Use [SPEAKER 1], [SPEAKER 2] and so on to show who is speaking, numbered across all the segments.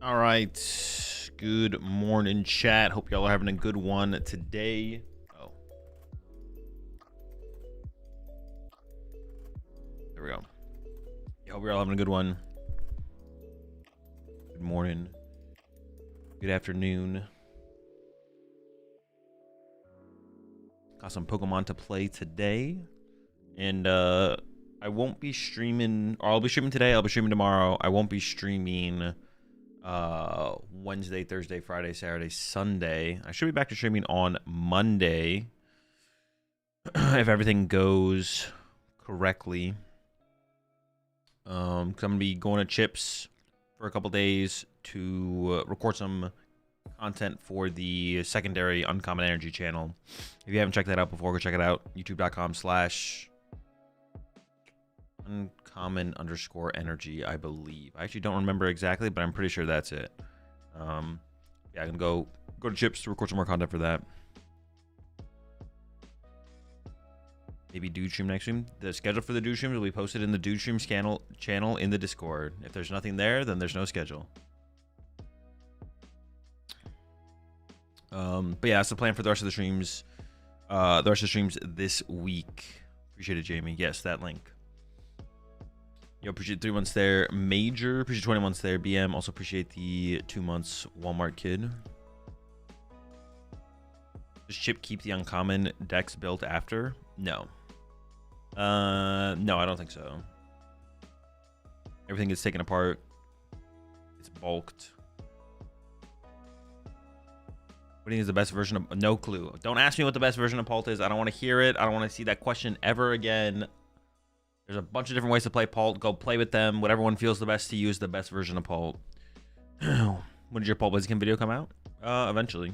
[SPEAKER 1] All right. Good morning, chat. Hope y'all are having a good one today. Oh. There we go. I hope you're all having a good one. Good morning. Good afternoon. Got some Pokemon to play today. And I won't be streaming, or I'll be streaming today, I'll be streaming tomorrow. I won't be streaming Wednesday, Thursday, Friday, Saturday, Sunday. I should be back to streaming on Monday if everything goes correctly. I'm gonna be going to Chips for a couple days to record some content for the secondary Uncommon Energy channel. If you haven't checked that out before, go check it out. youtube.com/uncommon_energy, I believe. I actually don't remember exactly, but I'm pretty sure that's it. Yeah, I can go to Chips to record some more content for that. Maybe Dude Stream next stream. The schedule for the Dude Streams will be posted in the Dude Streams channel in the Discord. If there's nothing there, then there's no schedule. But yeah, that's the plan for the rest of the streams. This week. Appreciate it, Jamie. Yes, that link. Yo, appreciate 3 months there. Major, appreciate 20 months there. BM, also appreciate the 2 months Walmart kid. Does Chip keep the uncommon decks built after? No. No, I don't think so. Everything gets taken apart. It's bulked. What do you think is the best version of... No clue. Don't ask me what the best version of Palt is. I don't want to hear it. I don't want to see that question ever again. There's a bunch of different ways to play Palt. Go play with them. Whatever one feels the best to use the best version of Palt. When did your Palt Blaziken video come out? Eventually.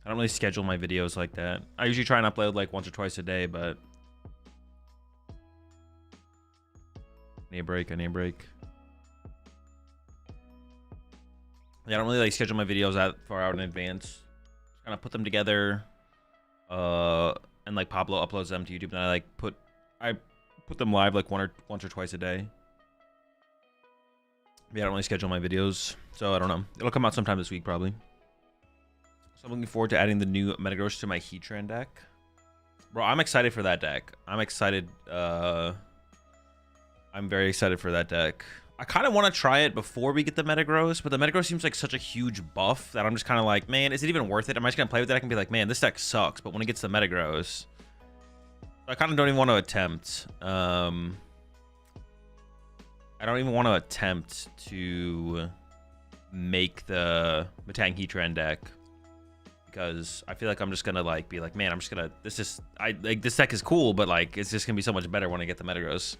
[SPEAKER 1] I don't really schedule my videos like that. I usually try and upload like once or twice a day, but... I need a break. Yeah, I don't really like schedule my videos that far out in advance. Just kind of put them together, and like Pablo uploads them to YouTube, and I put them live like once or twice a day. Yeah, I don't really schedule my videos, so I don't know. It'll come out sometime this week probably. So I'm looking forward to adding the new Metagross to my Heatran deck. Bro, I'm excited for that deck. I'm excited. I'm very excited for that deck. I kind of want to try it before we get the Metagross, but the Metagross seems like such a huge buff that I'm just kind of like, man, is it even worth it? Am I just going to play with it? I can be like, man, this deck sucks, but when it gets the Metagross, I kind of don't even want to attempt. I don't even want to attempt to make the Metang Heatran deck because I feel like I'm just going to like be like, man, I'm just going to, this deck is cool, but like, it's just going to be so much better when I get the Metagross.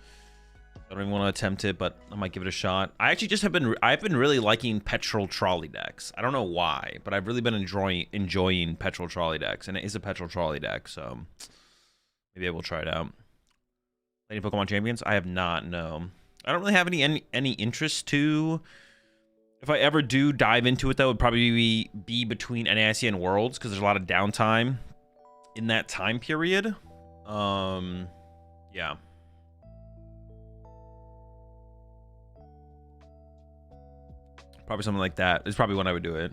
[SPEAKER 1] I don't even want to attempt it, but I might give it a shot. I actually just I've been really liking Petrol Trolley decks. I don't know why, but I've really been enjoying Petrol Trolley decks, and it is a Petrol Trolley deck, so maybe I will try it out. Any Pokemon Champions? I have not, no. I don't really have any interest to. If I ever do dive into it, that would probably be between NAIC and Worlds, because there's a lot of downtime in that time period. Yeah. Probably something like that. It's probably when I would do it.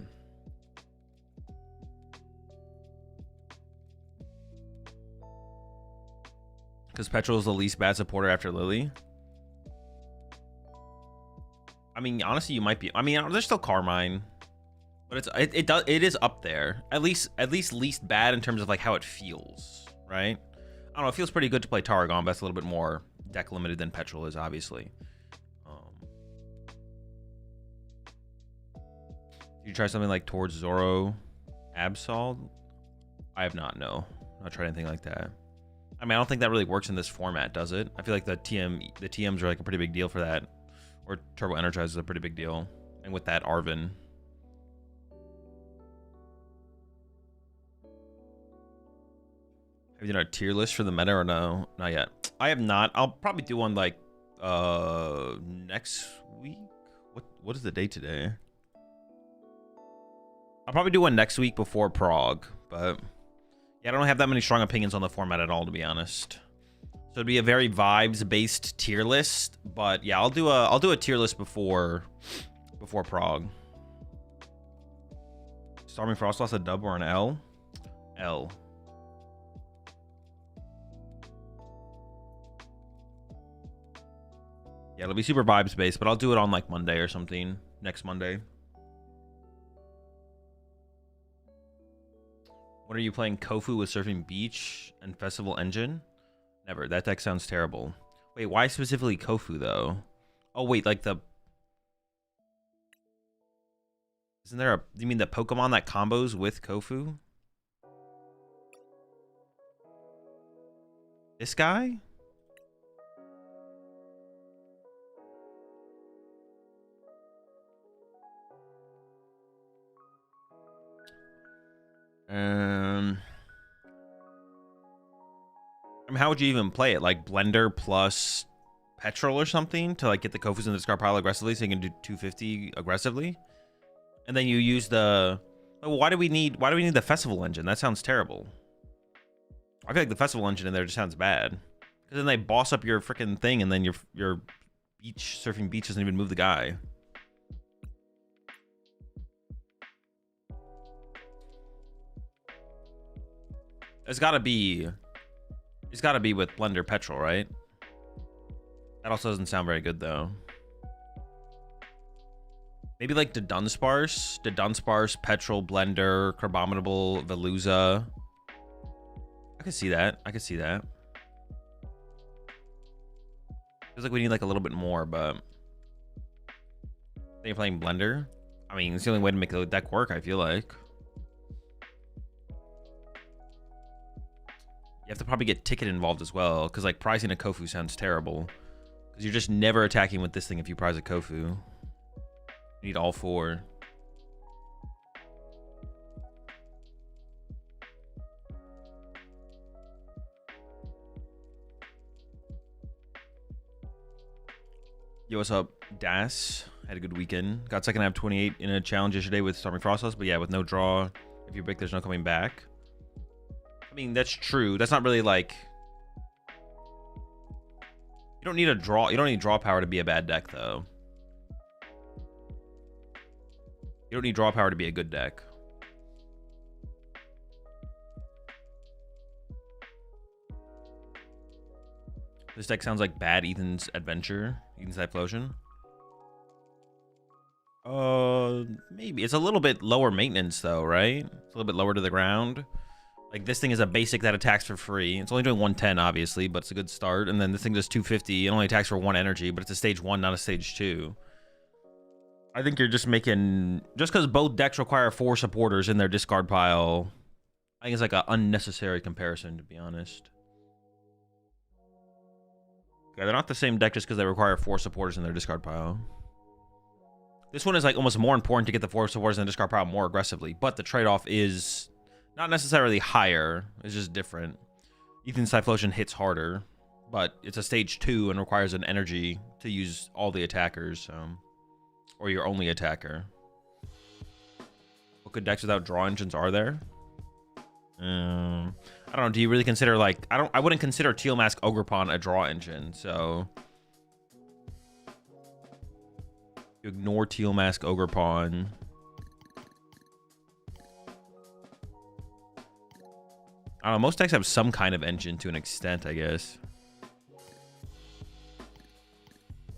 [SPEAKER 1] Because Petrol is the least bad supporter after Lily. I mean, honestly, you might be. I mean, there's still Carmine, but it is up there. At least least bad in terms of like how it feels, right? I don't know. It feels pretty good to play Tarragon, but that's a little bit more deck limited than Petrol is, obviously. Did you try something like Towards Zoro Absol? I have not, no. Not tried anything like that. I mean, I don't think that really works in this format, does it? I feel like the TMs are like a pretty big deal for that. Or Turbo Energize is a pretty big deal. And with that, Arvin. Have you done a tier list for the meta or no? Not yet. I have not. I'll probably do one like next week. What is the date today? I'll probably do one next week before Prague, but yeah, I don't have that many strong opinions on the format at all, to be honest. So it'd be a very vibes-based tier list, but yeah, I'll do a tier list before before Prague. Stormy Froslass a dub or an L? L. Yeah, it'll be super vibes based, but I'll do it on like Monday or something. Next Monday. What are you playing? Kofu with Surfing Beach and Festival Engine? Never. That deck sounds terrible. Wait, why specifically Kofu though? Oh wait, like the... Isn't there a... You mean the Pokemon that combos with Kofu? This guy? I mean, how would you even play it? Like Blender plus Petrol or something to like get the Kofus in the discard pile aggressively so you can do 250 aggressively? And then you use the... Oh, why do we need the Festival Engine? That sounds terrible. I feel like the Festival Engine in there just sounds bad. Because then they boss up your freaking thing and then your beach surfing beach doesn't even move the guy. It's gotta be with Blender Petrol, right? That also doesn't sound very good though. Maybe like the Dunsparce, Petrol, Blender, Crabominable, Veluza. I could see that. Feels like we need like a little bit more, but then you're playing Blender. I mean, it's the only way to make the deck work, I feel like. You have to probably get ticket involved as well, because like prizing a Kofu sounds terrible. Because you're just never attacking with this thing if you prize a Kofu. You need all four. Yo, what's up, Das? Had a good weekend. Got second half 28 in a challenge yesterday with Stormy Froslass, but yeah, with no draw. If you break, there's no coming back. I mean, that's true. That's not really like... You don't need a draw. You don't need draw power to be a bad deck, though. You don't need draw power to be a good deck. This deck sounds like bad Ethan's Adventure. Ethan's Typhlosion. Maybe. It's a little bit lower maintenance, though, right? It's a little bit lower to the ground. Like, this thing is a basic that attacks for free. It's only doing 110, obviously, but it's a good start. And then this thing does 250. It only attacks for 1 energy, but it's a stage 1, not a stage 2. I think you're just making... Just because both decks require 4 supporters in their discard pile, I think it's like an unnecessary comparison, to be honest. Yeah, they're not the same deck just because they require 4 supporters in their discard pile. This one is like almost more important to get the 4 supporters in the discard pile more aggressively, but the trade-off is... Not necessarily higher, it's just different. Ethan's Typhlosion hits harder, but it's a stage 2 and requires an energy to use all the attackers, or your only attacker. What good decks without draw engines are there? I don't know, do you really consider like... I wouldn't consider Teal Mask Ogrepon a draw engine, so... You ignore Teal Mask Ogrepon. I don't know, most decks have some kind of engine to an extent, I guess.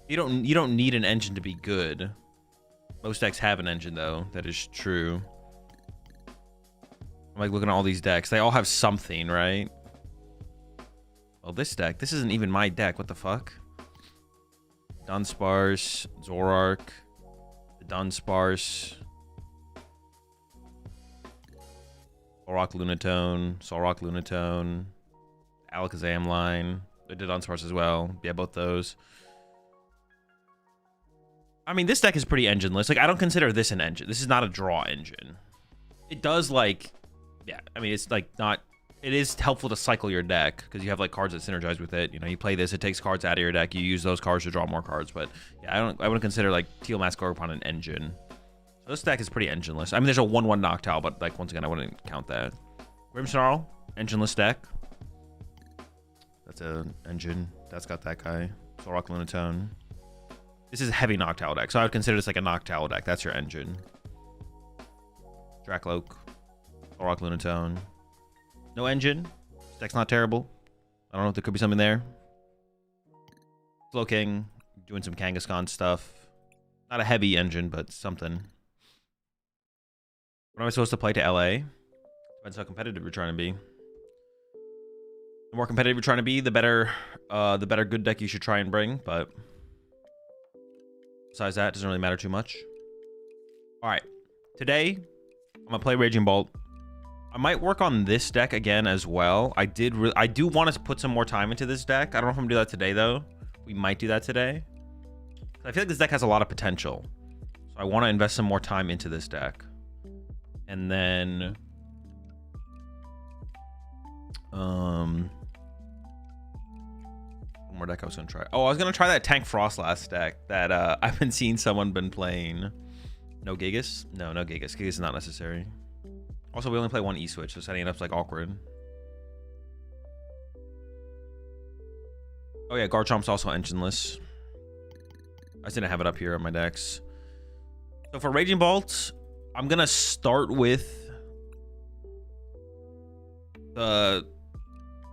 [SPEAKER 1] You don't need an engine to be good. Most decks have an engine though, that is true. I'm like looking at all these decks. They all have something, right? Well, this deck, this isn't even my deck. What the fuck? Dunsparce, Zoroark, the Dunsparce. Solrock Lunatone, Alakazam line. They did Dunsparce as well. Yeah, both those. I mean, this deck is pretty engineless. Like, I don't consider this an engine. This is not a draw engine. It does, like... Yeah, I mean, it's, like, not... It is helpful to cycle your deck, because you have, like, cards that synergize with it. You know, you play this, it takes cards out of your deck. You use those cards to draw more cards. But, yeah, I wouldn't consider, like, Teal Mask Ogrepon an engine. So this deck is pretty engineless. I mean, there's a 1/1 Noctowl, but, like, once again, I wouldn't count that. Grimmsnarl, engineless deck. That's an engine. That's got that guy. Solrock Lunatone. This is a heavy Noctowl deck, so I would consider this like a Noctowl deck. That's your engine. Dracloak, Rock Lunatone. No engine. This deck's not terrible. I don't know if there could be something there. Slowking, doing some Kangaskhan stuff. Not a heavy engine, but something. What am I supposed to play to LA? Depends how competitive you're trying to be. The more competitive you're trying to be, the better good deck you should try and bring, but besides that, it doesn't really matter too much. Alright. Today, I'm gonna play Raging Bolt. I might work on this deck again as well. I do want to put some more time into this deck. I don't know if I'm gonna do that today though. We might do that today. I feel like this deck has a lot of potential. So I want to invest some more time into this deck. And then one more deck I was gonna try. Oh, I was gonna try that Tank Froslass deck that I've been seeing someone been playing. No Gigas? No Gigas. Gigas is not necessary. Also, we only play one E-switch, so setting it up's like awkward. Oh yeah, Garchomp's also engineless. I just didn't have it up here on my decks. So for Raging Bolt, I'm gonna start with the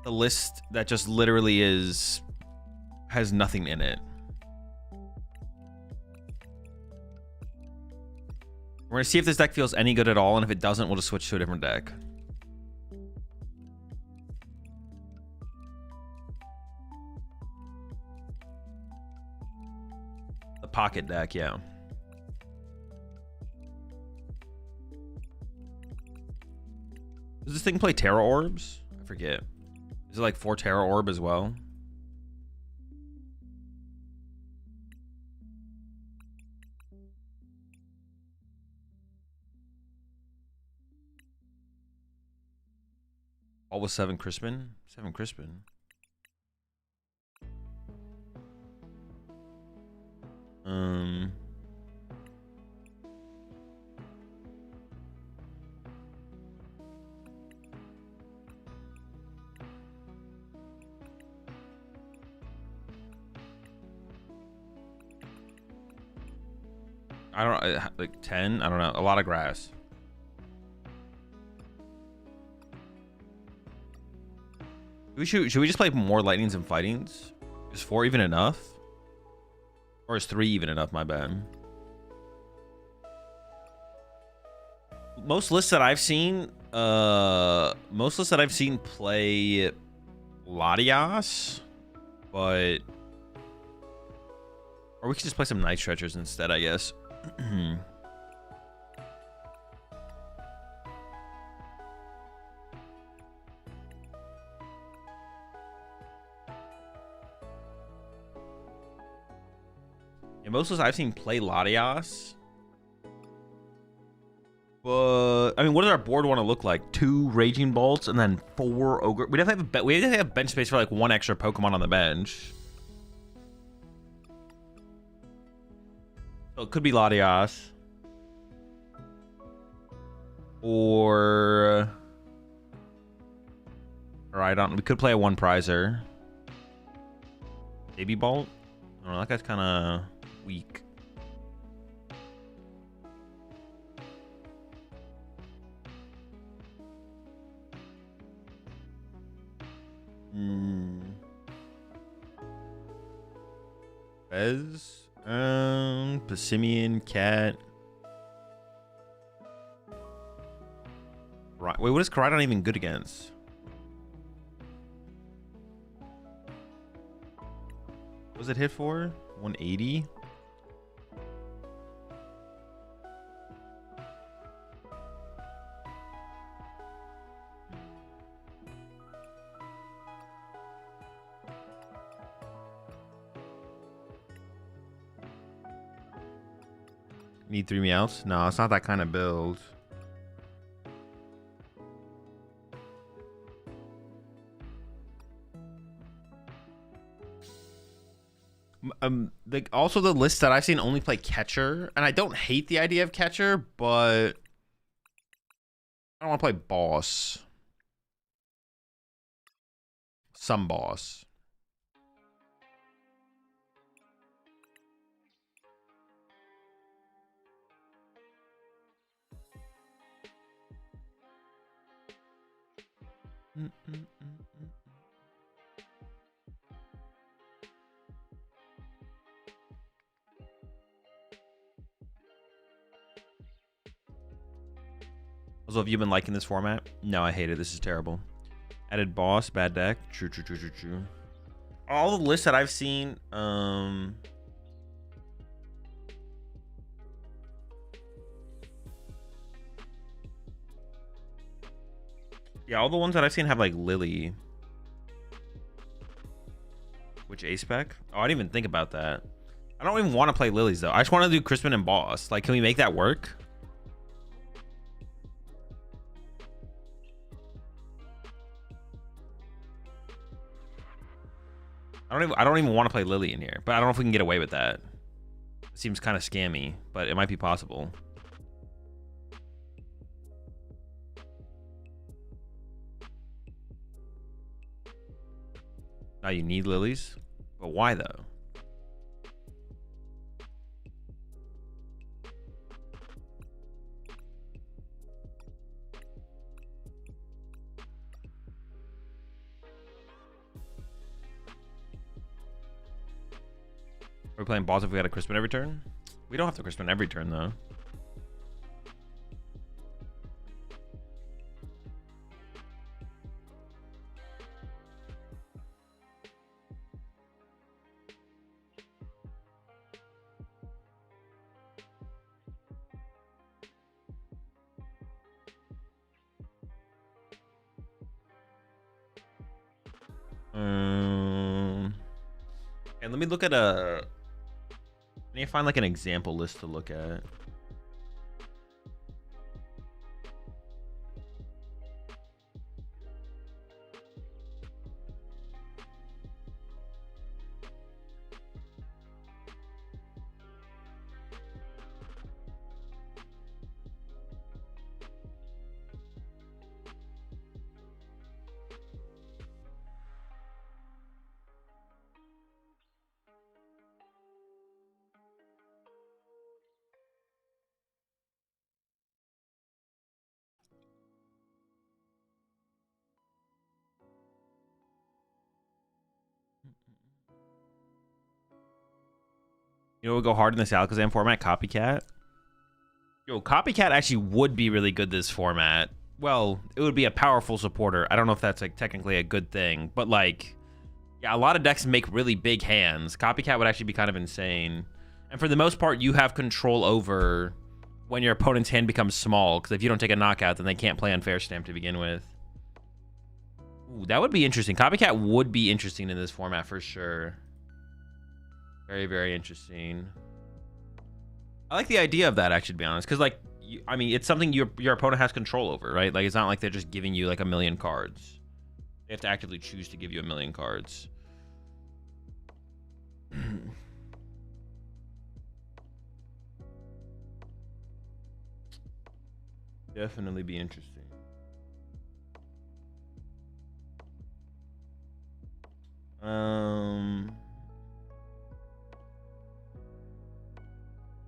[SPEAKER 1] list that just literally has nothing in it. We're gonna see if this deck feels any good at all, and if it doesn't, we'll just switch to a different deck. The pocket deck, yeah. Does this thing play Terra Orbs? I forget. Is it like 4 Terra Orb as well? All with 7 Crispin? 7 Crispin. I don't know, like 10? I don't know. A lot of grass. Should we just play more lightnings and fightings? Is 4 even enough? Or is 3 even enough? My bad. Most lists that I've seen play Latias, but or we could just play some Night Stretchers instead, I guess. Yeah, most lists I've seen play Latias. But I mean, what does our board want to look like? 2 Raging Bolts and then 4 Ogre. We'd have to have bench space for like 1 extra Pokemon on the bench. So it could be Latias. Or we could play a 1 Prizer. Baby Bolt? I don't know, that guy's kind of weak. Fez? Passimian, Cat. Right. Wait, what is Koraidon even good against? What was it hit for? 180? Need 3 Meowths? No, it's not that kind of build. Also the list that I've seen only play Catcher, and I don't hate the idea of Catcher, but I don't want to play Boss. Some Boss. Also, have you been liking this format? No, I hate it. This is terrible. Added boss, bad deck. True. All the lists that I've seen, yeah, all the ones that I've seen have like Lily. Which ace spec? Oh, I didn't even think about that. I don't even want to play Lilies though. I just want to do Crispin and boss. Like, can we make that work? I don't even want to play Lily in here, but I don't know if we can get away with that. It seems kind of scammy, but it might be possible. Now you need Lilies, but why though? We're playing boss if we had a Crispin every turn? We don't have to Crispin every turn though. And let me look at I need to find like an example list to look at. You know, we'll go hard in this Alakazam format, Copycat. Yo, Copycat actually would be really good this format. Well, it would be a powerful supporter. I don't know if that's like technically a good thing, but like, yeah, a lot of decks make really big hands. Copycat would actually be kind of insane. And for the most part, you have control over when your opponent's hand becomes small, because if you don't take a knockout, then they can't play Unfair Stamp to begin with. Ooh, that would be interesting. Copycat would be interesting in this format for sure. Very, very interesting. I like the idea of that, actually, to be honest, because like, I mean, it's something your opponent has control over, right? Like, it's not like they're just giving you like a million cards. They have to actively choose to give you a million cards. Definitely be interesting.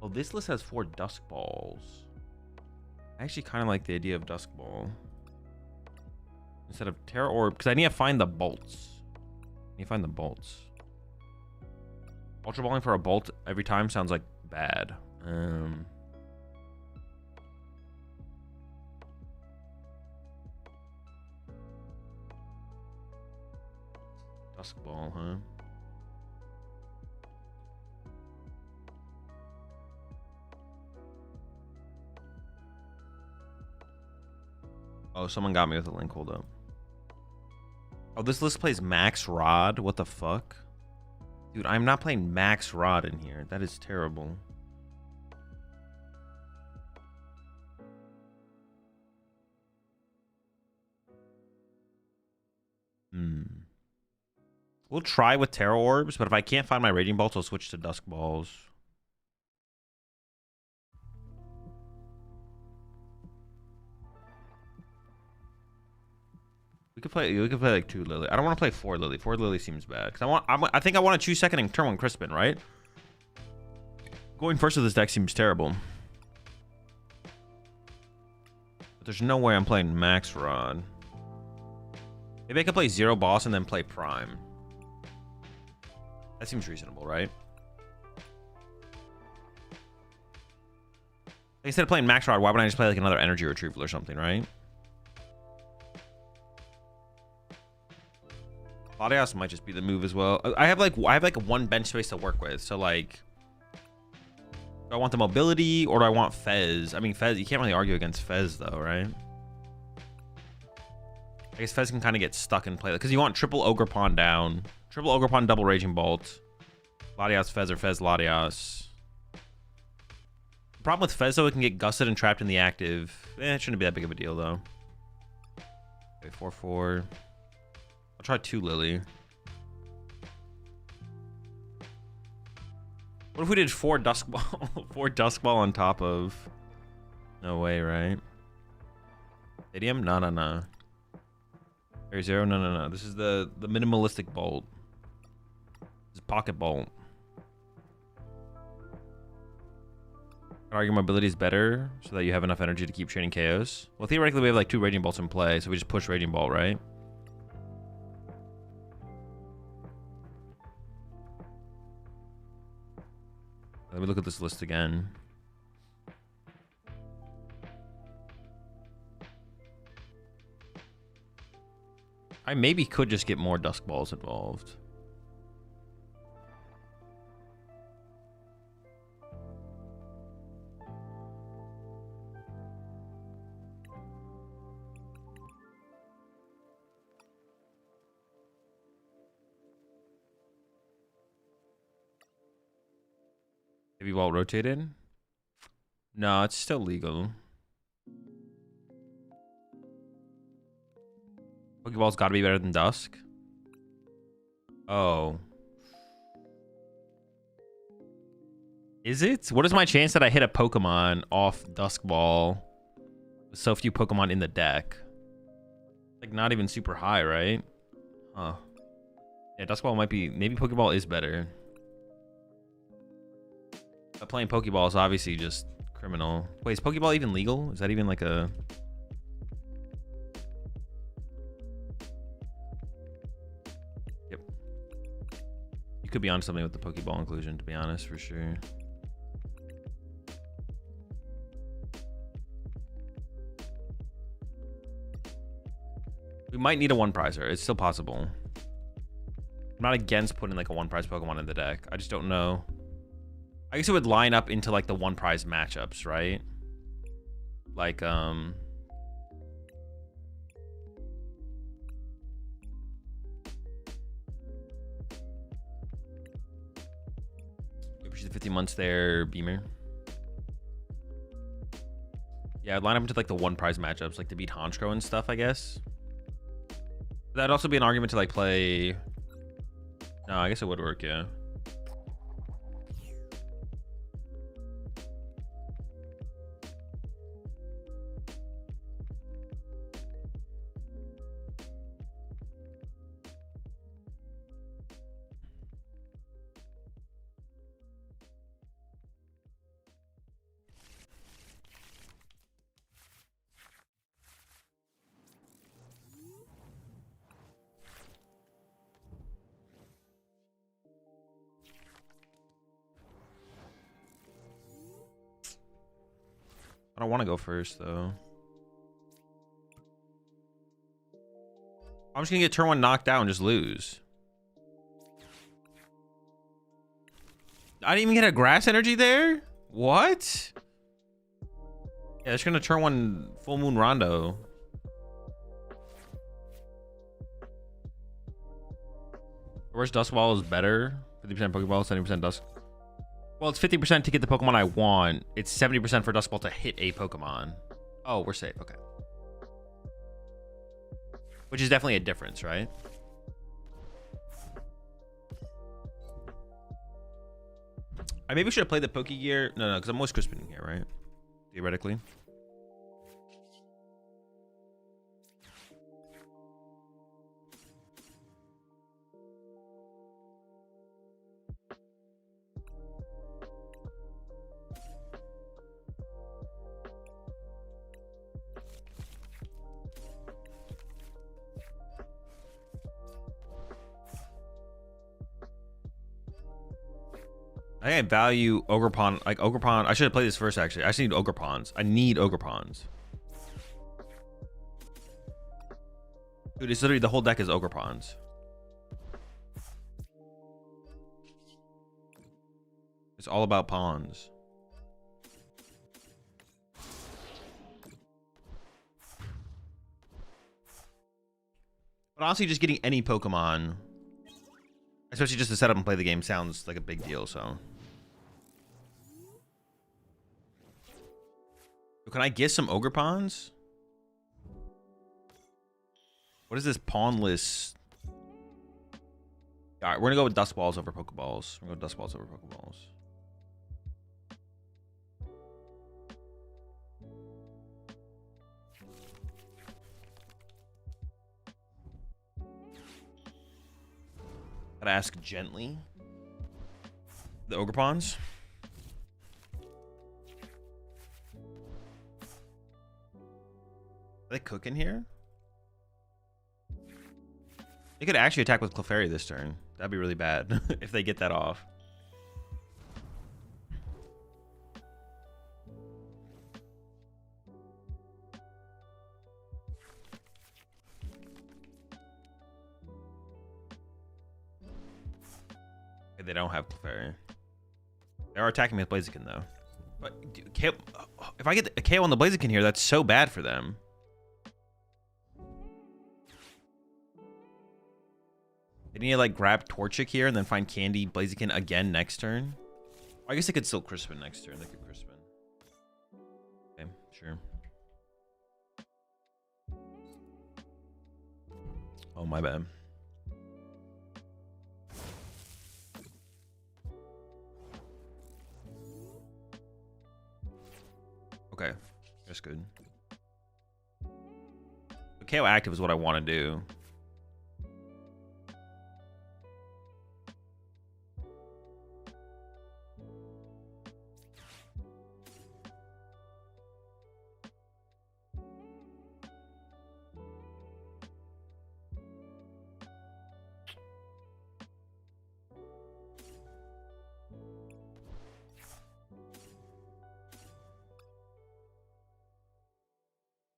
[SPEAKER 1] Oh, this list has 4 Dusk Balls. I actually kind of like the idea of Dusk Ball instead of Terra Orb, because I need to find the bolts. I need to find the bolts. Ultra Balling for a bolt every time sounds like bad. Dusk Ball, huh? Oh, someone got me with a link. Hold up. Oh, this list plays Max Rod. What the fuck? Dude, I'm not playing Max Rod in here. That is terrible. We'll try with Terra Orbs, but if I can't find my Raging Bolts, I'll switch to Dusk Balls. We could play like 2 Lily. I don't want to play 4 Lily. 4 Lily seems bad because I think I want to choose second and turn 1 Crispin, right? Going first with this deck seems terrible. But there's no way I'm playing Max Rod. Maybe I could play 0 boss and then play prime. That seems reasonable, right? Like, instead of playing Max Rod, why wouldn't I just play like another energy retrieval or something, right? Latias might just be the move as well. I have like one bench space to work with, so like, do I want the mobility or do I want Fez? I mean, Fez, you can't really argue against Fez though, right? I guess Fez can kind of get stuck in play because you want triple Ogre Pawn down, triple Ogre Pawn, double Raging Bolt, Latias Fez or Fez Latias. The problem with Fez though, it can get gusted and trapped in the active. It shouldn't be that big of a deal though. Okay, 4/4. I'll try 2 Lily. What if we did 4 Dusk Ball, 4 Dusk Ball on top of? No way, right? Stadium? No. Area 0? No. This is the minimalistic bolt. This is pocket bolt. I'd argue mobility is better so that you have enough energy to keep training KOs. Well, theoretically, we have like 2 Raging Bolts in play, so we just push Raging Bolt, right? Let me look at this list again. I maybe could just get more Dusk Balls involved. Heavy Ball rotated? No, it's still legal. Pokeball's got to be better than Dusk. Oh. Is it? What is my chance that I hit a Pokemon off Dusk Ball with so few Pokemon in the deck? Like, not even super high, right? Huh. Yeah, Dusk Ball might be... Maybe Pokeball is better. But playing Pokeball is obviously just criminal. Wait, is Pokeball even legal? Is that even like a... Yep. You could be on something with the Pokeball inclusion, to be honest, for sure. We might need a 1-prizer. It's still possible. I'm not against putting like a 1-prize Pokemon in the deck. I just don't know. I guess it would line up into like the 1-prize matchups, right? Like, we appreciate the 50 months there, Beamer. Yeah, I'd line up into like the 1-prize matchups, like to beat Honchkrow and stuff, I guess. That'd also be an argument to like play. No, I guess it would work, yeah. I don't want to go first, though. I'm just going to get turn 1 knocked out and just lose. I didn't even get a grass energy there? What? Yeah, it's going to turn 1 full moon Rondo. Where's Dusk Ball is better? 50% Pokeball, 70% Dusk. Well, it's 50% to get the Pokemon I want. It's 70% for Dusk Ball to hit a Pokemon. Oh, we're safe. Okay. Which is definitely a difference, right? I maybe should have played the Pokegear. No, because I'm always crisping here, right? Theoretically. I think I value Ogerpon, like Ogerpon. I should have played this first actually. I just need Ogerpons. I need Ogerpons. Dude, it's literally the whole deck is Ogerpons. It's all about pawns. But honestly, just getting any Pokemon, especially just to set up and play the game, sounds like a big deal, so. Can I get some Ogerpons? What is this pawnless? All right, we're gonna go with Dust Balls over Pokeballs. We're gonna go Dust Balls over Pokeballs. Gotta ask gently. The Ogerpons. Are they cooking here? They could actually attack with Clefairy this turn. That'd be really bad if they get that off. Okay, they don't have Clefairy. They are attacking me with Blaziken though. But dude, if I get a KO on the Blaziken here, that's so bad for them. They need to like grab Torchic here and then find Candy Blaziken again next turn. I guess they could still Crispin next turn. They could Crispin. Okay, sure. Oh, my bad. Okay, that's good. But KO active is what I want to do.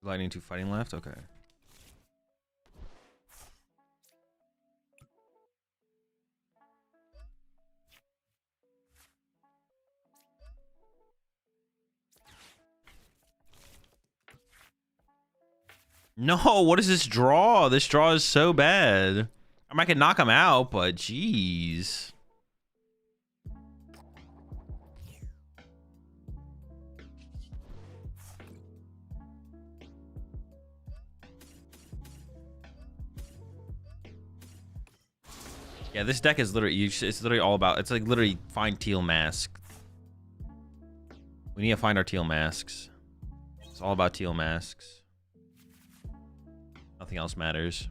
[SPEAKER 1] Lightning 2 fighting left? Okay. No, what is this draw? This draw is so bad. I might can knock him out, but jeez. Yeah, this deck is literally, it's literally all about, it's like literally find teal mask. We need to find our teal masks. It's all about teal masks. Nothing else matters.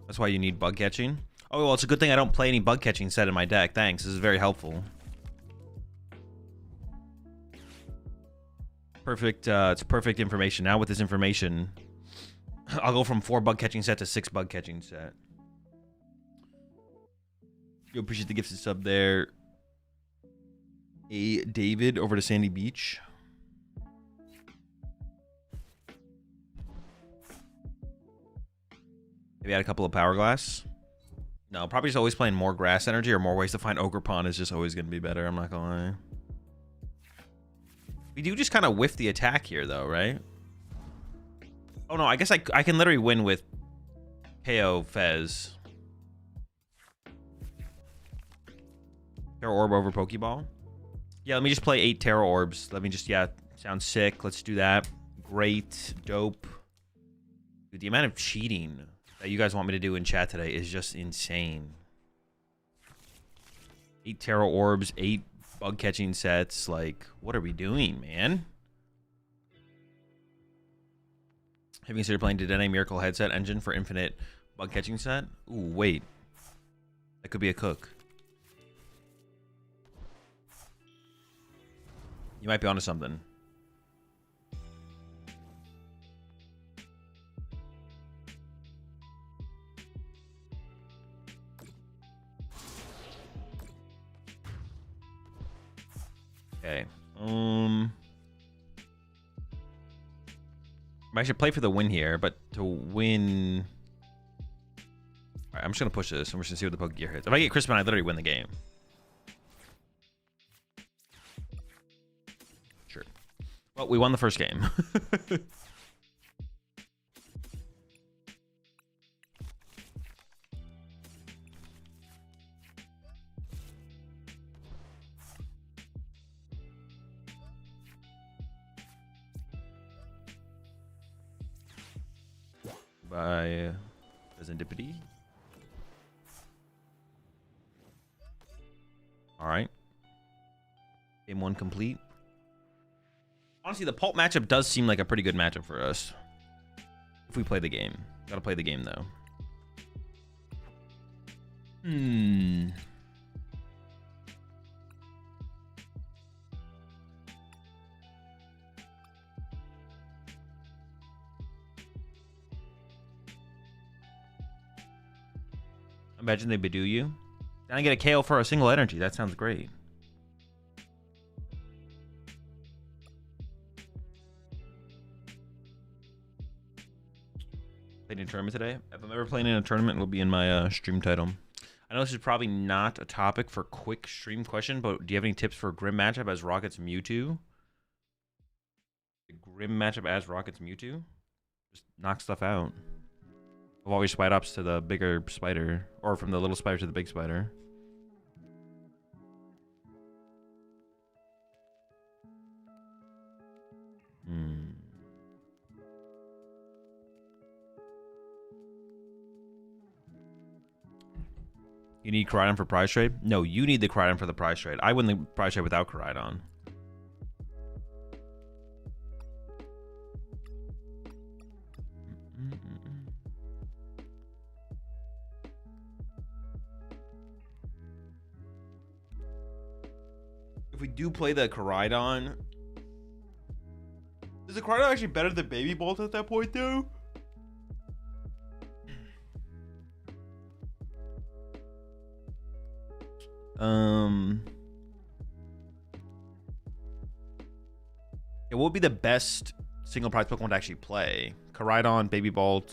[SPEAKER 1] That's why you need bug catching. Oh, well, it's a good thing I don't play any bug catching set in my deck. Thanks, this is very helpful. Perfect, it's perfect information. Now with this information, I'll go from 4 bug catching set to 6 bug catching set. You appreciate the gifted sub there. A David over to Sandy Beach. Maybe add a couple of Power Glass. No, probably just always playing more grass energy or more ways to find Ogerpon is just always going to be better. I'm not going to lie. We do just kind of whiff the attack here, though, right? Oh, no, I guess I can literally win with KO Fez. Terra Orb over Pokeball. Yeah, let me just play 8 Terra Orbs. Let me just, yeah, sounds sick. Let's do that. Great. Dope. Dude, the amount of cheating that you guys want me to do in chat today is just insane. 8 Terra Orbs, 8 bug catching sets. Like, what are we doing, man? Have you considered playing Dedenne Miracle headset engine for infinite bug catching set? Ooh, wait. That could be a cook. You might be onto something. Okay. I should play for the win here, but to win... Alright, I'm just gonna push this, and we're just gonna see what the Poke Gear hits. If I get Crispin, I literally win the game. Sure. Well, we won the first game. By Serendipity. All right. Game 1 complete. Honestly, the Pulp matchup does seem like a pretty good matchup for us. If we play the game. Gotta play the game, though. Imagine they Badoo you. Then I get a KO for a single energy. That sounds great. Played in a tournament today. If I'm ever playing in a tournament, it'll be in my stream title. I know this is probably not a topic for quick stream question, but do you have any tips for a Grim matchup as Rocket's Mewtwo? The Grim matchup as Rocket's Mewtwo? Just knock stuff out. I've always Spider Ups to the bigger spider, or from the little spider to the big spider. You need Koraidon for prize trade? No, you need the Koraidon for the prize trade. I win the prize trade without Koraidon. If we do play the Koraidon, is the Koraidon actually better than Baby Bolt at that point, though? It will be the best single prize Pokemon to actually play. Koraidon, Baby Bolt.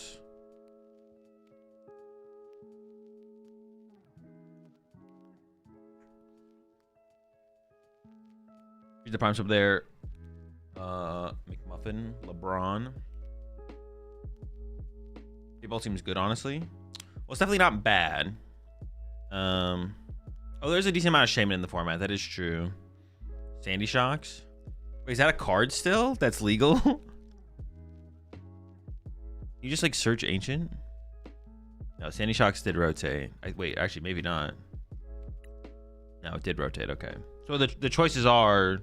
[SPEAKER 1] Here's the primes up there. McMuffin, LeBron. Baby Bolt seems good, honestly. Well, it's definitely not bad. Oh, there's a decent amount of Shaman in the format. That is true. Sandy Shocks. Wait, is that a card still? That's legal? You just like search Ancient? No, Sandy Shocks did rotate. Wait, actually, maybe not. No, it did rotate. Okay. So the choices are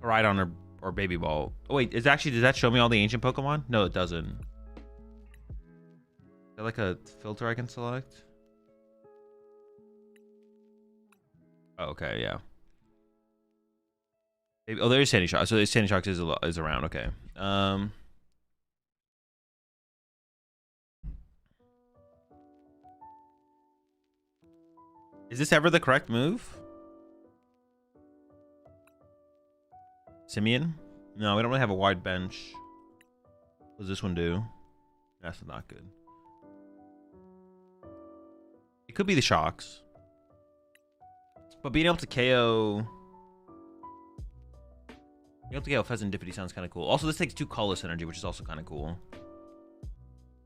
[SPEAKER 1] Koraidon or Baby Ball. Oh, wait, does that show me all the ancient Pokemon? No, it doesn't. Is there like a filter I can select? Oh, okay, yeah. Oh, there's Sandy Shocks. So Sandy Shocks is around. Okay. Is this ever the correct move? Simeon? No, we don't really have a wide bench. What does this one do? That's not good. It could be the Shocks. But being able to KO... Being able to KO Serendipity sounds kind of cool. Also, this takes 2 colorless energy, which is also kind of cool.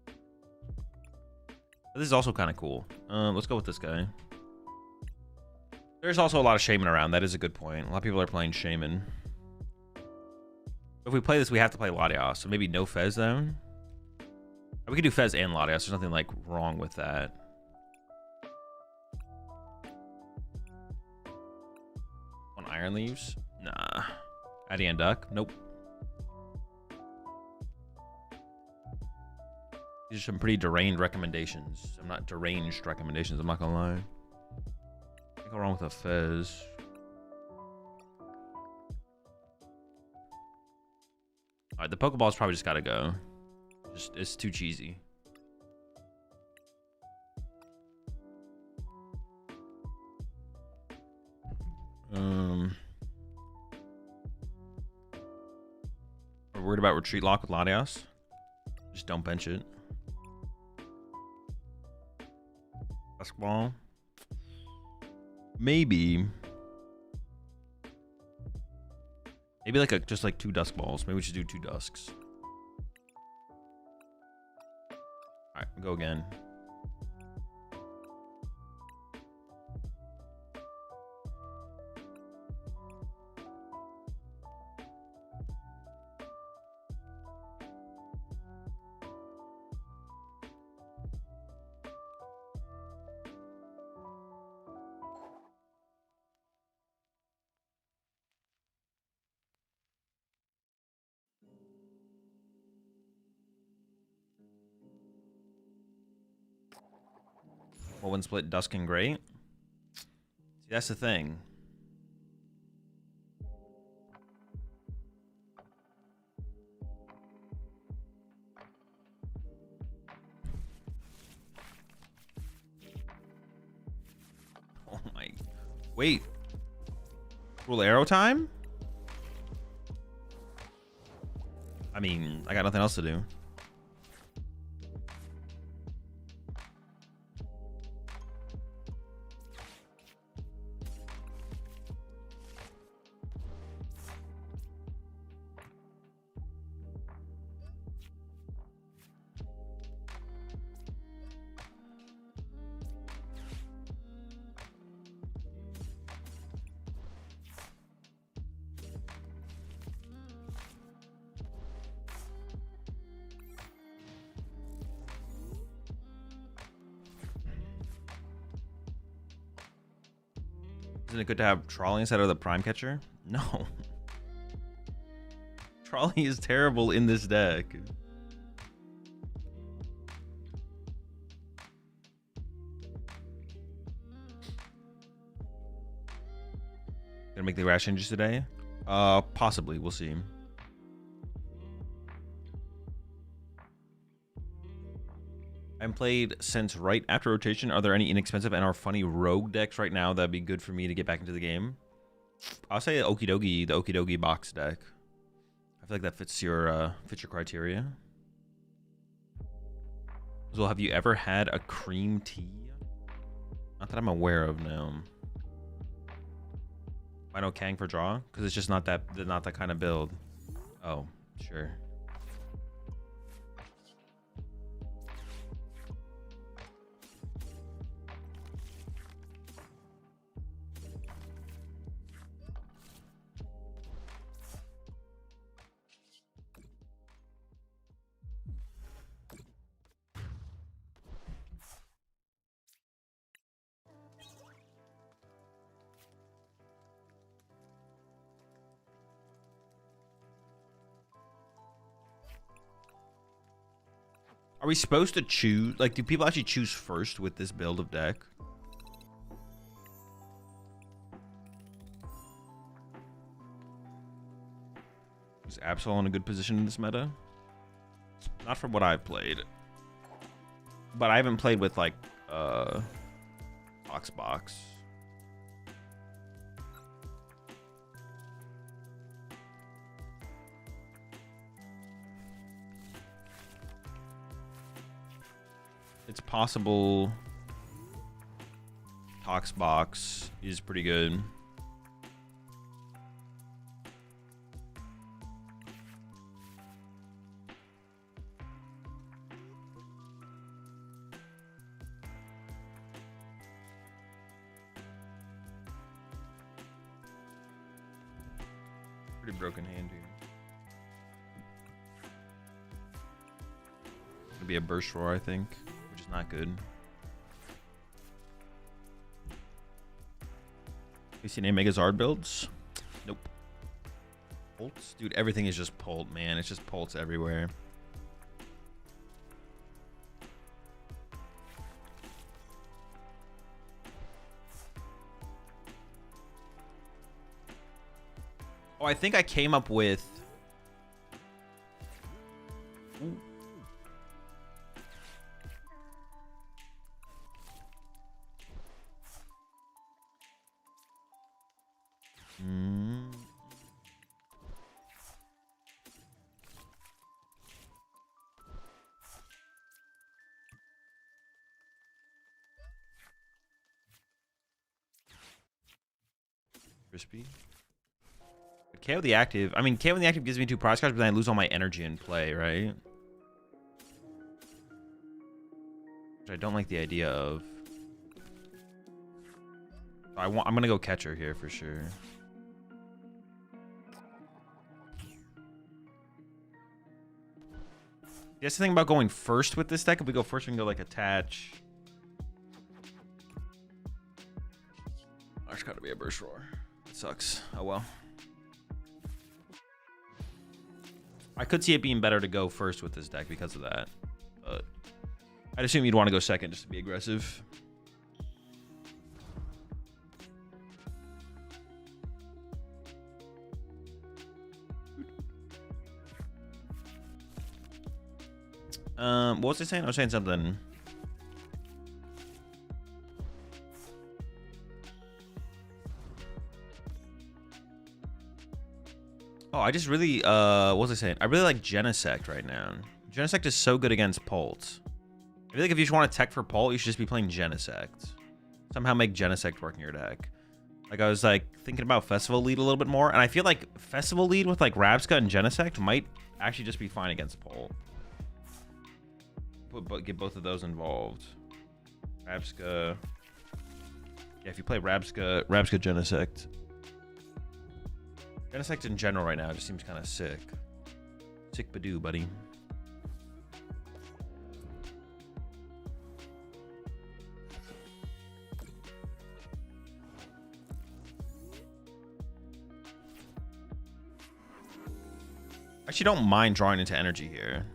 [SPEAKER 1] But this is also kind of cool. Let's go with this guy. There's also a lot of Shaman around. That is a good point. A lot of people are playing Shaman. If we play this, we have to play Latios. So maybe no Fez then. We could do Fez and Latios. There's nothing like wrong with that. On Iron Leaves? Nah. Addy and Duck? Nope. These are some pretty deranged recommendations. I'm not deranged recommendations. I'm not gonna lie. Can't go wrong with a Fez. Alright, the Pokeball's probably just gotta go. It's too cheesy. worried about retreat lock with Latias. Just don't bench it. Basketball. Maybe. Maybe like just like 2 dusk balls. Maybe we should do 2 dusks. Alright, go again. One split dusk and great. See, that's the thing. Oh my. Wait. Rule arrow time? I mean, I got nothing else to do. Isn't it good to have Trolley instead of the Prime Catcher? No. Trolley is terrible in this deck. Gonna make the rash changes today? Possibly. We'll see. I haven't played since right after rotation. Are there any inexpensive and or funny rogue decks right now that'd be good for me to get back into the game? I'll say Okie Dokie, the Okie Dokie box deck. I feel like that fits your criteria. As well, have you ever had a cream tea? Not that I'm aware of, no. Why no Kang for draw? Because it's just not that kind of build. Oh, sure. Are we supposed to choose? Like, do people actually choose first with this build of deck? Is Absol in a good position in this meta? Not from what I've played. But I haven't played with, like, Box. It's possible Box is pretty good. Pretty broken hand here. It'll be a burst roar, I think. Not good. You seen any Mega Zard builds? Nope. Pults? Dude, everything is just Pult, man. It's just Pults everywhere. Oh, I think I came up with... Ooh. Crispy. But KO the active. I mean, KO the active gives me 2 prize cards, but then I lose all my energy in play, right? Which I don't like the idea of. I'm gonna go catcher here for sure. That's the thing about going first with this deck. If we go first, we can go like attach. There's gotta be a burst roar. It sucks. Oh well. I could see it being better to go first with this deck because of that. But I'd assume you'd want to go second just to be aggressive. What was I saying? I was saying something. Oh, I just really, what was I saying? I really like Genesect right now. Genesect is so good against Pult. I feel like if you just want to tech for Pult, you should just be playing Genesect. Somehow make Genesect work in your deck. Like, I was, like, thinking about Festival Lead a little bit more, and I feel like Festival Lead with, like, Rabsca and Genesect might actually just be fine against Pult. But get both of those involved. Rabsca. Yeah, if you play Rabsca Genesect. Genesect in general right now just seems kind of sick. Sick Badoo, buddy. I actually don't mind drawing into energy here.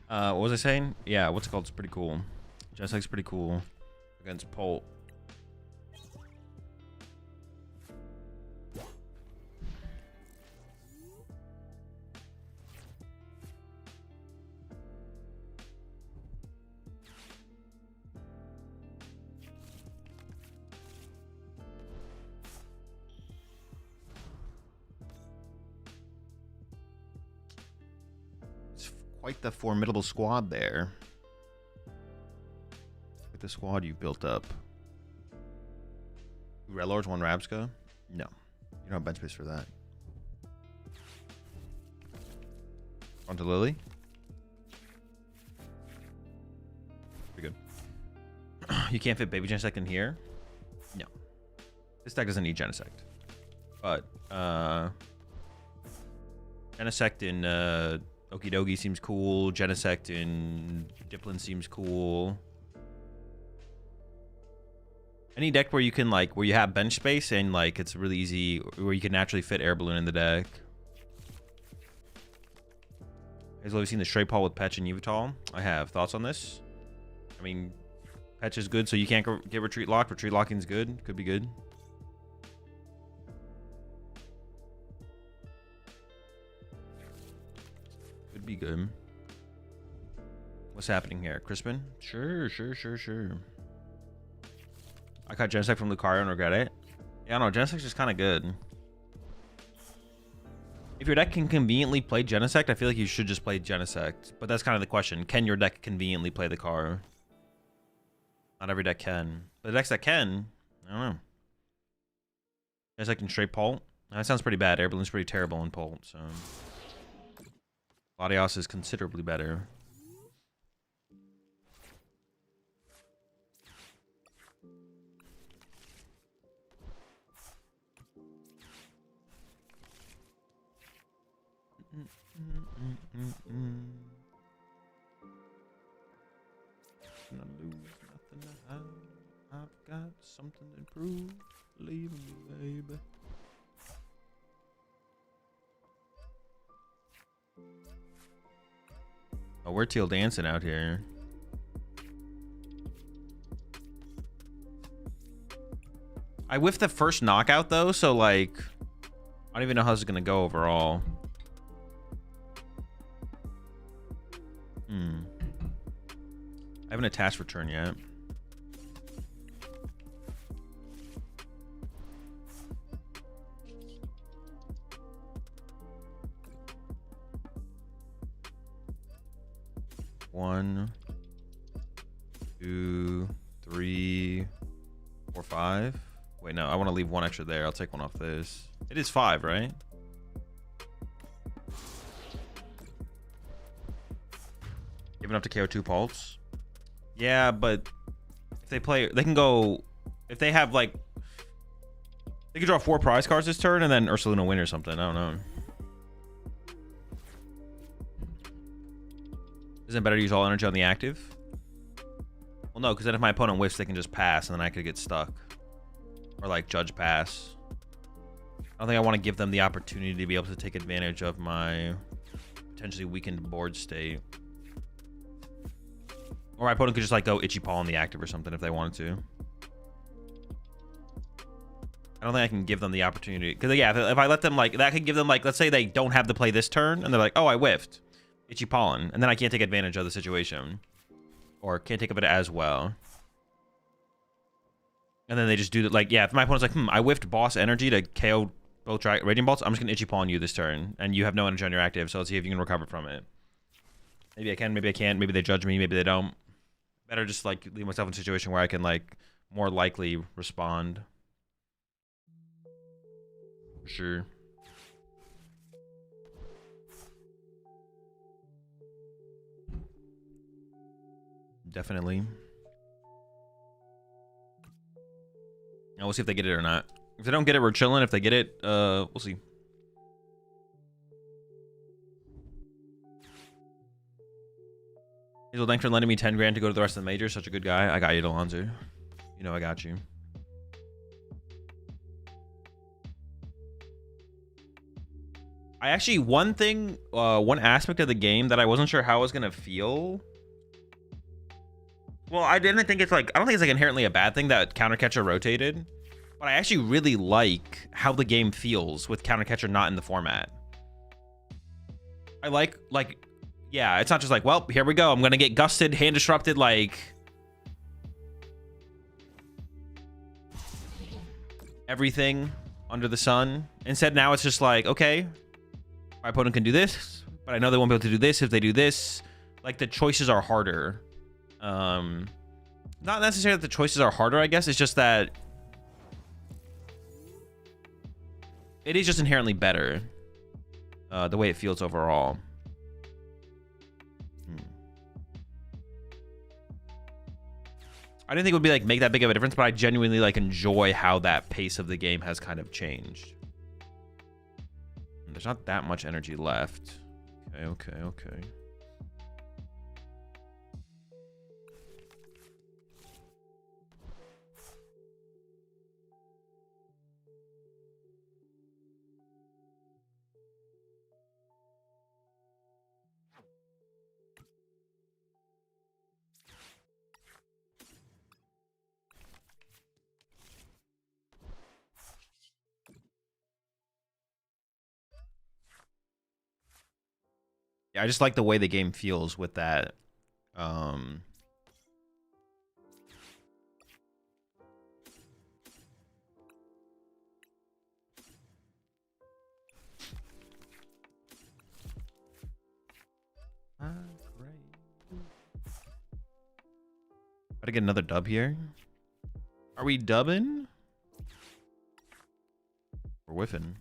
[SPEAKER 1] What was I saying? Yeah, what's it called? It's pretty cool. Genesect's pretty cool against Pult. Quite the formidable squad there. Look at the squad you've built up. 2 Red Lords, 1 Rabsca? No. You don't have bench space for that. Onto Lily? Pretty good. You can't fit Baby Genesect in here? No. This deck doesn't need Genesect. But, Genesect in, Okidogi seems cool. Genesect in Diplin seems cool. Any deck where you can, like, where you have bench space and, like, it's really easy, where you can naturally fit Air Balloon in the deck. Have you seen the Stray Paw with Petch and Yveltal? I have. Thoughts on this? I mean, Petch is good, so you can't get Retreat Lock. Retreat Locking's good. Could be good. Be good. What's happening here? Crispin? Sure. I caught Genesect from Lucario and regret it. Yeah, no, Genesect's just kind of good. If your deck can conveniently play Genesect, I feel like you should just play Genesect. But that's kind of the question. Can your deck conveniently play the card? Not every deck can. But the decks that can, I don't know. Genesect and straight Pult? That sounds pretty bad. Air Balloon's pretty terrible in Pult, so... Latios is considerably better. Gonna lose, nothing to have. I've got something to prove. Believe in me, baby. Oh, we're teal dancing out here. I whiffed the first knockout though, so like I don't even know how this is gonna go overall. I haven't attached return yet. One, 2, 3, 4, 5. Wait, no, I want to leave one extra there. I'll take one off this. It is 5, right? Giving up to KO 2 Pulse. Yeah, but if they play, they can go. If they have like, they can draw 4 prize cards this turn and then Ursaluna win or something. I don't know. Isn't it better to use all energy on the active? Well, no, because then if my opponent whiffs, they can just pass, and then I could get stuck. Or, like, judge pass. I don't think I want to give them the opportunity to be able to take advantage of my potentially weakened board state. Or my opponent could just, like, go Itchy Paw on the active or something if they wanted to. I don't think I can give them the opportunity. Because, yeah, if I let them, like, that could give them, like, let's say they don't have the play this turn, and they're like, oh, I whiffed. Itchy Pollen, and then I can't take advantage of the situation, or can't take of it as well. And then they just do that. Like, yeah, if my opponent's like, I whiffed boss energy to KO both Radiant Bolts, I'm just gonna Itchy Pollen you this turn, and you have no energy on your active, so let's see if you can recover from it. Maybe I can, maybe I can't, maybe they judge me, maybe they don't. Better just like leave myself in a situation where I can like more likely respond. For sure. Definitely. Now we'll see if they get it or not. If they don't get it, we're chilling. If they get it, we'll see. Hazel, thanks for lending me 10 grand to go to the rest of the majors. Such a good guy. I got you, Delonzo. You know I got you. I actually, one aspect of the game that I wasn't sure how I was going to feel. Well, I didn't think it's like, I don't think it's like inherently a bad thing that Countercatcher rotated, but I actually really like how the game feels with Countercatcher not in the format. I like, yeah, it's not just like, well, here we go. I'm going to get gusted, hand disrupted, like everything under the sun. Instead, now it's just like, okay, my opponent can do this, but I know they won't be able to do this if they do this. Like the choices are harder. Not necessarily that the choices are harder, I guess. It's just that it is just inherently better, the way it feels overall. I didn't think it would be like make that big of a difference, but I genuinely like enjoy how that pace of the game has kind of changed. There's not that much energy left. Okay. I just like the way the game feels with that. Great. Gotta get another dub here. Are we dubbing? We're whiffing.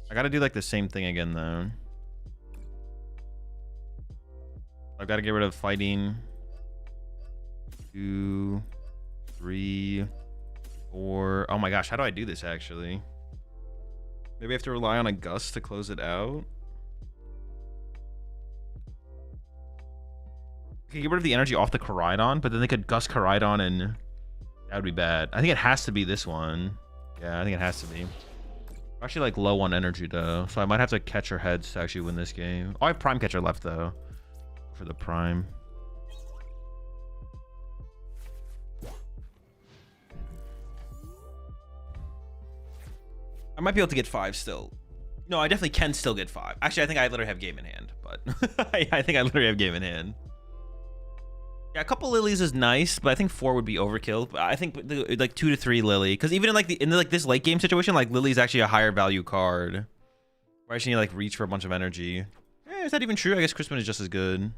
[SPEAKER 1] I gotta do like the same thing again though. I've got to get rid of fighting. 2, 3, 4. Oh my gosh, how do I do this actually? Maybe I have to rely on a gust to close it out. Okay, get rid of the energy off the Koraidon, but then they could gust Koraidon and that would be bad. I think it has to be this one. Yeah, I think it has to be. I'm actually like low on energy though, so I might have to catch her heads to actually win this game. Oh, I have Prime Catcher left though. For the Prime. I might be able to get 5 still. No, I definitely can still get 5. Actually, I think I literally have game in hand, but I think I literally have game in hand. Yeah, a couple lilies is nice, but I think 4 would be overkill. But I think like 2 to 3 lily, because even in like this late game situation, like lily is actually a higher value card. Where I actually need to like reach for a bunch of energy. Is that even true? I guess Crispin is just as good.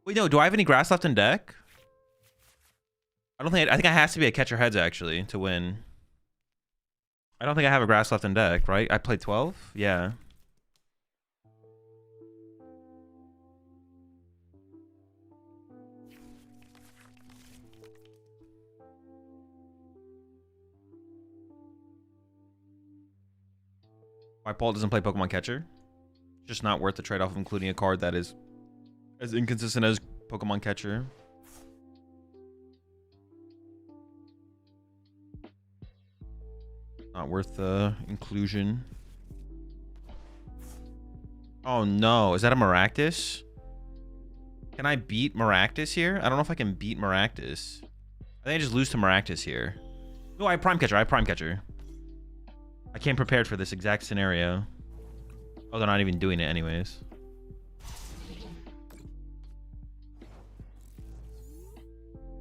[SPEAKER 1] Wait, no. Do I have any grass left in deck? I don't think. I think it has to be a catcher heads actually to win. I don't think I have a grass left in deck, right? I played 12? Yeah. Why Paul doesn't play Pokemon Catcher? Just not worth the trade-off of including a card that is as inconsistent as Pokemon Catcher. Not worth the inclusion. Oh no, is that a Maractus? Can I beat Maractus here? I don't know if I can beat Maractus. I think I just lose to Maractus here. No, I have Prime Catcher. I have Prime Catcher. I came prepared for this exact scenario. Oh, they're not even doing it anyways.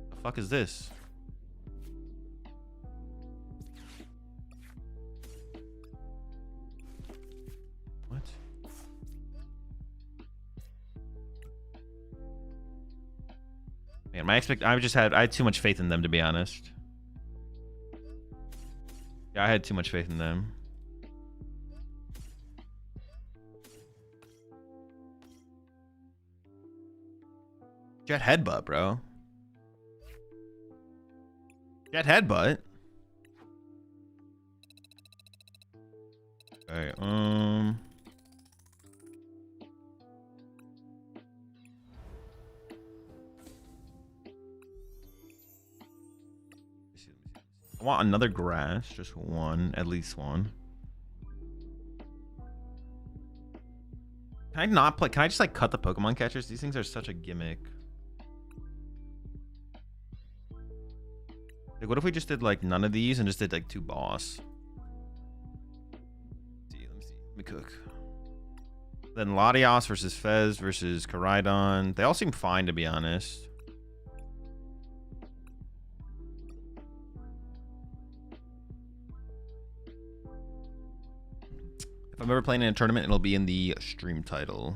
[SPEAKER 1] The fuck is this? What? Man, I had too much faith in them, to be honest. Yeah, I had too much faith in them. Jet Headbutt, bro. Jet Headbutt. Okay, I want another grass, just one, at least one. Can I not play? Can I just like cut the Pokemon catchers? These things are such a gimmick. Like, what if we just did like none of these and just did like 2 boss? Let me see. Let me cook. Then Latios versus Fez versus Koraidon. They all seem fine, to be honest. If I'm ever playing in a tournament, it'll be in the stream title.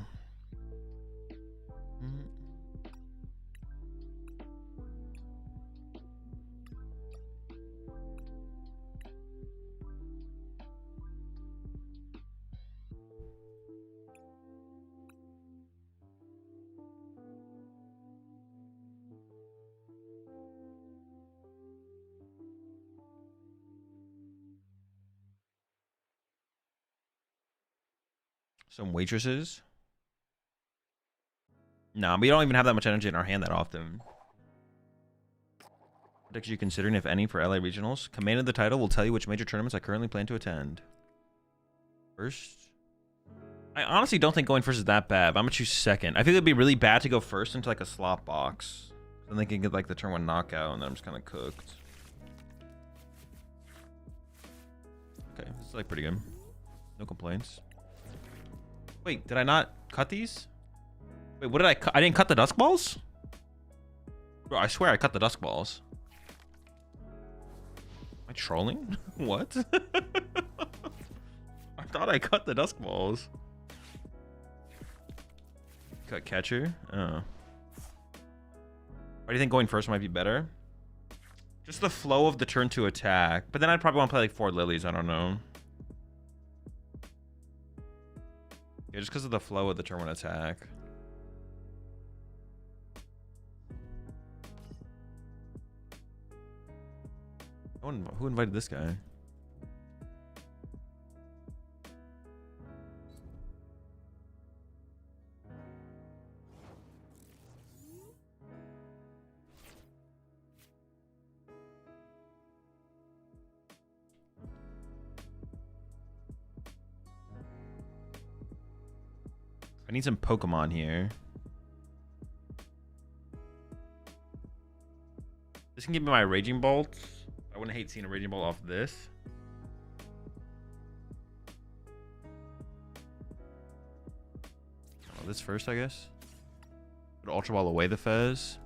[SPEAKER 1] Some waitresses. Nah, we don't even have that much energy in our hand that often. What decks are you considering, if any, for LA Regionals? Command of the title will tell you which major tournaments I currently plan to attend. First? I honestly don't think going first is that bad, but I'm gonna choose second. I think it'd be really bad to go first into like a slot box. Then they can get like the turn 1 knockout, and then I'm just kind of cooked. Okay, this is like pretty good. No complaints. Wait, did I not cut these? Wait, what did I cut? I didn't cut the Dusk Balls? Bro, I swear I cut the Dusk Balls. Am I trolling? What? I thought I cut the Dusk Balls. Cut Catcher? Oh. Why do you think going first might be better? Just the flow of the turn 2 attack. But then I'd probably want to play like 4 lilies. I don't know. Yeah, just because of the flow of the turn 1 attack. Who invited this guy? need some Pokemon here. This can give me my Raging Bolt. I wouldn't hate seeing a Raging Bolt off this. Oh, this first, I guess. Put Ultra Ball away the Fez.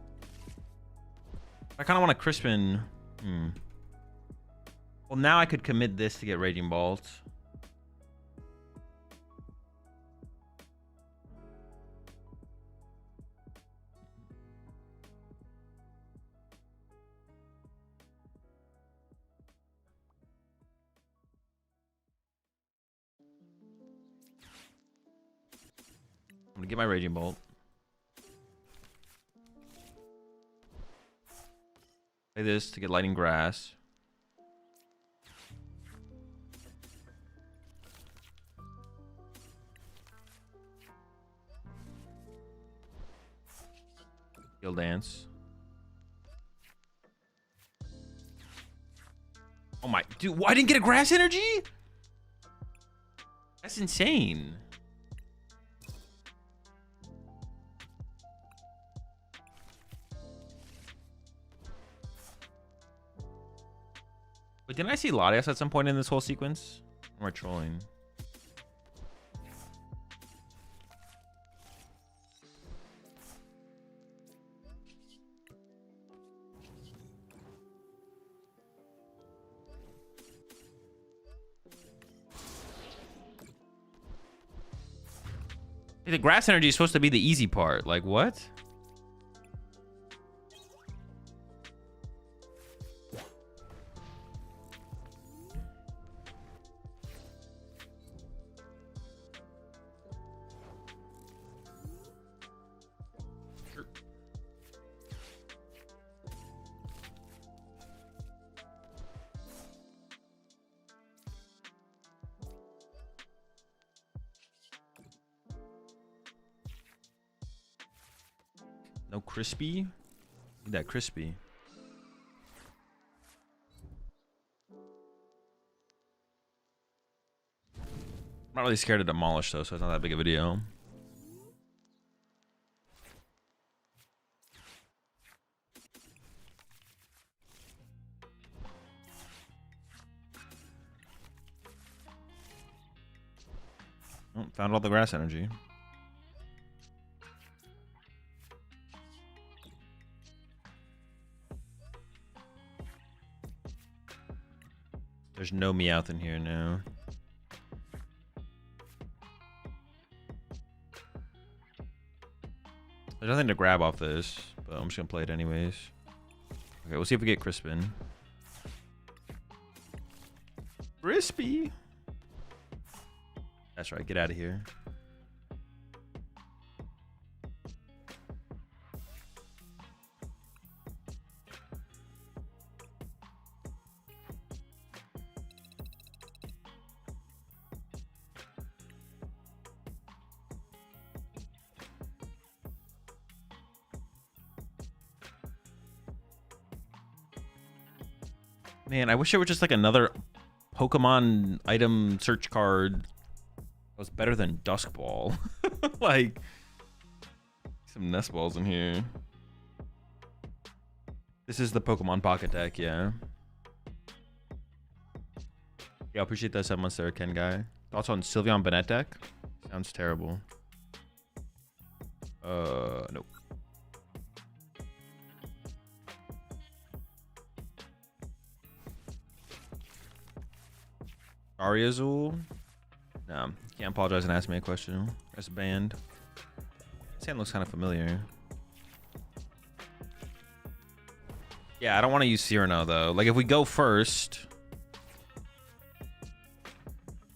[SPEAKER 1] I kind of want to Crispin. Well, now I could commit this to get Raging Bolt. I'm gonna get my Raging Bolt. Play this to get Lightning Grass. Heal Dance. Oh my, dude, why didn't get a Grass Energy? That's insane. But didn't I see Latias at some point in this whole sequence? Or am I trolling? Hey, the Grass Energy is supposed to be the easy part. Like, what? No crispy? Need that crispy. I'm not really scared to demolish though, so it's not that big of a deal. Oh, found all the Grass Energy. There's no Meowth in here now. There's nothing to grab off this, but I'm just gonna play it anyways. Okay, we'll see if we get Crispin. Crispy! That's right, get out of here. Man, I wish there was just like another Pokemon item search card that was better than Dusk Ball. Like, some Nest Balls in here. This is the Pokemon Pocket deck, yeah. Yeah, I appreciate that 7 months there, Ken guy. Thoughts on Sylveon Bennett deck? Sounds terrible. Nope. Azul? No, can't apologize and ask me a question. That's banned. This hand looks kind of familiar. Yeah, I don't want to use Cyrano though. Like if we go first,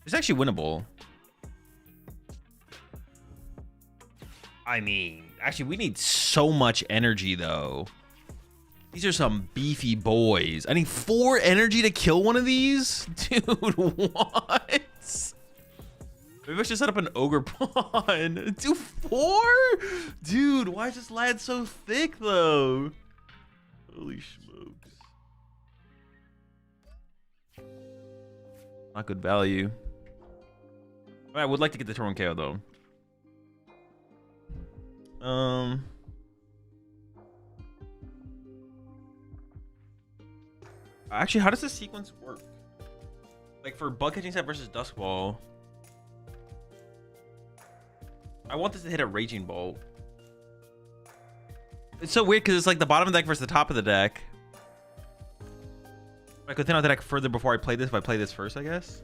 [SPEAKER 1] it's actually winnable. I mean, actually we need so much energy though. These are some beefy boys. I need 4 energy to kill one of these? Dude, what? Maybe I should set up an Ogre Pawn. Dude, 4? Dude, why is this lad so thick, though? Holy smokes. Not good value. I would like to get the turn 1 KO, though. Actually, how does this sequence work? Like for bug catching set versus Duskball, I want this to hit a Raging Bolt. It's so weird because it's like the bottom of the deck versus the top of the deck. I could thin out the deck further before I play this if I play this first, I guess.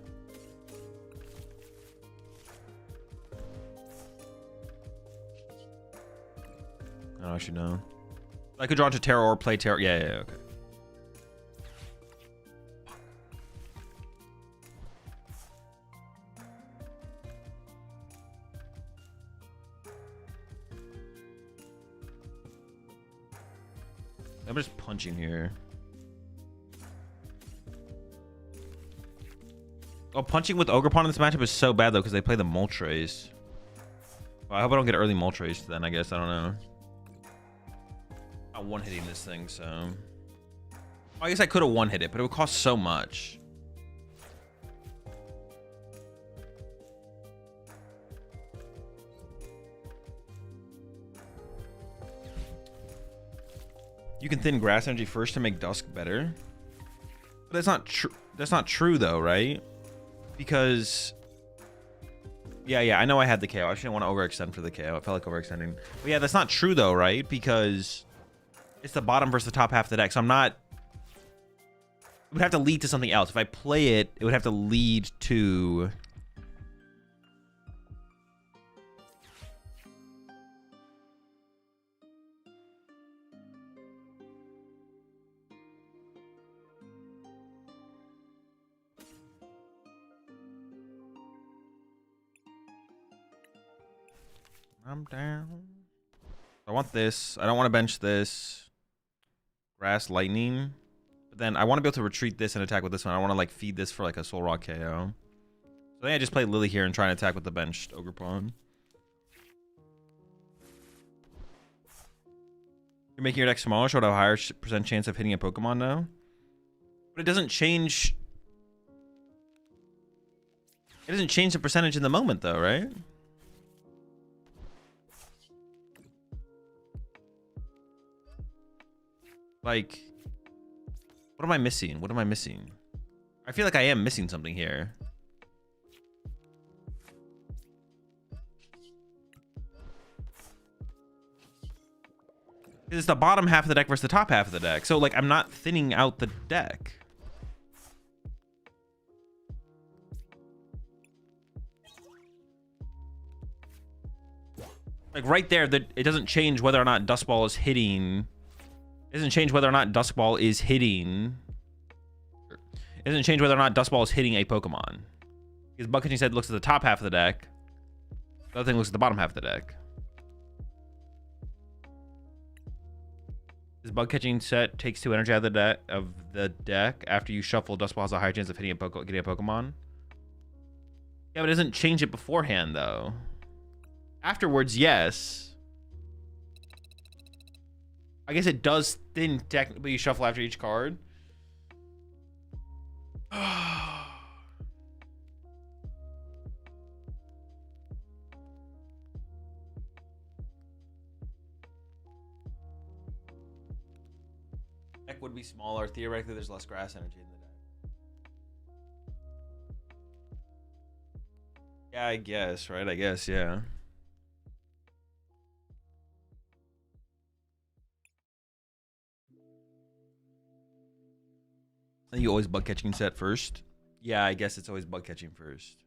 [SPEAKER 1] Oh, I should know. I could draw into Terror or play Terror. Yeah, okay. I'm just punching here. Oh, punching with Ogre Pawn in this matchup is so bad though because they play the Moltres. Well, I hope I don't get early Moltres then, I guess. I don't know. I'm one-hitting this thing, so... Oh, I guess I could have one-hit it, but it would cost so much. You can thin Grass Energy first to make Dusk better. But that's not true. That's not true though, right? Because... Yeah, I know I had the KO. I shouldn't want to overextend for the KO. I felt like overextending. But yeah, that's not true though, right? Because it's the bottom versus the top half of the deck. So I'm not... It would have to lead to something else. If I play it, it would have to lead to... I'm down. I want this. I don't want to bench this. Grass Lightning. But then I want to be able to retreat this and attack with this one. I want to like feed this for like a Soul Rock KO. So I think I just play Lily here and try and attack with the benched Ogre Pawn. You're making your deck smaller, so it'll have a higher percent chance of hitting a Pokemon now. But it doesn't change. It doesn't change the percentage in the moment though, right? Like, what am I missing? What am I missing? I feel like I am missing something here. It's the bottom half of the deck versus the top half of the deck. So, like, I'm not thinning out the deck. Like, right there, it doesn't change whether or not Duskball is hitting... It doesn't change whether or not Duskball is hitting... It doesn't change whether or not Duskball is hitting a Pokemon. Because Bug Catching Set looks at the top half of the deck. The other thing looks at the bottom half of the deck. This Bug Catching Set takes 2 energy out of the deck after you shuffle. Duskball has a higher chance of hitting getting a Pokemon. Yeah, but it doesn't change it beforehand, though. Afterwards, yes. I guess it does then technically shuffle after each card. Deck would be smaller. Theoretically, there's less grass energy in the deck. Yeah, I guess, right? I guess, yeah. You always Bug Catching Set first? Yeah, I guess it's always Bug Catching first.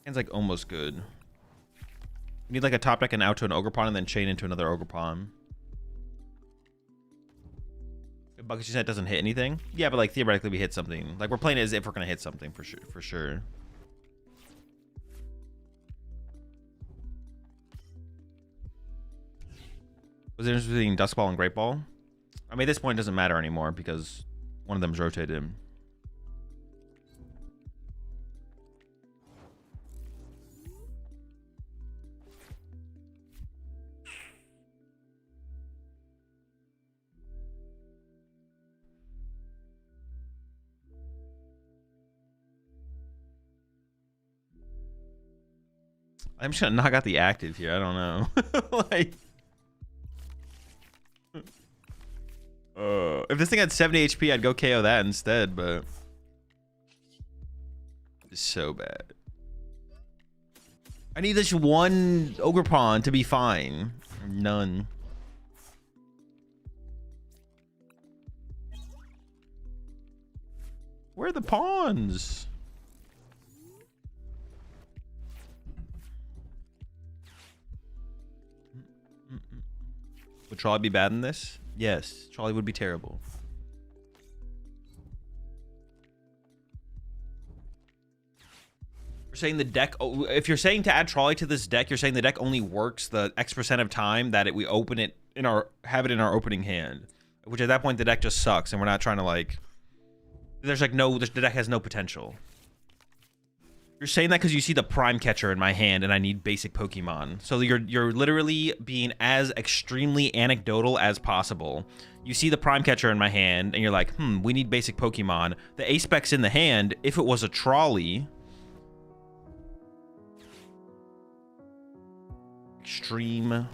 [SPEAKER 1] It's like almost good. You need like a top deck and out to an Ogre Pawn and then chain into another Ogre Pawn. If Bug Catching Set doesn't hit anything. Yeah, but like theoretically we hit something. Like we're playing it as if we're gonna hit something for sure. Was it between Dusk Ball and Great Ball? I mean, at this point, it doesn't matter anymore because one of them's rotated. I'm just gonna knock out the active here. I don't know. Like, if this thing had 70 HP, I'd go KO that instead, but it's so bad. I need this one Ogre Pawn to be fine. None. Where are the pawns? Would Trolley be bad in this? Yes, Trolley would be terrible. You're saying the deck, oh, if you're saying to add Trolley to this deck, you're saying the deck only works the X% of time that we open it in have it in our opening hand, which at that point the deck just sucks and we're not trying to like, there's like no, the deck has no potential. You're saying that because you see the Prime Catcher in my hand and I need basic Pokemon. So you're literally being as extremely anecdotal as possible. You see the Prime Catcher in my hand and you're like, we need basic Pokemon. The A-Spec's in the hand. If it was a Trolley. Extreme.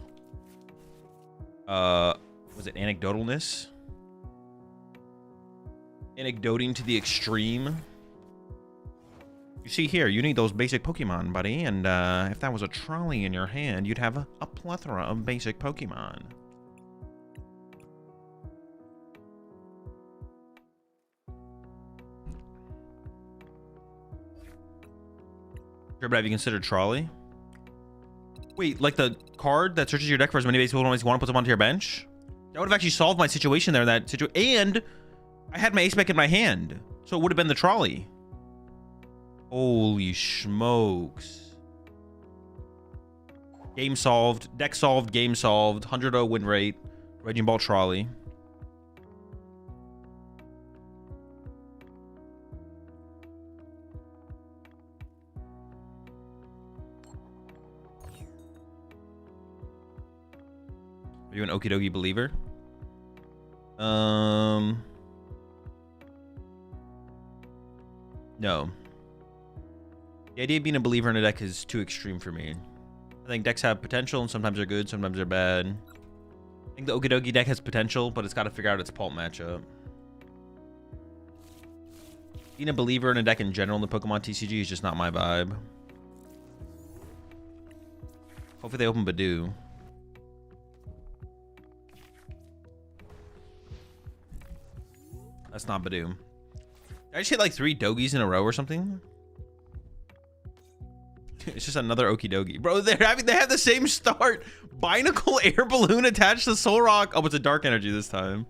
[SPEAKER 1] Was it anecdotalness? Anecdoting to the extreme. You see here, you need those basic Pokemon, buddy, and if that was a Trolley in your hand, you'd have a plethora of basic Pokemon. Sure, but have you considered Trolley? Wait, like the card that searches your deck for as many basic Pokemon as you want to put them onto your bench? That would have actually solved my situation there, and I had my Ace-Spec in my hand, so it would have been the Trolley. Holy smokes. Game solved. Deck solved. Game solved. 100-0 win rate. Raging Ball Trolley. Are you an Okie Dokie believer? No. The idea of being a believer in a deck is too extreme for me. I think decks have potential, and sometimes they're good, sometimes they're bad. I think the Okie Dokie deck has potential, but it's got to figure out its pulp matchup. Being a believer in a deck in general in the Pokemon TCG is just not my vibe. Hopefully they open Badoo. That's not Badoo. Did I just hit like 3 Dogies in a row or something? It's just another Okie Dokie. Bro, they have the same start. Binacle air balloon attached to Soul Rock. Oh, it's a dark energy this time.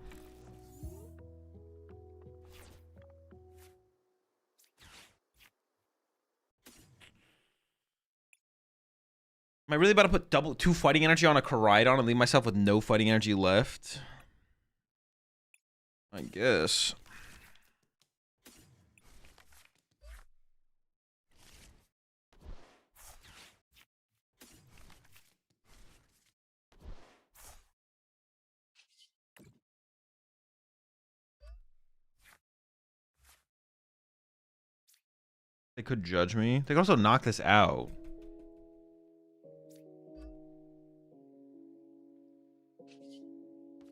[SPEAKER 1] Am I really about to put 2 fighting energy on a Koraidon and leave myself with no fighting energy left? I guess. They could judge me. They could also knock this out.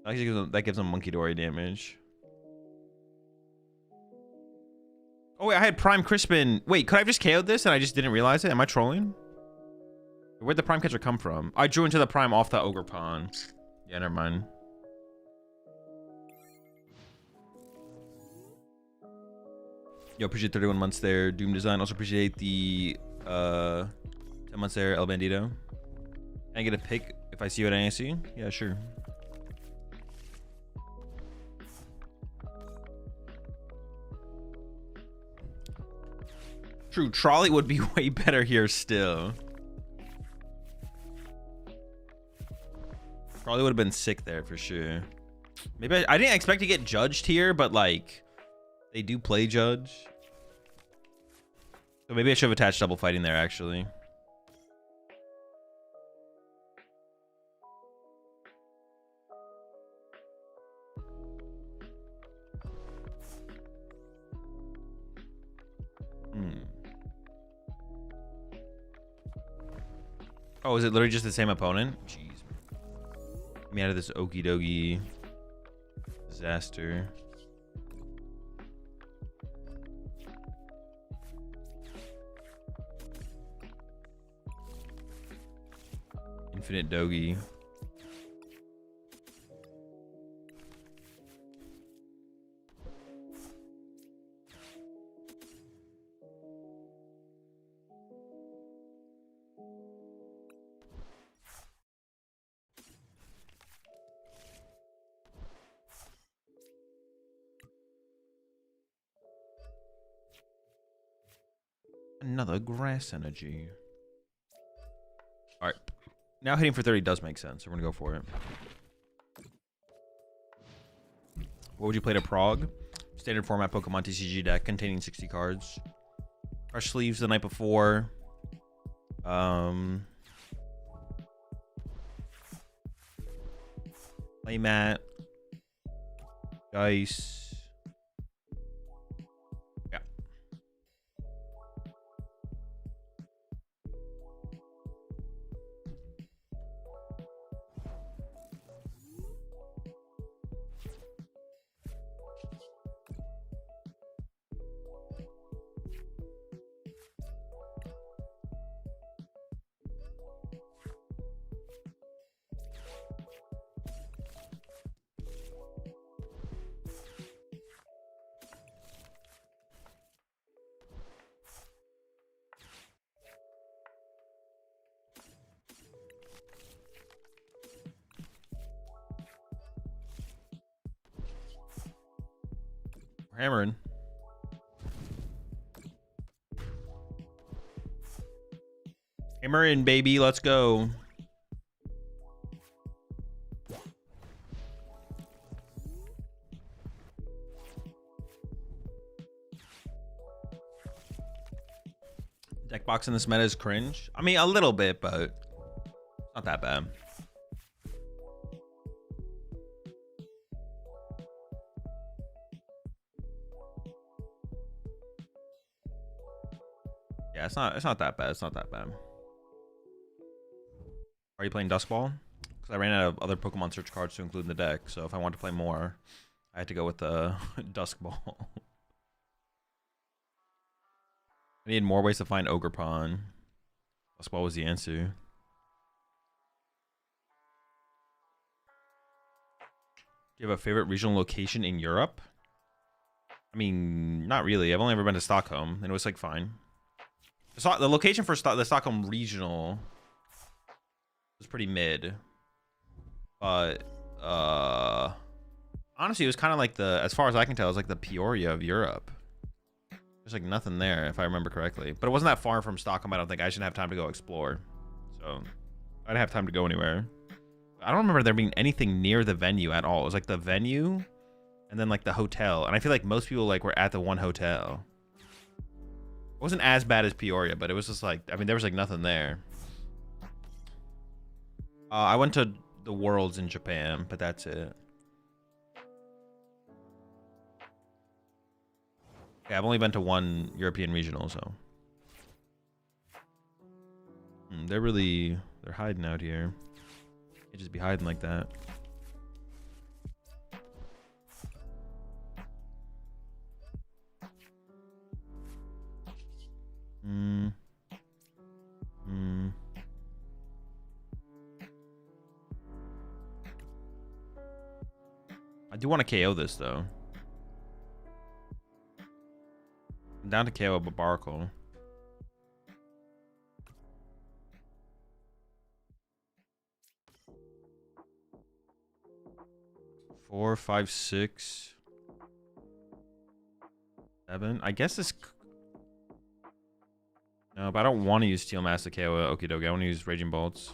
[SPEAKER 1] That gives them Monkey Dory damage. Oh wait, I had Prime Crispin. Wait, could I have just KO'd this and I just didn't realize it? Am I trolling? Where'd the Prime Catcher come from? I drew into the Prime off the Ogre Pawn. Yeah, never mind. Yo, appreciate 31 months there. Doom Design. Also appreciate the 10 months there, El Bandito. Can I get a pick if I see you at ASC? Yeah, sure. True, Trolley would be way better here still. Probably would have been sick there for sure. Maybe I didn't expect to get judged here, but like they do play judge. So maybe I should have attached double fighting there actually. Oh, is it literally just the same opponent? Jeez. Get me out of this okie dokie disaster. Infinite Dogi. Another grass energy. All right. Now hitting for 30 does make sense. So we're going to go for it. What would you play to Prague? Standard format PokemonTCG deck containing 60 cards. Fresh sleeves the night before. Playmat. Dice. Yeah. We're hammering. Hammering, baby. Let's go. Deck box in this meta is cringe. I mean, a little bit, but not that bad. Yeah, it's not that bad. It's not that bad. Are you playing Duskball? Because I ran out of other Pokemon search cards to include in the deck. So if I want to play more, I had to go with the Duskball. I needed more ways to find Ogerpon. Duskball was the answer. Do you have a favorite regional location in Europe? I mean, not really. I've only ever been to Stockholm, and it was like fine. The location for the Stockholm regional was pretty mid, but honestly, it was kind of like as far as I can tell, it was like the Peoria of Europe. There's like nothing there, if I remember correctly. But it wasn't that far from Stockholm. I don't think I should have time to go explore, so I'd have time to go anywhere. I don't remember there being anything near the venue at all. It was like the venue, and then like the hotel, and I feel like most people like were at the one hotel. It wasn't as bad as Peoria, but it was just like, I mean, there was like nothing there. I went to the Worlds in Japan, but that's it. Yeah, I've only been to one European regional, so. They're hiding out here. Can't just be hiding like that. I do want to KO this though. I'm down to KO a Barbaracle. Four, 5, 6, 7. I guess this. No, but I don't want to use Steel Mask to KO Okidogi. I want to use Raging Bolts.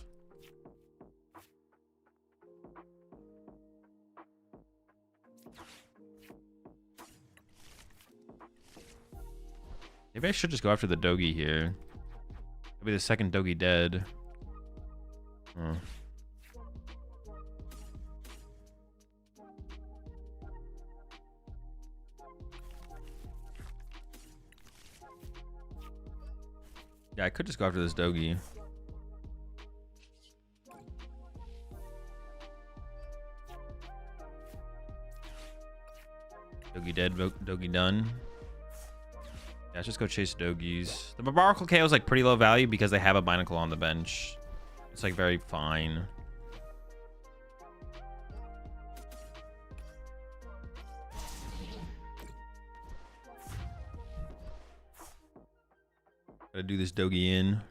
[SPEAKER 1] Maybe I should just go after the Dogi here. Maybe the second Dogi dead. Oh. Yeah, I could just go after this Dogi. Dogi dead, Dogi done. Yeah, let's just go chase Dogis. The Barbarical KO is like pretty low value because they have a Binacle on the bench. It's like very fine. Gotta do this Dogi in.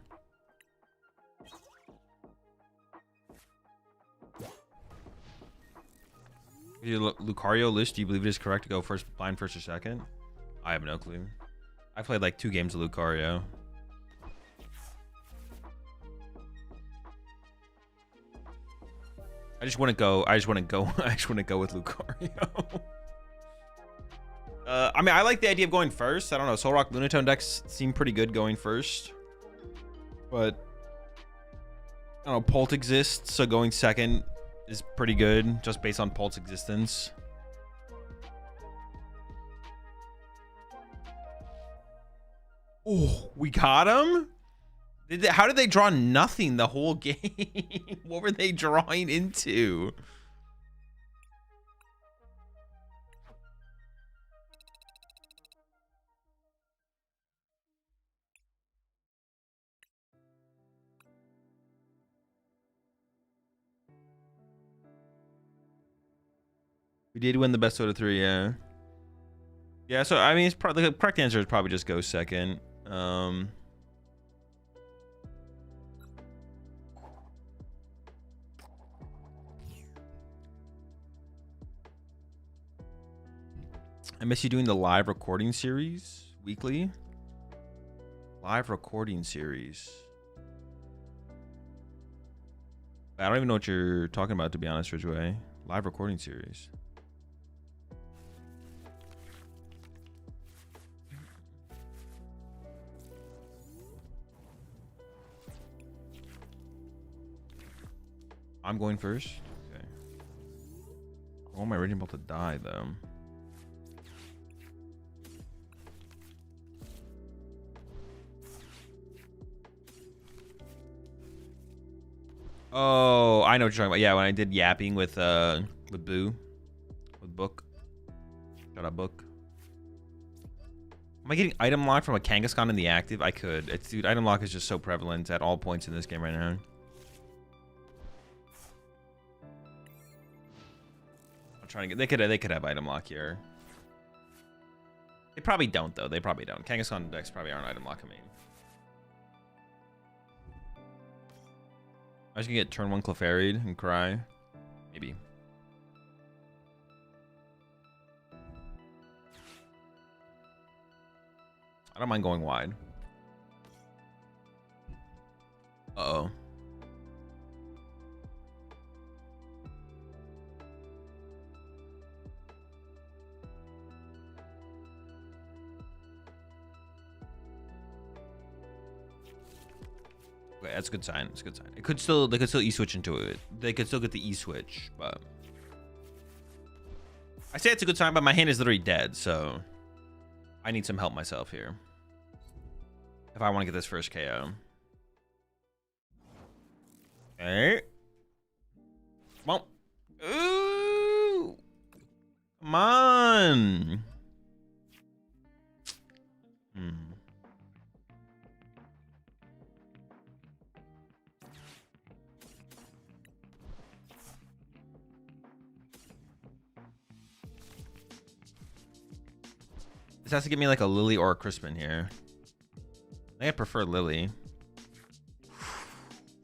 [SPEAKER 1] Your Lucario list, do you believe it is correct to go blind first or second? I have no clue. I played like 2 games of Lucario. I just want to go with Lucario. I mean, I like the idea of going first. I don't know. Soul Rock Lunatone decks seem pretty good going first. But I don't know, Pult exists, so going second is pretty good just based on Pult's existence. Oh, we got him? How did they draw nothing the whole game? What were they drawing into? We did win the best out of 3, yeah. Yeah, so I mean, it's probably the correct answer is probably just go second. I miss you doing the live recording series weekly. Live recording series. I don't even know what you're talking about, to be honest, Ridgeway. Live recording series. I'm going first. Okay. I want my Raging Ball to die, though. Oh, I know what you're talking about. Yeah, when I did yapping with Boo, with Book. Shut up, Book. Am I getting item lock from a Kangaskhan in the active? I could. Dude, item lock is just so prevalent at all points in this game right now. I'm trying to get. They could have item lock here. They probably don't though. They probably don't. Kangaskhan decks probably aren't item lock. I mean. I was gonna get turn 1 Clefairy and cry. Maybe. I don't mind going wide. Uh-oh. Okay, that's a good sign. It's a good sign. They could still E-switch into it. They could still get the E-switch, but I say it's a good sign, but my hand is literally dead, so I need some help myself here if I want to get this first KO. Okay. Come on. Ooh. Come on. This has to give me like a Lily or a Crispin here. I think I prefer Lily.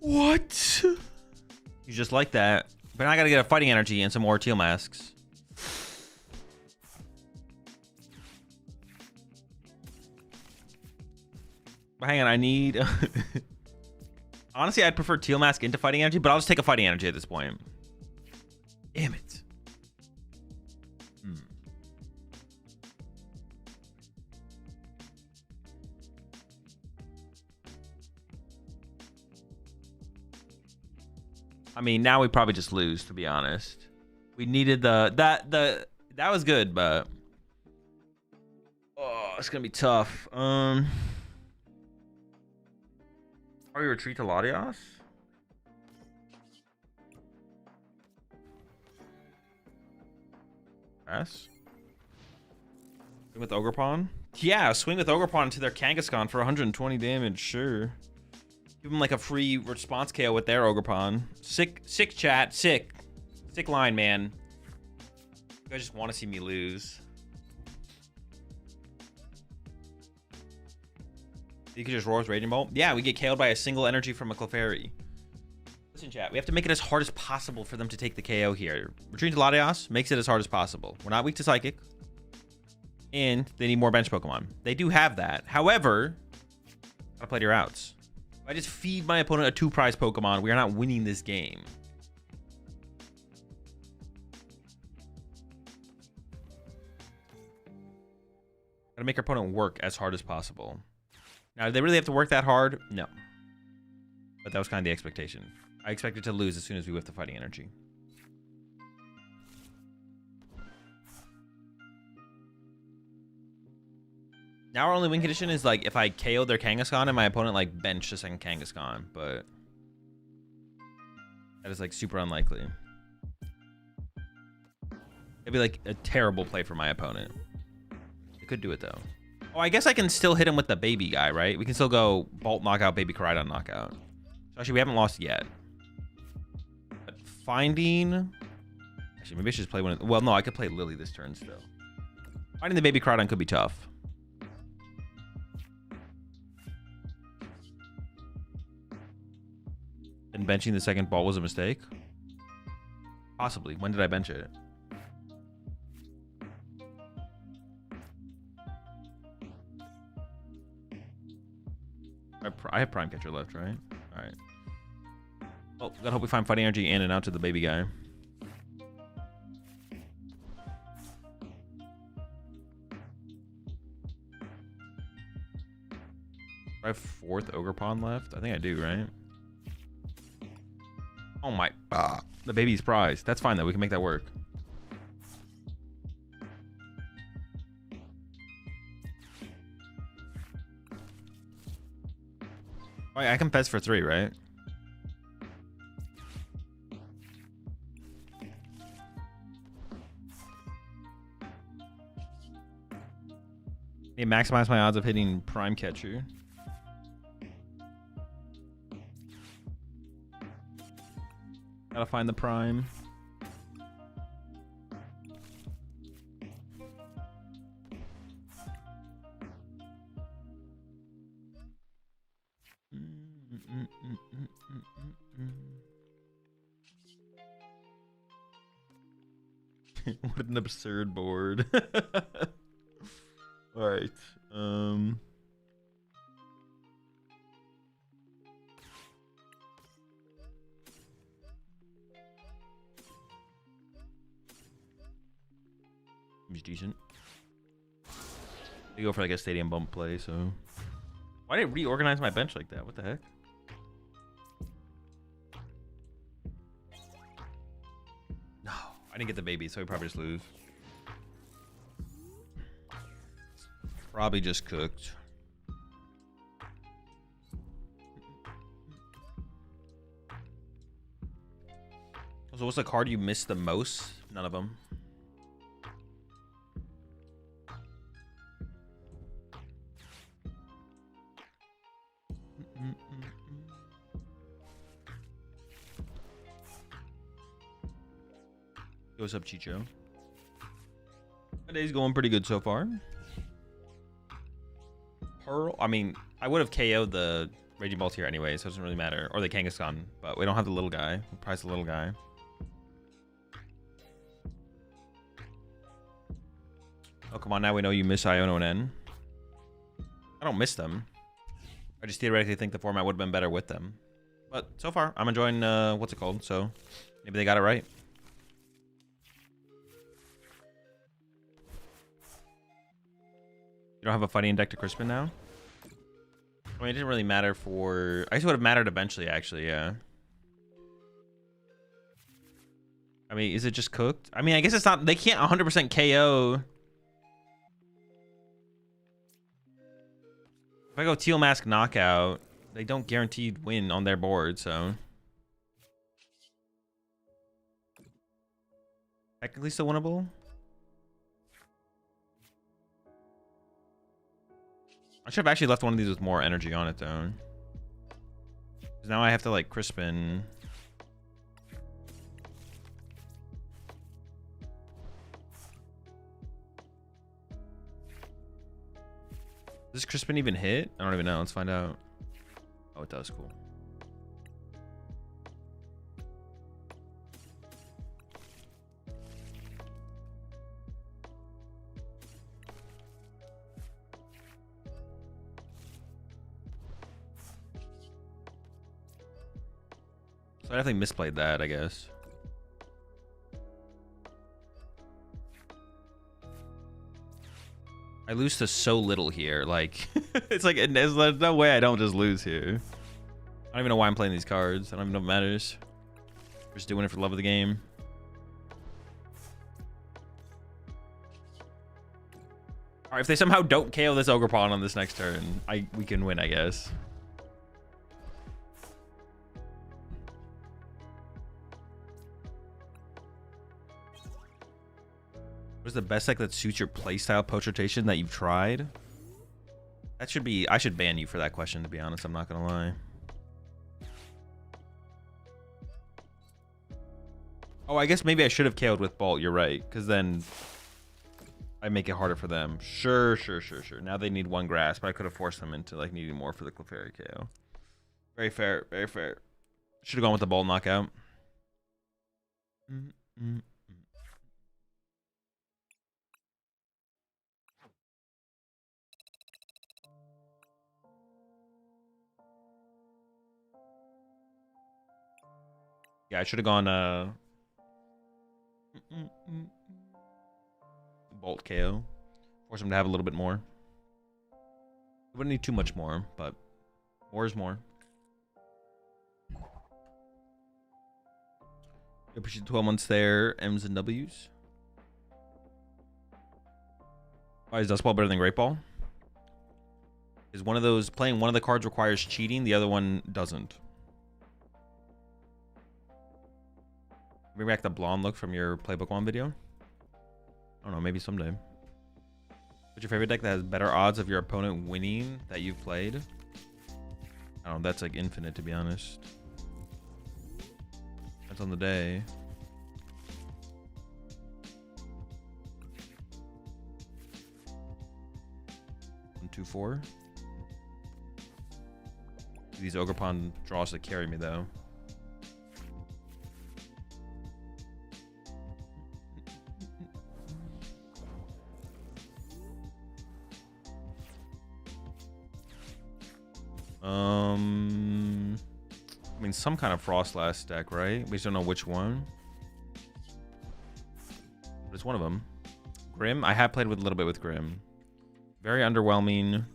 [SPEAKER 1] What? You just like that. But now I gotta get a fighting energy and some more teal masks. But hang on, I need... Honestly, I'd prefer teal mask into fighting energy, but I'll just take a fighting energy at this point. Damn it. I mean, now we probably just lose, to be honest. We needed that was good, but oh, it's gonna be tough. Are we retreat to Latios? Yes. Swing with Ogerpon? Yeah, swing with Ogerpon to their Kangaskhan for 120 damage, sure. Give them like a free response KO with their Ogerpon. Sick chat, sick. Sick line, man. You guys just want to see me lose. You could just roar with Raging Bolt? Yeah, we get KO'd by a single energy from a Clefairy. Listen, chat, we have to make it as hard as possible for them to take the KO here. Retreating to Latios makes it as hard as possible. We're not weak to Psychic. And they need more bench Pokemon. They do have that. However, gotta play to your outs. If I just feed my opponent a 2-prize Pokemon, we are not winning this game. Gotta make our opponent work as hard as possible. Now, do they really have to work that hard? No. But that was kind of the expectation. I expected to lose as soon as we whiff the fighting energy. Now our only win condition is like if I KO their Kangaskhan and my opponent like bench the second Kangaskhan, but that is like super unlikely. It'd be like a terrible play for my opponent. They could do it though. Oh, I guess I can still hit him with the baby guy, right? We can still go Bolt knockout, baby Koraidon knockout. So actually, we haven't lost yet. But finding... Actually, maybe I should just play one of... Well, no, I could play Lily this turn still. Finding the baby Koraidon could be tough. And benching the second ball was a mistake? Possibly. When did I bench it? I have Prime Catcher left, right? Alright. Oh, gotta hope we find Fighting Energy in and out to the baby guy. I have 4th Ogerpon left? I think I do, right? Oh my... the baby's prize. That's fine, though. We can make that work. Oh, yeah, I can Fez for 3, right? Need to maximize my odds of hitting Prime Catcher. Gotta find the Prime. What an absurd board. All right. He's decent. They go for like a stadium bump play, so why did I reorganize my bench like that? What the heck? No, I didn't get the baby, so we probably just lose. Probably just cooked. So what's the card you missed the most? None of them. What's up, Chicho? My day's going pretty good so far. Pearl. I mean, I would have KO'd the Raging Bolt here anyway, so it doesn't really matter. Or the Kangaskhan, but we don't have the little guy. We'll prize the little guy. Oh, come on. Now we know you miss Iono and N. I don't miss them. I just theoretically think the format would have been better with them. But so far, I'm enjoying, what's it called? So maybe they got it right. You don't have a fighting deck to Crispin now? I mean, it didn't really matter for... I guess it would have mattered eventually, actually, yeah. I mean, is it just cooked? I mean, I guess it's not. They can't 100% KO. If I go Teal Mask Knockout, they don't guaranteed win on their board, so. Technically still winnable. I should have actually left one of these with more energy on it, though. Because now I have to, like, Crispin. Does this Crispin even hit? I don't even know. Let's find out. Oh, it does. Cool. So I definitely misplayed that, I guess. I lose to so little here. Like, it's like, there's no way I don't just lose here. I don't even know why I'm playing these cards. I don't even know if it matters. Just doing it for the love of the game. Alright, if they somehow don't KO this Ogerpon on this next turn, we can win, I guess. What is the best deck that suits your playstyle poach rotation that you've tried? That should be... I should ban you for that question, to be honest. I'm not gonna lie. Oh, I guess maybe I should have KO'd with Bolt. You're right. Because then I make it harder for them. Sure. Now they need one grass, but I could have forced them into like needing more for the Clefairy KO. Very fair. Very fair. Should have gone with the Bolt knockout. Yeah, I should have gone Bolt KO. Force him to have a little bit more. Wouldn't need too much more, but more is more. I appreciate the 12 months there. M's and W's. Why is Dust Ball better than Great Ball? Is one of those playing one of the cards requires cheating, the other one doesn't. Bring back the blonde look from your Playbook One video. I don't know, maybe someday. What's your favorite deck that has better odds of your opponent winning that you've played? I don't know, that's like infinite, to be honest. That's on the day. One, two, four. These Ogerpon draws that carry me, though. I mean, some kind of Froslass deck, right? We just don't know which one. But it's one of them. Grim? I have played with a little bit with Grim. Very underwhelming.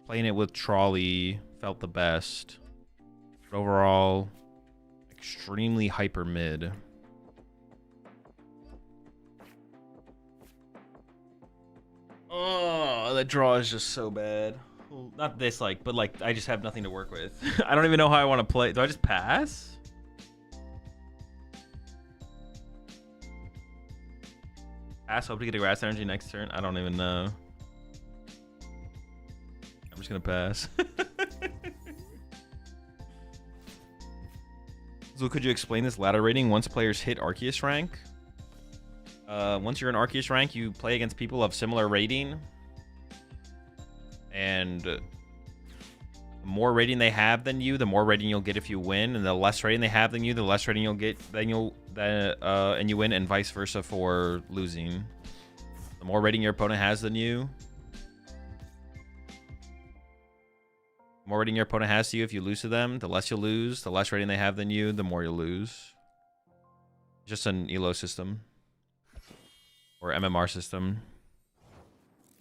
[SPEAKER 1] Playing it with Trolley felt the best. But overall, extremely hyper mid. Oh, that draw is just so bad. Well, not this, like, but like, I just have nothing to work with. I don't even know how I want to play. Do I just pass? Pass, hope to get a grass energy next turn. I don't even know. I'm just gonna pass. So could you explain this ladder rating once players hit Arceus rank? Once you're in Arceus rank, you play against people of similar rating. And the more rating they have than you, the more rating you'll get if you win, and the less rating they have than you, the less rating you'll get and you win, and vice versa for losing. The more rating your opponent has than you, the more rating your opponent has to you, if you lose to them, the less you'll lose. The less rating they have than you, the more you'll lose. Just an ELO system. Or MMR system.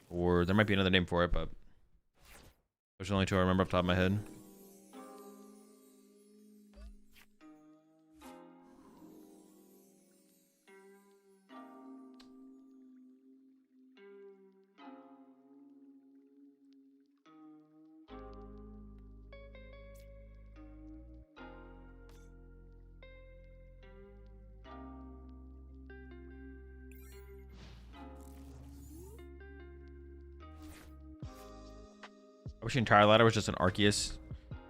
[SPEAKER 1] Or there might be another name for it, but those are the only two I remember off the top of my head. I wish the entire ladder was just an Arceus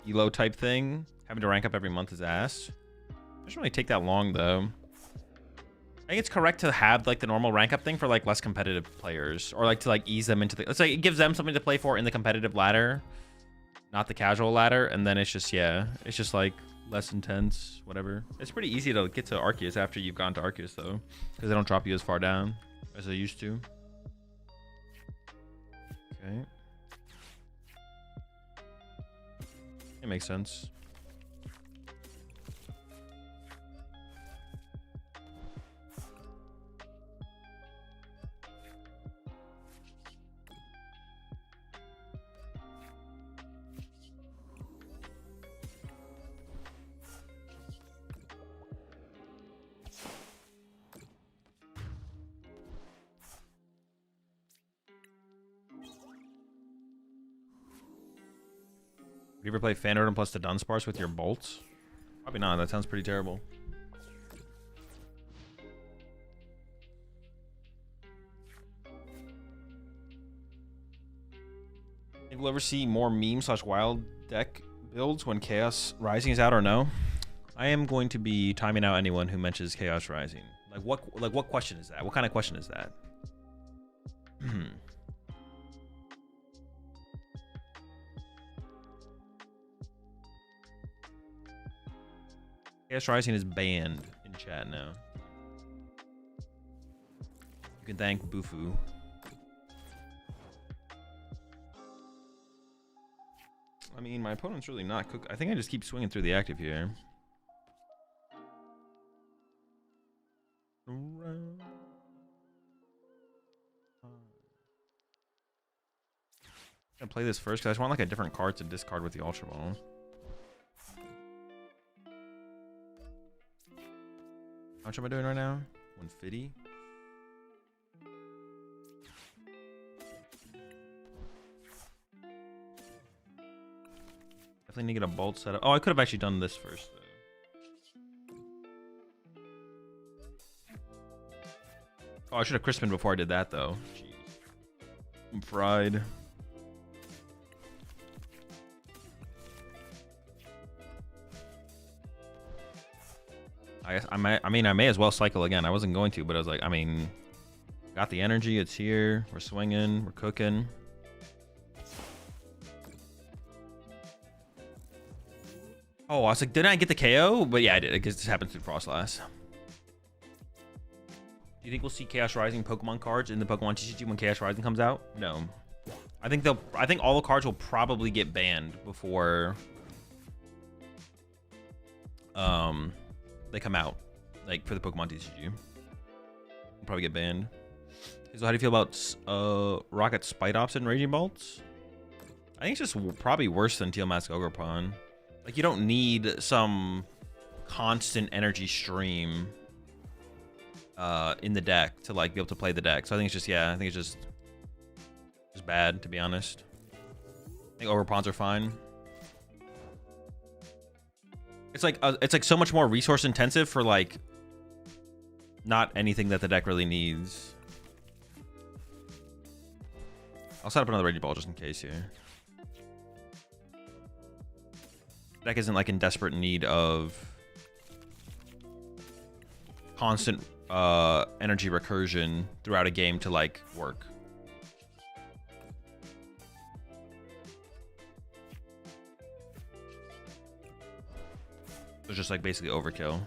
[SPEAKER 1] elo type thing. Having to rank up every month is ass. It doesn't really take that long though. I think it's correct to have like the normal rank up thing for like less competitive players, or like to like ease them into the, let's say it gives them something to play for in the competitive ladder, not the casual ladder. And then it's just, yeah, it's just like less intense, whatever. It's pretty easy to get to Arceus after you've gone to Arceus though, because they don't drop you as far down as they used to. Okay. It makes sense. You ever play Fan Odin plus the Dunsparce with your bolts? Probably not. That sounds pretty terrible. Think we'll ever see more meme/wild deck builds when Chaos Rising is out or no? I am going to be timing out anyone who mentions Chaos Rising. Like what question is that? What kind of question is that? Chaos Rising is banned in chat now. You can thank Bufu. I mean, my opponent's really not cook. I think I just keep swinging through the active here. I'm gonna play this first because I just want like a different card to discard with the Ultra Ball. How much am I doing right now? 150. Definitely need to get a bolt set up. Oh, I could have actually done this first though. Oh, I should have crisped before I did that though. Jeez. I'm fried. I mean, I may as well cycle again. I wasn't going to, but I was like, I mean, got the energy. It's here. We're swinging. We're cooking. Oh, I was like, didn't I get the KO? But yeah, I did. I guess this happens through Froslass. Do you think we'll see Chaos Rising Pokemon cards in the PokemonTCG when Chaos Rising comes out? No. I think all the cards will probably get banned before they come out, like for the PokemonTCG. They'll probably get banned. So how do you feel about Rocket Spite Ops and Raging Bolts? I think it's just probably worse than Teal Mask Ogerpon. Like, you don't need some constant energy stream in the deck to like be able to play the deck. So I think it's just, yeah, I think it's just bad, to be honest. I think Ogerpons are fine. It's like so much more resource intensive for like not anything that the deck really needs. I'll set up another Raging Ball just in case here. Deck isn't like in desperate need of constant energy recursion throughout a game to like work. It's just like basically overkill.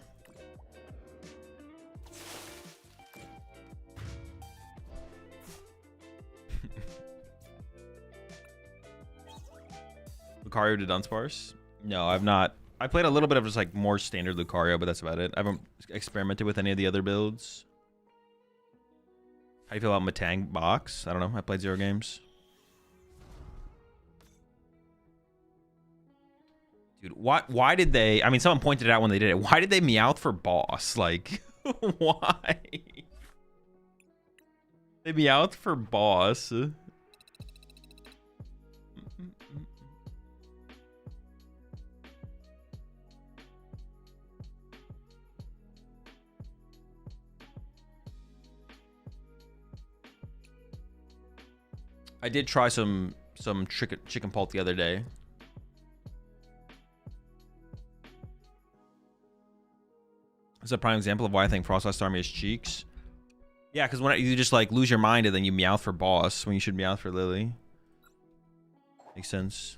[SPEAKER 1] Lucario to Dunsparce? No, I've not. I played a little bit of just like more standard Lucario, but that's about it. I haven't experimented with any of the other builds. How do you feel about Matang Box? I don't know. I played 0 games. Dude, why did they... I mean, someone pointed it out when they did it. Why did they Meowth for boss? Like, why? They Meowth for boss. I did try some some chicken pulp the other day. It's a prime example of why I think Froslass Army is cheeks. Yeah, because when you just like lose your mind and then you meow for boss when you should meow for Lily. Makes sense.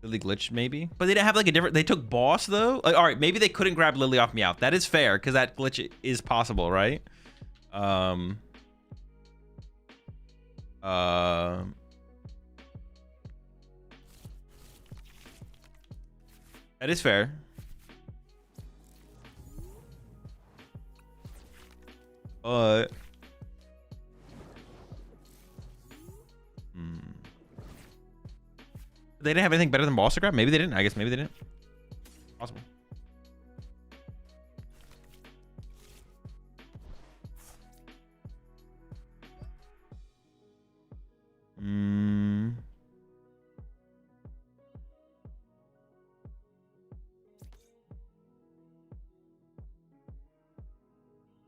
[SPEAKER 1] Lily glitched maybe, but they didn't have like a different. They took boss though. Like, all right, maybe they couldn't grab Lily off meow. That is fair because that glitch is possible, right? That is fair. They didn't have anything better than boss to grab? Maybe they didn't. I guess maybe they didn't. Possible.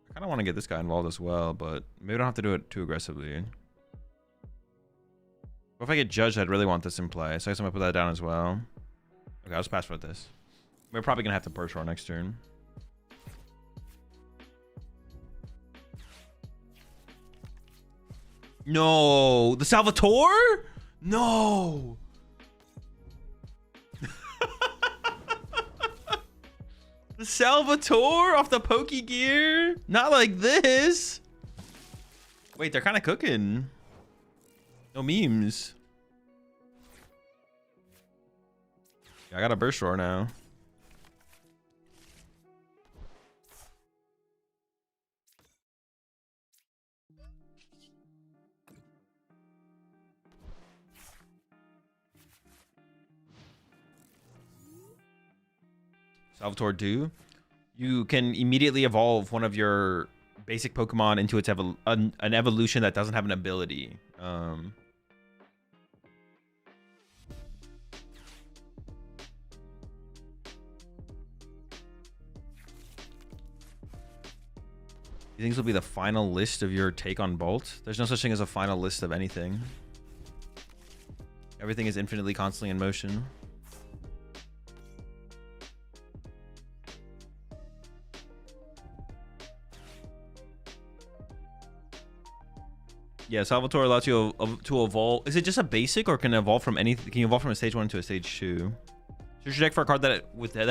[SPEAKER 1] I kind of want to get this guy involved as well, but maybe I don't have to do it too aggressively. What if I get judged? I'd really want this in play, so I guess I'm gonna put that down as well. Okay, I'll just pass for this. We're probably gonna have to perch roar next turn. No, the Salvatore? No. The Salvatore off the Poke Gear? Not like this. Wait, they're kind of cooking. No memes. Yeah, I got a burst roar now. Salvatore do. You can immediately evolve one of your basic Pokemon into its an evolution that doesn't have an ability. You think this will be the final list of your take on Bolt? There's no such thing as a final list of anything. Everything is infinitely, constantly in motion. Yeah, Salvatore allows you to evolve. Is it just a basic, or can it evolve from anything? Can you evolve from a stage 1 to a stage 2? Search your deck for a card that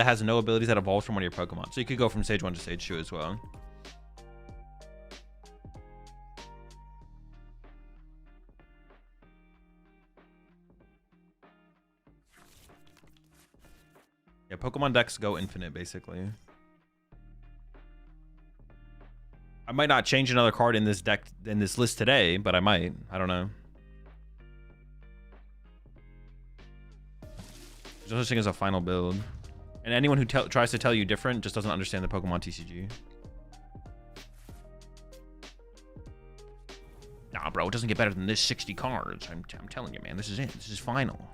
[SPEAKER 1] has no abilities that evolves from one of your Pokemon. So you could go from stage 1 to stage 2 as well. Yeah, Pokemon decks go infinite, basically. I might not change another card in this deck, in this list today, but I might. I don't know. There's no such thing as a final build. And anyone who tries to tell you different just doesn't understand the Pokemon TCG. Nah, bro, it doesn't get better than this 60 cards. I'm telling you, man. This is it. This is final.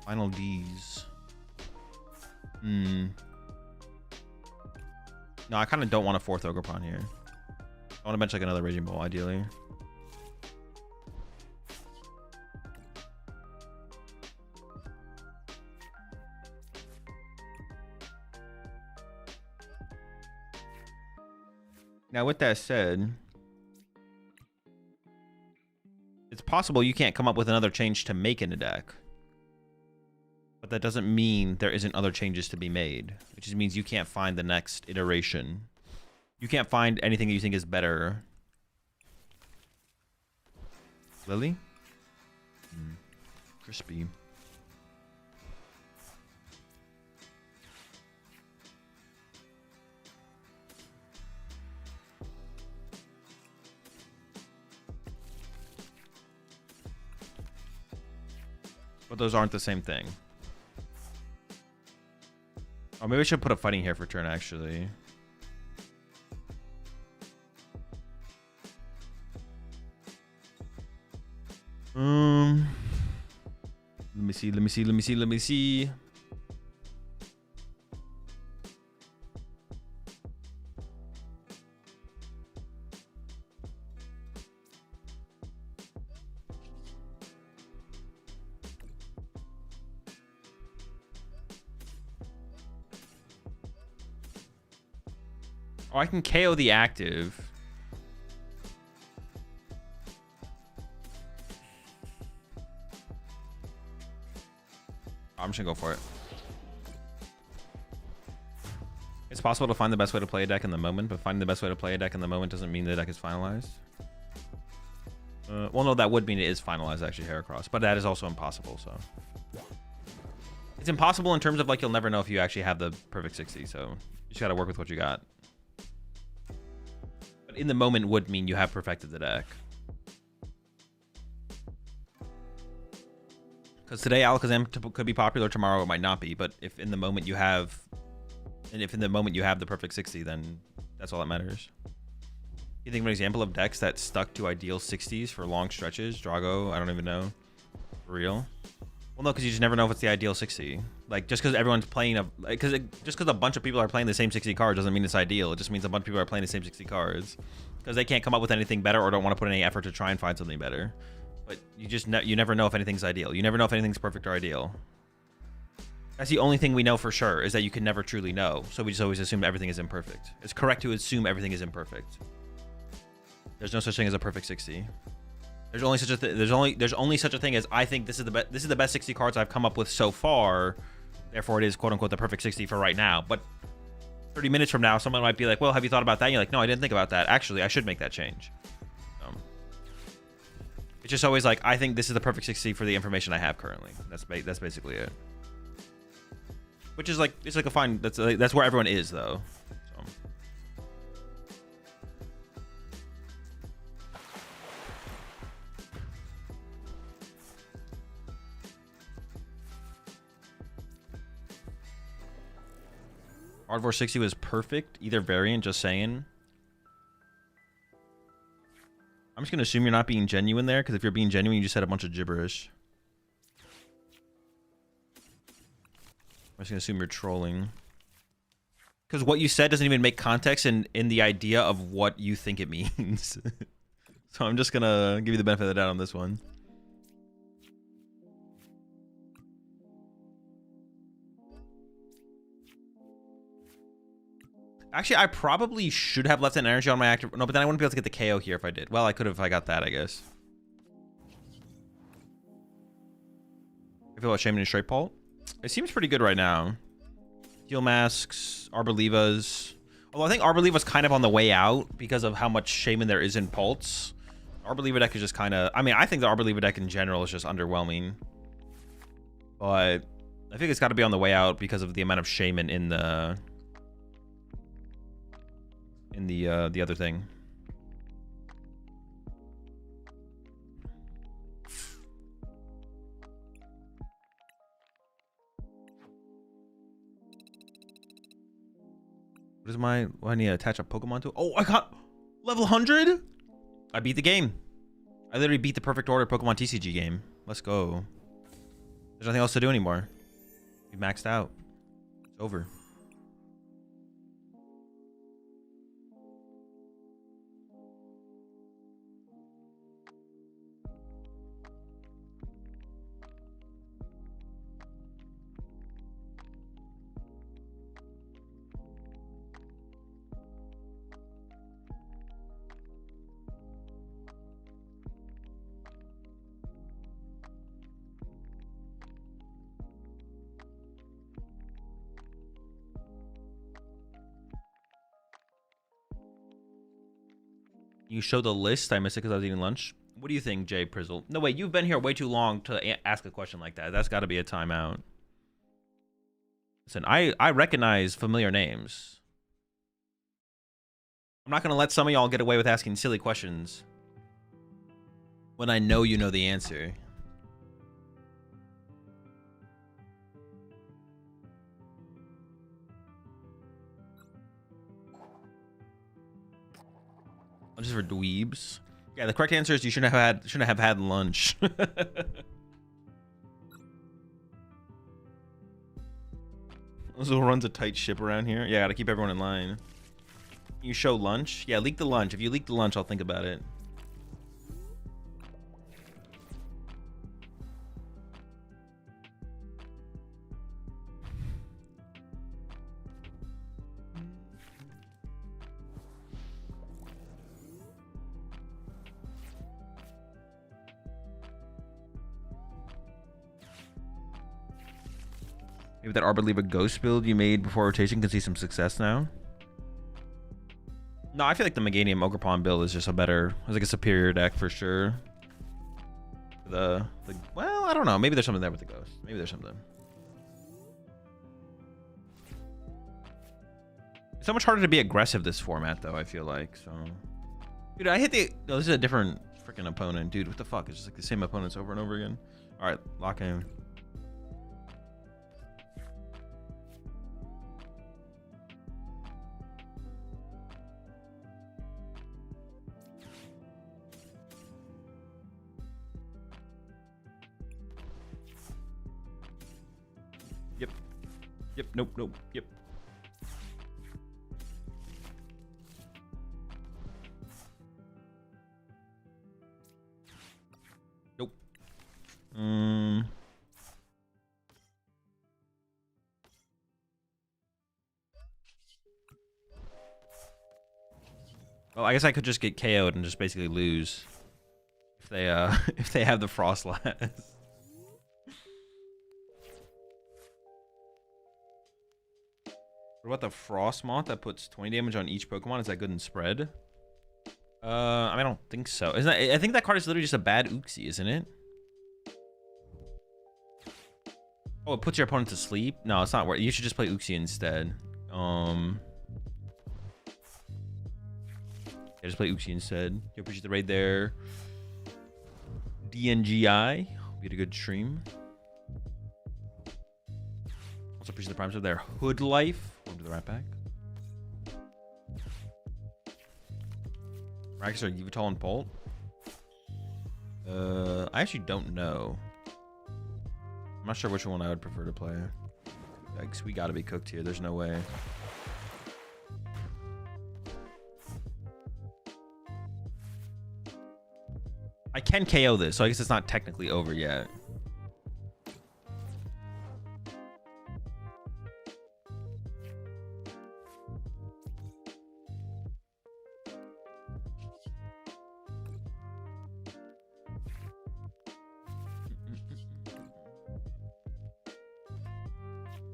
[SPEAKER 1] Final D's. No, I kind of don't want a 4th Ogerpon here. I want to bench like another Raging Bull, ideally. Now, with that said, it's possible you can't come up with another change to make in a deck. But that doesn't mean there isn't other changes to be made. It just means you can't find the next iteration. You can't find anything that you think is better. Lily? Crispy. But those aren't the same thing. Oh, maybe I should put a fighting here for turn, actually. Let me see. Oh, I can KO the active. I'm just gonna go for it. It's possible to find the best way to play a deck in the moment, but finding the best way to play a deck in the moment doesn't mean the deck is finalized. Well, no, that would mean it is finalized, actually, Heracross, but that is also impossible, so. It's impossible in terms of, like, you'll never know if you actually have the perfect 60, so you just gotta work with what you got. But in the moment would mean you have perfected the deck. Because today Alakazam could be popular, tomorrow it might not be, but if in the moment you have... And if in the moment you have the perfect 60, then that's all that matters. You think of an example of decks that stuck to ideal 60s for long stretches? Drago, I don't even know. For real? Well, no, because you just never know if it's the ideal 60. Like, just because everyone's playing just because a bunch of people are playing the same 60 cards doesn't mean it's ideal. It just means a bunch of people are playing the same 60 cards. Because they can't come up with anything better or don't want to put any effort to try and find something better. But you never know if anything's ideal. You never know if anything's perfect or ideal. That's the only thing we know for sure, is that you can never truly know. So we just always assume everything is imperfect. It's correct to assume everything is imperfect. There's no such thing as a perfect 60. There's only such a thing as I think this is the best 60 cards I've come up with so far. Therefore, it is quote unquote the perfect 60 for right now. But 30 minutes from now, someone might be like, "Well, have you thought about that?" And you're like, "No, I didn't think about that. Actually, I should make that change." It's just always like, I think this is the perfect 60 for the information I have currently. That's basically it. Which is like, it's like a fine, that's where everyone is though. So. Ardvor 60 was perfect, either variant, just saying. I'm just gonna assume you're not being genuine there, because if you're being genuine, you just said a bunch of gibberish. I'm just gonna assume you're trolling. Because what you said doesn't even make context in the idea of what you think it means. So I'm just gonna give you the benefit of the doubt on this one. Actually, I probably should have left an energy on my active. No, but then I wouldn't be able to get the KO here if I did. Well, I could have if I got that, I guess. I feel about Shaman and Straight Pult. It seems pretty good right now. Heal Masks, Arborlevas. Although I think Arborleva's kind of on the way out because of how much Shaman there is in Pults. Arborleva deck is just kind of... I mean, I think the Arborleva deck in general is just underwhelming. But I think it's got to be on the way out because of the amount of Shaman in the... the other thing. What is my... What, I need to attach a Pokemon to? Oh, I got level 100? I beat the game. I literally beat the perfect order PokemonTCG game. Let's go. There's nothing else to do anymore. We maxed out. It's over. You show the list. I missed it because I was eating lunch. What do you think, Jay Prizzle? No, wait, you've been here way too long to ask a question like that. That's got to be a timeout. Listen, I recognize familiar names. I'm not going to let some of y'all get away with asking silly questions when I know you know the answer. Just for dweebs. Yeah, the correct answer is you shouldn't have had lunch. Azul runs a tight ship around here. Yeah, gotta keep everyone in line. You show lunch? Yeah, leak the lunch. If you leak the lunch, I'll think about it. Maybe that Arbor Leave a Ghost build you made before rotation can see some success now. No, I feel like the Meganium Ogerpon build is just a better, it's like a superior deck for sure. Well, I don't know. Maybe there's something there with the Ghost. Maybe there's something. It's so much harder to be aggressive this format, though, I feel like. So, dude, I hit the... No, this is a different freaking opponent. Dude, what the fuck? It's just like the same opponents over and over again. All right, lock in. Yep. Yep. Nope. Nope. Yep. Nope. Well, I guess I could just get KO'd and just basically lose if they if they have the Froslass. What about the Frostmoth that puts 20 damage on each Pokemon? Is that good in spread? I mean, I don't think so. Isn't that, I think that card is literally just a bad Uxie, isn't it? Oh, it puts your opponent to sleep? No, it's not worth it. You should just play Uxie instead. Yeah, just play Uxie instead. You appreciate the raid there. DNGI. We had a good stream. Also appreciate the prime sub there. Hood Life. Welcome to the Rat Pack. Rax or Yveltal and Bolt? I actually don't know. I'm not sure which one I would prefer to play. Yikes, we gotta be cooked here. There's no way. I can KO this, so I guess it's not technically over yet.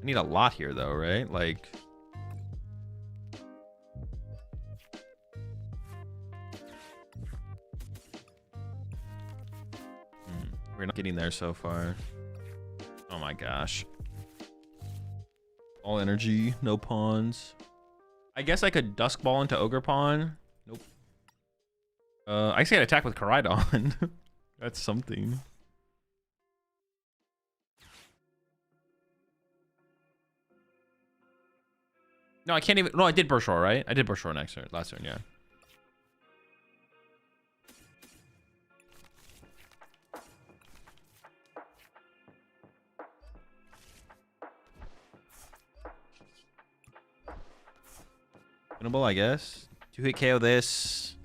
[SPEAKER 1] I need a lot here, though, right? Like... We're not getting there so far. Oh my gosh. All energy, no pawns. I guess I could Dusk Ball into Ogre Pawn. Nope. I guess I could attack with Koraidon. That's something. No, I can't even... No, I did Burst Roar, right? I did Burst Roar last turn, yeah. Winnable, I guess. 2-hit KO this.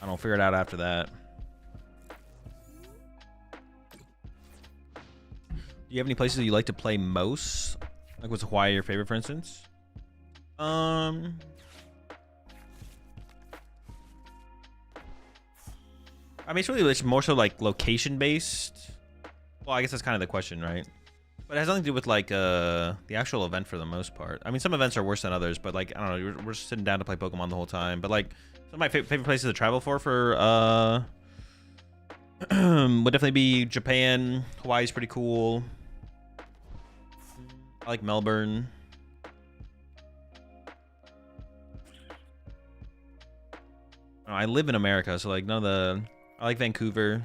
[SPEAKER 1] I don't figure it out after that. Do you have any places that you like to play most? Like, was Hawaii your favorite, for instance? I mean, it's really more so like location based. Well, I guess that's kind of the question, right? But it has nothing to do with like the actual event for the most part. I mean, some events are worse than others, but like, I don't know, we're just sitting down to play Pokemon the whole time. But like, some of my favorite places to travel for would definitely be Japan. Hawaii's pretty cool. I like Melbourne. I live in America, so like none of the... I like Vancouver.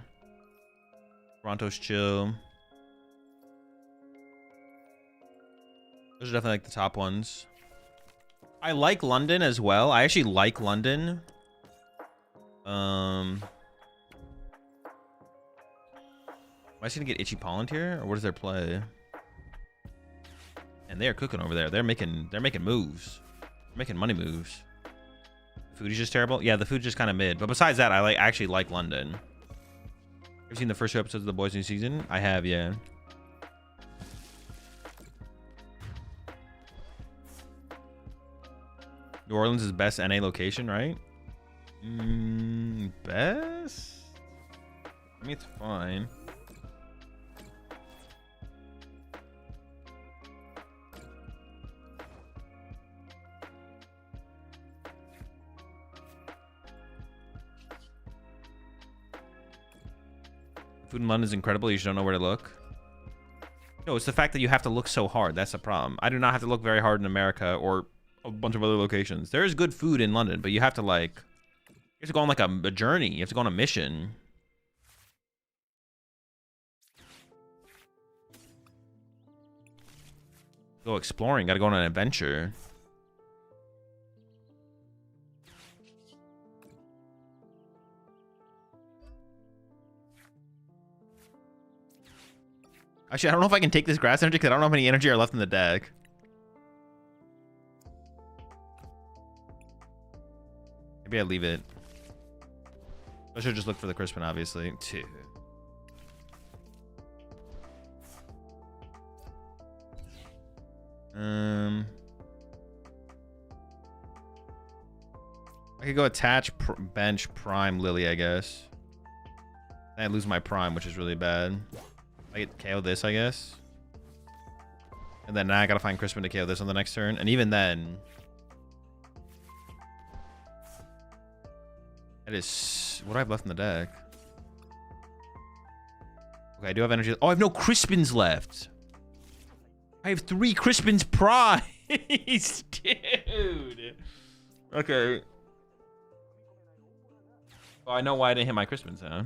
[SPEAKER 1] Toronto's chill. Those are definitely like the top ones. I like London as well. I actually like London. Am I just gonna get Itchy Pollen here, or what is their play? And they are cooking over there. They're making moves. They're making money moves. Food is just terrible. Yeah, the food's just kind of mid. But besides that, I actually like London. You've seen the first 2 episodes of The Boys new season? I have, yeah. New Orleans is best NA location, right? Best? I mean, it's fine. Food in London is incredible. You just don't know where to look. No, it's the fact that you have to look so hard. That's the problem. I do not have to look very hard in America or a bunch of other locations. There is good food in London, but you have to like, you have to go on like a journey. You have to go on a mission. Go exploring. Got to go on an adventure. Actually, I don't know if I can take this grass energy because I don't know how many energy are left in the deck. Maybe I leave it. I should just look for the Crispin, obviously. I could go attach, bench, prime, Lily, I guess. Then I lose my prime, which is really bad. I get KO this, I guess. And then now I gotta find Crispin to KO this on the next turn. And even then... It is... What do I have left in the deck? Okay, I do have energy. Oh, I have no Crispins left. I have 3 Crispins prize. Dude. Okay. Oh, I know why I didn't hit my Crispins, huh?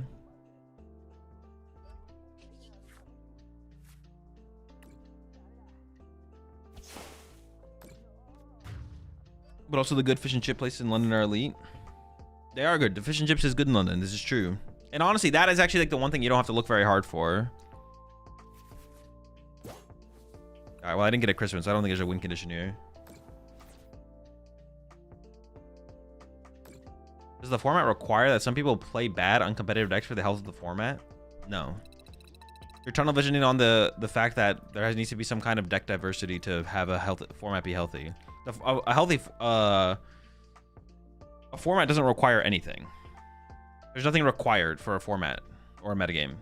[SPEAKER 1] But also the good fish and chip places in London are elite. They are good. The fish and chips is good in London. This is true. And honestly, that is actually like the one thing you don't have to look very hard for. Alright, well, I didn't get a Crispin, so I don't think there's a win condition here. Does the format require that some people play bad, uncompetitive decks for the health of the format? No. You're tunnel visioning on the fact that there needs to be some kind of deck diversity to have a format be healthy. A healthy a format doesn't require anything. There's nothing required for a format or a metagame.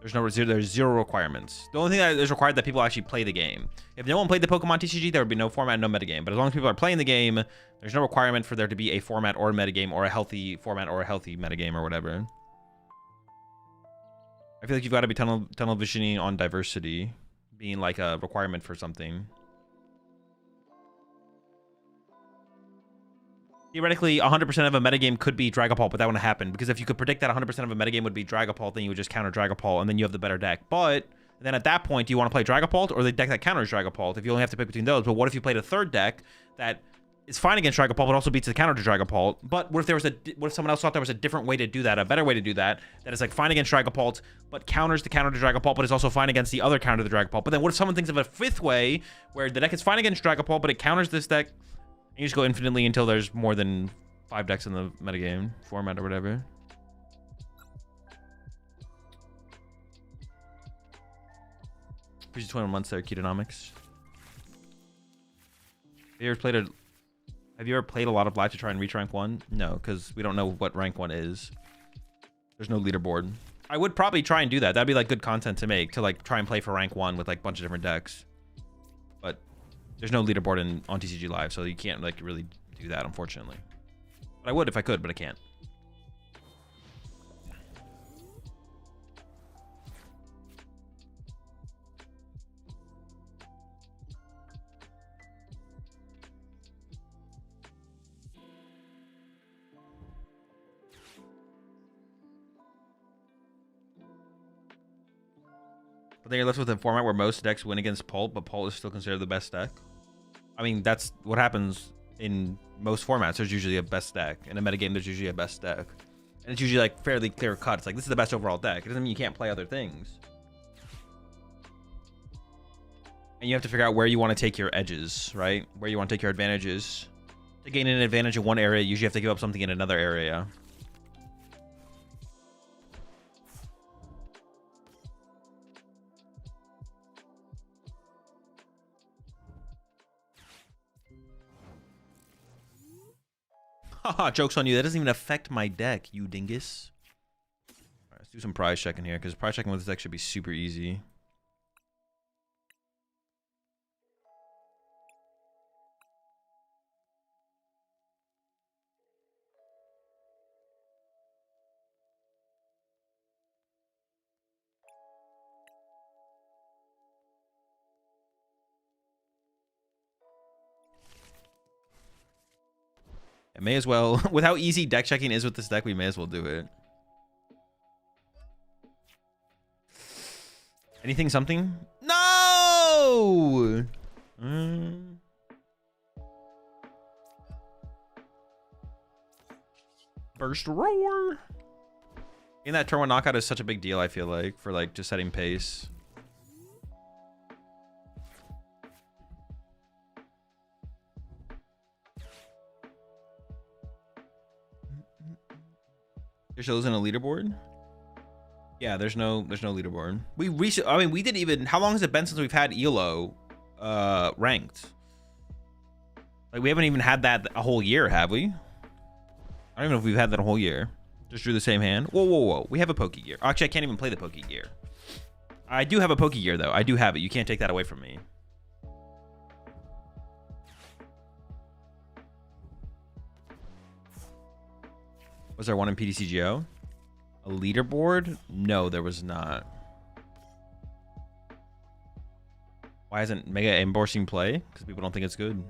[SPEAKER 1] There's zero requirements. The only thing that is required that people actually play the game. If no one played the TCG, there would be no format, no metagame. But as long as people are playing the game, there's no requirement for there to be a format or a metagame or a healthy format or a healthy metagame or whatever. I feel like you've got to be tunnel visioning on diversity being like a requirement for something. Theoretically, 100% of a metagame could be Dragapult, but that wouldn't happen. Because if you could predict that 100% of a metagame would be Dragapult, then you would just counter Dragapult, and then you have the better deck. But then at that point, do you want to play Dragapult or the deck that counters Dragapult? If you only have to pick between those. But what if you played a third deck that is fine against Dragapult, but also beats the counter to Dragapult? But what if there was what if someone else thought there was a different way to do that, a better way to do that, that is like fine against Dragapult, but counters the counter to Dragapult, but is also fine against the other counter to the Dragapult? But then what if someone thinks of a fifth way where the deck is fine against Dragapult, but it counters this deck, and you just go infinitely until there's more than 5 decks in the metagame format or whatever. Appreciate 21 months there, Ketonomics. Have you ever played a lot of live to try and reach rank 1? No, because we don't know what rank 1 is. There's no leaderboard. I would probably try and do that. That'd be like good content to make, to like try and play for rank 1 with like a bunch of different decks. But there's no leaderboard on TCG Live, so you can't like really do that, unfortunately. But I would if I could, but I can't. But then you're left with a format where most decks win against Pult, but Pult is still considered the best deck. I mean, that's what happens in most formats. There's usually a best deck. In a metagame, there's usually a best deck. And it's usually like fairly clear cut. It's like, this is the best overall deck. It doesn't mean you can't play other things. And you have to figure out where you want to take your edges, right? Where you want to take your advantages. To gain an advantage in one area, you usually have to give up something in another area. Haha, joke's on you. That doesn't even affect my deck, you dingus. Alright, let's do some prize checking here, because prize checking with this deck should be super easy. It may as well. With how easy deck checking is with this deck, we may as well do it. Anything, something? No! Burst roar. In that turn one knockout is such a big deal, I feel like, for like just setting pace. There shows in a leaderboard. Yeah, there's no leaderboard. We didn't even. How long has it been since we've had ELO ranked? Like we haven't even had that a whole year, have we? I don't even know if we've had that a whole year. Just drew the same hand. Whoa, whoa, whoa. We have a Poke Gear. Actually, I can't even play the Poke Gear. I do have a Poke Gear though. I do have it. You can't take that away from me. Was there one in PTCGO? A leaderboard? No, there was not. Why isn't Mega Emborsing play? Because people don't think it's good.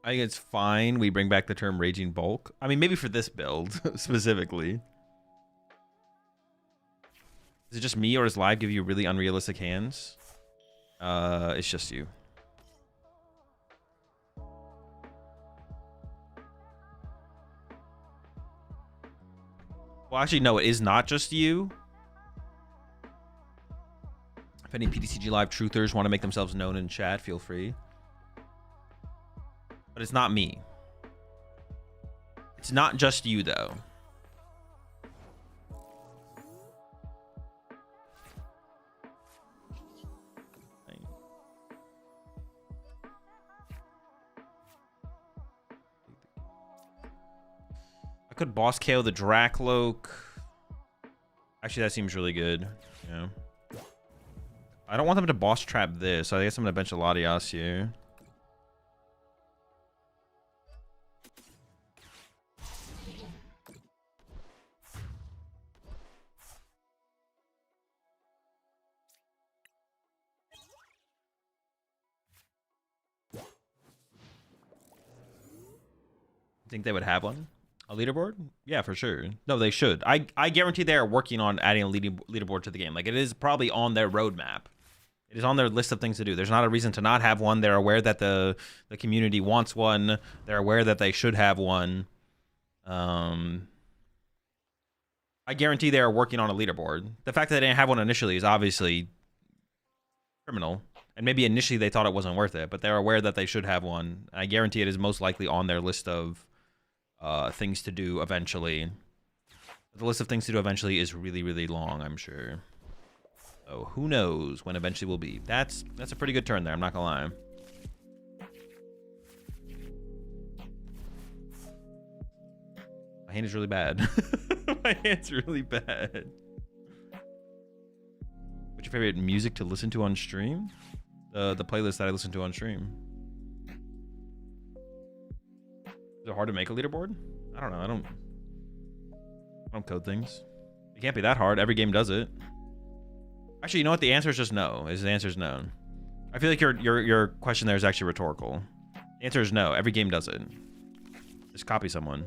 [SPEAKER 1] I think it's fine. We bring back the term Raging Bulk. I mean, maybe for this build specifically. Is it just me, or does live give you really unrealistic hands? It's just you. Well, actually, no, it is not just you. If any PTCG Live truthers want to make themselves known in chat, feel free. But it's not me. It's not just you, though. I could boss KO the Drakloak. Actually, that seems really good. Yeah. I don't want them to boss trap this, so I guess I'm gonna bench a Latias here. Think they would have one? A leaderboard? Yeah, for sure. No, they should. I guarantee they are working on adding a leaderboard to the game. Like, it is probably on their roadmap. It is on their list of things to do. There's not a reason to not have one. They're aware that the community wants one. They're aware that they should have one. I guarantee they are working on a leaderboard. The fact that they didn't have one initially is obviously criminal. And maybe initially they thought it wasn't worth it, but they're aware that they should have one. I guarantee it is most likely on their list of things to do eventually. The list of things to do eventually is really, really long, I'm sure. So who knows when eventually will be. That's a pretty good turn there, I'm not gonna lie. My hand is really bad. My hand's really bad. What's your favorite music to listen to on stream? The playlist that I listen to on stream. Is it hard to make a leaderboard? I don't know. I don't code things. It can't be that hard. Every game does it. Actually, you know what? The answer is just no. The answer is no. I feel like your question there is actually rhetorical. The answer is no. Every game does it. Just copy someone.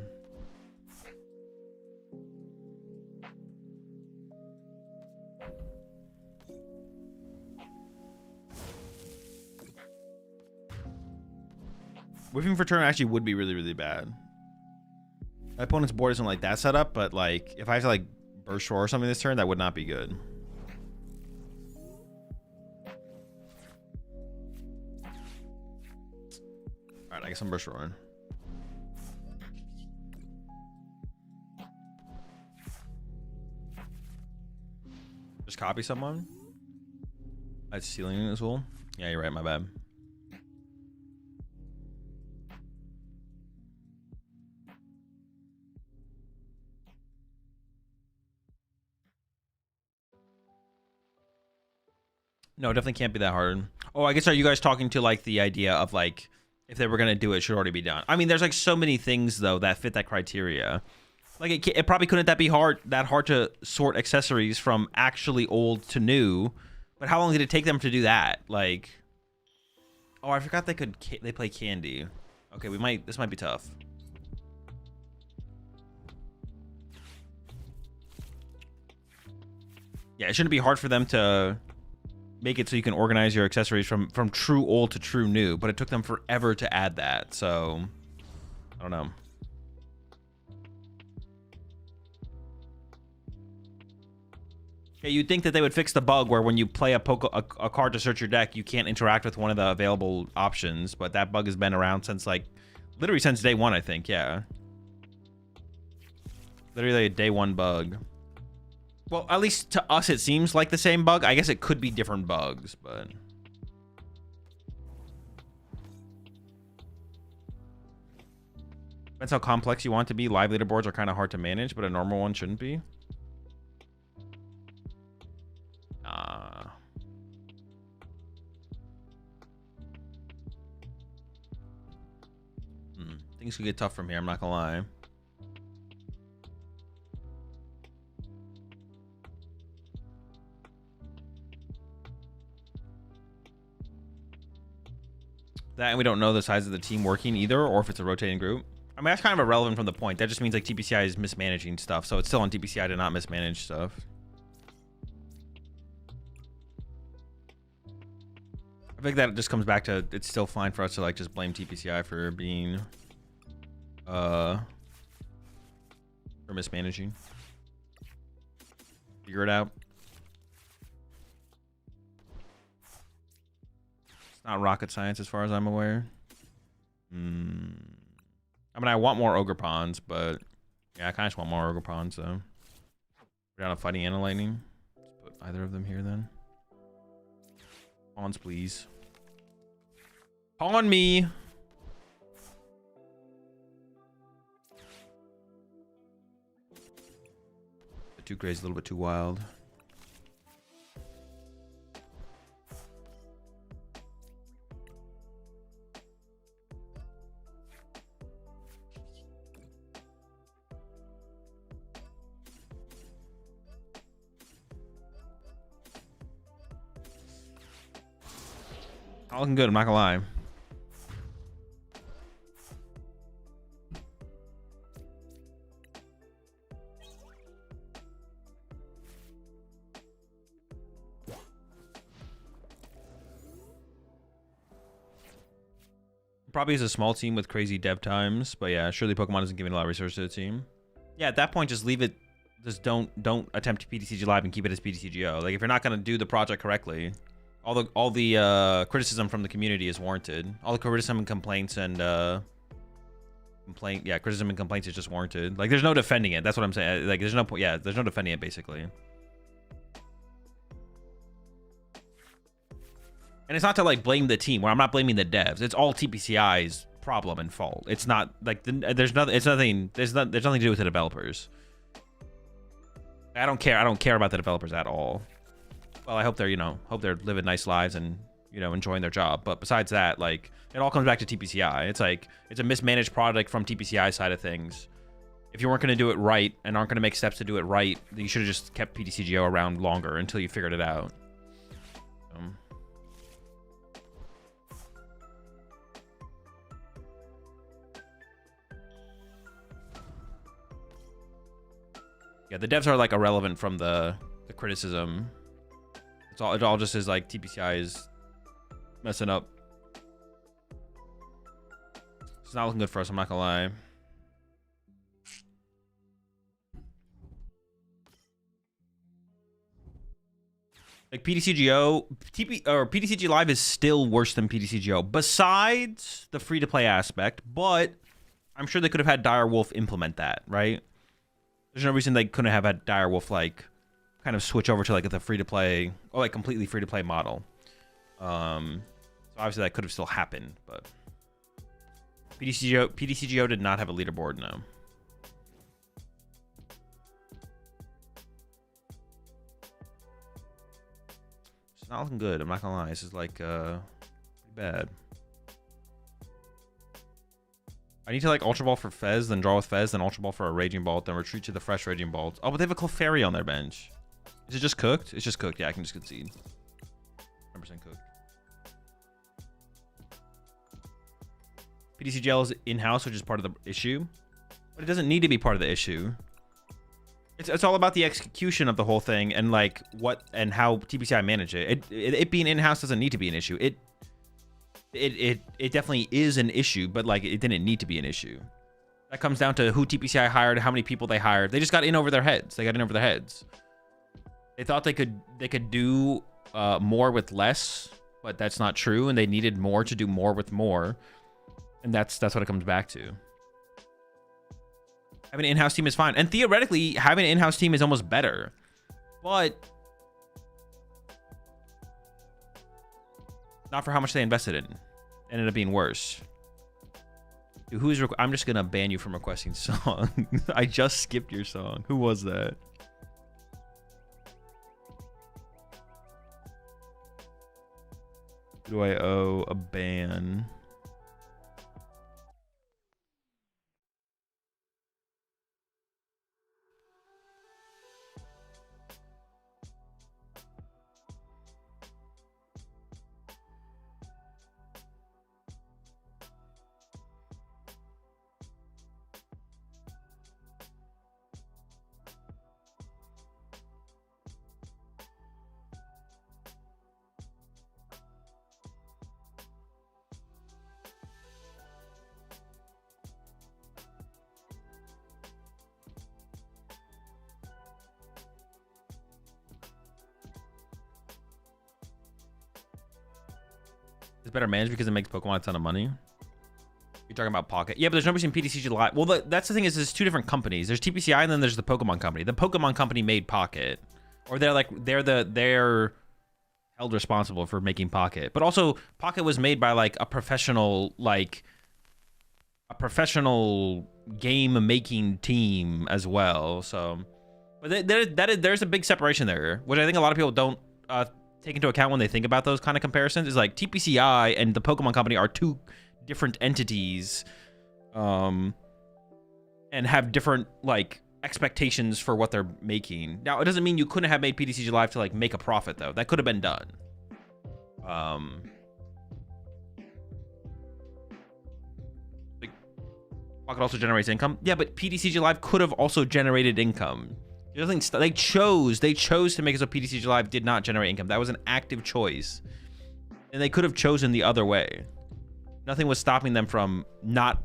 [SPEAKER 1] Whiffing for turn actually would be really, really bad. My opponent's board isn't like that setup, but like if I have to like burst roar or something this turn, that would not be good. Alright, I guess I'm burst roaring. Just copy someone? That's sealing as well. Yeah, you're right, my bad. No, it definitely can't be that hard. Oh, I guess are you guys talking to like the idea of like if they were gonna do it, it should already be done? I mean, there's like so many things though that fit that criteria. Like it probably couldn't that hard to sort accessories from actually old to new. But how long did it take them to do that? Like, oh, I forgot they play candy. Okay, this might be tough. Yeah, it shouldn't be hard for them to make it so you can organize your accessories from true old to true new, but it took them forever to add that. So, I don't know. Yeah, you'd think that they would fix the bug where when you play a card to search your deck, you can't interact with one of the available options, but that bug has been around since literally since day one, I think. Yeah, literally a day one bug. Well, at least to us, it seems like the same bug. I guess it could be different bugs, but... Depends how complex you want it to be. Live leaderboards are kind of hard to manage, but a normal one shouldn't be. Things could get tough from here, I'm not gonna lie. That, and we don't know the size of the team working either, or if it's a rotating group. I mean, that's kind of irrelevant from the point. That just means like TPCI is mismanaging stuff, so it's still on TPCI to not mismanage stuff. I think that just comes back to it's still fine for us to like just blame TPCI for being for mismanaging. Figure it out. It's not rocket science as far as I'm aware. I mean, I want more ogre pawns, but yeah, I kind of just want more ogre pawns, so we're down to fighting and a lightning. Let's put either of them here then. Pawns, please. Pawn me. The 2 gray's a little bit too wild. Not looking good, I'm not gonna lie. Probably is a small team with crazy dev times, but yeah, surely Pokemon isn't giving a lot of resources to the team. Yeah, at that point, just leave it. Just don't attempt PTCG Live and keep it as PTCGO. Like if you're not gonna do the project correctly, all the criticism from the community is warranted. All the criticism and complaints and criticism and complaints is just warranted. Like there's no defending it. That's what I'm saying. Like there's no point. Yeah, there's no defending it basically. And it's not to like blame the team, where I'm not blaming the devs. It's all TPCI's problem and fault. It's not like there's nothing to do with the developers. I don't care about the developers at all. Well, I hope they're living nice lives and enjoying their job. But besides that, like it all comes back to TPCI. It's like it's a mismanaged product from TPCI side of things. If you weren't going to do it right and aren't going to make steps to do it right, then you should have just kept PTCGO around longer until you figured it out. Yeah, the devs are like irrelevant from the criticism. It all just is like TPCI is messing up. It's not looking good for us, I'm not gonna lie. Like PTCG Live is still worse than PTCGO, besides the free-to-play aspect, but I'm sure they could have had Direwolf implement that, right? There's no reason they couldn't have had Direwolf like kind of switch over to like the free-to-play or like completely free-to-play model. So obviously that could have still happened, but PTCGO did not have a leaderboard, no. It's not looking good, I'm not gonna lie. This is like pretty bad. I need to like Ultra Ball for Fez, then draw with Fez, then Ultra Ball for a Raging Ball, then retreat to the fresh Raging Ball. Oh, but they have a Clefairy on their bench. Is it just cooked? It's just cooked. Yeah, I can just concede. 100% cooked. PTCGL is in-house, which is part of the issue. But it doesn't need to be part of the issue. It's all about the execution of the whole thing and like what and how TPCI manage it. It being in-house doesn't need to be an issue. It definitely is an issue, but like it didn't need to be an issue. That comes down to who TPCI hired, how many people they hired. They just got in over their heads. They got in over their heads. They thought they could do more with less, but that's not true, and they needed more to do more with more, and that's what it comes back to. Having an in-house team is fine, and theoretically, having an in-house team is almost better, but not for how much they invested in. It ended up being worse. Dude, I'm just gonna ban you from requesting songs. I just skipped your song. Who was that? Who do I owe a ban? It's better managed because it makes Pokemon a ton of money. You're talking about Pocket. Yeah, but there's no reason PTCG Live. Well, that's the thing is there's two different companies. There's TPCI and then there's the Pokemon company. The Pokemon company made Pocket. Or they're held responsible for making Pocket. But also Pocket was made by like a professional game making team as well. So but there's a big separation there, which I think a lot of people don't take into account when they think about those kind of comparisons. Is like TPCI and the Pokemon company are two different entities and have different like expectations for what they're making. Now it doesn't mean you couldn't have made PTCG Live to like make a profit though. That could have been done. Like, Pocket also generates income. Yeah, but PTCG Live could have also generated income. They chose to make it so PTCG Live did not generate income. That was an active choice. And they could have chosen the other way. Nothing was stopping them from not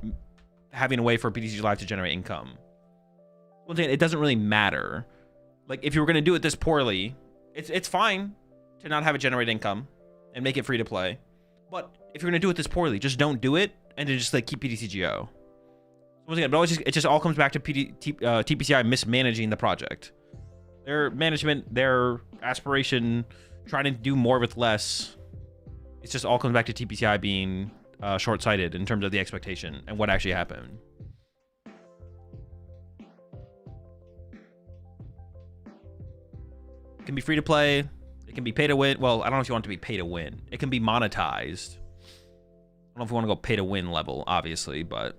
[SPEAKER 1] having a way for PTCG Live to generate income. Once again, it doesn't really matter. Like, if you were going to do it this poorly, it's fine to not have it generate income and make it free to play. But if you're going to do it this poorly, just don't do it and then just like keep PTCGO. Once again, but it just all comes back to TPCI mismanaging the project. Their management, their aspiration, trying to do more with less. It just all comes back to TPCI being short-sighted in terms of the expectation and what actually happened. It can be free to play. It can be pay to win. Well, I don't know if you want it to be pay to win. It can be monetized. I don't know if we want to go pay to win level, obviously, but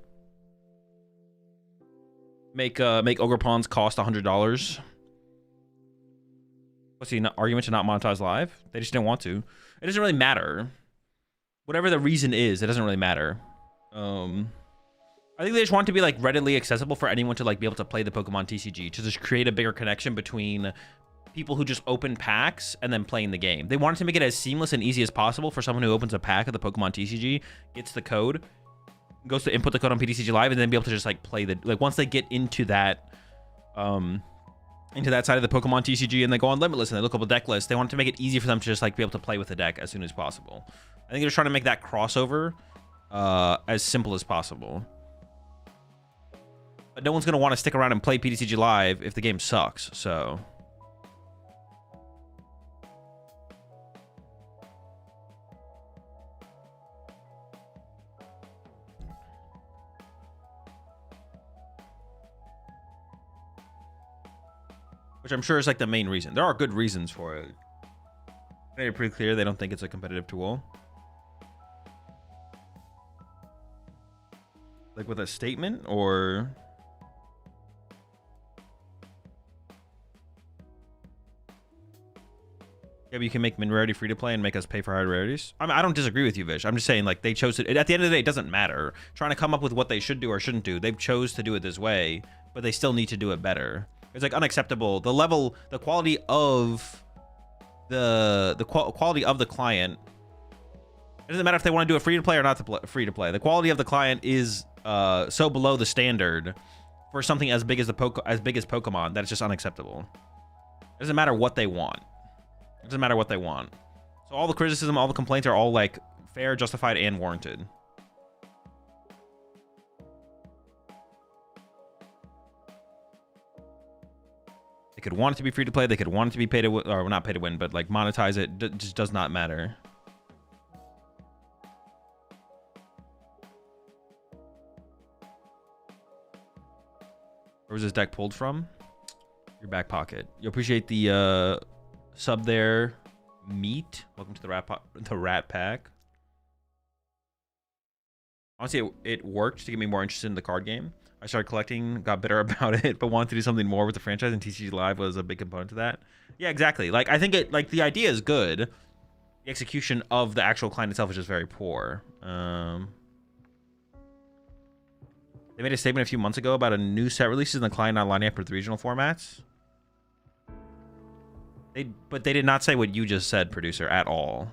[SPEAKER 1] make Ogre Pawns cost $100. What's the argument to not monetize live? They just didn't want to. It doesn't really matter. Whatever the reason is, it doesn't really matter. I think they just want it to be like readily accessible for anyone to like be able to play the Pokemon TCG, to just create a bigger connection between people who just open packs and then playing the game. They wanted to make it as seamless and easy as possible for someone who opens a pack of the Pokemon TCG, gets the code, goes to input the code on PTCG Live, and then be able to just like play the, like once they get into that side of the Pokemon TCG and they go on Limitless and they look up a deck list, they want to make it easy for them to just like be able to play with the deck as soon as possible. I think they're trying to make that crossover as simple as possible. But no one's going to want to stick around and play PTCG Live if the game sucks, so which I'm sure is like the main reason. There are good reasons for it. Made it pretty clear they don't think it's a competitive tool. Like with a statement or? Yeah, but you can make min rarity free to play and make us pay for higher rarities. I mean, I don't disagree with you, Vish. I'm just saying, like, they chose it. At the end of the day, it doesn't matter. Trying to come up with what they should do or shouldn't do. They've chose to do it this way, but they still need to do it better. It's like unacceptable. The level, the quality of the quality of the client. It doesn't matter if they want to do it free to play or not free to play. The quality of the client is so below the standard for something as big as Pokemon that it's just unacceptable. It doesn't matter what they want. It doesn't matter what they want. So all the criticism, all the complaints are all like fair, justified, and warranted. They could want it to be free to play. They could want it to be pay to win, or not pay to win, but like monetize it. Just does not matter. Where was this deck pulled from? Your back pocket. You appreciate the sub there, Meat. Welcome to the Rat Pack. Honestly, it worked to get me more interested in the card game. I started collecting, got bitter about it, but wanted to do something more with the franchise, and TCG Live was a big component to that. Yeah, exactly. Like, I think it, like, the idea is good. The execution of the actual client itself is just very poor. They made a statement a few months ago about a new set releases and the client not lining up with the regional formats. But they did not say what you just said, producer, at all.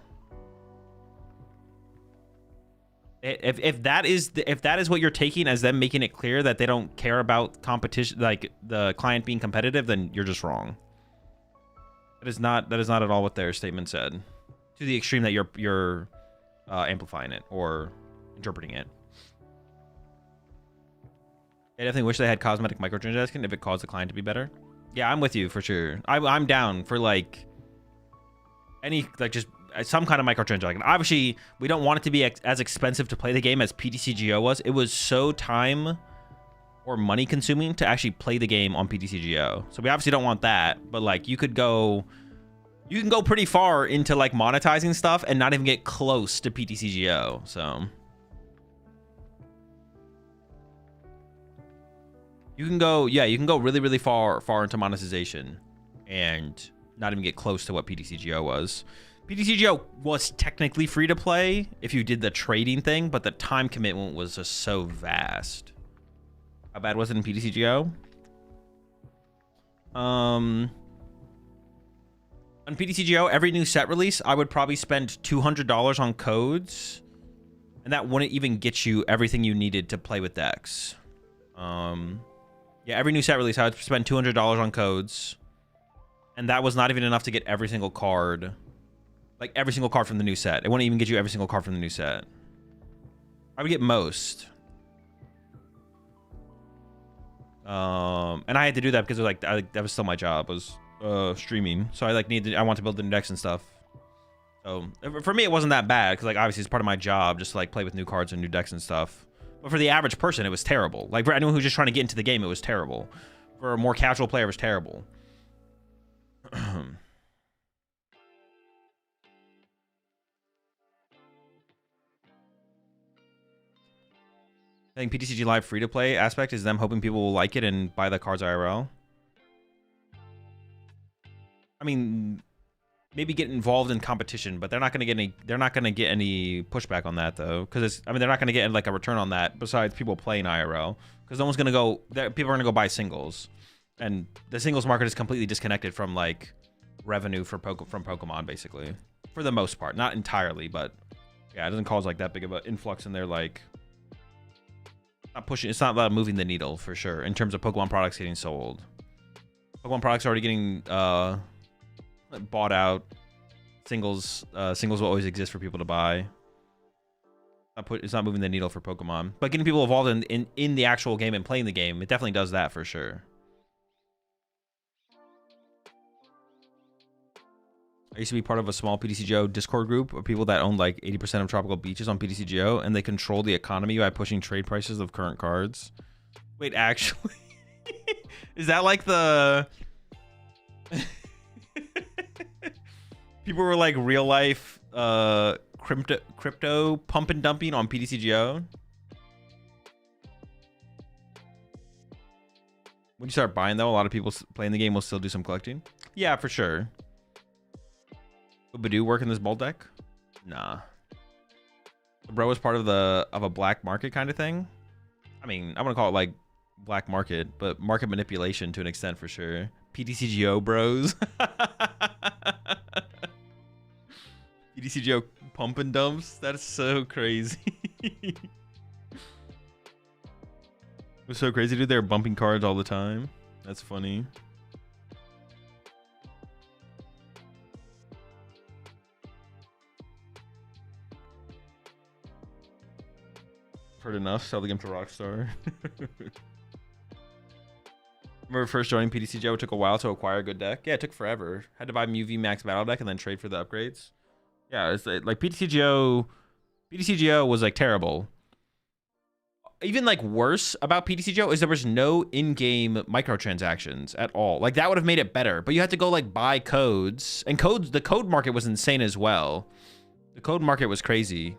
[SPEAKER 1] If that is what you're taking as them making it clear that they don't care about competition, like the client being competitive, then you're just wrong. That is not at all what their statement said. To the extreme that you're amplifying it or interpreting it. I definitely wish they had cosmetic microtransactions if it caused the client to be better. Yeah, I'm with you for sure. I'm down for like any, like, just some kind of microtransaction. Obviously, we don't want it to be as expensive to play the game as PTCGO was. It was so time or money consuming to actually play the game on PTCGO. So we obviously don't want that, but like you can go pretty far into like monetizing stuff and not even get close to PTCGO. So you can go, yeah, you can go really, really far into monetization and not even get close to what PTCGO was. PTCGO was technically free to play if you did the trading thing, but the time commitment was just so vast. How bad was it in PTCGO? On PTCGO, every new set release, I would probably spend $200 on codes, and that wouldn't even get you everything you needed to play with decks. Yeah, every new set release, I would spend $200 on codes, and that was not even enough to get every single card. Like, every single card from the new set. It wouldn't even get you every single card from the new set. I would get most. And I had to do that because, like, that was still my job, was streaming. So I, like, I want to build the new decks and stuff. So, for me, it wasn't that bad, because, like, obviously, it's part of my job, just to, like, play with new cards and new decks and stuff. But for the average person, it was terrible. Like, for anyone who's just trying to get into the game, it was terrible. For a more casual player, it was terrible. I think PTCG Live free-to-play aspect is them hoping people will like it and buy the cards IRL. I mean, maybe get involved in competition, but they're not going to get any. They're not going to get any pushback on that though, because I mean, they're not going to get like a return on that besides people playing IRL, because no one's going to go. People are going to go buy singles, and the singles market is completely disconnected from like revenue from Pokemon, basically, for the most part. Not entirely, but yeah, it doesn't cause like that big of an influx in their like. Not pushing. It's not moving the needle for sure in terms of Pokemon products getting sold. Pokemon products are already getting bought out. Singles will always exist for people to buy. It's not moving the needle for Pokemon, but getting people involved in the actual game and playing the game, it definitely does that for sure. I used to be part of a small PTCGO Discord group of people that own like 80% of tropical beaches on PTCGO, and they control the economy by pushing trade prices of current cards. Wait, actually, is that like the people were like real life crypto pump and dumping on PTCGO? When you start buying, though, a lot of people playing the game will still do some collecting. Yeah, for sure. Would Badoo work in this bolt deck? Nah. The bro is part of a black market kind of thing. I mean, I want to call it like black market, but market manipulation to an extent for sure. PTCGO bros. PTCGO pump and dumps. That's so crazy. It was so crazy, dude. They're bumping cards all the time. That's funny. Heard enough. Sell the game to Rockstar. Remember first joining PTCGO, it took a while to acquire a good deck. Yeah, it took forever. Had to buy Mew V Max Battle deck and then trade for the upgrades. Yeah, it's like PTCGO was like terrible. Even like worse about PTCGO is there was no in-game microtransactions at all. Like that would have made it better, but you had to go like buy codes, and the code market was insane as well. The code market was crazy.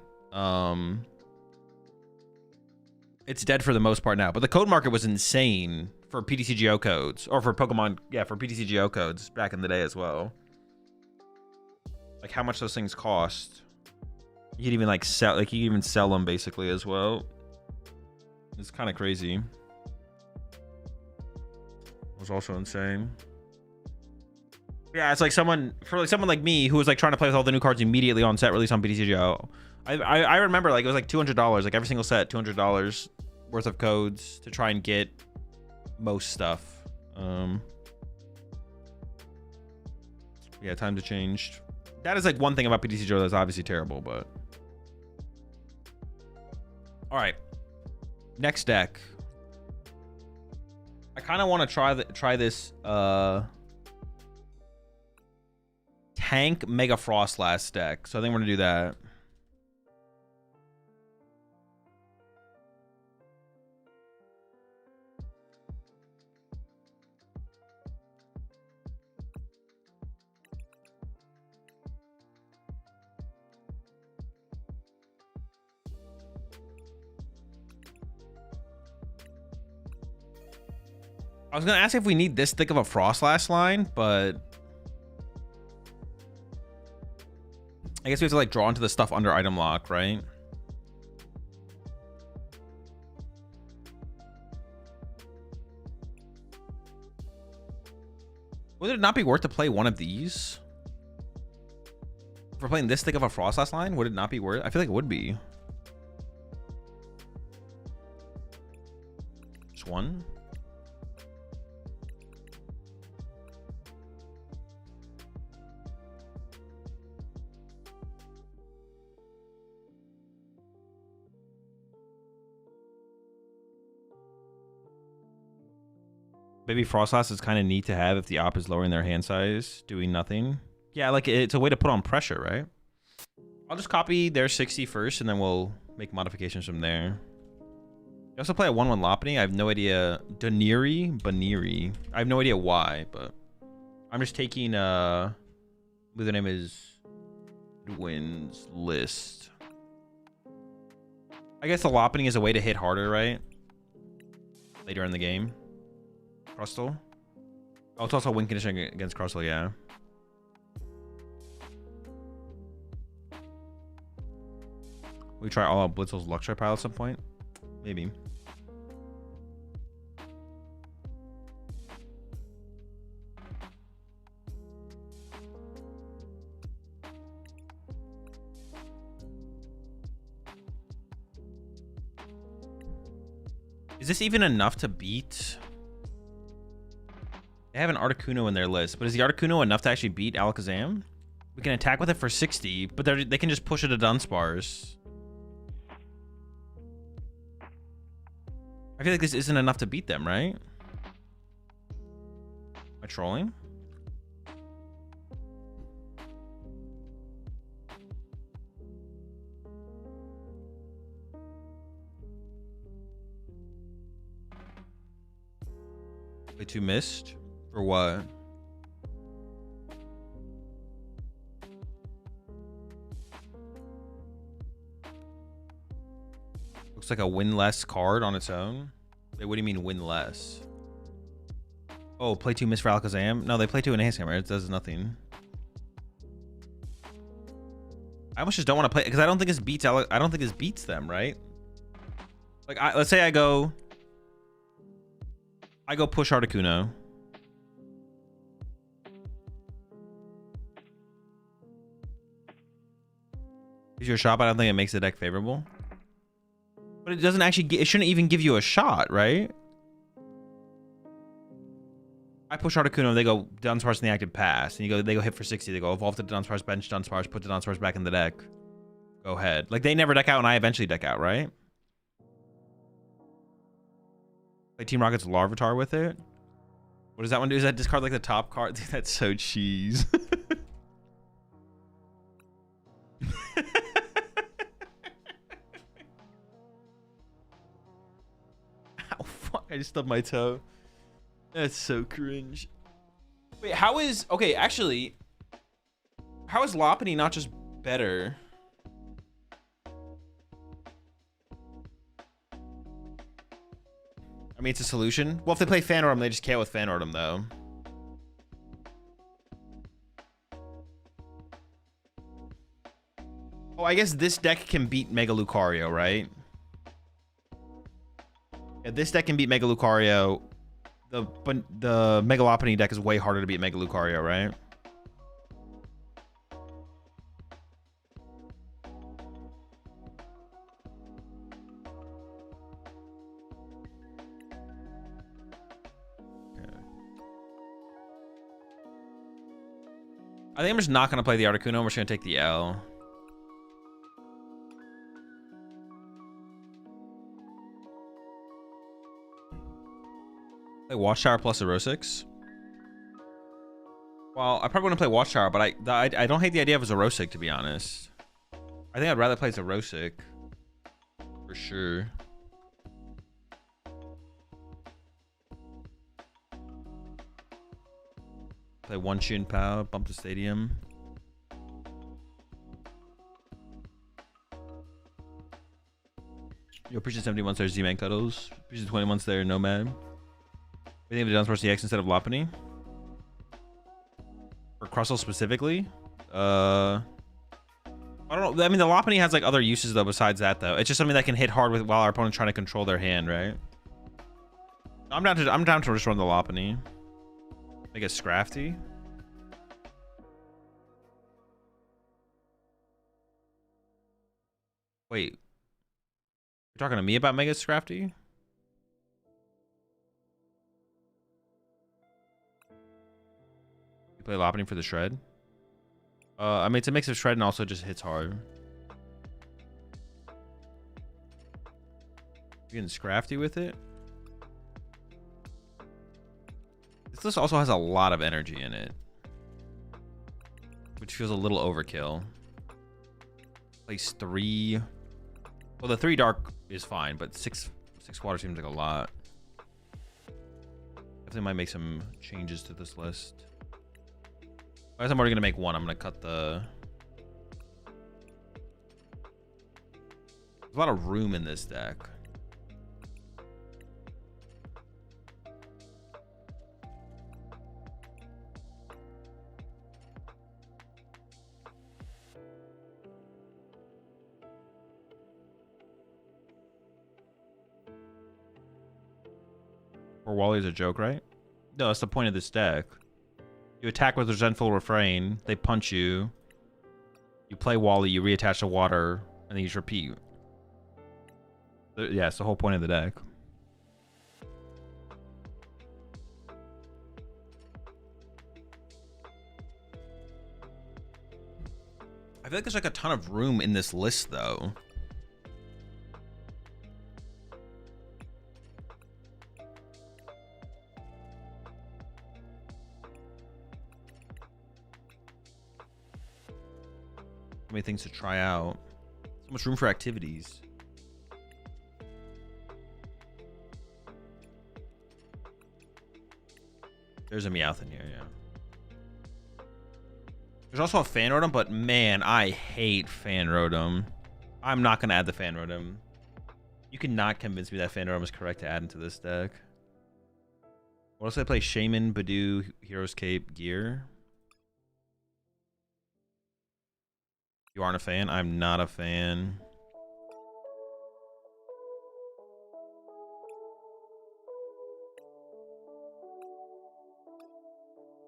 [SPEAKER 1] It's dead for the most part now, but the code market was insane for PTCGO codes, or for Pokemon, yeah, for PTCGO codes back in the day as well. Like how much those things cost. You could even like sell, like you could even sell them basically as well. It's kind of crazy. It was also insane. Yeah, it's like someone like me who was like trying to play with all the new cards immediately on set release on PTCGO. I remember like it was like $200, like every single set, $200 worth of codes to try and get most stuff. Yeah, times have changed. That is like one thing about PTCGO that's obviously terrible, but all right. Next deck. I kind of want to try this tank Mega Froslass deck. So I think we're gonna do that. I was gonna ask if we need this thick of a Froslass line, but I guess we have to like draw into the stuff under item lock, right? Would it not be worth to play one of these? If we're playing this thick of a Froslass line, would it not be worth? I feel like it would be. Just one. Maybe Froslass is kind of neat to have if the op is lowering their hand size, doing nothing. Yeah, like it's a way to put on pressure, right? I'll just copy their 60 first, and then we'll make modifications from there. You also play a 1/1 Lopunny. I have no idea. Baniri. I have no idea why, but I'm just taking who the name is wins list. I guess the Lopunny is a way to hit harder, right? Later in the game. Crustle. Oh, it's also win condition against Crustle, yeah. We try all out Blitzel's Luxray pile at some point? Maybe. Is this even enough to beat? They have an Articuno in their list, but is the Articuno enough to actually beat Alakazam? We can attack with it for 60, but they can just push it to Dunsparce. I feel like this isn't enough to beat them, right? Am I trolling? Play 2 missed? Or what? Looks like a win less card on its own. Wait, what do you mean win less? Oh, play 2 Miss for Alakazam? No, they play 2 Enhanced Hammer. It does nothing. I almost just don't want to play because I don't think this beats I don't think this beats them, right? Like, let's say I go push Articuno. Gives you a shot, but I don't think it makes the deck favorable. But it doesn't actually. It shouldn't even give you a shot, right? I push Articuno, they go Dunsparce in the active pass, and they go hit for 60. They go evolve to Dunsparce, bench Dunsparce, put the Dunsparce back in the deck. Go ahead. Like, they never deck out, and I eventually deck out, right? Play Team Rocket's Larvitar with it. What does that one do? Is that discard like the top card? Dude, that's so cheese. Ow, fuck, I just stubbed my toe. That's so cringe. Wait, how is... Okay, actually... How is Lopunny not just better? I mean, it's a solution. Well, if they play Fanordum, they just can't with Fanordum, though. Oh, I guess this deck can beat Mega Lucario, right? Yeah, this deck can beat Mega Lucario. The Mega Lopunny deck is way harder to beat Mega Lucario, right? Okay. I think I'm just not going to play the Articuno. We're just going to take the L. Play Watchtower plus a Rosix. Well, I probably want to play Watchtower, but I don't hate the idea of a Rosic, to be honest. I think I'd rather play a Rosic. For sure. Play one Shin Pow, bump the stadium. Yo, appreciate 71 there, Z-Man Cuddles. Appreciate 21 there, Nomad. We think of the Dunsparce EX instead of Lopunny? Or Crustle specifically? I don't know. I mean, the Lopunny has like other uses though besides that though. It's just something that can hit hard with while our opponent's trying to control their hand, right? I'm down to just run the Lopunny. Make it Scrafty. Wait. You're talking to me about Mega Scrafty? You play Lopunny for the shred? I mean, it's a mix of shred and also just hits hard. You're getting Scrafty with it? This list also has a lot of energy in it, which feels a little overkill. Place 3. Well, the 3 dark is fine, but 6 water seems like a lot. Definitely might make some changes to this list. I guess I'm already gonna make one. I'm gonna cut the... There's a lot of room in this deck. Or Wally's a joke, right? No, that's the point of this deck. You attack with Resentful Refrain, they punch you. You play Wally, you reattach the water, and then you just repeat. Yeah, it's the whole point of the deck. I feel like there's like a ton of room in this list, though. So many things to try out. So much room for activities. There's a Meowth in here, yeah. There's also a Fanrodom, but man, I hate Fanrodom. I'm not going to add the Fanrodom. You cannot convince me that Fanrodom is correct to add into this deck. What else did I play? Shaman, Badoo, Hero's Cape, Gear. You aren't a fan? I'm not a fan.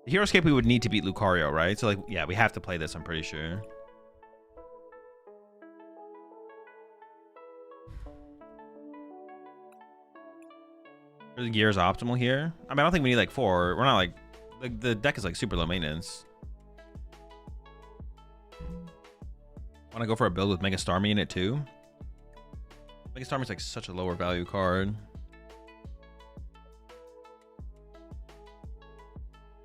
[SPEAKER 1] The Hero's Cape we would need to beat Lucario, right? So like, yeah, we have to play this, I'm pretty sure. The gear is optimal here. I mean, I don't think we need like 4. We're not like the deck is like super low maintenance. Want to go for a build with Mega Starmie in it too? Mega Starmie's like such a lower value card.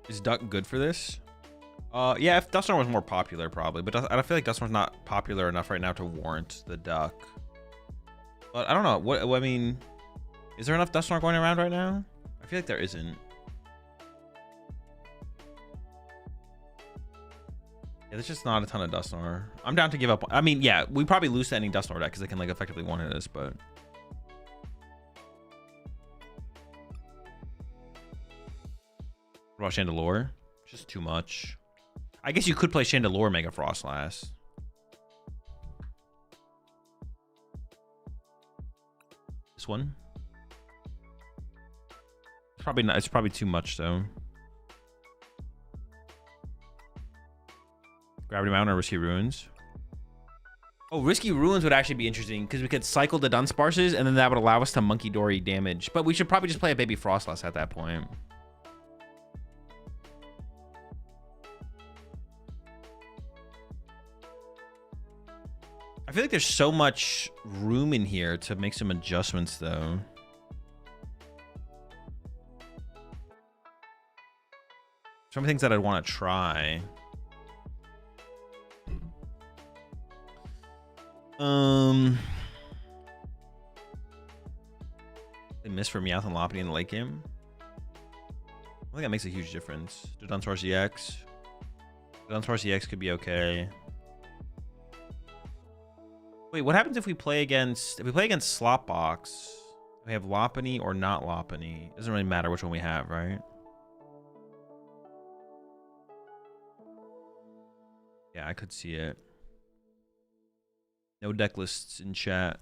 [SPEAKER 1] Is Duck good for this? Yeah, if Dusknoir was more popular, probably. But I feel like Dusknoir's not popular enough right now to warrant the Duck. But I don't know. What I mean, is there enough Dusknoir going around right now? I feel like there isn't. Yeah, there's just not a ton of Dusknoir. I'm down to give up. I mean, yeah, we probably lose to any Dusknoir deck because they can like effectively one-hit us, but. What about Chandelure? Just too much. I guess you could play Chandelure Mega Froslass. This one? It's probably not. It's probably too much though. Gravity Mountain or Risky Ruins? Oh, Risky Ruins would actually be interesting because we could cycle the Dunsparces and then that would allow us to Monkey Dory damage. But we should probably just play a Baby Froslass at that point. I feel like there's so much room in here to make some adjustments though. So many things that I'd want to try. They miss for Meowth and Lopunny in the late game. I think that makes a huge difference. Do Dunsparce EX. Dunsparce EX could be okay. Wait, what happens if we play against Slopbox? We have Lopunny or not Lopunny. Doesn't really matter which one we have, right? Yeah, I could see it. No deck lists in chat.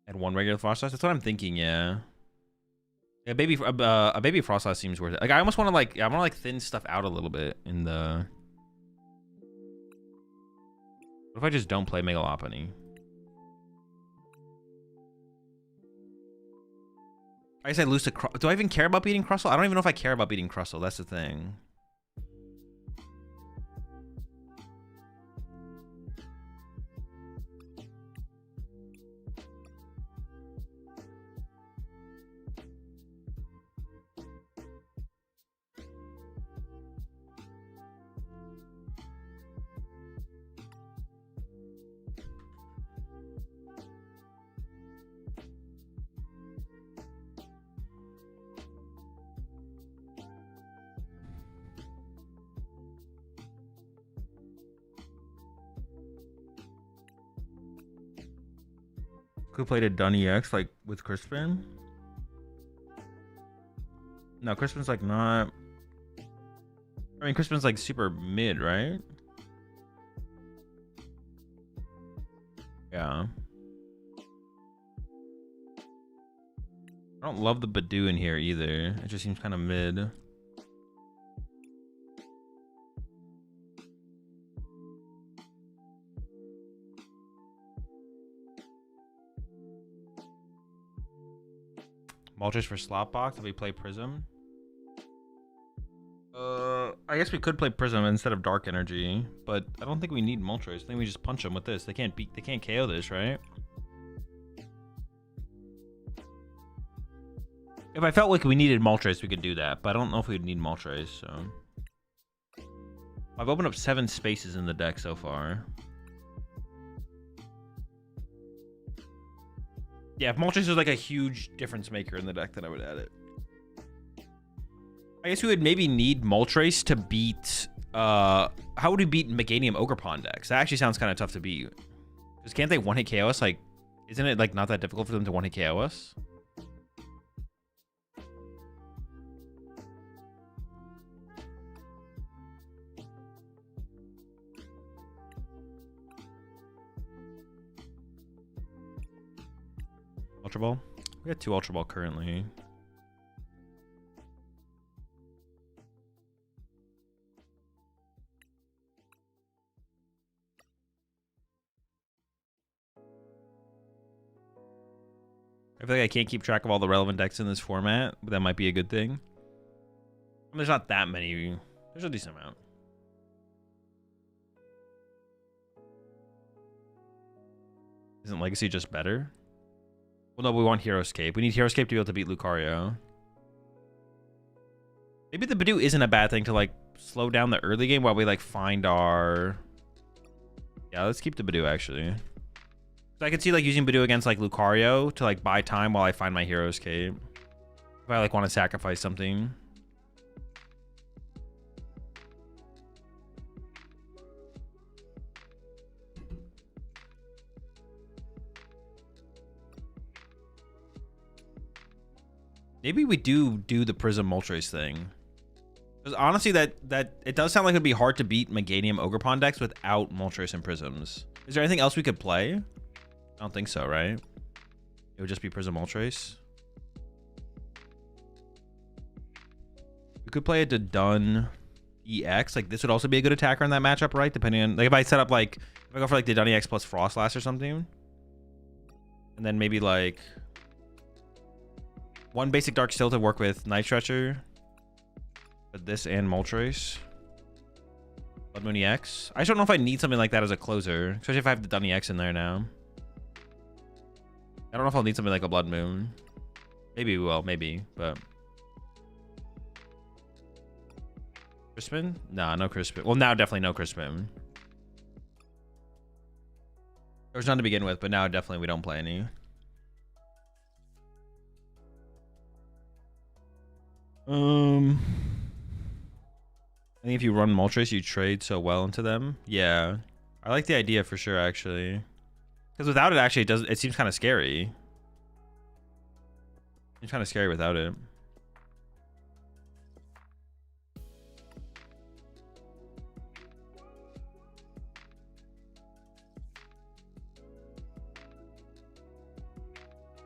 [SPEAKER 1] And one regular Froslass. That's what I'm thinking. Yeah. Yeah, a baby Froslass seems worth it. Like I almost want to like thin stuff out a little bit in the. What if I just don't play Mega Lopunny? I guess I lose to. Do I even care about beating Crustle? I don't even know if I care about beating Crustle. That's the thing. Could play to Dun EX like with Crispin. No, Crispin's like not. I mean, Crispin's like super mid, right? Yeah. I don't love the Badoo in here either. It just seems kind of mid. Moltres for Slopbox if we play Prism. I guess we could play Prism instead of Dark Energy, but I don't think we need Moltres. I think we just punch them with this. They can't KO this, right? If I felt like we needed Moltres, we could do that, but I don't know if we'd need Moltres, so. I've opened up 7 spaces in the deck so far. Yeah, if Moltres was like a huge difference maker in the deck, then I would add it. I guess we would maybe need Moltres to beat... how would we beat Meganium Ogerpon decks? That actually sounds kind of tough to beat. Because can't they one-hit KO us? Like, isn't it like not that difficult for them to one-hit KO us? Ultra Ball? We got 2 Ultra Ball currently. I feel like I can't keep track of all the relevant decks in this format, but that might be a good thing. I mean, there's not that many. There's a decent amount. Isn't Legacy just better? Well, no, we want Heroescape. We need Heroescape to be able to beat Lucario. Maybe the Badoo isn't a bad thing to, like, slow down the early game while we, like, find our... Yeah, let's keep the Badoo, actually. So I could see, like, using Badoo against, like, Lucario to, like, buy time while I find my Heroescape. If I, like, want to sacrifice something. Maybe we do the Prism Moltres thing. Because honestly, that it does sound like it'd be hard to beat Meganium Ogerpon decks without Moltres and Prisms. Is there anything else we could play? I don't think so, right? It would just be Prism Moltres. We could play it to Dun EX. Like, this would also be a good attacker in that matchup, right? Depending on, like, if I set up, like, if I go for, like, the Dun EX plus Froslass or something. And then maybe, like... one basic Dark Steel to work with Night Stretcher. But this and Moltres. Blood Moon EX. I just don't know if I need something like that as a closer. Especially if I have the Dun EX in there now. I don't know if I'll need something like a Blood Moon. Maybe we will, maybe, but... Crispin? Nah, no Crispin. Well, now definitely no Crispin. There was none to begin with, but now definitely we don't play any. I think if you run Moltres, you trade so well into them. Yeah, I like the idea for sure, actually. Because without it, actually, it seems kind of scary. It's kind of scary without it.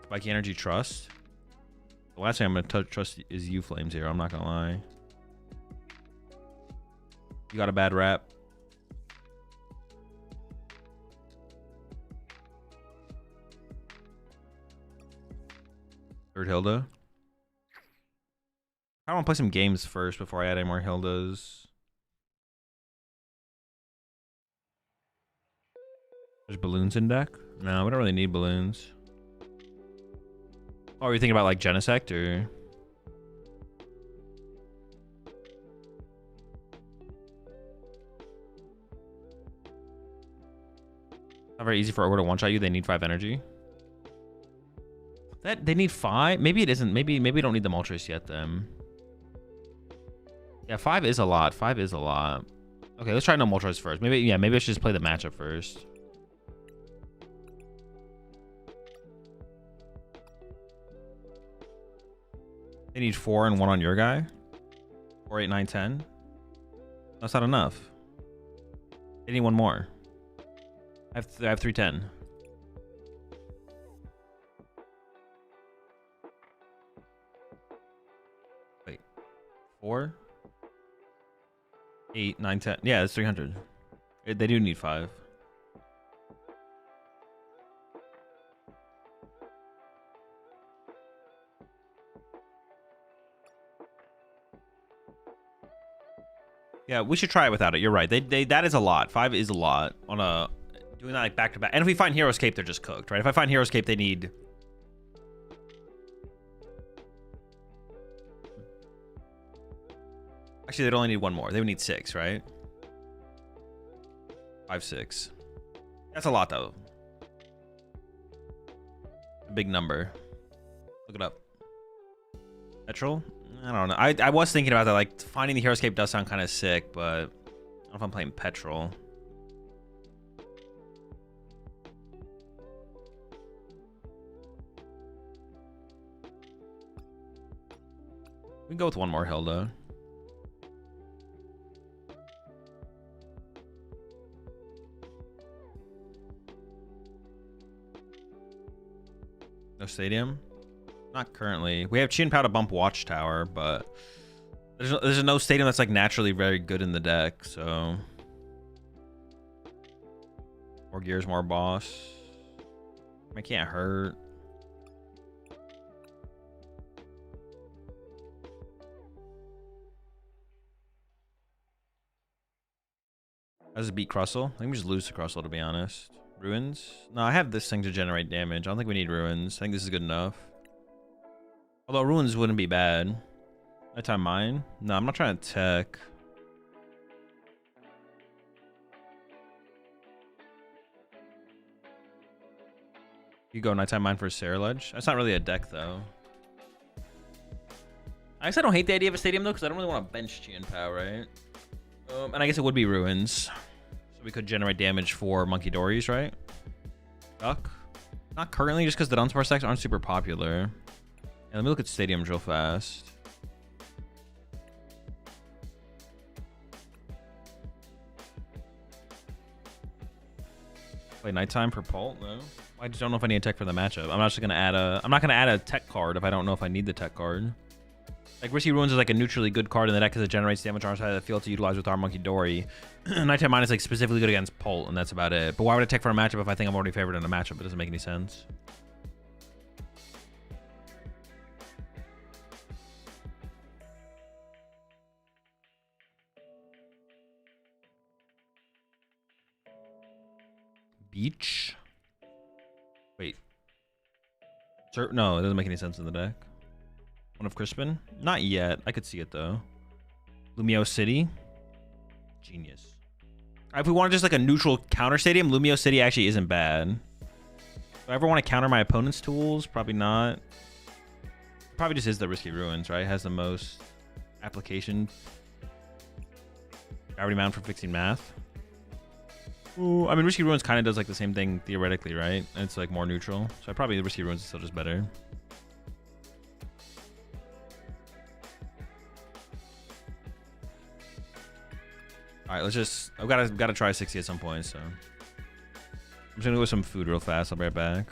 [SPEAKER 1] Spike Energy Trust. The last thing I'm going to trust is you Flames here. I'm not going to lie. You got a bad rap. Third Hilda. I want to play some games first before I add any more Hildas. There's balloons in deck? No, we don't really need balloons. Oh, are you thinking about like Genesect or? Not very easy for Ogre to one-shot you. They need 5 energy. That they need 5? Maybe it isn't. Maybe we don't need the Moltres yet then. Yeah, 5 is a lot. 5 is a lot. Okay, let's try no Moltres first. Maybe I should just play the matchup first. They need 4 and 1 on your guy. 4, 8, 9, 10. That's not enough. They need 1 more. I have 310. Wait. 4, 8, 9, 10. Yeah, it's 300. They do need 5. Yeah, we should try it without it. You're right. That is a lot. 5 is a lot on a doing that like back to back. And if we find Heroescape, they're just cooked, right? If I find Heroescape, they need. Actually, they'd only need 1 more. They would need 6, right? 5, 6. That's a lot though. A big number. Look it up. Petrol? I don't know. I was thinking about that. Like, finding the Heroescape does sound kind of sick, but I don't know if I'm playing Petrol. We can go with 1 more Hilda. No No stadium? Not currently. We have Chien Pao to bump Watchtower, but there's no stadium that's like naturally very good in the deck, so. More gears, more boss. I can't hurt. How does it beat Crustle? I think we just lose to Crustle, to be honest. Ruins? No, I have this thing to generate damage. I don't think we need Ruins. I think this is good enough. Although Ruins wouldn't be bad. Nighttime Mine? No, I'm not trying to tech. You go Nighttime Mine for Sarah Ledge? That's not really a deck, though. I guess I don't hate the idea of a stadium, though, because I don't really want to bench Chien Pao, right? And I guess it would be Ruins. So we could generate damage for Monkey Dories, right? Duck? Not currently, just because the Dunsparce stacks aren't super popular. And let me look at stadiums real fast. Play Nighttime for Pult? No. I just don't know if I need a tech for the matchup. I'm not just gonna add a. I'm not gonna add a tech card if I don't know if I need the tech card. Like Risky Ruins is like a neutrally good card in the deck because it generates damage on our side of the field to utilize with our Monkey Dory. Nighttime Mine is like specifically good against Pult, and that's about it. But why would I tech for a matchup if I think I'm already favored in a matchup? It doesn't make any sense. Beach? Wait. No, it doesn't make any sense in the deck. One of Crispin? Not yet. I could see it, though. Lumio City? Genius. If we want just like a neutral counter stadium, Lumio City actually isn't bad. Do I ever want to counter my opponent's tools? Probably not. Probably just is the Risky Ruins, right? Has the most application. Gravity Mound for fixing math. Ooh, I mean, Risky Ruins kind of does like the same thing theoretically, right? And it's like more neutral. So probably the Risky Ruins is still just better. All right, let's just. I've got to try 60 at some point. So I'm just gonna go with some food real fast. I'll be right back.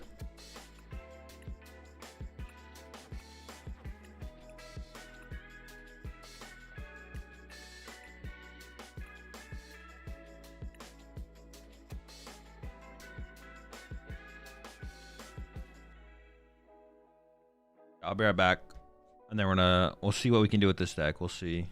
[SPEAKER 1] I'll be right back, and then we'll see what we can do with this deck. We'll see.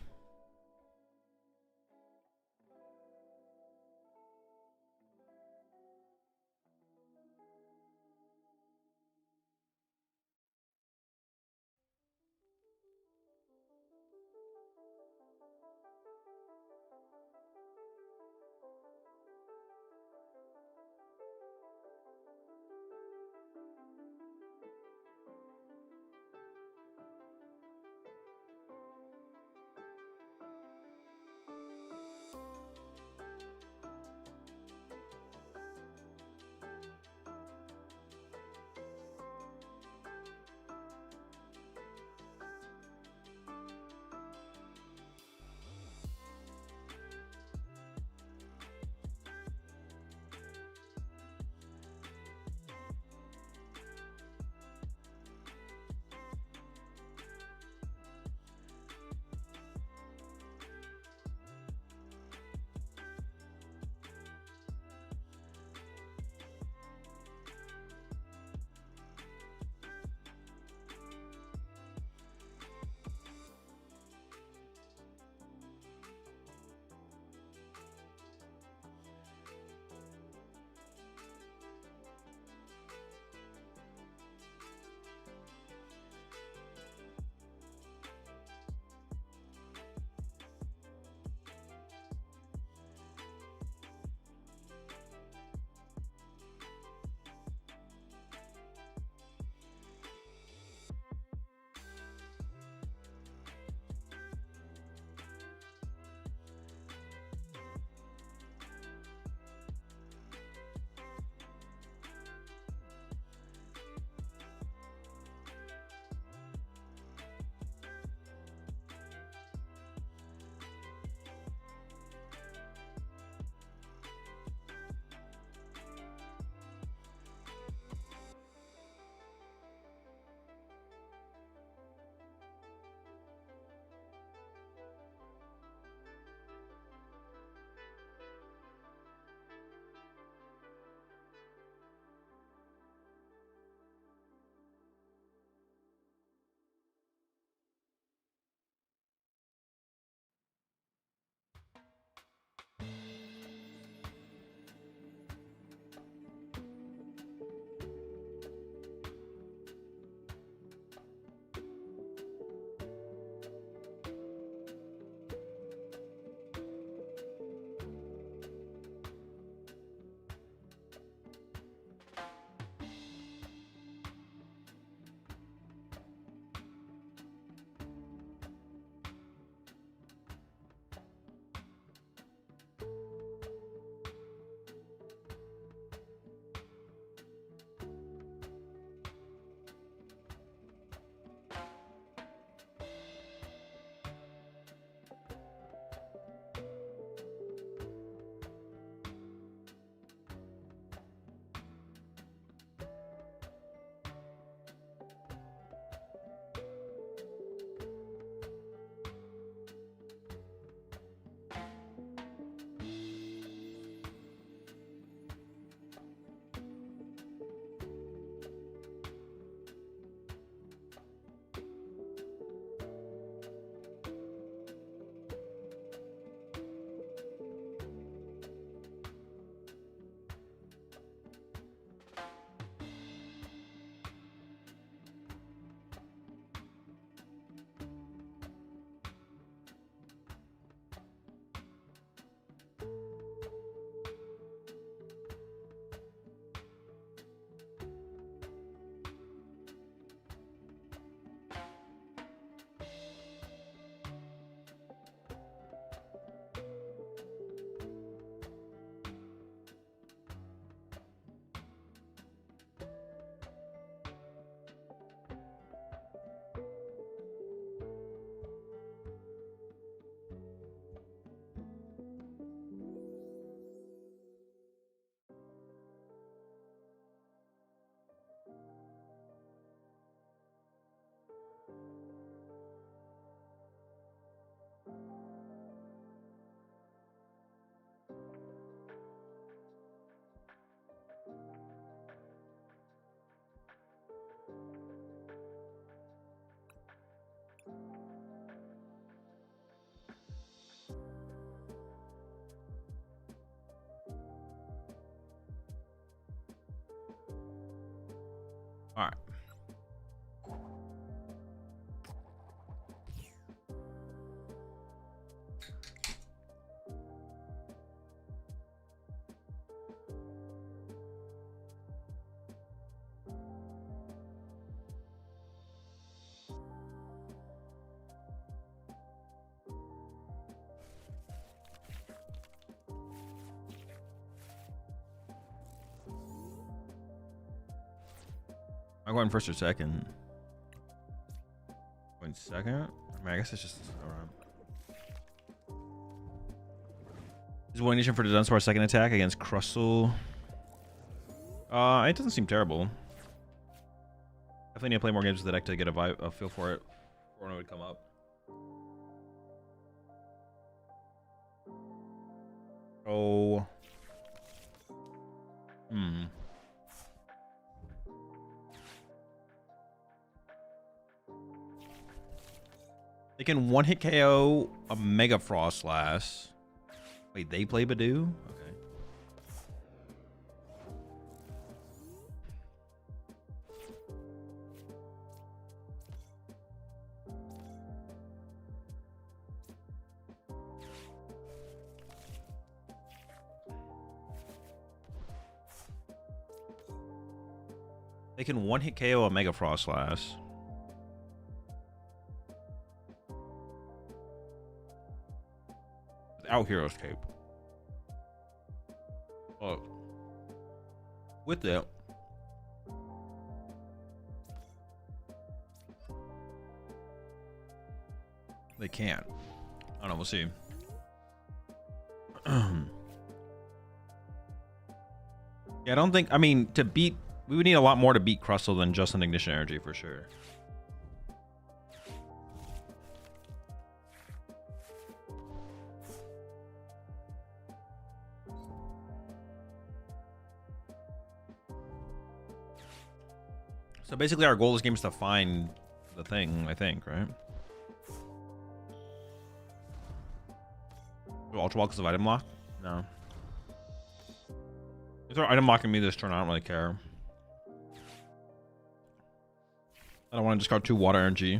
[SPEAKER 1] I'm going first or second. Going second? I mean, I guess it's just around. Is one nation for the Dunspar's second attack against Crustle? It doesn't seem terrible. Definitely need to play more games with the deck to get a feel for it before it would come up. Oh. They can one-hit KO a Mega Froslass. Wait, they play Badoo? Okay. They can one-hit KO a Mega Froslass. Without Hero's Cape. Oh. With that. They can't. I don't know, we'll see. Yeah, I don't think, I mean, to beat, we would need a lot more to beat Crustle than just an Ignition Energy for sure. So basically our goal this game is to find the thing, I think, right? Do Ultra Ball because of item lock? No. If they're item locking me this turn, I don't really care. I don't want to discard 2 water energy.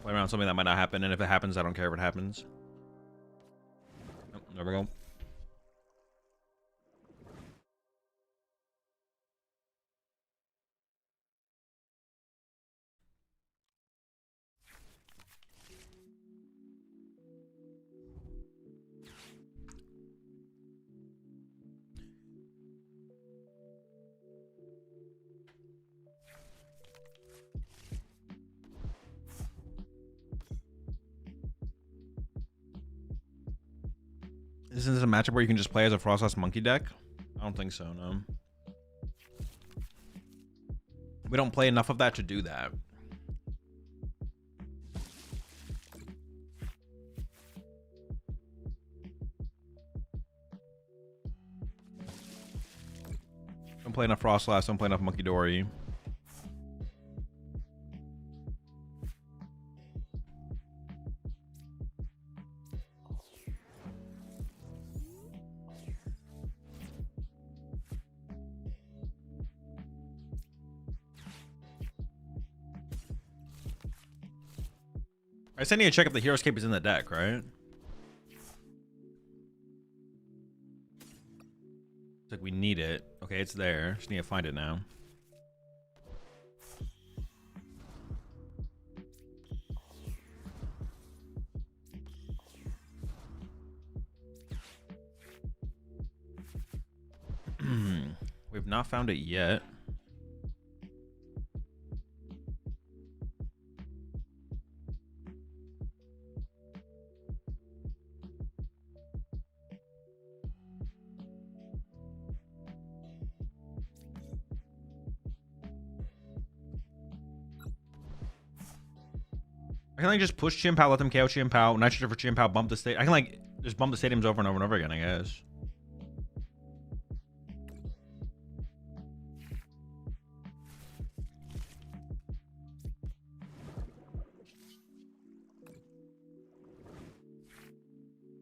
[SPEAKER 1] Play around something that might not happen, and if it happens, I don't care if it happens. Nope, there we go. Isn't this a matchup where you can just play as a Froslass monkey deck? I don't think so, no. We don't play enough of that to do that. Don't play enough Froslass, don't play enough Monkey Dory. I just need to check if the Hero's Cape is in the deck, right? It's like we need it. Okay, it's there. Just need to find it now. We've not found it yet. I can like just push Chien-Pao, let them KO Chien-Pao, nitrogen for Chien-Pao, bump the state. I can like just bump the stadiums over and over and over again, I guess.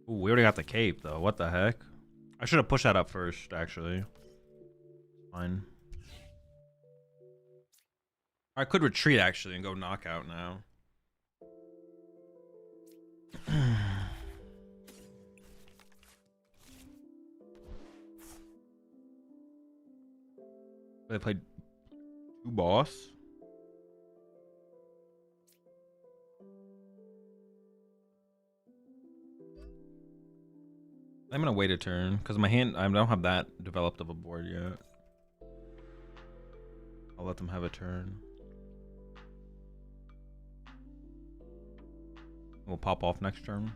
[SPEAKER 1] Ooh, we already got the cape though. What the heck? I should have pushed that up first, actually. Fine. I could retreat actually and go knockout now. They played 2 boss. I'm gonna wait a turn because my hand, I don't have that developed of a board yet. I'll let them have a turn. We'll pop off next turn.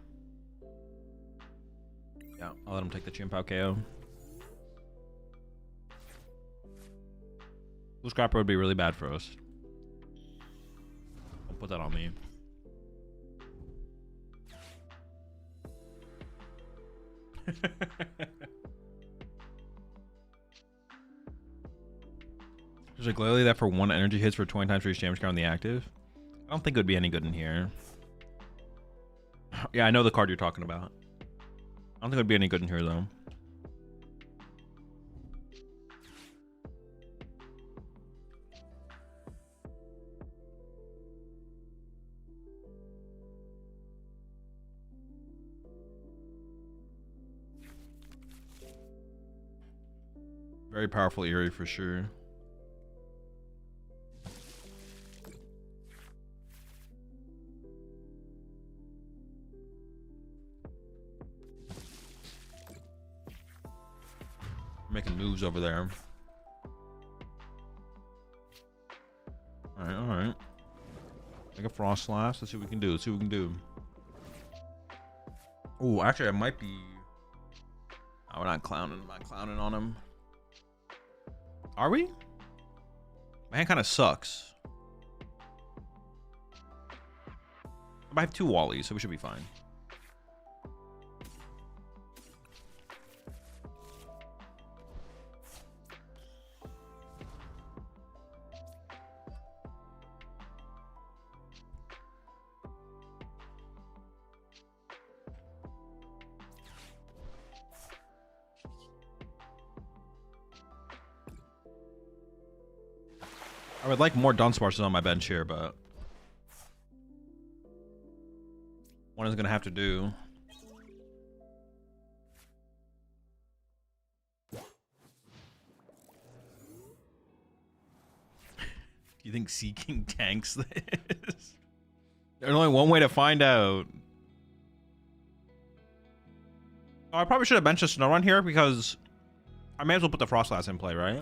[SPEAKER 1] Yeah, I'll let them take the Chimp out KO. Blue Scrapper would be really bad for us. Don't put that on me. There's like literally that for 1 energy hits for 20 times for each damage card on the active. I don't think it would be any good in here. Yeah, I know the card you're talking about. I don't think it would be any good in here though. Very powerful Eerie for sure. Making moves over there. Alright, alright. Make a Froslass. Let's see what we can do. Let's see what we can do. Oh, actually, I might be. Oh, we're not clowning. I'm not clowning on him. Are we? My hand kind of sucks. I have 2 Wallies, so we should be fine. I would like more Dunsparces on my bench here, but one is gonna have to do. Do you think Seeking tanks this? There's only one way to find out. Oh, I probably should have benched a Snow Run here because I may as well put the Froslass in play, right?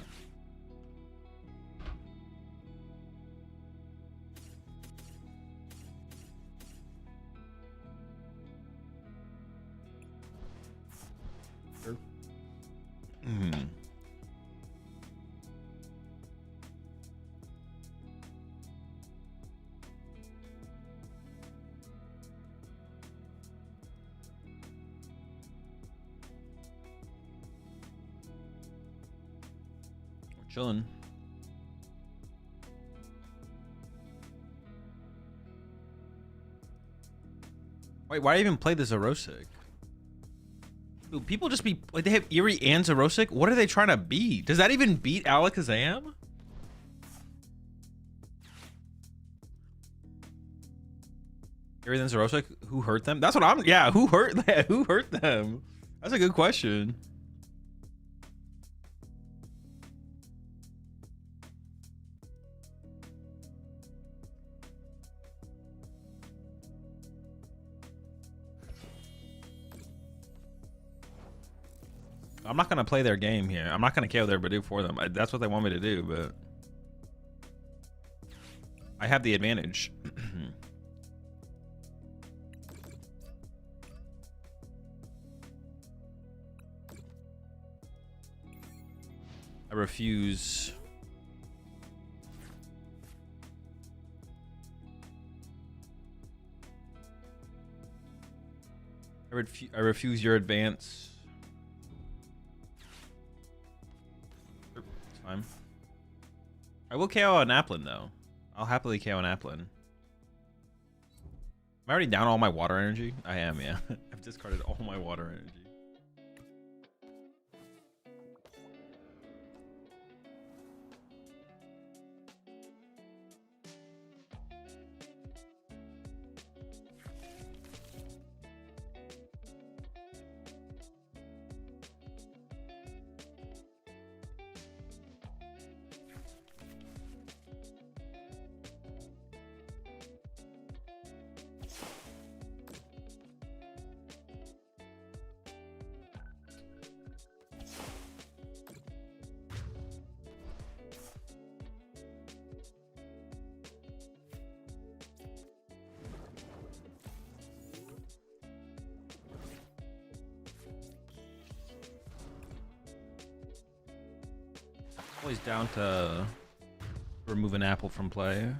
[SPEAKER 1] Chilling. Wait, why even play the Zerosic? Dude, people just be like, they have Eerie and Zerosic. What are they trying to beat? Does that even beat Alakazam? Eerie and Zerosic. Who hurt them? That's what I'm. Yeah, who hurt? Who hurt them? That's a good question. I'm not gonna play their game here. I'm not gonna KO their Bidoof for them. That's what they want me to do, but I have the advantage. I refuse. I refuse your advance. It's fine. I will KO an Applin though. I'll happily KO an Applin. Am I already down all my water energy? I am, yeah. I've discarded all my water energy. Always down to remove an apple from play.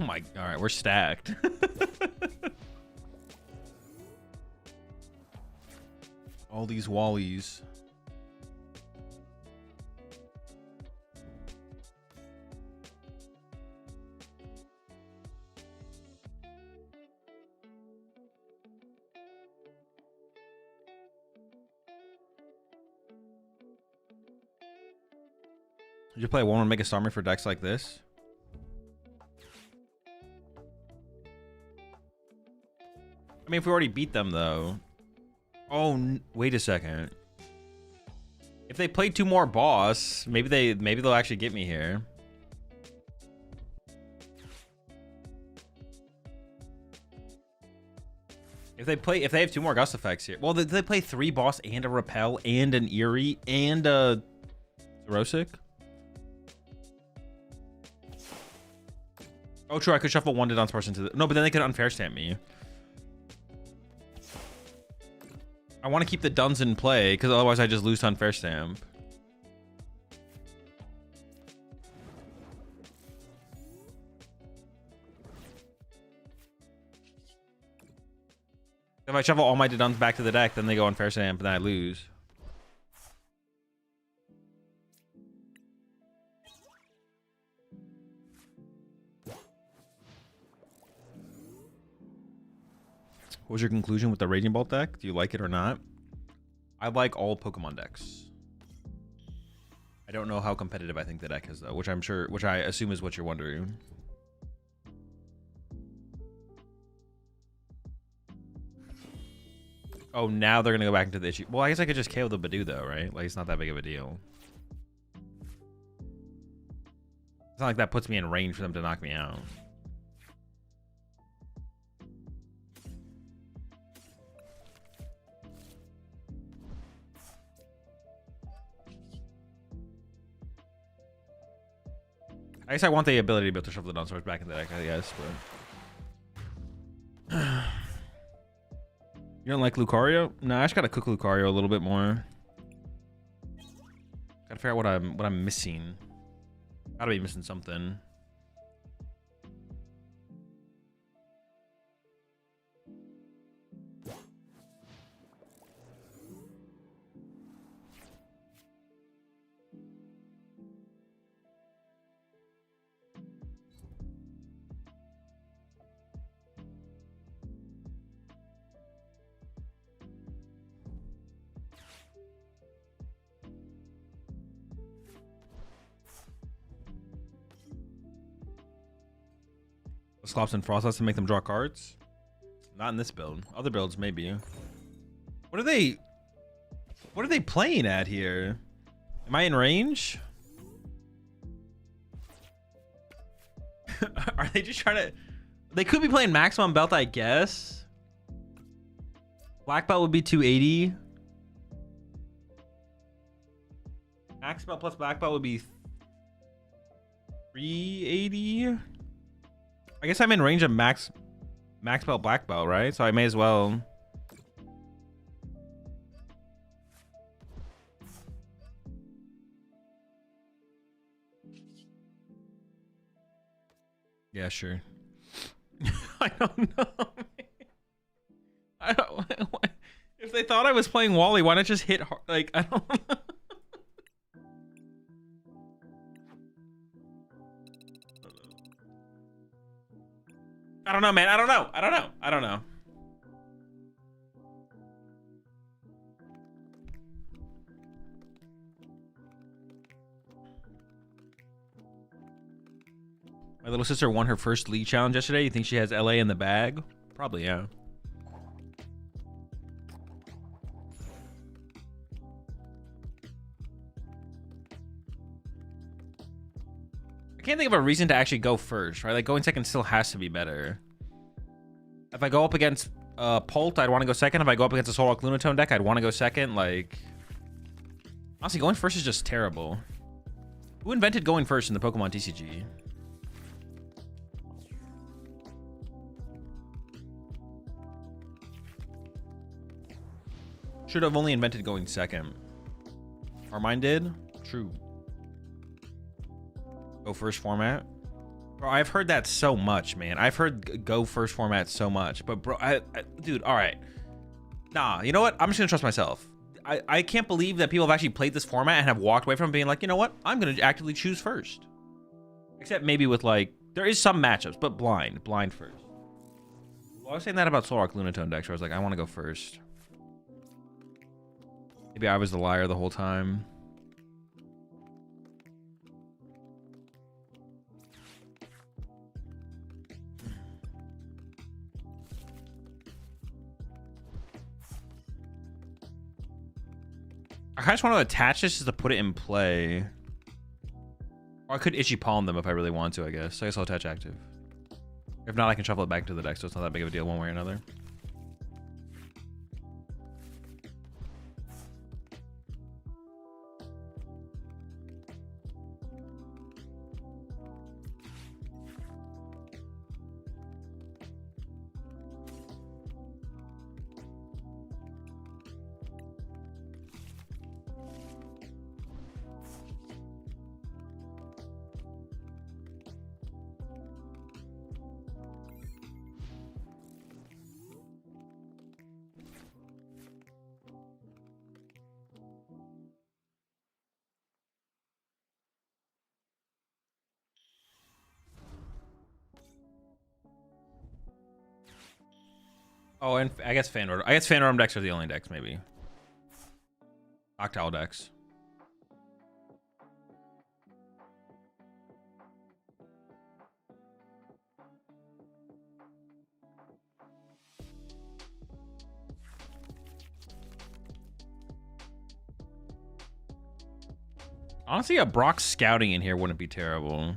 [SPEAKER 1] Oh my, all right, we're stacked. All these wallies. Did you play one and make a Starmie for decks like this? I mean, if we already beat them, though. Oh, wait a second. If they play 2 more boss, maybe they'll actually get me here. If they have 2 more gust effects here. Well, they play 3 boss and a repel and an Eerie and a Xerosic. Oh, true. I could shuffle 1 Didon's person to the... No, but then they could unfair stamp me. I want to keep the Duns in play, because otherwise I just lose to unfair stamp. If I shuffle all my Duns back to the deck, then they go unfair stamp, and then I lose. What was your conclusion with the Raging Bolt deck? Do you like it or not? I like all Pokemon decks. I don't know how competitive I think the deck is, though, which I assume is what you're wondering. Oh, now they're gonna go back into the issue. Well, I guess I could just KO the Badoo, though, right? Like, it's not that big of a deal. It's not like that puts me in range for them to knock me out. I guess I want the ability to be able to shuffle the Dunsparce back in the deck, I guess, but... You don't like Lucario? No, I just gotta cook Lucario a little bit more. Gotta figure out what I'm missing. Gotta be missing something. Slops and Froslass to make them draw cards? Not in this build. Other builds, maybe. What are they playing at here? Am I in range? Are they just trying to... They could be playing Maximum Belt, I guess. Black Belt would be 280. Max Belt plus Black Belt would be 380. I guess I'm in range of max belt, black belt, right? So I may as well. Yeah, sure. I don't know. I don't. If they thought I was playing Wally, why not just hit hard? Like, I don't know. I don't know, man. I don't know. My little sister won her first league challenge yesterday. You think she has LA in the bag? Probably, yeah. I can't think of a reason to actually go first, right? Like, going second still has to be better. If I go up against Pult, I'd want to go second. If I go up against a Solrock Lunatone deck, I'd want to go second. Like, honestly, going first is just terrible. Who invented going first in the Pokemon TCG? Should have only invented going second. Carmine did? True. Go first format? Bro, I've heard that so much, man. I've heard go first format so much. But bro, dude, all right. Nah, you know what? I'm just gonna trust myself. I can't believe that people have actually played this format and have walked away from being like, you know what? I'm gonna actively choose first. Except maybe with like, there is some matchups, but blind first. Well, I was saying that about Solrock Lunatone decks where I was like, I want to go first. Maybe I was the liar the whole time. I kind of just want to attach this just to put it in play. Or I could Itchy Palm them if I really want to, I guess. So I guess I'll attach active. If not, I can shuffle it back into the deck, so it's not that big of a deal one way or another. Oh, and I guess fan order. I guess fan order decks are the only decks, maybe. Octal decks. Honestly, a Brock Scouting in here wouldn't be terrible.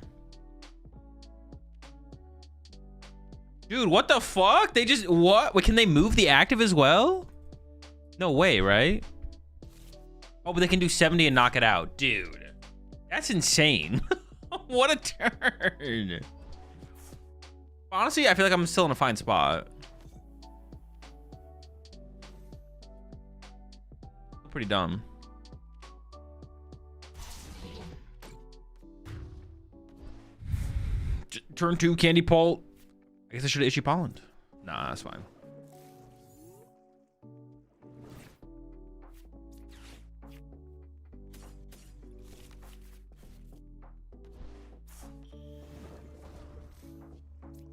[SPEAKER 1] Dude, what the fuck? They just, what? Wait, can they move the active as well? No way, right? Oh, but they can do 70 and knock it out. Dude, that's insane. What a turn. Honestly, I feel like I'm still in a fine spot. Pretty dumb. Turn 2, Candy Pult. I guess I should have Itchy Pollen. Nah, that's fine.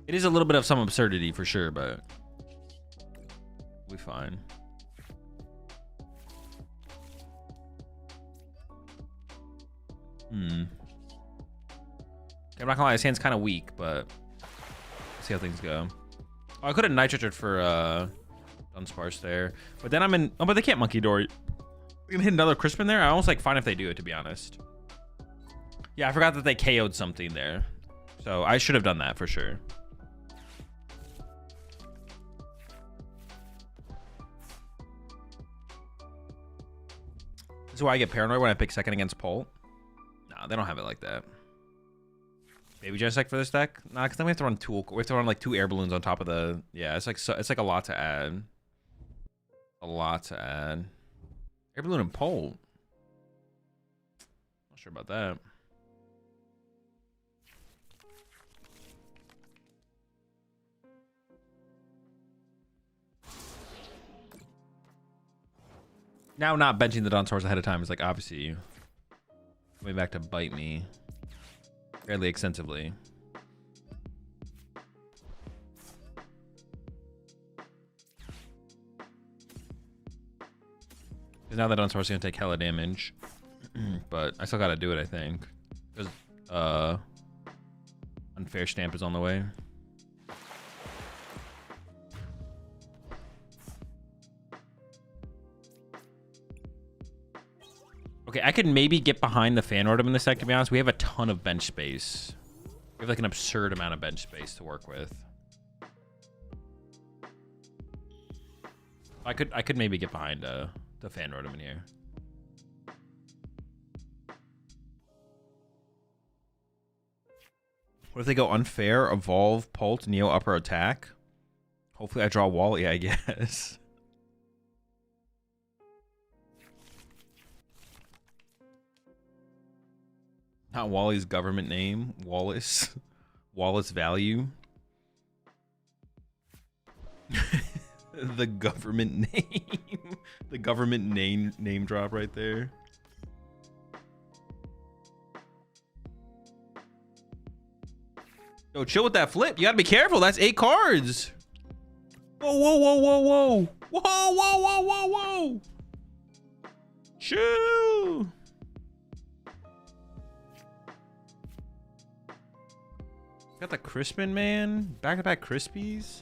[SPEAKER 1] It is a little bit of some absurdity for sure, but we'll be fine. I'm not gonna lie, his hand's kind of weak, but see how things go. Oh, I could have nitroed for Dunsparce there, but then I'm in. Oh, but they can't Monkey Door. We can hit another Crispin there. I almost like fine if they do it, to be honest. Yeah, I forgot that they KO'd something there, so I should have done that for sure. This is why I get paranoid when I pick second against Pult. Nah, they don't have it like that. Baby Genesect for this deck? Nah, because then we have to run like 2 air balloons on top of the. Yeah, it's like it's like a lot to add. A lot to add. Air balloon and Pult. Not sure about that. Now not benching the Dunsparce ahead of time is like obviously coming back to bite me fairly extensively. Because now that Dunsparce is gonna take hella damage, but I still gotta do it, I think, because Unfair Stamp is on the way. Okay, I could maybe get behind the Fan Ortem in this deck, to be honest. We have a ton of bench space. We have like an absurd amount of bench space to work with. I could maybe get behind the Fan Ortem in here. What if they go Unfair, Evolve, Pult, Neo, Upper Attack? Hopefully I draw Wall. Yeah, I guess. Not Wally's government name. Wallace. Wallace value. The government name. The government name drop right there. Yo, chill with that flip. You gotta be careful. That's 8 cards. Whoa, whoa, whoa, whoa, whoa. Whoa, whoa, whoa, whoa, whoa. Chill. Got the Crispin, man. Back-to-back Crispies.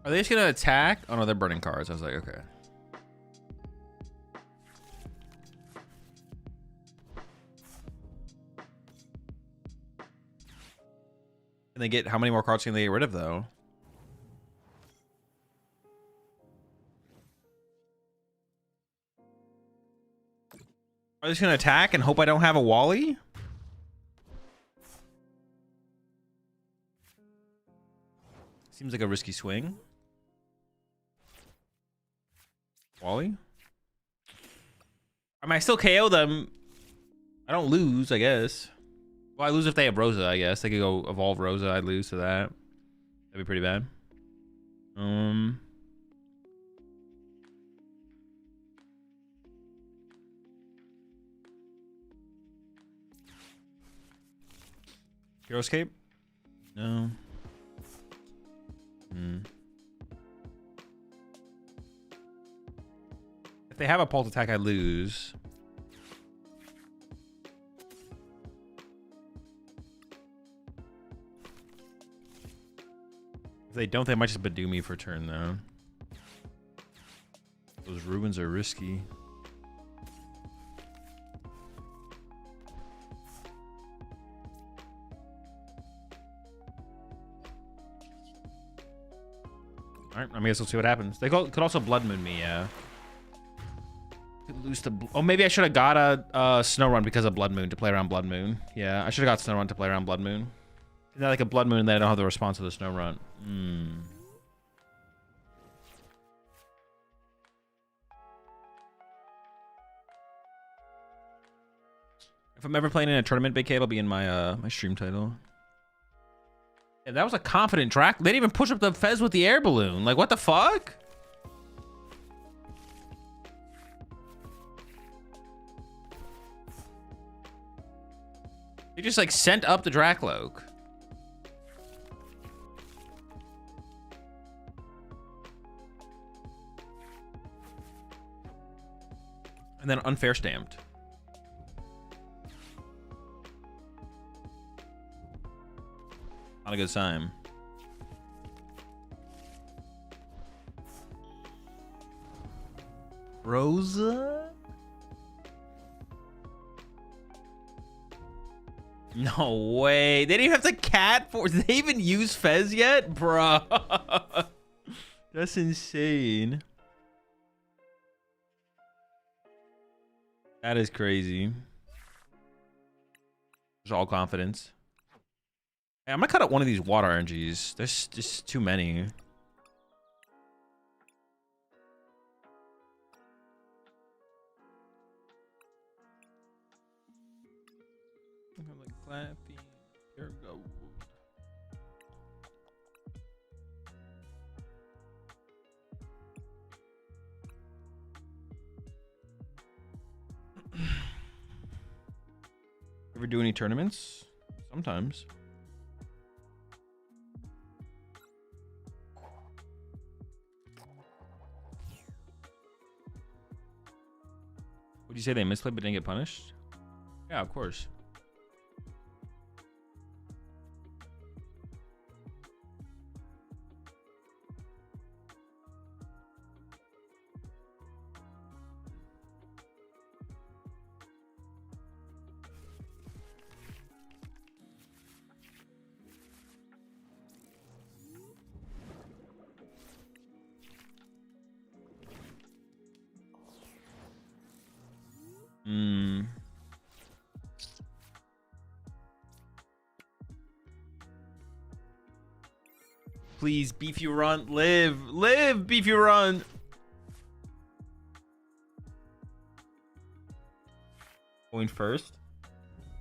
[SPEAKER 1] Are they just gonna attack? Oh no, they're burning cards. I was like, okay. Can they get, how many more cards can they get rid of though? Are they just gonna attack and hope I don't have a Wally? Seems like a risky swing. Wally? I might still KO them. I don't lose, I guess. Well, I lose if they have Rosa, I guess. They could go evolve Rosa, I'd lose to that. That'd be pretty bad. Hero's Cape? No. If they have a pulse attack, I lose. If they don't, they might just Badoo me for turn, though. Those ruins are risky. Alright, I guess we'll see what happens. They could also Blood Moon me, yeah. Could lose to... Oh, maybe I should have got a Snow Run because of Blood Moon to play around Blood Moon. Yeah, I should have got Snow Run to play around Blood Moon. Is that like a Blood Moon that I don't have the response to the Snow Run? If I'm ever playing in a tournament, Big K, it'll be in my my stream title. Yeah, that was a confident track. They didn't even push up the Fez with the air balloon. Like, what the fuck? They just like sent up the Drakloak. And then unfair stamped. Not a good sign. Rosa? No way. They didn't even have to cat for. Did they even use Fez yet? Bruh. That's insane. That is crazy. There's all confidence. Hey, I'm gonna cut out one of these water RNGs. There's just too many. Like Clappy, here we go. Ever do any tournaments? Sometimes. Would you say they misplayed but didn't get punished? Yeah, of course. Please, Beef You Run, live, Beef You Run. Going first.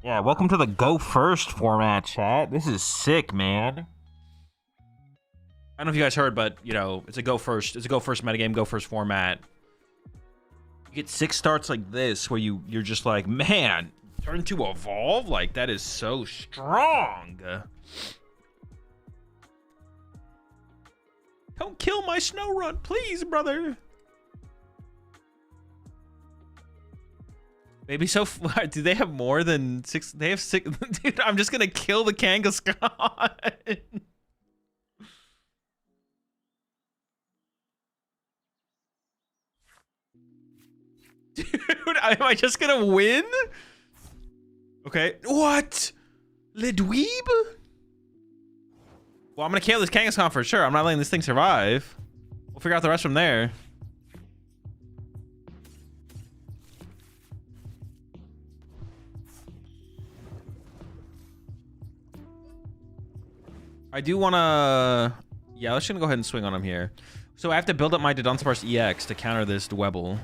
[SPEAKER 1] Yeah, welcome to the go first format, chat. This is sick, man. I don't know if you guys heard, but you know, it's a go first metagame, go first format. You get 6 starts like this where you're just like, man, turn to evolve? Like, that is so strong. Don't kill my snow run, please, brother. Maybe so far. Do they have more than 6? They have 6. Dude, I'm just gonna kill the Kangaskhan. Dude, am I just gonna win? Okay. What? Le Dweeb? Well, I'm gonna kill this Kangaskhan for sure. I'm not letting this thing survive. We'll figure out the rest from there. I do wanna... Yeah, let's just go ahead and swing on him here. So I have to build up my Dunsparce EX to counter this Dwebble.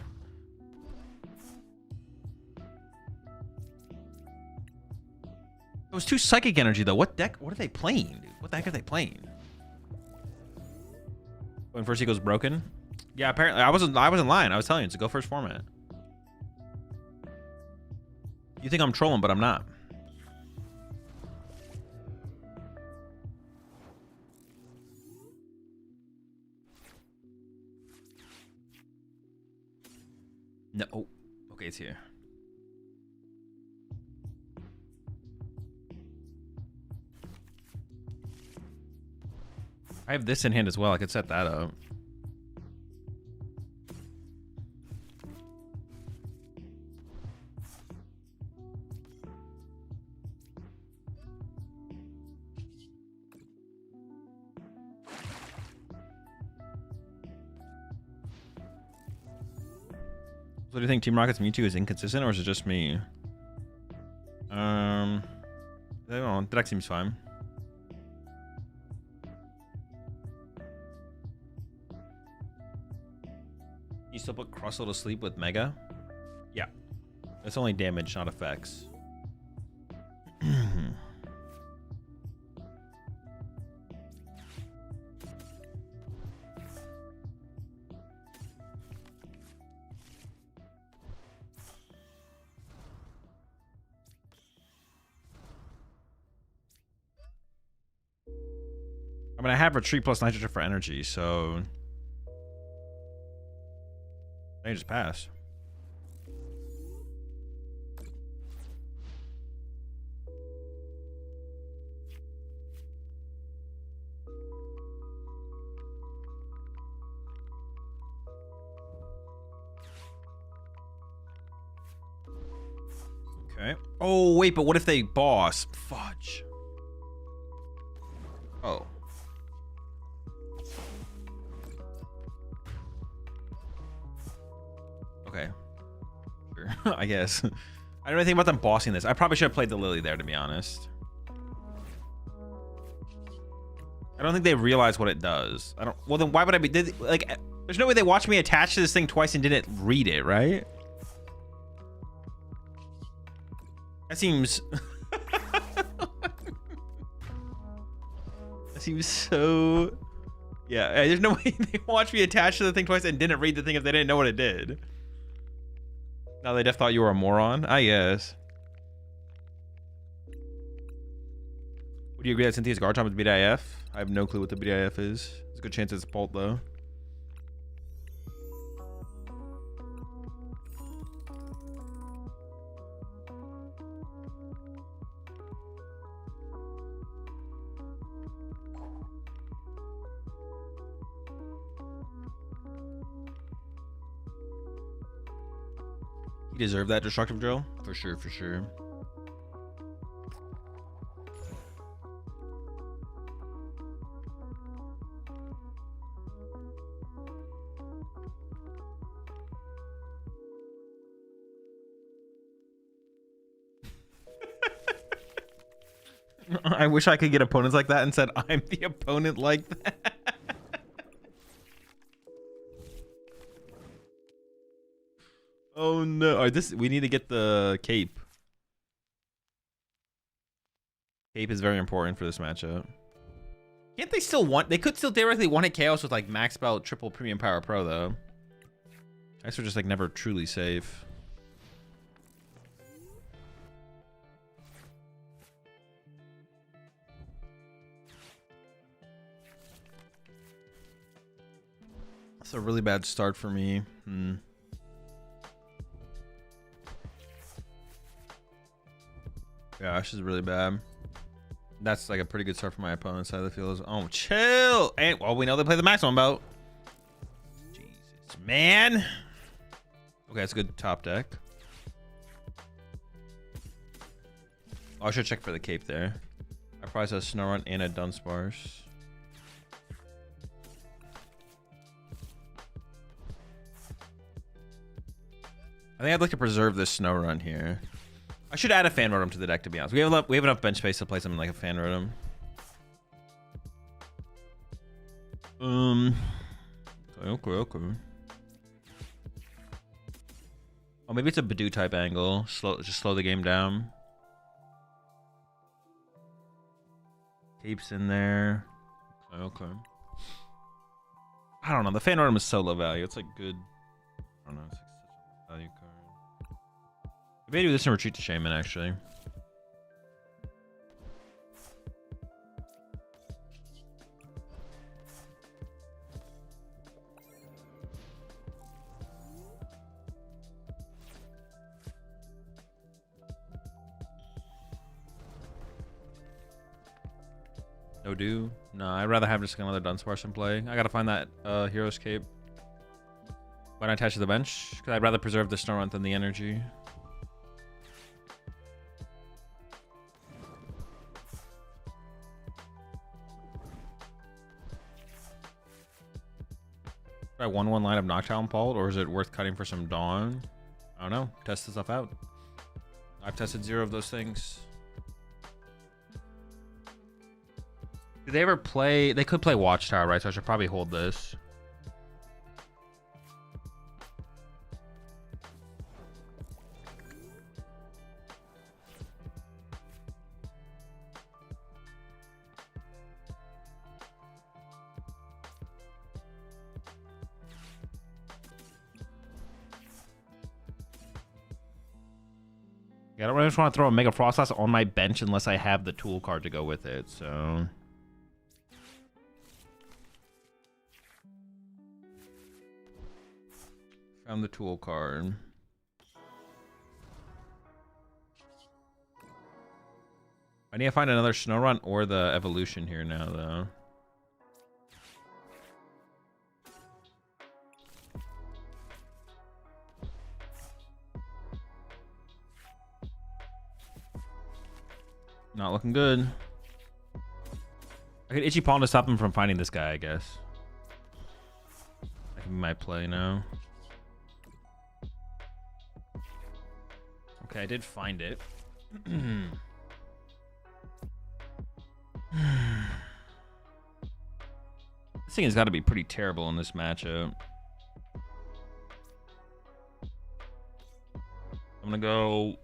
[SPEAKER 1] It was 2 Psychic Energy though. What deck? What are they playing, dude? What the heck are they playing? When first he goes broken. Yeah, apparently I wasn't lying. I was telling you it's a go first format. You think I'm trolling, but I'm not. No. Oh, okay, it's here. I have this in hand as well. I could set that up. So do you think Team Rocket's Mewtwo is inconsistent, or is it just me? I don't know. The deck seems fine. You still put Crustle to sleep with Mega? Yeah. It's only damage, not effects. I mean, I have Retreat plus Nitrogen for energy, so... I just pass. Okay. Oh, wait, but what if they boss? Fudge. Oh. Okay. Sure. I guess. I don't know anything about them bossing this. I probably should have played the Lily there, to be honest. I don't think they realize what it does. I don't... Well, then why would I be... like, there's no way they watched me attach to this thing twice and didn't read it, right? That seems... that seems so... Yeah, there's no way they watched me attach to the thing twice and didn't read the thing if they didn't know what it did. Now they just thought you were a moron? I guess. Would you agree that Cynthia's guard time is BDIF? I have no clue what the BDIF is. There's a good chance it's Bolt, though. He deserved that destructive drill? For sure, for sure. I wish I could get opponents like that and said, I'm the opponent like that. Oh no! All right, we need to get the cape. Cape is very important for this matchup. Can't they still want? They could still directly one-hit Chaos with like max belt triple premium power pro though. I guess we're just like never truly safe. That's a really bad start for me. Yeah, this is really bad. That's like a pretty good start for my opponent's side of the field. Oh, chill. And well, we know they play the maximum bout. Jesus, man. Okay, that's a good top deck. Oh, I should check for the cape there. I probably saw a Snorunt and a Dunsparce. I think I'd like to preserve this Snorunt here. I should add a fan rotom to the deck, to be honest. We have enough bench space to play something like a fan rotom. Okay. Oh, maybe it's a Badoo type angle. Just slow the game down. Cape's in there. Okay. I don't know. The fan rotom is so low value. It's like good. I don't know. It's like such a value card. Maybe do this and retreat to Shaman, actually. No do? No, I'd rather have just another Dunsparce in play. I gotta find that Hero's Cape. Why not attach to the bench? Because I'd rather preserve the Snorunt than the energy. Should I 1-1 line of Noctowl Pult, or is it worth cutting for some Dawn? I don't know. Test this stuff out. I've tested 0 of those things. Did they ever play? They could play Watchtower, right? So I should probably hold this. Yeah, I don't really just want to throw a Mega Froslass on my bench unless I have the tool card to go with it, so... Found the tool card. I need to find another Snorunt or the evolution here now, though. Not looking good. I could Itchy Palm to stop him from finding this guy, I guess. That can be my play now. Okay, I did find it. This thing has got to be pretty terrible in this matchup. I'm gonna go...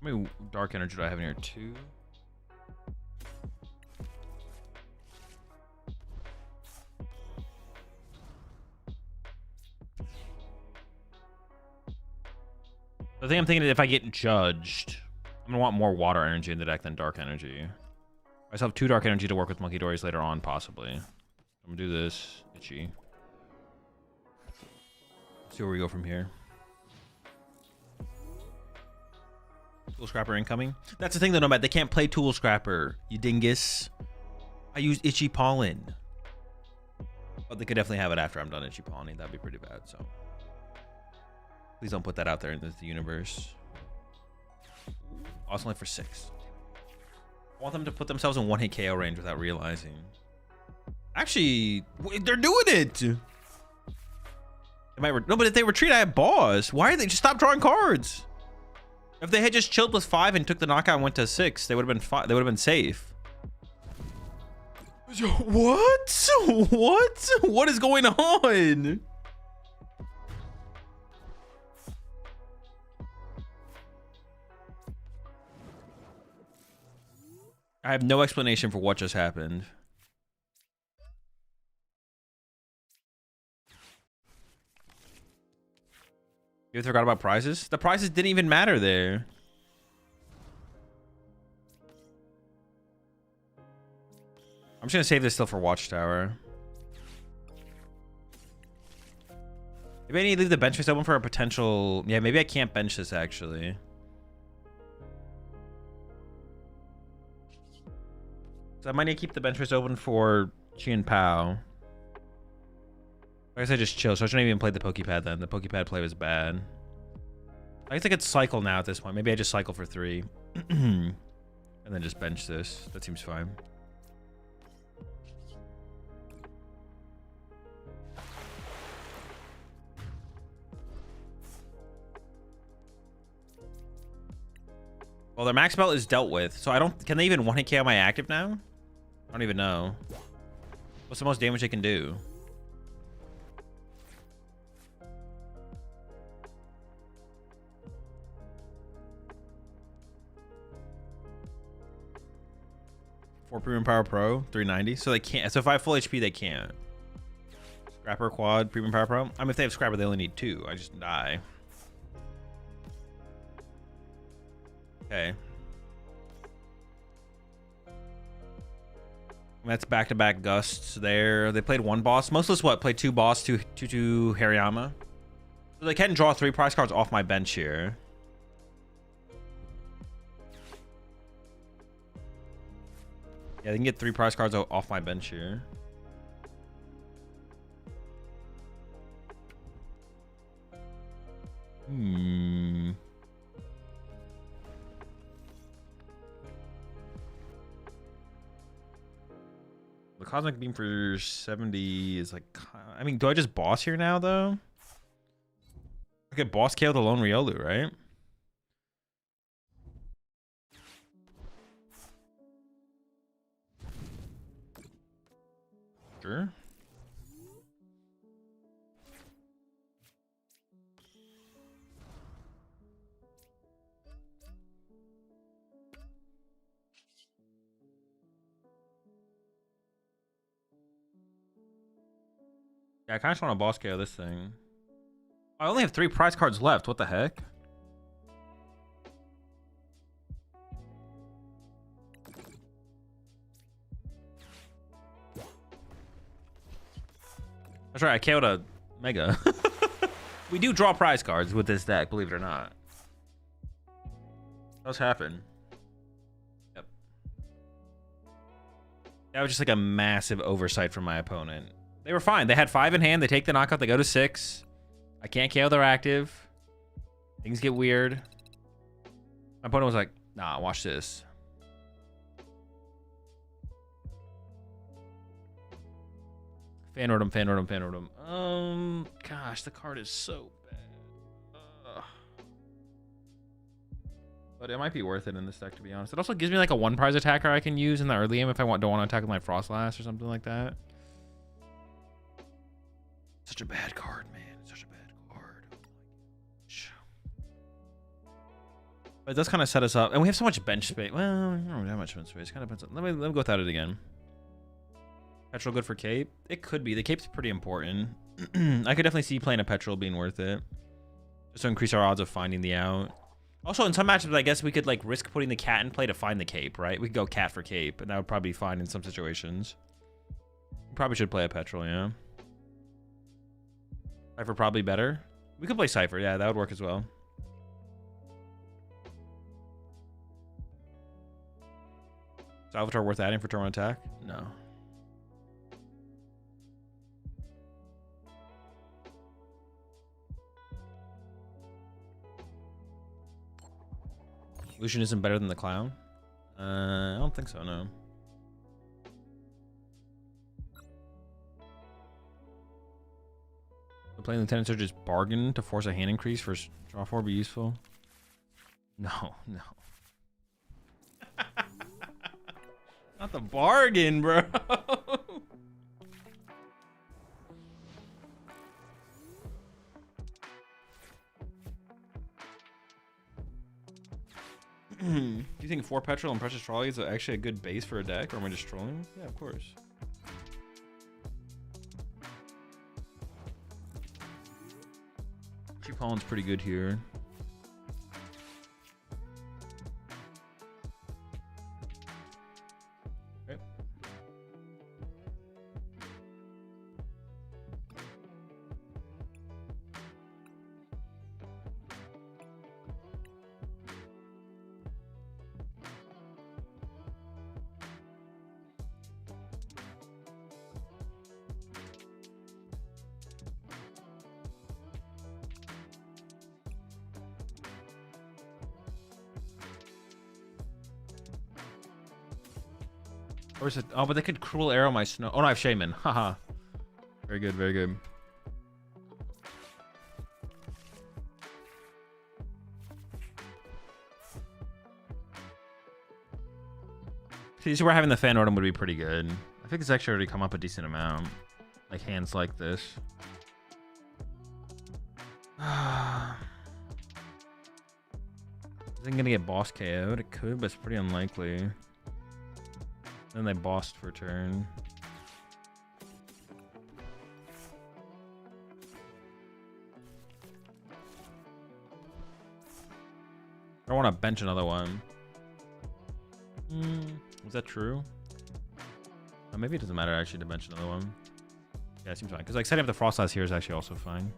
[SPEAKER 1] How many dark energy do I have in here? 2. The thing I'm thinking is if I get judged, I'm gonna want more water energy in the deck than dark energy. I still have 2 dark energy to work with Monkey Dories later on, possibly. I'm gonna do this. Itchy. See where we go from here. Tool Scrapper incoming. That's the thing though, Nomad. They can't play Tool Scrapper, you dingus. I use Itchy Pollen. But they could definitely have it after I'm done Itchy Pollen. That'd be pretty bad, so. Please don't put that out there into the universe. Also only for 6. I want them to put themselves in 1-hit KO range without realizing. Actually, they're doing it. No, but if they retreat, I have boss. Why are they just stop drawing cards? If they had just chilled with 5 and took the knockout and went to 6, they would have been fine. They would have been safe. What? What? What is going on? I have no explanation for what just happened. You forgot about prizes? The prizes didn't even matter there. I'm just gonna save this still for Watchtower. Maybe I need to leave the bench space open for a potential... Yeah, maybe I can't bench this actually. So I might need to keep the bench space open for Chi and Pao. I guess I just chill, so I shouldn't even play the Pokepad then. The Pokepad play was bad. I guess I could cycle now at this point. Maybe I just cycle for 3. And then just bench this. That seems fine. Well, their max belt is dealt with, so I don't... Can they even 1-hit KO my active now? I don't even know. What's the most damage they can do? For Premium Power Pro, 390. So they can't. So if I have full HP, they can't. Scrapper, Quad, Premium Power Pro. I mean, if they have Scrapper, they only need 2. I just die. Okay. That's back-to-back gusts there. They played 1 boss. Mostless what? Played 2 boss, 2 Hariyama. So they can draw 3 prize cards off my bench here. Yeah, they can get 3 prize cards off my bench here. The Cosmic Beam for 70 is like... I mean, do I just boss here now, though? I could boss KO the Lone Riolu, right? Sure. Yeah, I kind of just want to boss KO this thing. I only have 3 prize cards left. What the heck? That's right, I KO'd a Mega. We do draw prize cards with this deck, believe it or not. Does happen. Yep. That was just like a massive oversight from my opponent. They were fine. They had 5 in hand. They take the knockout. They go to 6. I can't KO their active. Things get weird. My opponent was like, nah, watch this. Fan order him. Gosh, the card is so bad. But it might be worth it in this deck, to be honest. It also gives me like a 1 prize attacker I can use in the early game if I don't want to attack with my Froslass or something like that. Such a bad card, man. Such a bad card. But it does kind of set us up. And we have so much bench space. Well, we don't have much bench space. Kind of depends. Let me go without it again. Petrol good for Cape? It could be. The Cape's pretty important. I could definitely see playing a Petrol being worth it. Just to increase our odds of finding the out. Also, in some matchups, I guess we could like risk putting the cat in play to find the Cape, right? We could go cat for Cape, and that would probably be fine in some situations. We probably should play a Petrol, yeah. Cypher probably better. We could play Cypher, yeah, that would work as well. Is Avatar worth adding for turn 1 attack? No. Lucian isn't better than the Clown? I don't think so, no. Playing Lieutenant Surge's bargain to force a hand increase for draw 4 be useful. No. Not the bargain, bro. Do you think 4 petrol and precious trolley is actually a good base for a deck, or am I just trolling? Yeah, of course. Tree pollen's pretty good here. Okay. Or is it? Oh, but they could cruel arrow my snow. Oh no, I have Shaman. Haha. Very good, very good. See, this is where having the fan Rotom would be pretty good. I think it's actually already come up a decent amount. Like hands like this. Isn't gonna get boss KO'd? It could, but it's pretty unlikely. Then they bossed for turn. I don't want to bench another one. Was that true? Maybe it doesn't matter actually to bench another one. Yeah, it seems fine. Because like setting up the Froslass here is actually also fine.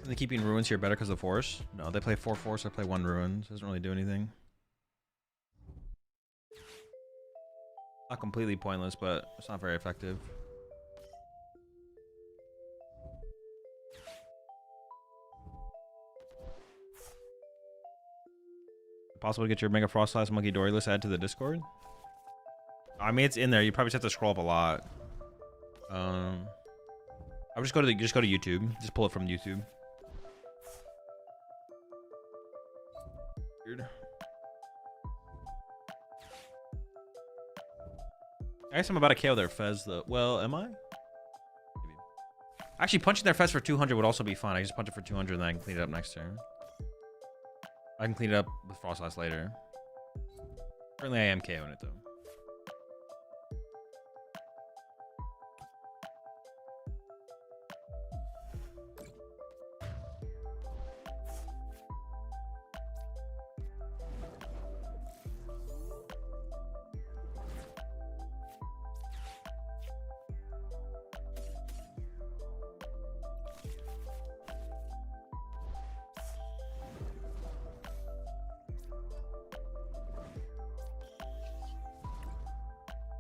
[SPEAKER 1] Are they keeping ruins here better because of force? No, they play 4 force, I play 1 ruins. Doesn't really do anything. Not completely pointless, but it's not very effective. Possible to get your Mega Froslass Monkey Dory list added to the Discord? I mean, it's in there. You probably just have to scroll up a lot. I would just go to YouTube. Just pull it from YouTube. Weird. I guess I'm about to KO their Fez though. Well, am I? Maybe. Actually, punching their Fez for 200 would also be fun. I just punch it for 200 and then I can clean it up next turn. I can clean it up with Froslass later. Currently, I am KOing it though.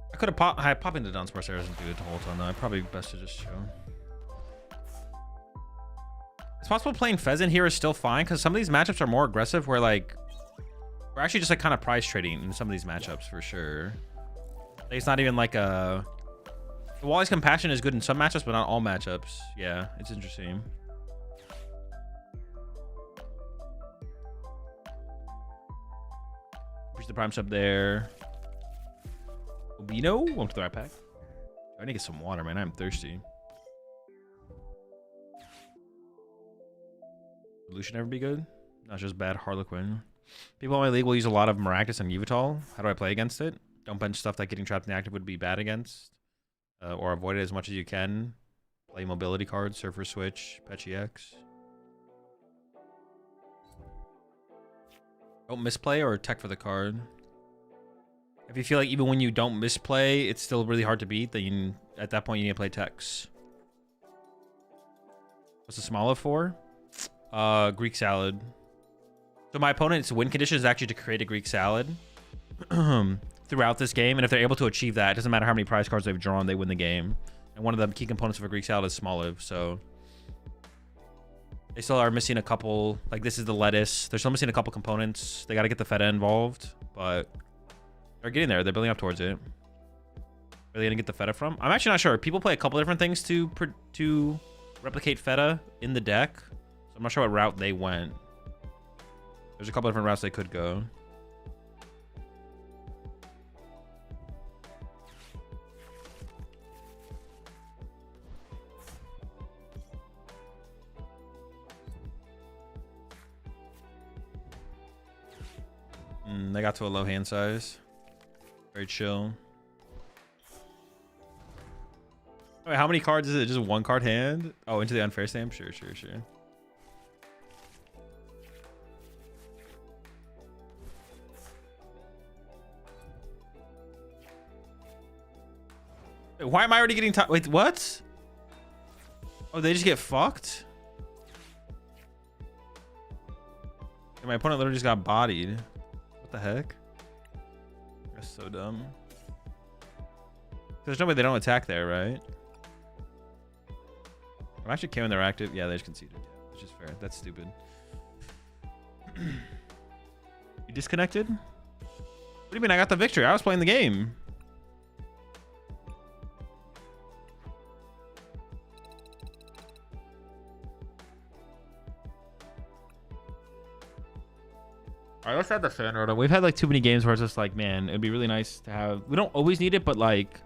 [SPEAKER 1] I could have popping the Dunsparce arrows and do it the whole time though. Probably best to just chill. It's possible playing Pheasant here is still fine because some of these matchups are more aggressive where like we're actually just like kind of price trading in some of these matchups for sure. Like, it's not even like a Wally's Compassion is good in some matchups, but not all matchups. Yeah, it's interesting. Push the Prime Sub there. Obino, welcome to the right pack. I need to get some water, man. I'm thirsty. Evolution ever be good? Not just bad Harlequin. People in my league will use a lot of Maractus and Yveltal. How do I play against it? Don't bench stuff that getting trapped in the active would be bad against. Or avoid it as much as you can. Play mobility cards, Surfer Switch, Petchy X. Don't misplay or tech for the card. If you feel like even when you don't misplay, it's still really hard to beat, then you, at that point you need to play techs. What's the small of for? Greek salad. So my opponent's win condition is actually to create a Greek salad throughout this game, and if they're able to achieve that, it doesn't matter how many prize cards they've drawn, they win the game. And one of the key components of a Greek salad is small of, so They still are missing a couple. Like, this is the lettuce. They're still missing a couple components. They got to get the feta involved, but they're getting there. They're building up towards it. Where are they going to get the feta from? I'm actually not sure. People play a couple different things to replicate feta in the deck. So I'm not sure what route they went. There's a couple different routes they could go. They got to a low hand size. Very chill. Wait, how many cards is it? Just one card hand? Oh, into the unfair stamp? Sure. Wait, why am I already getting wait, what? Oh, they just get fucked? My opponent literally just got bodied. What the heck? That's so dumb. There's no way they don't attack there, right? I'm actually killing their active. Yeah, they just conceded. Yeah, which is fair. That's stupid. You disconnected? What do you mean I got the victory? I was playing the game. All right, let's add the fan rotor. We've had like too many games where it's just like, man, it'd be really nice to have. We don't always need it, but like,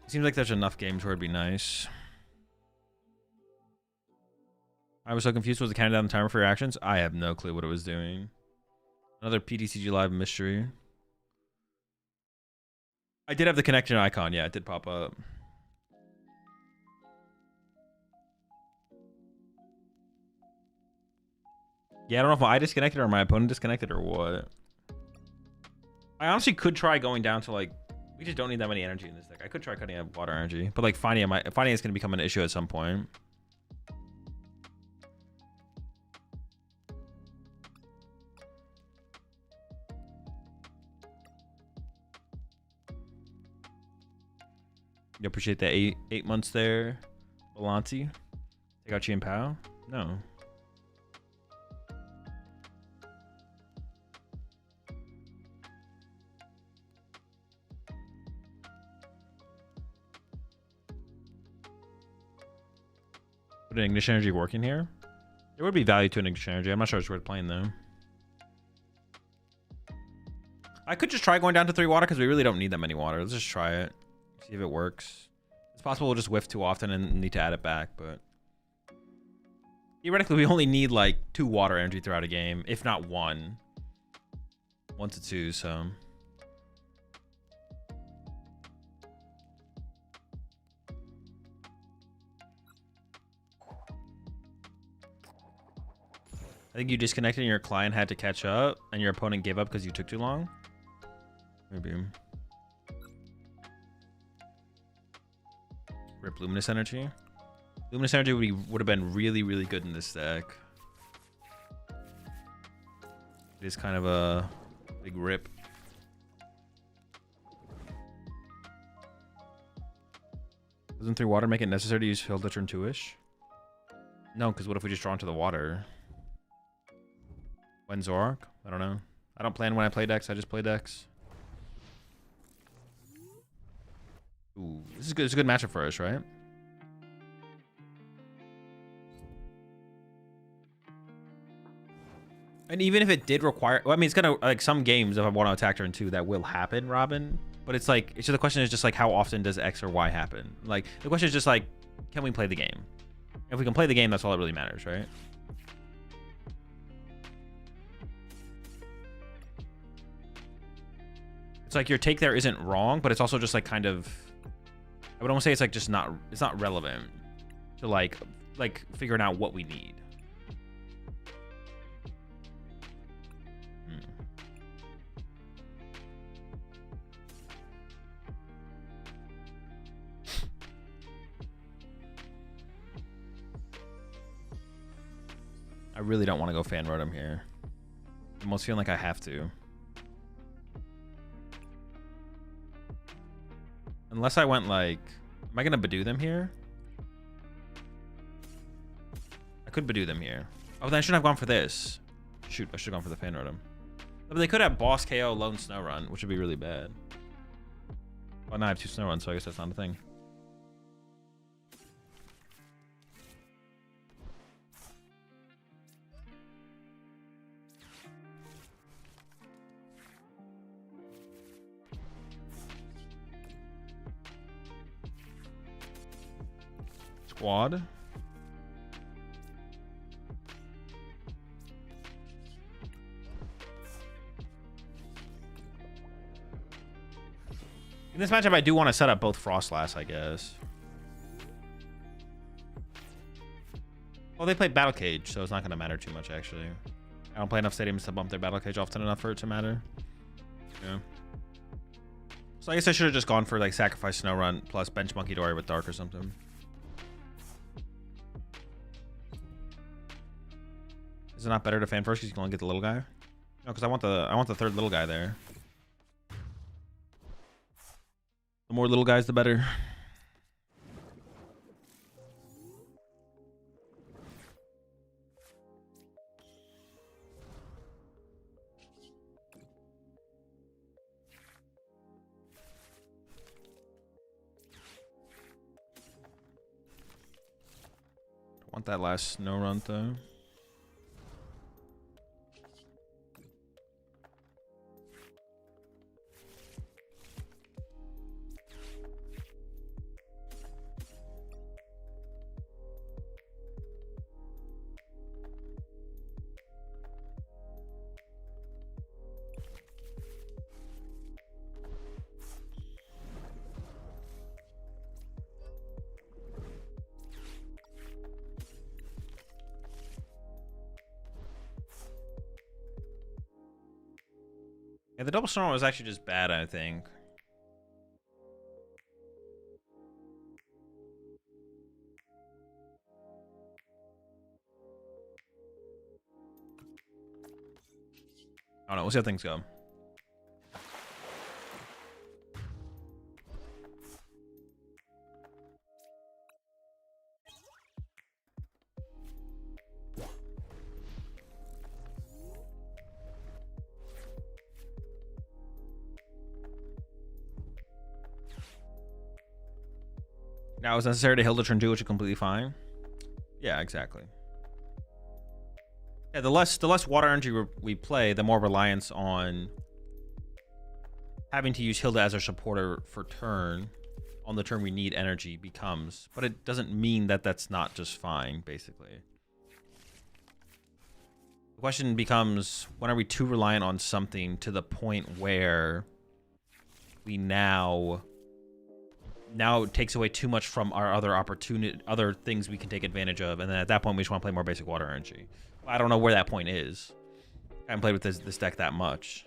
[SPEAKER 1] it seems like there's enough games where it'd be nice. I was so confused. Was it counting down the timer for your actions? I have no clue what it was doing. Another PTCG live mystery. I did have the connection icon. Yeah, it did pop up. Yeah, I don't know if I disconnected or my opponent disconnected or what. I honestly could try going down to like, we just don't need that many energy in this deck. I could try cutting out water energy, but like finding is going to become an issue at some point. You appreciate the eight months there, Belanti. Take out Chi and Pao? No. Would an Ignition Energy work in here? There would be value to an Ignition Energy. I'm not sure it's worth playing though. I could just try going down to 3 water because we really don't need that many water. Let's just try it. See if it works. It's possible we'll just whiff too often and need to add it back, but theoretically we only need like 2 water energy throughout a game, if not 1. 1 to 2, so. I think you disconnected and your client had to catch up and your opponent gave up because you took too long. Maybe. Rip Luminous Energy. Luminous Energy would have been really, really good in this deck. It is kind of a big rip. Doesn't 3 water make it necessary to use Field to turn 2-ish? No, because what if we just draw into the water? When Zorak? I don't know. I don't plan when I play decks. I just play decks. Ooh, this is good. It's a good matchup for us, right? And even if it did require, well, I mean, it's gonna like some games if I want to attack turn 2 that will happen, Robin. But it's like, it's just the question is just like how often does X or Y happen? Like the question is just like, can we play the game? If we can play the game, that's all that really matters, right? It's like your take there isn't wrong, but it's also just like kind of, I would almost say it's like just not, it's not relevant to like figuring out what we need. I really don't want to go Fan Rotom here. I'm almost feeling like I have to. Unless I went like, am I gonna Badoo them here? could Badoo them here. Oh, then I shouldn't have gone for this. Shoot, I should have gone for the Fan Rotom. But they could have Boss KO, Lone Snow Run, which would be really bad. Well, now I have 2 Snow Runs, so I guess that's not a thing. Squad. In this matchup, I do want to set up both Froslass, I guess. Well, they play Battle Cage, so it's not going to matter too much, actually. I don't play enough stadiums to bump their Battle Cage often enough for it to matter. Yeah. So I guess I should have just gone for, like, Sacrifice Snow Run plus Bench Monkey Dory with Dark or something. Is it not better to fan first because you can only get the little guy? No, because I want the third little guy there. The more little guys, the better. Want that last Snow Run though. Yeah, the double storm was actually just bad, I think. I don't know. We'll see how things go. Now, it was necessary to Hilda turn 2, which is completely fine. Yeah, exactly. Yeah, the less water energy we play, the more reliance on having to use Hilda as our supporter for turn on the turn we need energy becomes. But it doesn't mean that that's not just fine, basically. The question becomes, when are we too reliant on something to the point where we now it takes away too much from our other things we can take advantage of, and then at that point we just want to play more basic water energy. I don't know where that point is. I haven't played with this deck that much.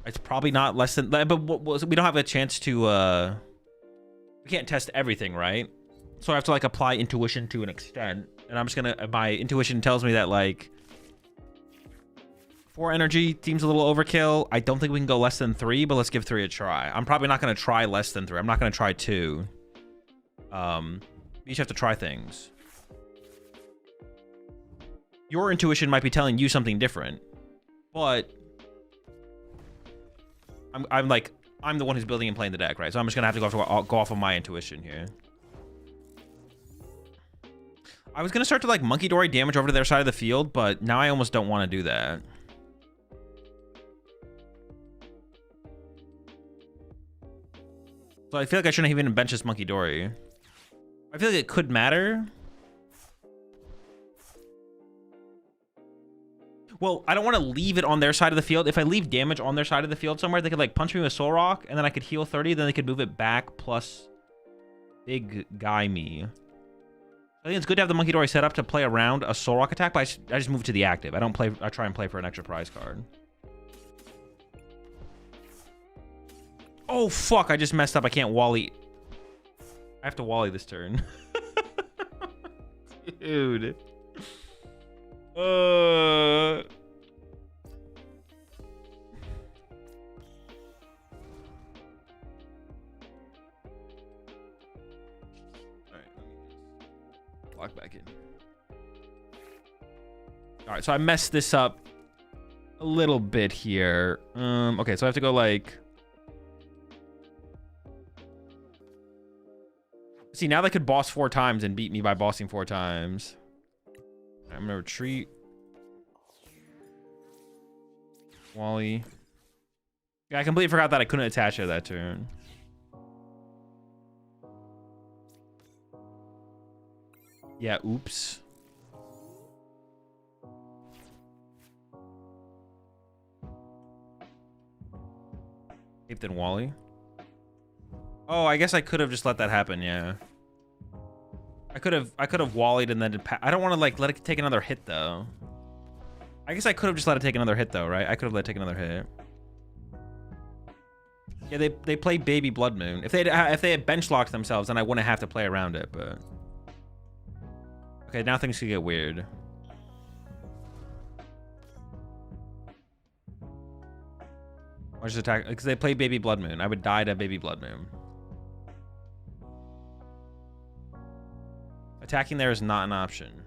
[SPEAKER 1] It's probably not less than, but we don't have a chance to we can't test everything, right? So I have to like apply intuition to an extent, and I'm just gonna, my intuition tells me that like 4 energy seems a little overkill. I don't think we can go less than 3, but let's give 3 a try. I'm probably not going to try less than 3. I'm not going to try 2. You each have to try things. Your intuition might be telling you something different, but I'm the one who's building and playing the deck, right? So I'm just going to have to go off of my intuition here. I was going to start to like Monkey Dory damage over to their side of the field, but now I almost don't want to do that. So I feel like I shouldn't even bench this Monkey Dory. I feel like it could matter. Well, I don't want to leave it on their side of the field. If I leave damage on their side of the field somewhere, they could like punch me with Soul Rock, and then I could heal 30, then they could move it back plus big guy me. I think it's good to have the Monkey Dory set up to play around a Soul Rock attack, but I just move to the active. I try and play for an extra prize card. Oh, fuck. I just messed up. I can't Wally. I have to Wally this turn. Dude. Alright, let me just log back in. right, so I messed this up a little bit here. Okay, so I have to go like... See, now they could boss 4 times and beat me by bossing 4 times. I'm gonna retreat. Wally. Yeah, I completely forgot that I couldn't attach her that turn. Yeah, oops. Captain Wally. Oh, I guess I could have just let that happen, yeah. I could have wallied and then I don't want to like let it take another hit though. I guess I could have just let it take another hit though, right? I could have let it take another hit. Yeah, they play Baby Blood Moon. If they had bench locked themselves, then I wouldn't have to play around it, but okay, now things could get weird. I'll just attack because they play Baby Blood Moon. I would die to Baby Blood Moon. Attacking there is not an option.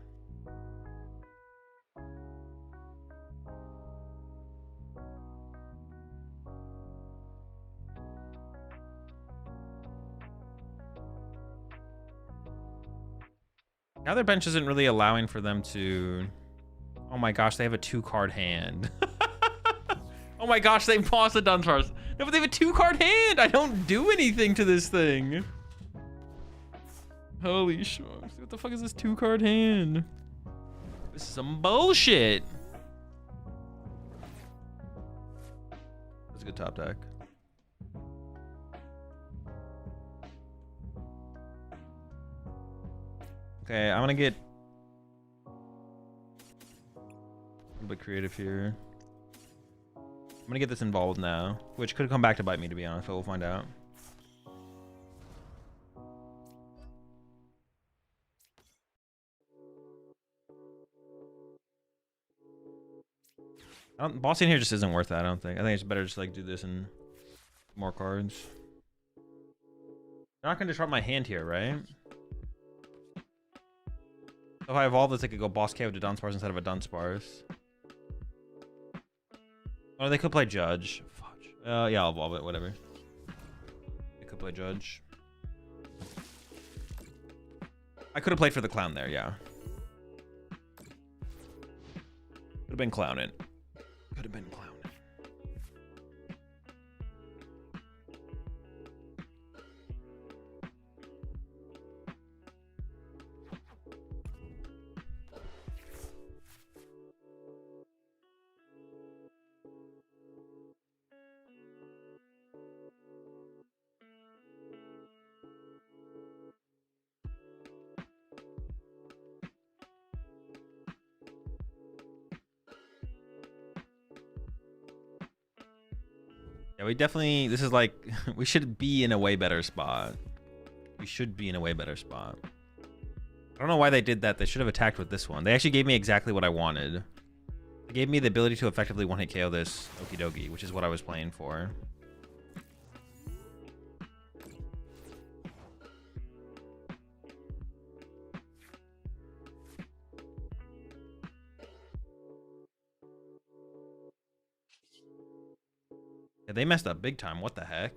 [SPEAKER 1] Now their bench isn't really allowing for them to... Oh my gosh, they have a 2-card hand. Oh my gosh, they paused the Dunsparce. No, but they have a 2-card hand. I don't do anything to this thing. Holy smokes. What the fuck is this 2-card hand? This is some bullshit. That's a good top deck. Okay, I'm gonna get a little bit creative here. I'm gonna get this involved now, which could come back to bite me, to be honest, but we'll find out. Bossing here just isn't worth that, I don't think. I think it's better just like do this and more cards. They're not gonna disrupt my hand here, right? So if I evolve this, I could go boss KO to Dunsparce instead of a Dunsparce. Oh, they could play Judge. Fudge. Yeah, I'll evolve it, whatever. They could play Judge. I could have played for the Clown there, yeah. Could have been Clownin'. Could have been Clownin'. Yeah, we definitely, this is like, we should be in a way better spot. We should be in a way better spot. I don't know why they did that. They should have attacked with this one. They actually gave me exactly what I wanted. They gave me the ability to effectively one-hit KO this Okie Dokie, which is what I was playing for. Yeah, they messed up big time. What the heck?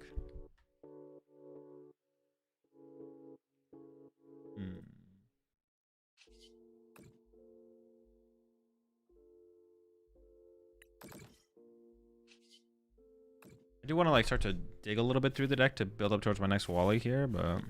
[SPEAKER 1] I do want to like start to dig a little bit through the deck to build up towards my next Wally here, but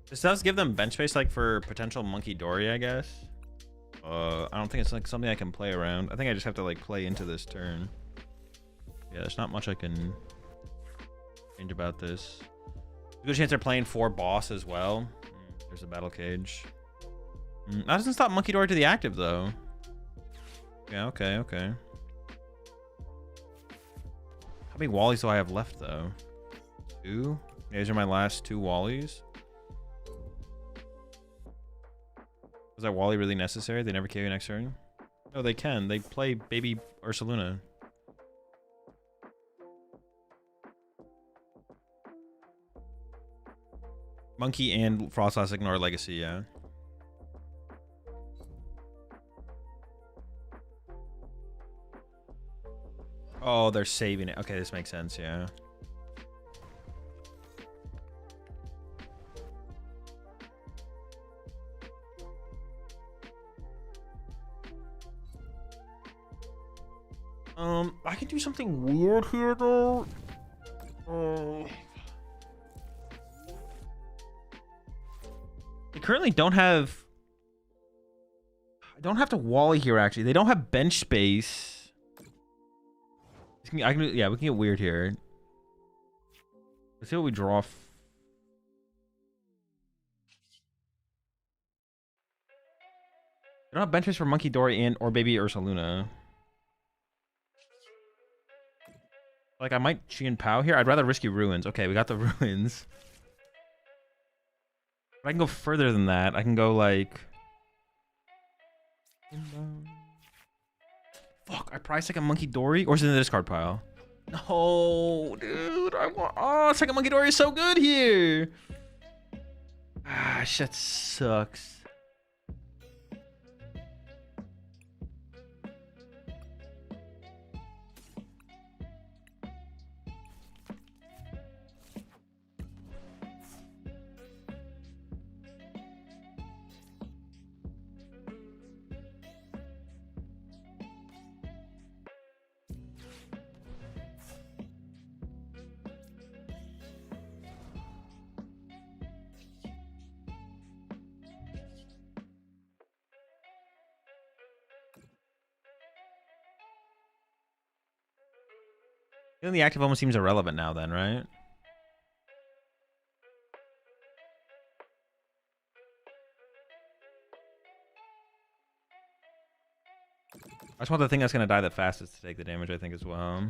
[SPEAKER 1] this does give them bench space like for potential Monkey Dory, I guess. I don't think it's like something I can play around. I think I just have to like play into this turn. Yeah, there's not much I can change about this. Good chance they're playing 4 boss as well. There's a battle cage. That doesn't stop Monkey Dory to the active though. Yeah, okay, okay. How many Wallies do I have left though? 2. These are my last 2 Wallies. Was that Wally really necessary? They never KO next turn? No, they can. They play baby Ursaluna. Monkey and Froslass ignore Legacy, yeah. Oh, they're saving it. Okay, this makes sense, yeah. I can do something weird here, though. They currently don't have... I don't have to Wally here, actually. They don't have bench space. Yeah, we can get weird here. Let's see what we draw. They don't have bench space for Monkey Dory and or Baby Ursaluna. Like, I might Chien Pao here. I'd rather risky Ruins. Okay, we got the Ruins. But I can go further than that. I can go, like... Fuck, I probably second Monkey Dory? Or is it in the discard pile? No, dude. I want... Oh, second Monkey Dory is so good here. Ah, shit sucks. Feeling the active almost seems irrelevant now then, right? I just want the thing that's going to die the fastest to take the damage, I think, as well.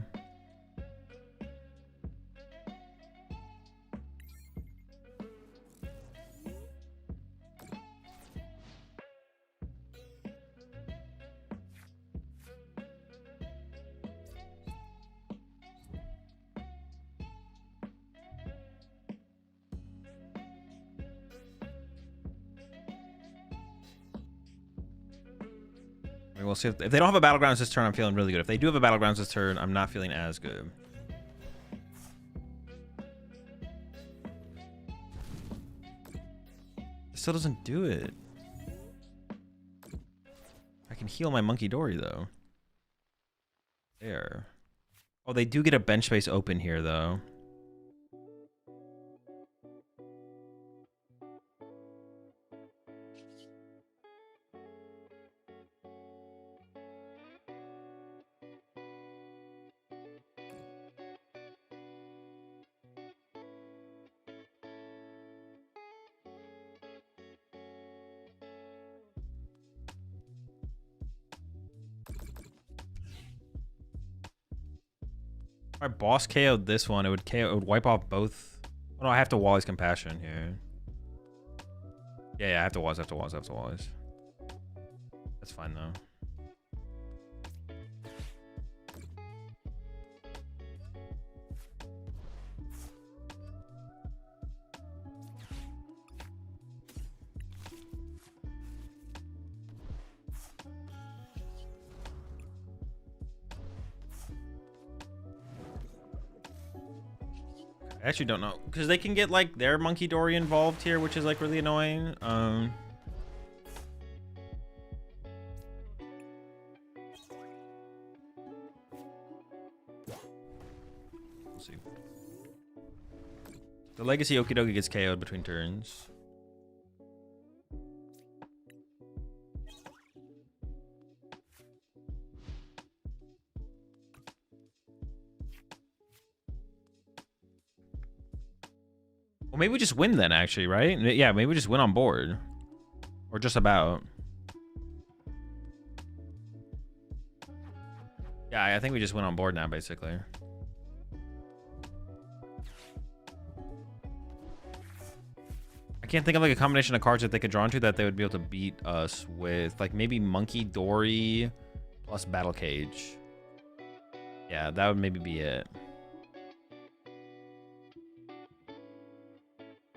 [SPEAKER 1] We'll see if they don't have a Battlegrounds this turn. I'm feeling really good. If they do have a Battlegrounds this turn, I'm not feeling as good. It still doesn't do it. I can heal my Monkey Dory though. There. Oh, they do get a bench space open here though. If I boss KO'd this one, it would wipe off both. Oh no, I have to Wally's Compassion here. Yeah, I have to Wally's. That's fine though. I actually don't know because they can get like their Monkey Dory involved here, which is like really annoying. We'll see. The Legacy Okidoki gets KO'd between turns. Well, maybe we just win then, actually, right? Yeah, maybe we just win on board. Or just about. Yeah, I think we just win on board now, basically. I can't think of like a combination of cards that they could draw into that they would be able to beat us with. Like maybe Monkey Dory plus Battle Cage. Yeah, that would maybe be it.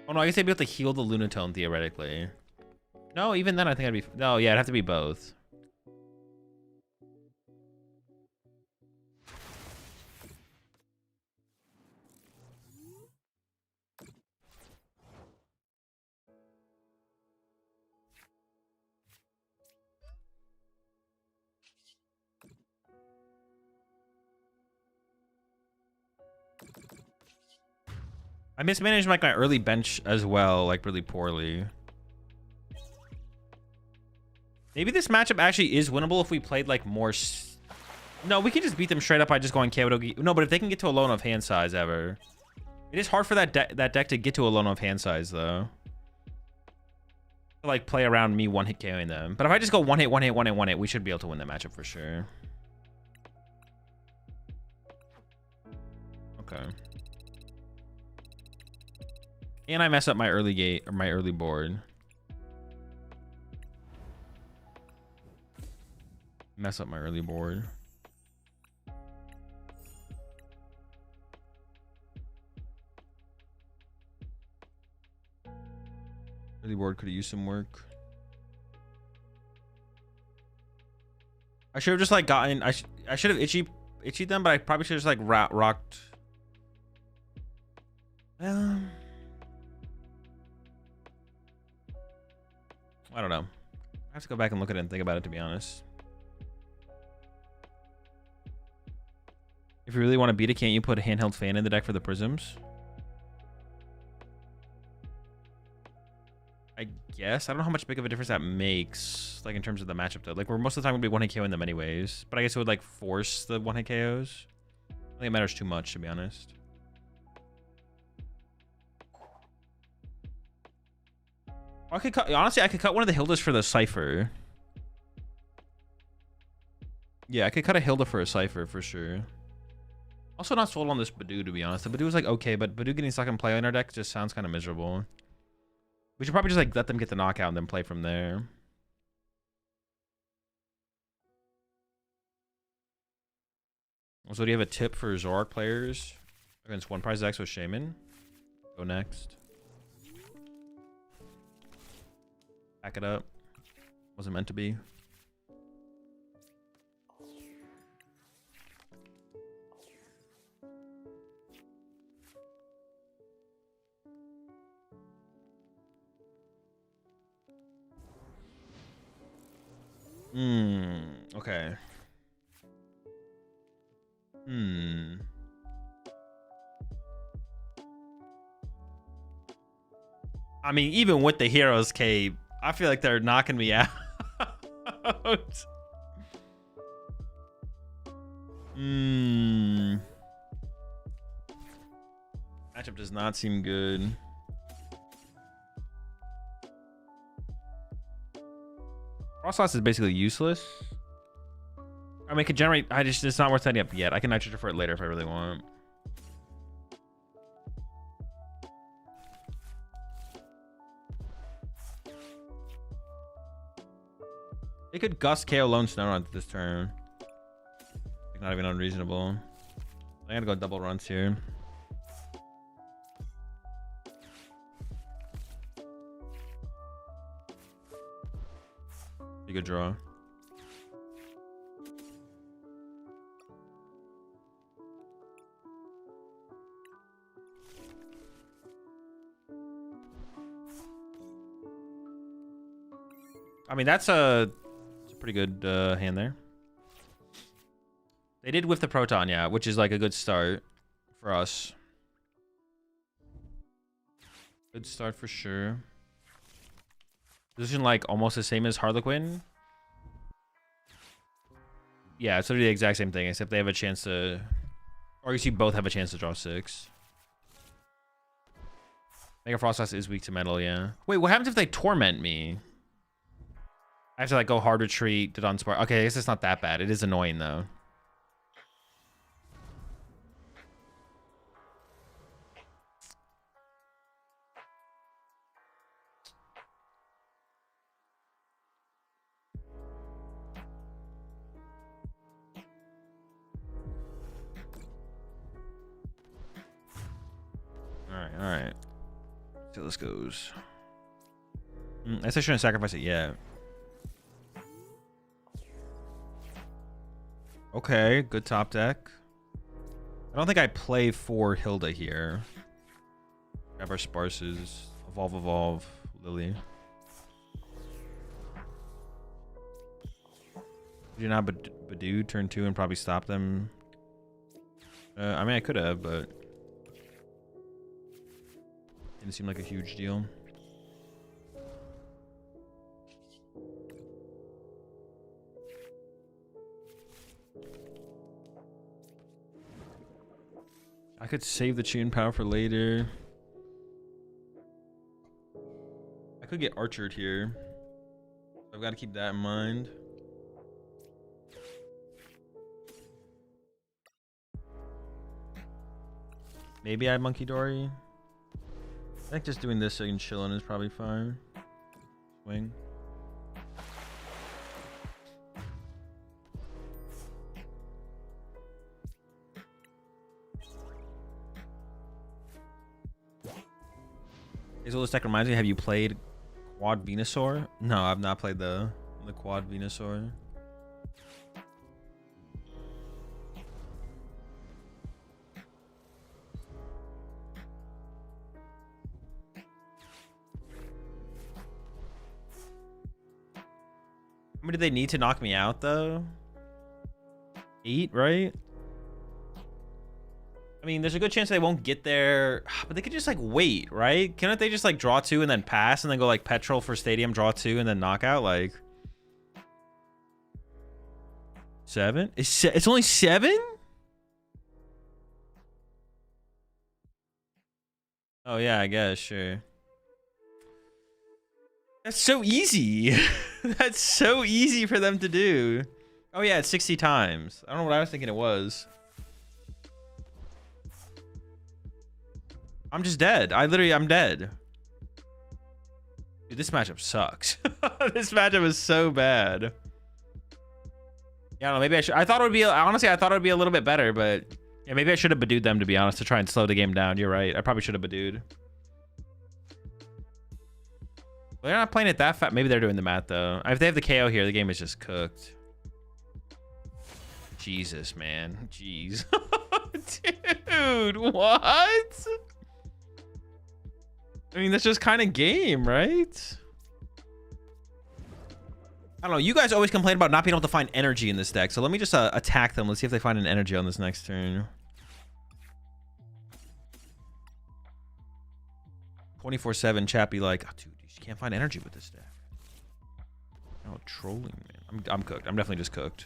[SPEAKER 1] Oh no, I guess they'd be able to heal the Lunatone theoretically. No, even then I think I'd be... No, yeah, it'd have to be both. I mismanaged like my early bench as well, like really poorly. Maybe this matchup actually is winnable if we played like more. No, we can just beat them straight up by just going KOD. No, but if they can get to a low enough hand size ever, it is hard for that deck to get to a low enough hand size though. To, like play around me one hit KOing them. But if I just go one hit, we should be able to win that matchup for sure. Okay. And I mess up my early gate or my early board. Mess up my early board. Early board could have used some work. I should have just like gotten. I should have itchy them, but I probably should have just like rocked. I don't know. I have to go back and look at it and think about it, to be honest. If you really want to beat it, can't you put a handheld fan in the deck for the prisms? I guess. I don't know how much big of a difference that makes, like in terms of the matchup though. Like we're most of the time gonna be one hit KOing them anyways. But I guess it would like force the one hit KOs. I don't think it matters too much, to be honest. I could cut, honestly, I could cut one of the Hildas for the Cypher. Yeah, I could cut a Hilda for a Cypher for sure. Also not sold on this Badoo, to be honest. The Badoo is like okay, but Badoo getting stuck in play in our deck just sounds kind of miserable. We should probably just like let them get the knockout and then play from there. Also, do you have a tip for Zorak players against one prize decks with Shaman? Go next. Back it up. Wasn't meant to be. Okay. I mean, even with the Hero's Cape, I feel like they're knocking me out. Matchup does not seem good. Froslass is basically useless. I mean, it could generate. It's not worth setting up yet. I can nitrogen for it later if I really want. They could Gust KO Lone Snow Run this turn. Like, not even unreasonable. I gotta go double runs here. Pretty good draw. I mean, that's a pretty good hand there. They did whiff the Proton, yeah, which is like a good start for us. Good start for sure. Position like almost the same as Harlequin. Yeah, it's literally the exact same thing, except they have a chance to, or you see both have a chance to draw 6. Mega Froslass is weak to metal, yeah. Wait, what happens if they torment me? I have to like go hard retreat, did on spark. Okay, I guess it's not that bad. It is annoying though. All right. See how this goes. I guess I shouldn't sacrifice it yet. Okay, good top deck. I don't think I play for Hilda here. Grab our Sparses. Evolve, Lily. Did you not Badoo turn 2 and probably stop them? I mean, I could have, but didn't seem like a huge deal. I could save the Tune Power for later. I could get Archered here. I've got to keep that in mind. Maybe I have Monkey Dory. I think just doing this and chilling is probably fine. Swing. Azul, this deck reminds me, have you played Quad Venusaur? No, I've not played the Quad Venusaur. How many do they need to knock me out, though? 8, right? I mean, there's a good chance they won't get there, but they could just, like, wait, right? Can't they just, like, draw 2 and then pass and then go, like, Petrol for Stadium, draw 2 and then knockout? Like, 7? It's only 7? Oh, yeah, I guess, sure. That's so easy. That's so easy for them to do. Oh, yeah, it's 60 times. I don't know what I was thinking it was. I'm just dead. I'm dead. Dude, this matchup sucks. This matchup is so bad. Yeah, I don't know. Maybe I should. I thought it would be. Honestly, I thought it would be a little bit better, but yeah, maybe I should have Badooed them, to be honest, to try and slow the game down. You're right. I probably should have Badooed. They're not playing it that fast. Maybe they're doing the math, though. If they have the KO here, the game is just cooked. Jesus, man. Jeez. Dude, what? I mean, that's just kind of game, right? I don't know. You guys always complain about not being able to find energy in this deck. So let me just attack them. Let's see if they find an energy on this next turn. 24/7 chat be like, oh, dude, you just can't find energy with this deck. Oh, trolling, man. I'm cooked. I'm definitely just cooked.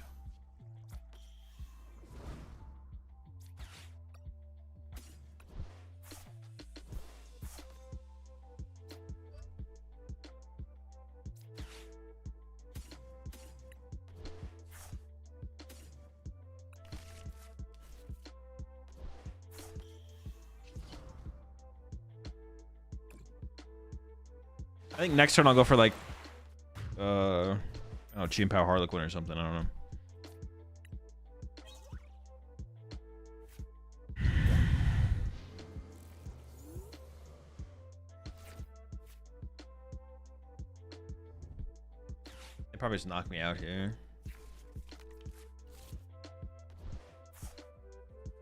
[SPEAKER 1] I think next turn I'll go for like, I don't know, Chi and Power Harlequin or something. I don't know. They probably just knock me out here.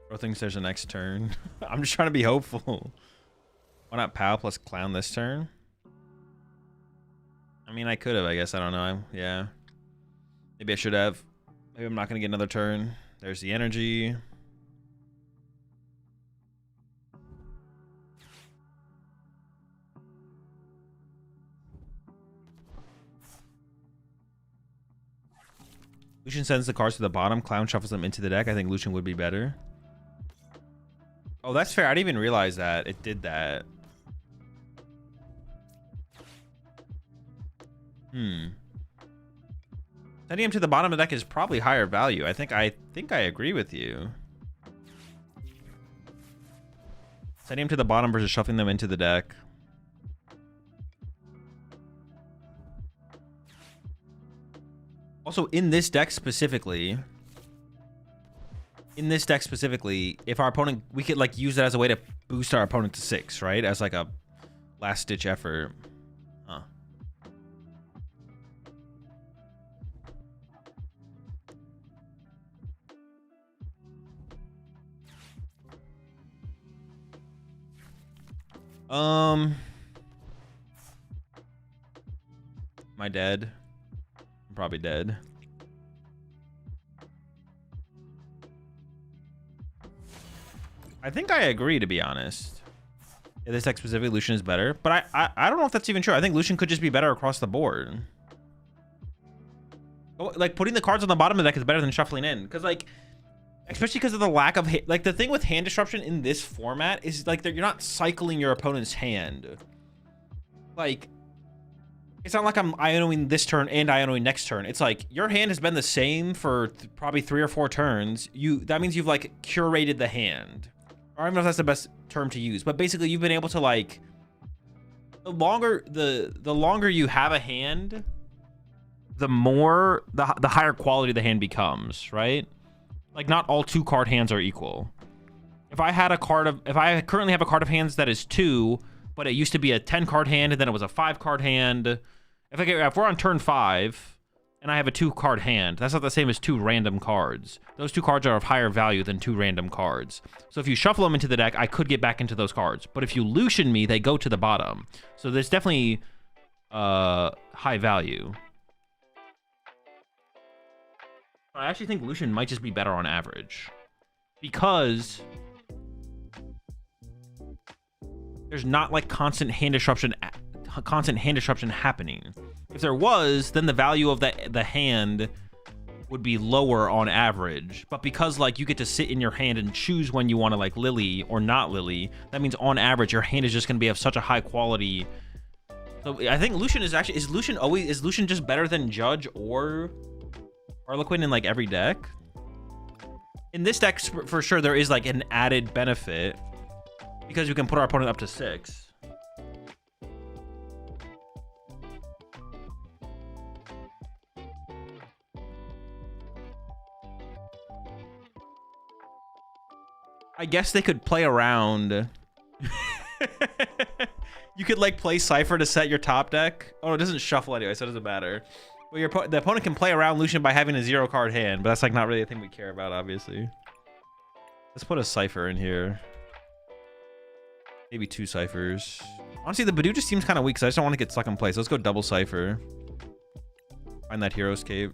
[SPEAKER 1] Bro thinks there's a next turn. I'm just trying to be hopeful. Why not Pow plus Clown this turn? I mean, I could have, I guess. I don't know. Yeah. Maybe I should have. Maybe I'm not going to get another turn. There's the energy. Lucian sends the cards to the bottom. Clown shuffles them into the deck. I think Lucian would be better. Oh, that's fair. I didn't even realize that it did that. Sending him to the bottom of the deck is probably higher value. I think I agree with you. Sending him to the bottom versus shuffling them into the deck. Also, in this deck specifically, if our opponent, we could like use that as a way to boost our opponent to 6, right? As like a last ditch effort. Huh. Am I dead? I'm probably dead. I think I agree, to be honest. Yeah, this deck specifically, Lucian is better. But I don't know if that's even true. I think Lucian could just be better across the board. Like, putting the cards on the bottom of the deck is better than shuffling in. Because, like, especially because of the lack of... Like, the thing with hand disruption in this format is, like, you're not cycling your opponent's hand. Like, it's not like I'm Ionoing this turn and Ionoing next turn. It's like, your hand has been the same for probably 3 or 4 turns. That means you've, like, curated the hand. I don't know if that's the best term to use, but basically you've been able to, like, the longer you have a hand, the more the higher quality the hand becomes, right? Like, not all 2-card hands are equal. If I currently have a card of hands that is 2, but it used to be a 10-card hand and then it was a 5-card hand. If we're on turn 5 and I have a 2-card hand, that's not the same as 2 random cards. Those 2 cards are of higher value than 2 random cards. So if you shuffle them into the deck, I could get back into those cards. But if you Lucian me, they go to the bottom. So there's definitely high value. I actually think Lucian might just be better on average. Because there's not, like, constant hand disruption happening. If there was, then the value of the hand would be lower on average. But because, like, you get to sit in your hand and choose when you want to, like, Lily or not Lily, that means on average your hand is just going to be of such a high quality. So I think Lucian is Lucian just better than Judge or Harlequin in, like, every deck? In this deck, for sure, there is, like, an added benefit because you can put our opponent up to 6. I guess they could play around. You could, like, play Cypher to set your top deck. Oh, it doesn't shuffle anyway, so it doesn't matter. Well, the opponent can play around Lucian by having a 0-card hand, but that's, like, not really a thing we care about, obviously. Let's put a Cypher in here. Maybe 2 Cyphers. Honestly, the Badoo just seems kind of weak, so I just don't want to get stuck in place. Let's go double Cypher. Find that Hero's Cape.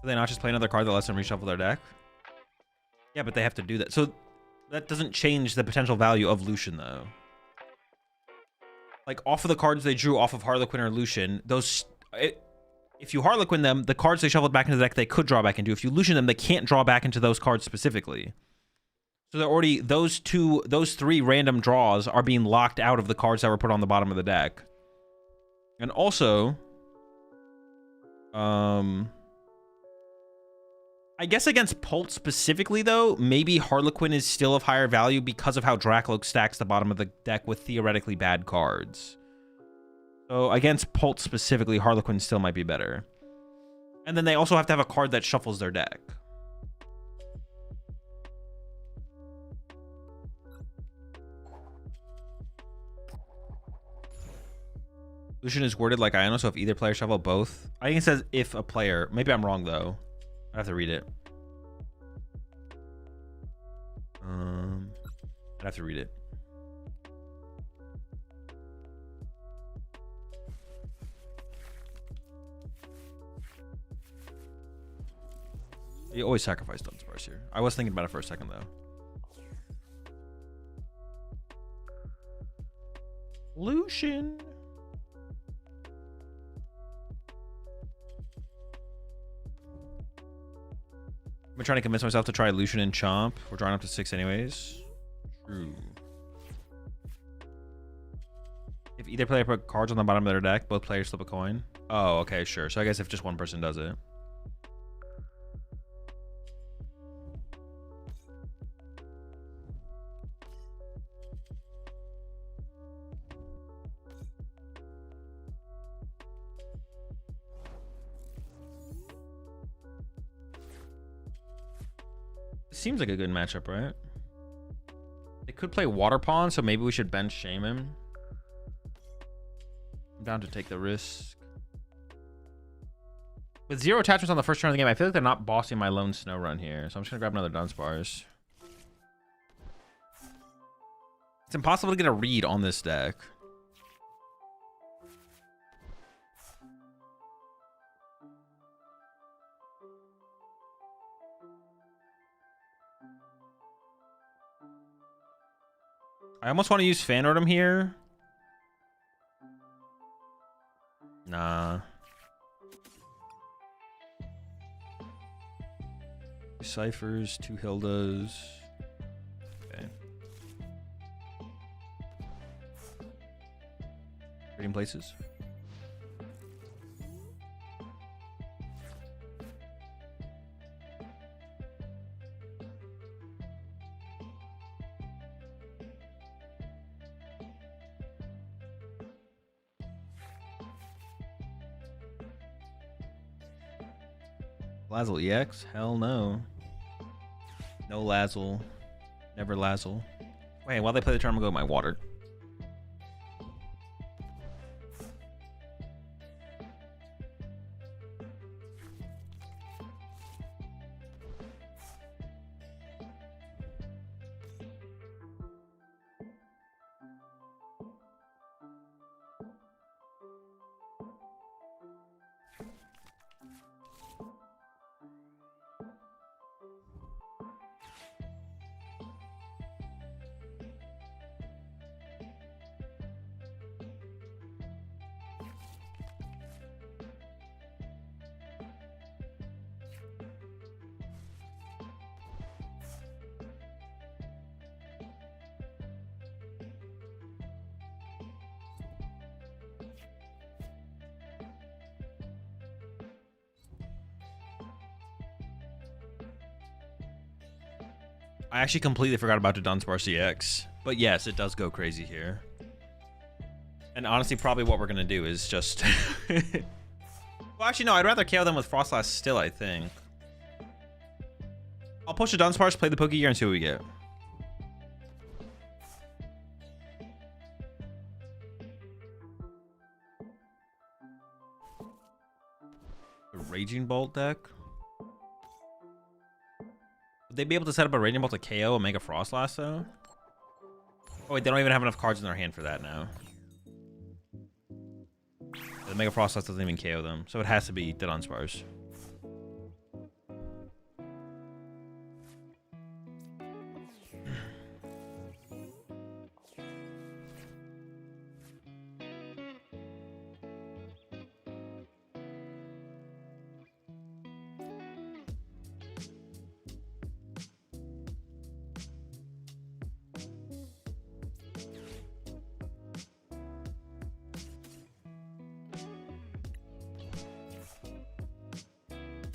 [SPEAKER 1] Do they not just play another card that lets them reshuffle their deck? Yeah, but they have to do that. So that doesn't change the potential value of Lucian, though. Like, off of the cards they drew off of Harlequin or Lucian, if you Harlequin them, the cards they shuffled back into the deck, they could draw back into. If you Lucian them, they can't draw back into those cards specifically. So they're already, those 3 random draws are being locked out of the cards that were put on the bottom of the deck. And also, I guess against Pult specifically, though, maybe Harlequin is still of higher value because of how Dracloak stacks the bottom of the deck with theoretically bad cards. So against Pult specifically, Harlequin still might be better. And then they also have to have a card that shuffles their deck. Lucian is worded like Iono, so if either player shuffle both. I think it says if a player. Maybe I'm wrong, though. I have to read it. I'd have to read it. You always sacrifice Dunsparce here. I was thinking about it for a second, though. Lucian. I've been trying to convince myself to try Lucian and Chomp. We're drawing up to 6 anyways. True. If either player put cards on the bottom of their deck, both players flip a coin. Oh, okay, sure. So I guess if just one person does it. seems like a good matchup, right? They could play Water Pawn, so maybe we should bench Shame him. I'm down to take the risk. With 0 attachments on the first turn of the game, I feel like they're not bossing my lone snow run here. So I'm just going to grab another Dunsparce. It's impossible to get a read on this deck. I almost want to use Fanordum here. Nah. Two Ciphers, 2 Hildas. Okay. Trading places. Lazzle EX? Hell no. No Lazzle. Never Lazzle. Wait, while they play the turn, I'm gonna go with my water. I actually completely forgot about the Dunsparce CX. But yes, it does go crazy here. And honestly, probably what we're going to do is just... Well, actually, no. I'd rather KO them with Froslass still, I think. I'll push a Dunsparce, play the Pokegear, and see what we get. The Raging Bolt deck? Would they be able to set up a Raging Bolt to KO and make a Froslass, though? Oh, wait, they don't even have enough cards in their hand for that now. The Mega Froslass doesn't even KO them, so it has to be the Dunsparce.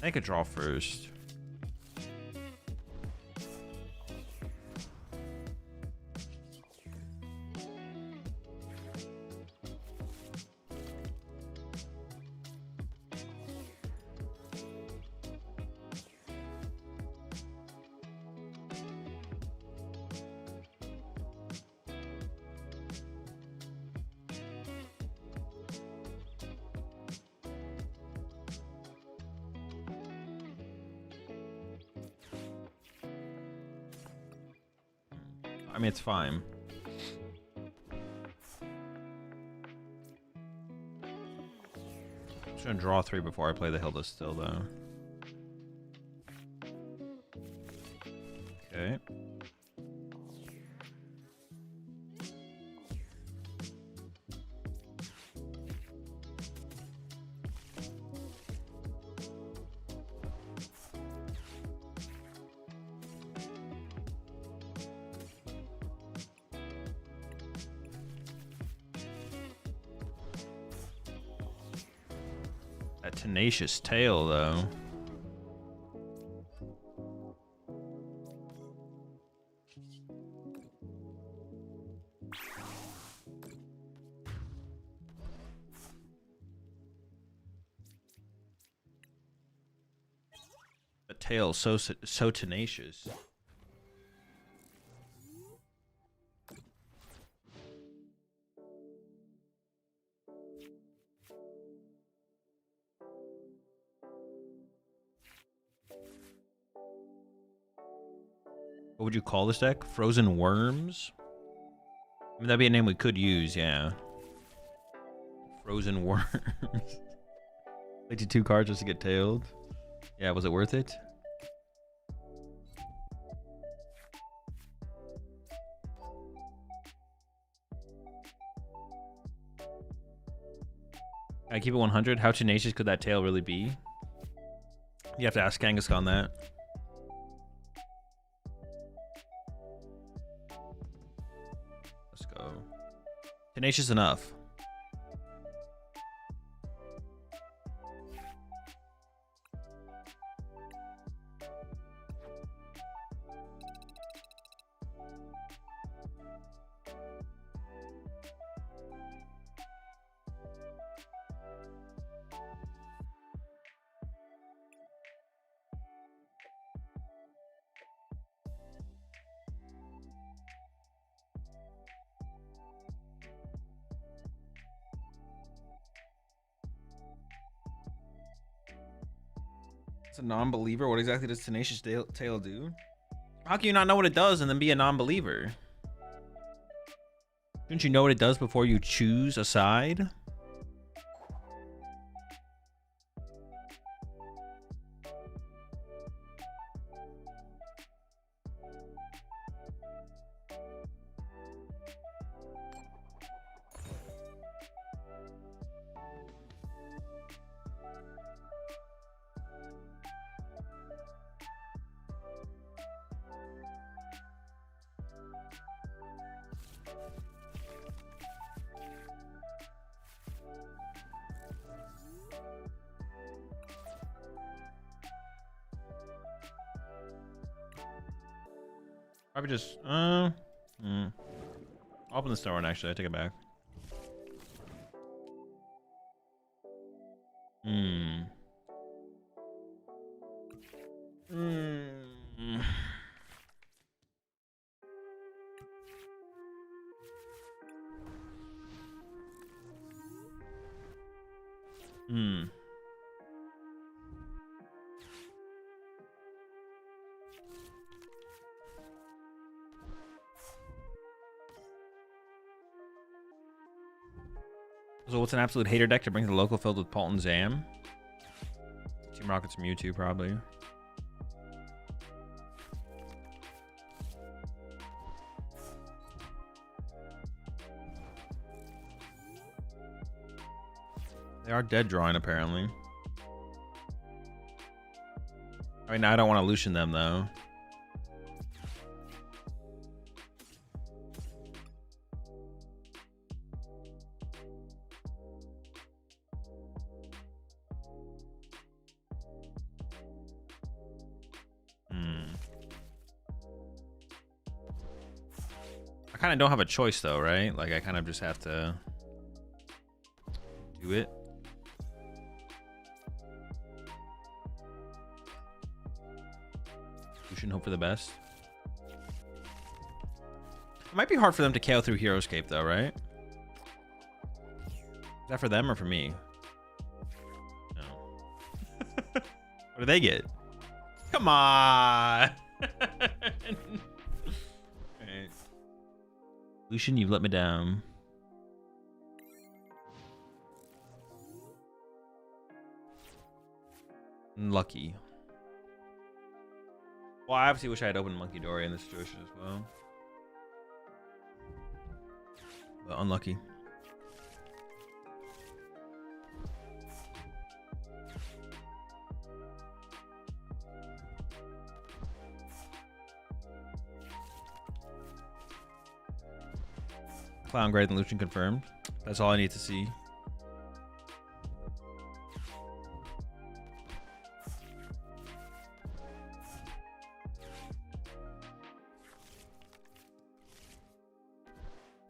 [SPEAKER 1] I could draw first. I mean, it's fine. I'm just gonna draw 3 before I play the Hilda still, though. Okay. That tenacious tail, though. The tail so tenacious. What would you call this deck? Frozen Worms? I mean, that'd be a name we could use, yeah. Frozen Worms. 52 cards just to get tailed. Yeah, was it worth it? I keep it 100. How tenacious could that tail really be? You have to ask Kangaskhan on that. Let's go. Tenacious enough. It's a non-believer. What exactly does Tenacious Tail do? How can you not know what it does and then be a non-believer? Shouldn't you know what it does before you choose a side? Probably just I'll open the store one actually. I take it back. So what's an absolute hater deck to bring to the local filled with Paulton Zam? Team Rocket's Mewtwo, probably. They are dead drawing, apparently. Right now, I don't want to Lucian them, though. I kind of don't have a choice, though, right? Like, I kind of just have to do it. Lucian, hope for the best. It might be hard for them to KO through Heroescape, though, right? Is that for them or for me? No. What do they get? Come on! Right. Lucian, you've let me down. Lucky. Well, I obviously wish I had opened Monkey Dory in this situation as well. But unlucky. Clown greater than Lucian confirmed. That's all I need to see.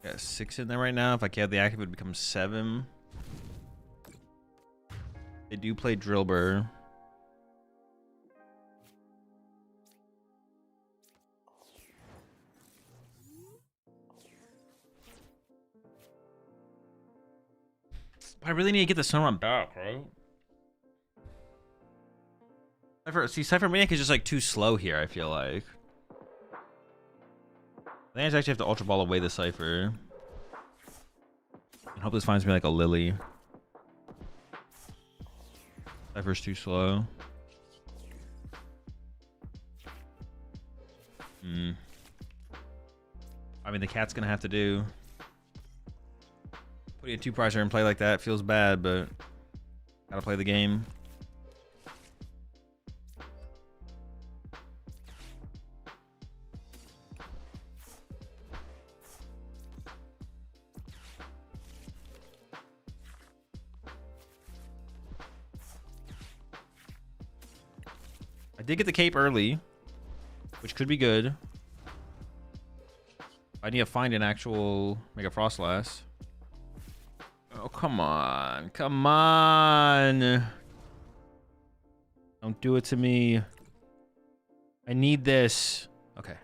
[SPEAKER 1] Got 6 in there right now. If I had the active, it would become 7. They do play Drillbur. I really need to get the Sunrun back, right? See, Cypher Maniac is just like too slow here, I feel like. I think I actually have to Ultra Ball away the Cypher. And hope this finds me like a Lily. Cypher's too slow. I mean, the cat's gonna have to do. Putting a 2-pricer in play like that feels bad, but gotta play the game. I did get the cape early, which could be good. I need to find an actual Mega Froslass. Oh, come on. Come on. Don't do it to me. I need this. Okay.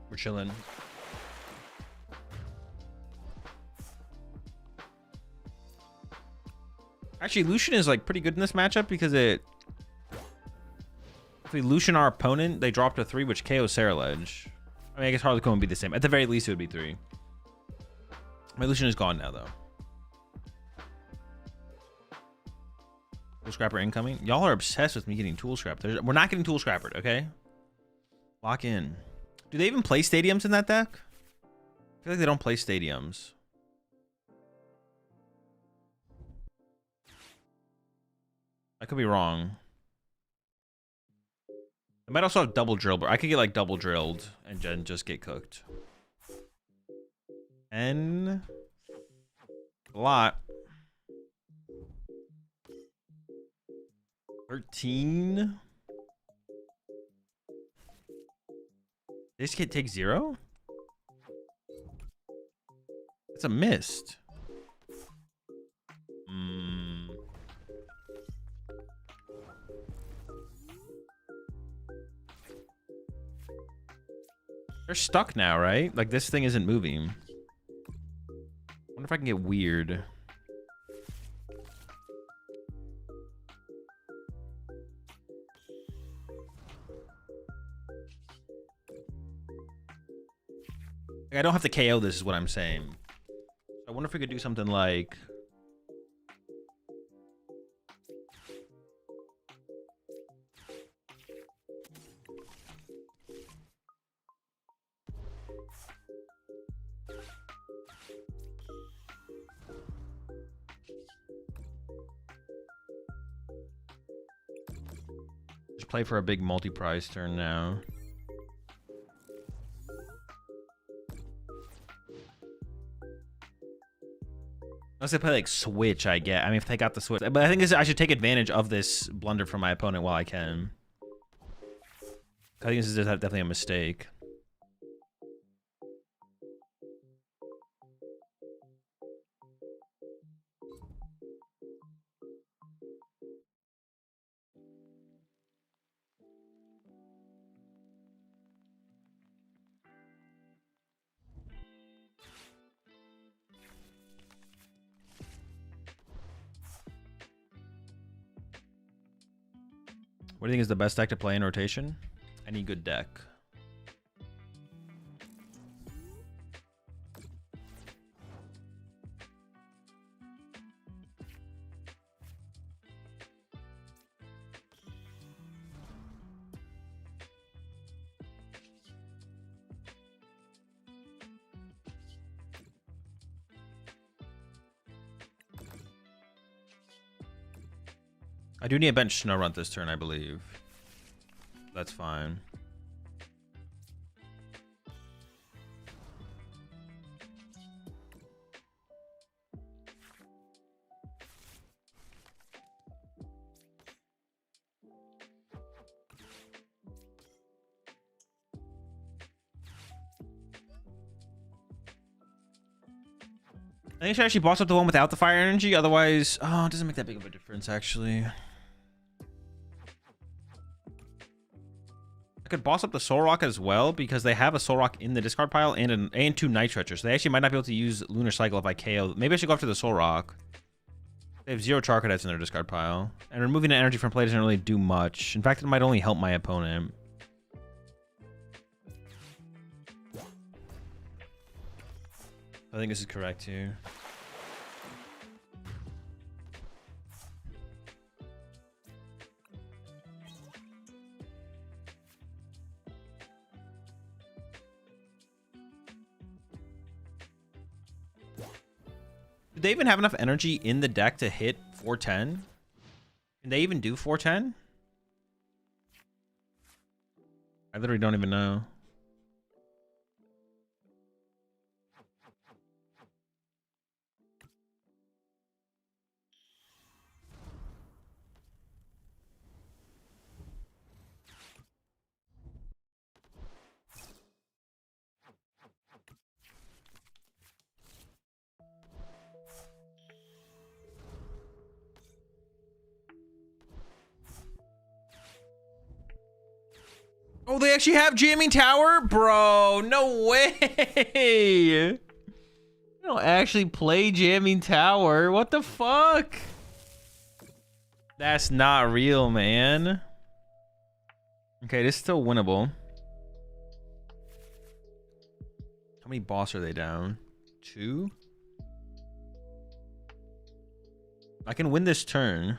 [SPEAKER 1] We're chilling. Actually, Lucian is like pretty good in this matchup because if we Lucian our opponent, they drop to 3, which KOs Saraledge. I mean, I guess Harlequin would be the same. At the very least, it would be 3. My Lucian is gone now, though. Tool Scrapper incoming. Y'all are obsessed with me getting Tool Scrapped. We're not getting Tool Scrappered, okay? Lock in. Do they even play stadiums in that deck? I feel like they don't play stadiums. I could be wrong. I might also have double drill, but I could get like double drilled and then just get cooked. And a lot. 13. This kid take 0? It's a mist. They're stuck now, right? Like, this thing isn't moving. Wonder if I can get weird. Like, I don't have to KO this is what I'm saying. I wonder if we could do something like... Just play for a big multi-prize turn now. Unless they play like switch, I get. I mean, if they got the switch, but I think I should take advantage of this blunder from my opponent while I can. I think this is definitely a mistake. What do you think is the best deck to play in rotation? Any good deck. I do need a bench Snow Runt this turn, I believe. That's fine. think I should actually boss up the one without the fire energy. Otherwise, oh, it doesn't make that big of a difference, actually. I could boss up the Soul Rock as well because they have a Soul Rock in the discard pile and 2 Night Stretchers. So they actually might not be able to use Lunar Cycle if I KO. Maybe I should go after the Soul Rock. They have 0 Char Cadets in their discard pile. And removing an energy from play doesn't really do much. In fact, it might only help my opponent. I think this is correct here. Do they even have enough energy in the deck to hit 410? Can they even do 410? I literally don't even know. Oh, they actually have Jamming Tower? Bro, no way. They don't actually play Jamming Tower. What the fuck? That's not real, man. Okay, this is still winnable. How many boss are they down? 2? I can win this turn. I'm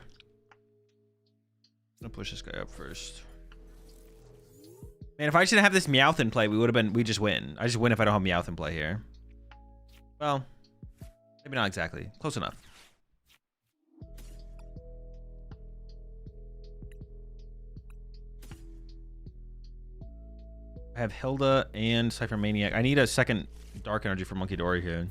[SPEAKER 1] gonna push this guy up first. Man, if I just didn't have this Meowth in play, we just win. I just win if I don't have Meowth in play here. Well, maybe not exactly. Close enough. I have Hilda and Cypher Maniac. I need a second Dark Energy for Monkey Dory here.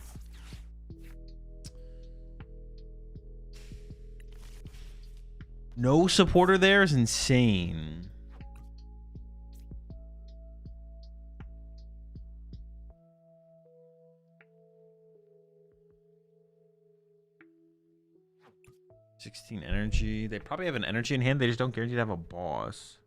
[SPEAKER 1] No supporter there is insane. $16 energy. They probably have an energy in hand. They just don't guarantee to have a boss.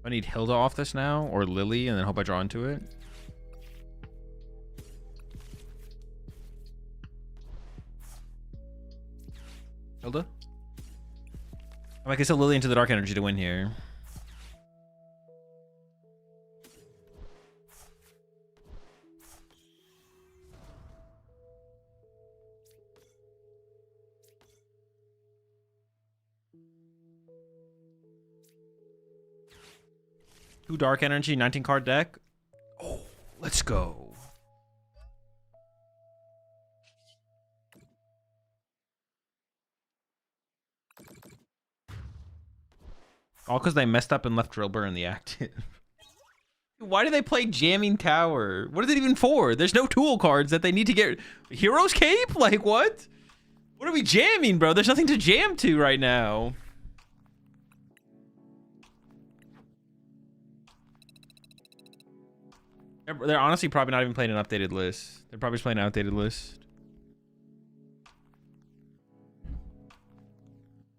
[SPEAKER 1] I need Hilda off this now, or Lily, and then hope I draw into it. Hilda? I can still Lily into the Dark Energy to win here. Two Dark Energy, 19 card deck. Oh, let's go. All because they messed up and left Drillbur in the active. Why do they play Jamming Tower? What is it even for? There's no tool cards that they need to get. Hero's Cape? Like, what? What are we jamming, bro? There's nothing to jam to right now. They're honestly probably not even playing an updated list. They're probably just playing an outdated list.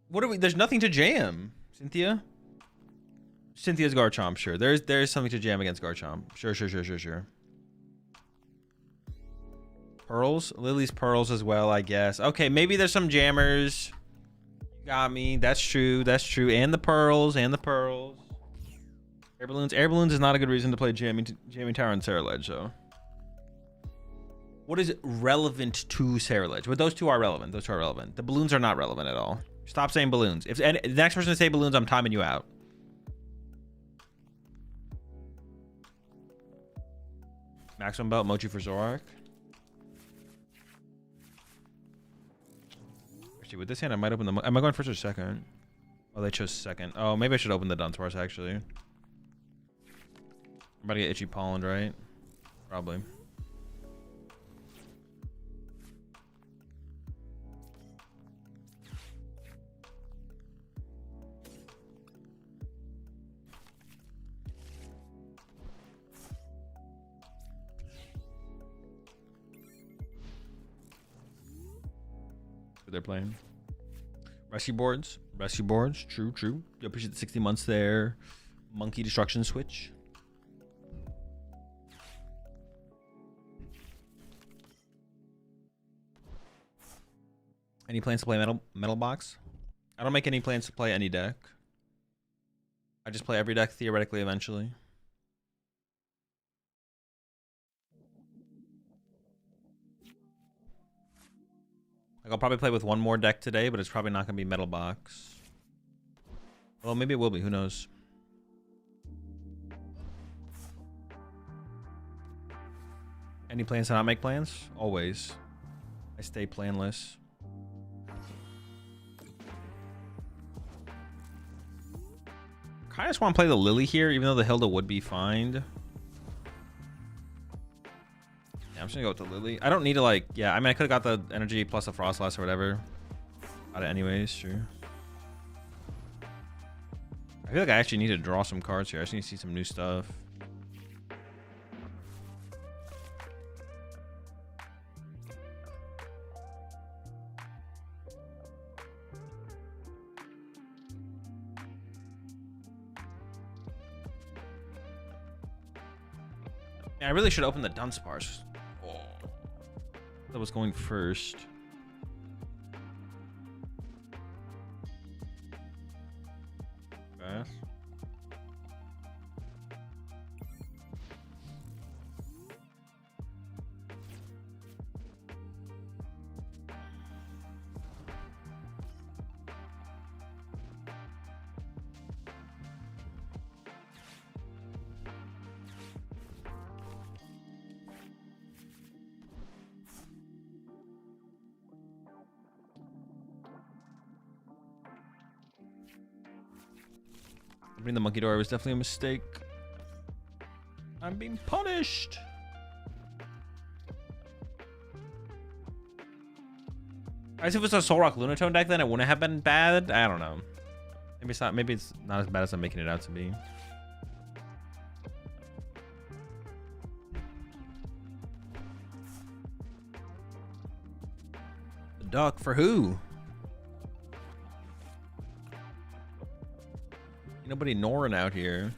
[SPEAKER 1] What are we? There's nothing to jam. Cynthia? Cynthia's Garchomp, sure. There's something to jam against Garchomp. Sure. Pearls? Lily's Pearls as well, I guess. Okay, maybe there's some jammers. You got me. That's true. And the Pearls. Air Balloons is not a good reason to play Jamming Tower and Sarah Ledge, so. What is relevant to Sarah Ledge? But those two are relevant. The balloons are not relevant at all. Stop saying balloons. If the next person to say balloons, I'm timing you out. Maximum Belt, Mochi for Zorak. Actually, with this hand, I might open the... Am I going first or second? Oh, they chose second. Oh, maybe I should open the Dunsparce, actually. I'm about to get itchy pollen, right? Probably. They're playing rescue boards. True. You appreciate the 60 months there. Monkey destruction switch. Any plans to play metal box? I don't make any plans to play any deck. I just play every deck theoretically eventually. Like I'll probably play with one more deck today, but it's probably not gonna be metal box. Well, maybe it will be. Who knows? Any plans to not make plans? Always. I stay planless. I just want to play the Lily here, even though the Hilda would be fine. Yeah, I'm just gonna go with the Lily. I don't need to like, yeah, I mean, I could have got the energy plus a Froslass or whatever. Got it anyways, sure. I feel like I actually need to draw some cards here. I just need to see some new stuff. Yeah, I really should open the Dunsparce. Oh. That was going first. Okay. Opening the monkey door was definitely a mistake. I'm being punished. I guess if it was a Soul Rock Lunatone deck, then it wouldn't have been bad. I don't know. Maybe it's not. Maybe it's not as bad as I'm making it out to be. The duck for who? Nobody Norin out here.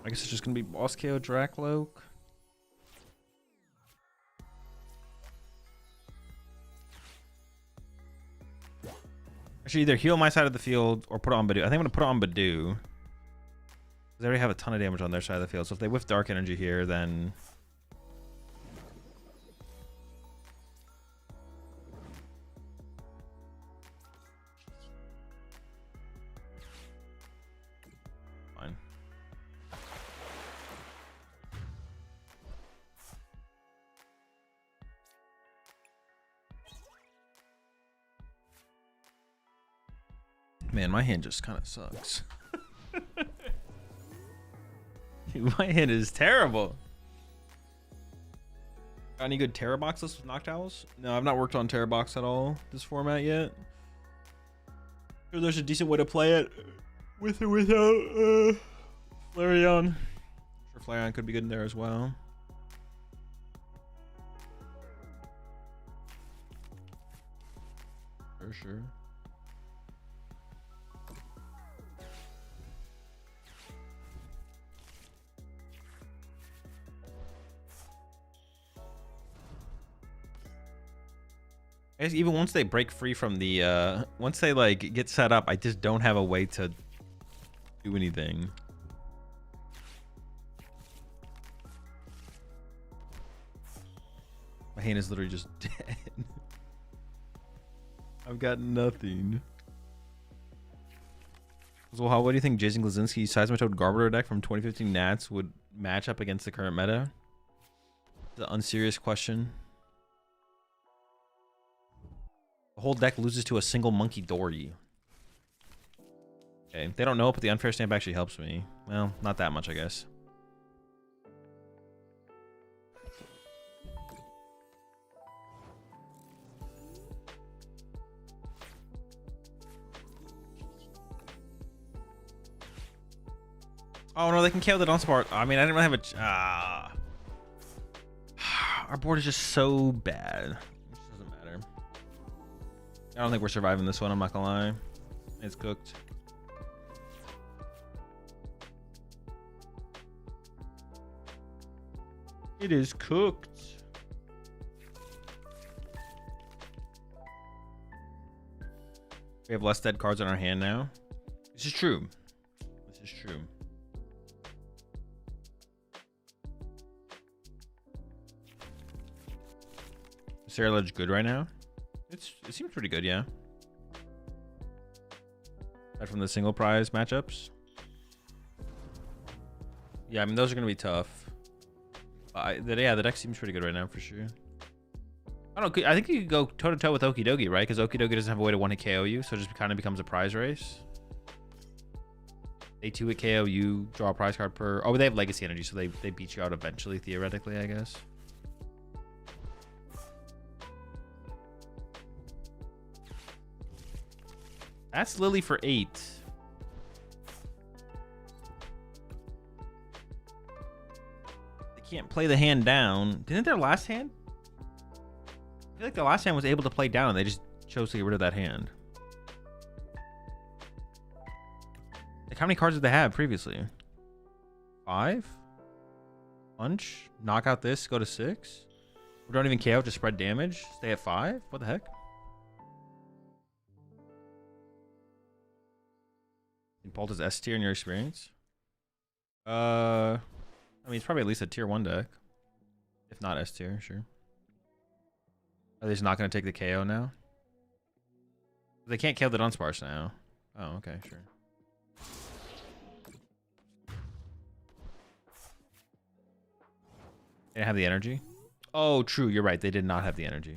[SPEAKER 1] I guess it's just gonna be Boss KO Dracloak. I should either heal my side of the field or put it on Badoo. I think I'm gonna put it on Badoo. They already have a ton of damage on their side of the field. So if they whiff Dark Energy here, then fine. Man, my hand just kind of sucks. Dude, my hand is terrible. Got any good Terra boxes with Noctowls? No, I've not worked on Terra box at all this format yet. Sure, there's a decent way to play it with or without Flareon. Sure, Flareon could be good in there as well. For sure. I guess even once they break free from the once they like get set up, I just don't have a way to do anything. My hand is literally just dead. I've got nothing. So, what do you think Jason Glazinski's Seismitoad Garbodor deck from 2015 Nats would match up against the current meta? The unserious question. The whole deck loses to a single Monkey Dory. Okay, they don't know, but the unfair stamp actually helps me. Well, not that much, I guess. Oh no, they can KO the Dunsparce. I mean, I didn't really have a... Our board is just so bad. It just doesn't matter. I don't think we're surviving this one, I'm not gonna lie. It's cooked. It is cooked. We have less dead cards in our hand now. This is true. This is true. Sarah good right now? It seems pretty good, yeah. Aside from the single prize matchups. Yeah, I mean those are gonna be tough. Yeah, the deck seems pretty good right now for sure. I don't know. I think you could go toe to toe with Okidogi, right? Because Okidogi doesn't have a way to one hit KO you, so it just kind of becomes a prize race. They 2-hit KO you, draw a prize card per. Oh, they have Legacy Energy, so they beat you out eventually, theoretically, I guess. That's Lily for 8. They can't play the hand down. Didn't their last hand? I feel like the last hand was able to play down and they just chose to get rid of that hand. Like, how many cards did they have previously? 5? Punch? Knock out this, go to 6? We don't even KO to spread damage? Stay at 5? What the heck? Bolt is S tier in your experience? I mean, it's probably at least a tier 1 deck. If not S tier, sure. Are they just not going to take the KO now? They can't kill the Dunsparce now. Oh, okay, sure. They didn't have the energy? Oh, true, you're right. They did not have the energy.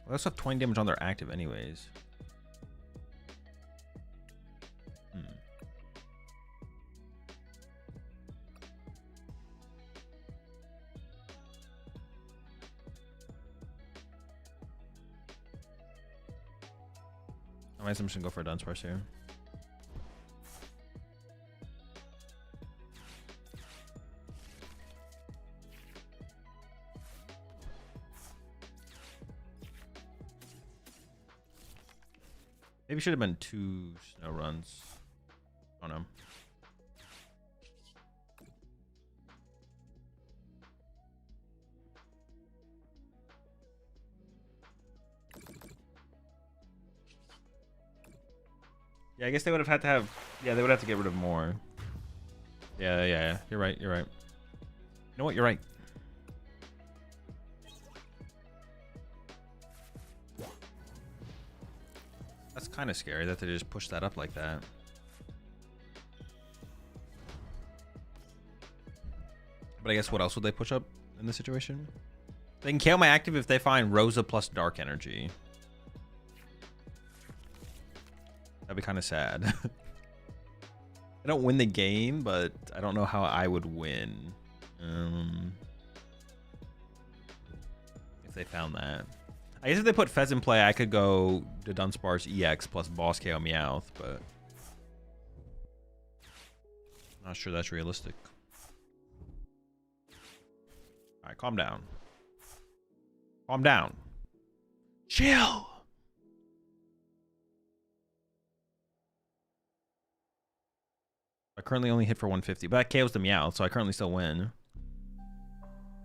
[SPEAKER 1] They also have 20 damage on their active anyways. I might just gonna go for a Dunsparce here. Maybe should have been 2 snow runs. Oh no. Yeah, I guess they would have had to have. Yeah, they would have to get rid of more. Yeah. You're right. You know what? You're right. That's kind of scary that they just pushed that up like that. But I guess what else would they push up in this situation? They can KO my active if they find Rosa plus Dark Energy. That'd be kind of sad. I don't win the game, but I don't know how I would win. If they found that. I guess if they put Fez in play, I could go to Dunsparce EX plus Boss KO Meowth, but not sure that's realistic. All right, calm down. Calm down. Chill. I currently only hit for 150, but that KOs the Meowth, so I currently still win.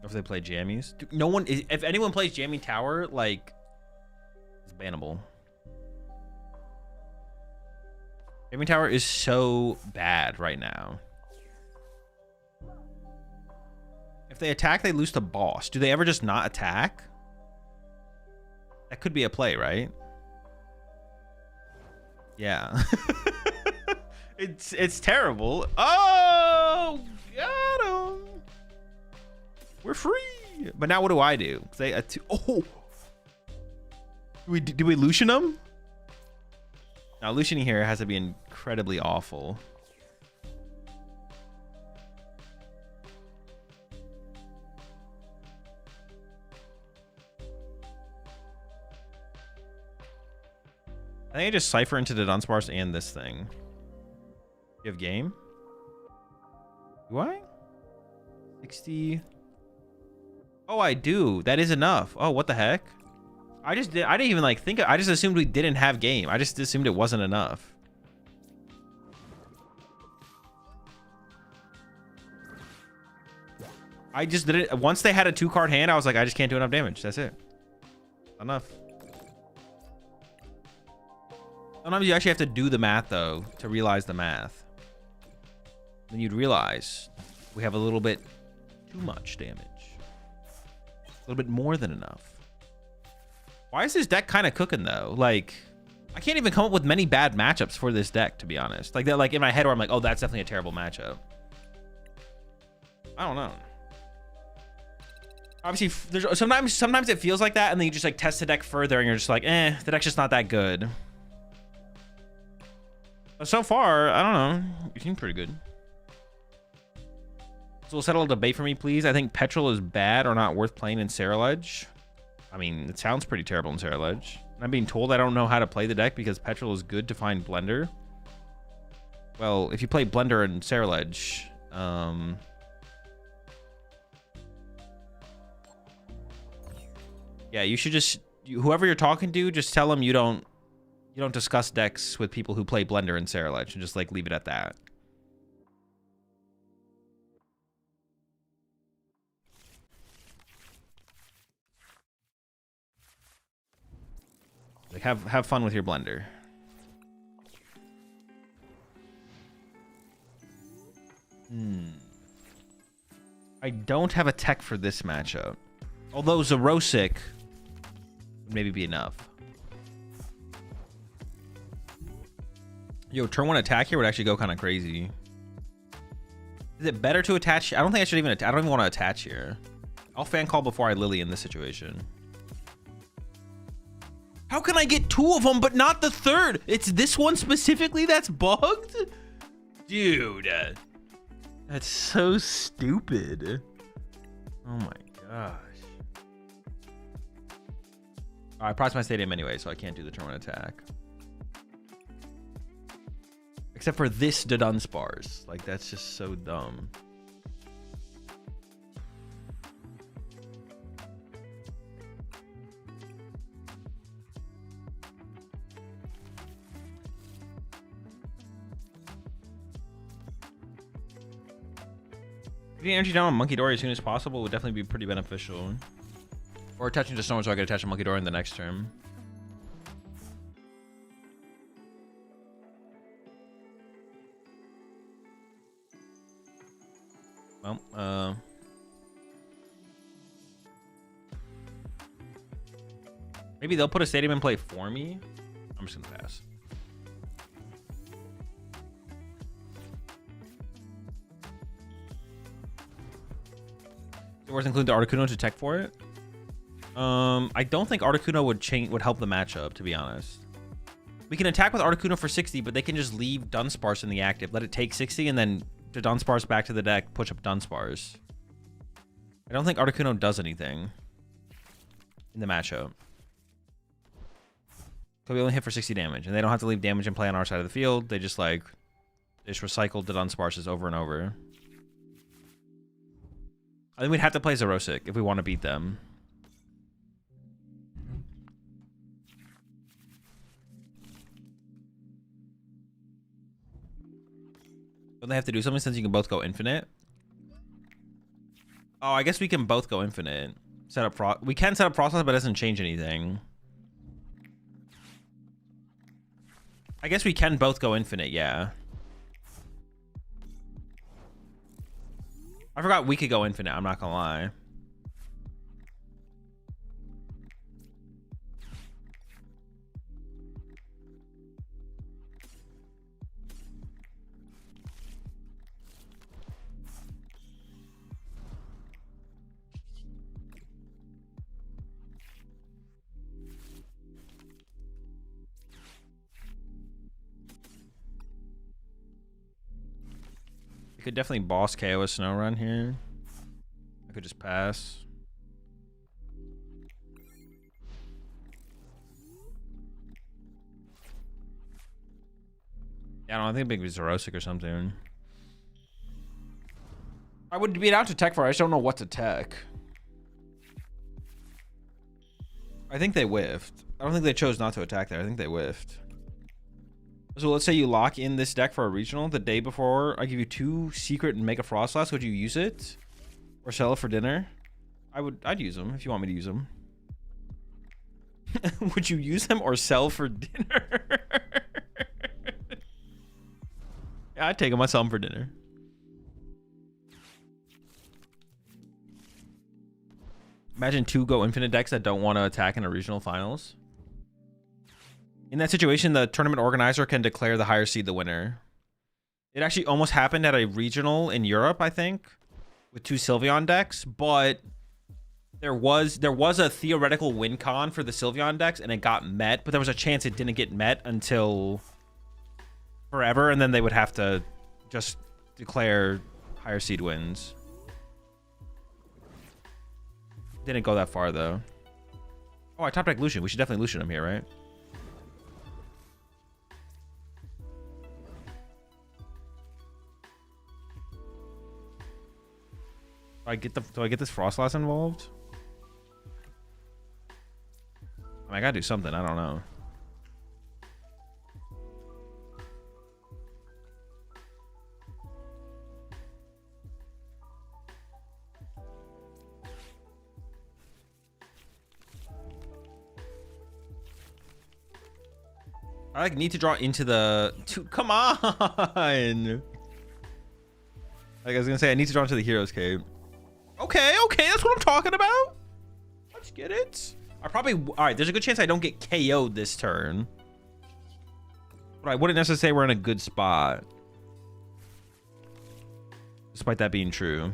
[SPEAKER 1] If they play jammies, dude, no one. If anyone plays Jamming Tower, like, it's bannable. Gaming Tower is so bad right now. If they attack, they lose to boss. Do they ever just not attack? That could be a play, right? Yeah. It's terrible. Oh, got him. We're free. But now what do I do? Oh. Do we Lucian them? Now Lucian here has to be incredibly awful. I think I just cipher into the Dunsparce and this thing. You have game? Do I? 60. Oh, I do. That is enough. Oh, what the heck? I didn't even like think. I just assumed we didn't have game. I just assumed it wasn't enough. I just didn't. Once they had a 2-card hand, I was like, I just can't do enough damage. That's it. Enough. Sometimes you actually have to do the math though to realize the math. Then you'd realize we have a little bit too much damage. A little bit more than enough. Why is this deck kind of cooking though? Like, I can't even come up with many bad matchups for this deck, to be honest. Like that, like in my head where I'm like, oh, that's definitely a terrible matchup. I don't know. Obviously, there's sometimes it feels like that, and then you just like test the deck further, and you're just like, the deck's just not that good. But so far, I don't know. You seem pretty good. So we'll settle a debate for me, please. I think Petrol is bad or not worth playing in Saraledge. I mean, it sounds pretty terrible in Saraledge. I'm being told I don't know how to play the deck because Petrol is good to find Blender. Well, if you play Blender in Saraledge, yeah, you should just, whoever you're talking to, just tell them you don't discuss decks with people who play Blender in Saraledge, and just like leave it at that. Like have fun with your Blender. I don't have a tech for this matchup. Although Zerosic would maybe be enough. Yo, turn 1 attack here would actually go kind of crazy. Is it better to attach? I don't think I should even I don't even want to attach here. I'll fan call before I Lily in this situation. How can I get 2 of them but not the 3rd? It's this one specifically that's bugged? Dude. That's so stupid. Oh my gosh. I priced my stadium anyway, so I can't do the turn 1 attack. Except for this Dunsparce. Like, that's just so dumb. Getting energy down on Monkey Dory as soon as possible would definitely be pretty beneficial. Or attaching to someone so I could attach a Monkey Dory in the next turn. Well, maybe they'll put a stadium in play for me. I'm just gonna pass. Is it worth including the Articuno to tech for it? I don't think Articuno would help the matchup, to be honest. We can attack with Articuno for 60, but they can just leave Dunsparce in the active, let it take 60, and then the Dunsparce back to the deck, push up Dunsparce. I don't think Articuno does anything in the matchup. So we only hit for 60 damage, and they don't have to leave damage in play on our side of the field. They just recycle the Dunsparces over and over. I think we'd have to play Zerosic if we want to beat them. Don't they have to do something since you can both go infinite? Oh, I guess we can both go infinite. We can set up Froslass, but it doesn't change anything. I guess we can both go infinite, yeah. I forgot we could go infinite, I'm not gonna lie. We could definitely boss KO a snow run here. I could just pass. Yeah, I don't know, I think maybe Zerosic or something. I would be out to tech for it. I just don't know what to tech. I think they whiffed. I don't think they chose not to attack there. I think they whiffed. So let's say you lock in this deck for a regional the day before. I give you 2 secret and make a Froslass. Would you use it? Or sell it for dinner? I'd use them if you want me to use them. Would you use them or sell for dinner? Yeah, I'd take them. I'd sell them for dinner. Imagine 2 go infinite decks that don't want to attack in a regional finals. In that situation, the tournament organizer can declare the higher seed the winner. It actually almost happened at a regional in Europe, I think, with 2 Sylveon decks, but there was a theoretical win con for the Sylveon decks, and it got met, but there was a chance it didn't get met until forever, and then they would have to just declare higher seed wins. Didn't go that far, though. Oh, I top deck Lucian. We should definitely Lucian him here, right? Do I get this Froslass involved? I mean, I gotta do something. I don't know. I like need to draw into the come on. Like I was gonna say, I need to draw into the Hero's Cape. Okay, that's what I'm talking about. Let's get it. I probably all right. There's a good chance I don't get KO'd this turn, but I wouldn't necessarily say we're in a good spot, despite that being true.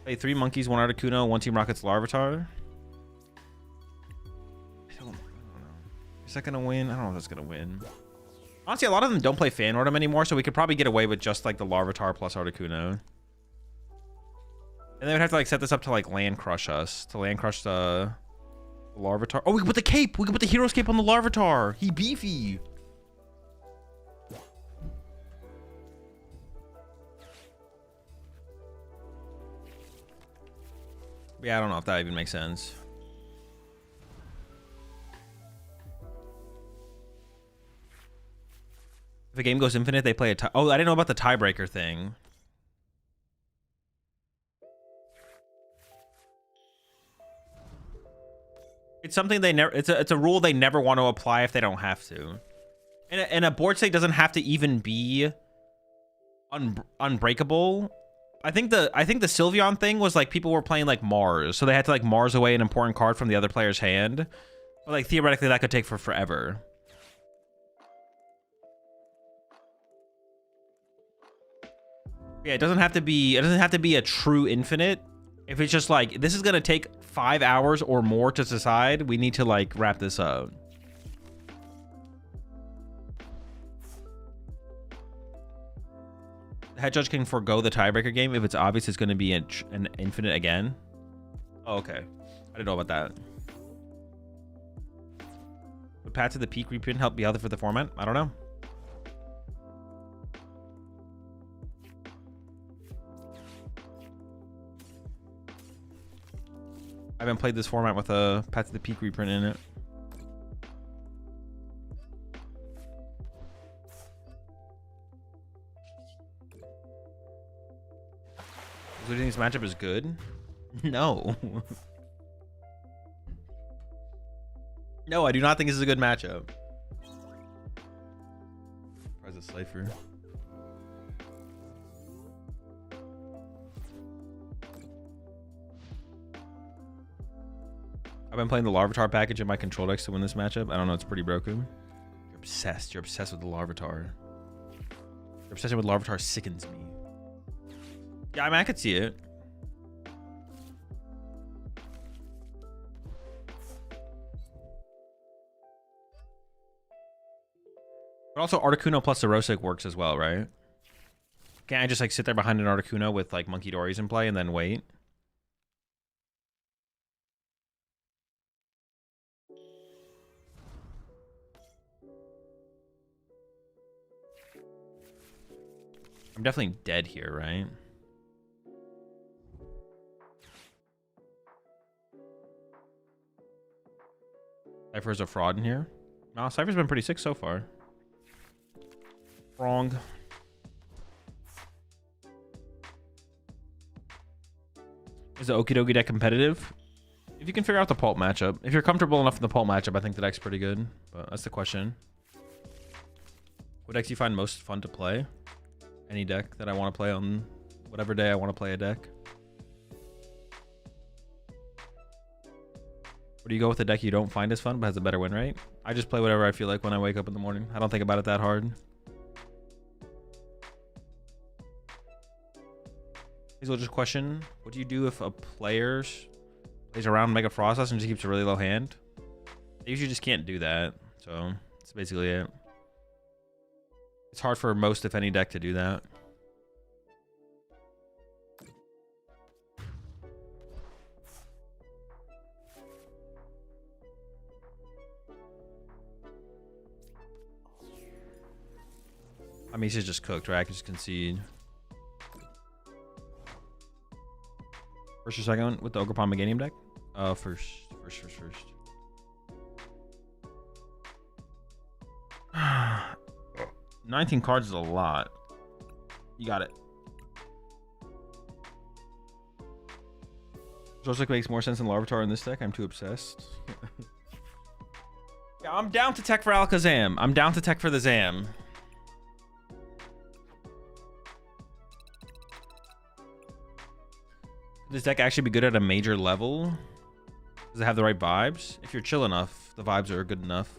[SPEAKER 1] Play 3 monkeys, 1 Articuno, 1 Team Rocket's Larvitar. I don't know. Is that gonna win? I don't know if that's gonna win. Honestly, a lot of them don't play Fan Ortem anymore, so we could probably get away with just like the Larvitar plus Articuno. And they would have to like set this up to like land crush us, to land crush the Larvitar. Oh, we can put the cape. We can put the Hero's Cape on the Larvitar. He beefy. Yeah, I don't know if that even makes sense. If a game goes infinite, they play a tie. Oh, I didn't know about the tiebreaker thing. It's something they never. It's a rule they never want to apply if they don't have to. And a board state doesn't have to even be unbreakable. I think the Sylveon thing was like people were playing like Mars, so they had to like Mars away an important card from the other player's hand. But like theoretically, that could take for forever. Yeah, it doesn't have to be a true infinite. If it's just like this is gonna take 5 hours or more to decide, we need to like wrap this up. The head judge can forego the tiebreaker game if it's obvious it's going to be an infinite again. Oh, okay. I didn't know about that. Would Path to the Peak reprint help be out for the format? I don't know. I haven't played this format with a Path to the Peak reprint in it. Do you think this matchup is good? No. No, I do not think this is a good matchup. Tries a Slifer. I've been playing the Larvitar package in my control decks to win this matchup. I don't know, it's pretty broken. You're obsessed. You're obsessed with the Larvitar. Your obsession with Larvitar sickens me. Yeah, I mean, I could see it. But also Articuno plus Erosic works as well, right? Can't I just like sit there behind an Articuno with like Monkey Dories in play and then wait? I'm definitely dead here, right? Cypher's a fraud in here. No, Cypher's been pretty sick so far. Wrong. Is the Okie Dokie deck competitive? If you can figure out the Pulp matchup. If you're comfortable enough in the Pulp matchup, I think the deck's pretty good. But that's the question. What decks do you find most fun to play? Any deck that I want to play on whatever day I want to play a deck. Or do you go with a deck you don't find as fun but has a better win rate? I just play whatever I feel like when I wake up in the morning. I don't think about it that hard. Hazel, just question, what do you do if a player plays around Mega Froslass and just keeps a really low hand? They usually just can't do that. So that's basically it. It's hard for most, if any, deck to do that. I mean, he's just cooked, right? I can just concede. First or second with the Ogerpon Meganium deck? First. 19 cards is a lot. You got it. Zorzik makes more sense than Larvitar in this deck. I'm too obsessed. Yeah, I'm down to tech for Alakazam. I'm down to tech for the Zam. Does this deck actually be good at a major level? Does it have the right vibes? If you're chill enough, the vibes are good enough.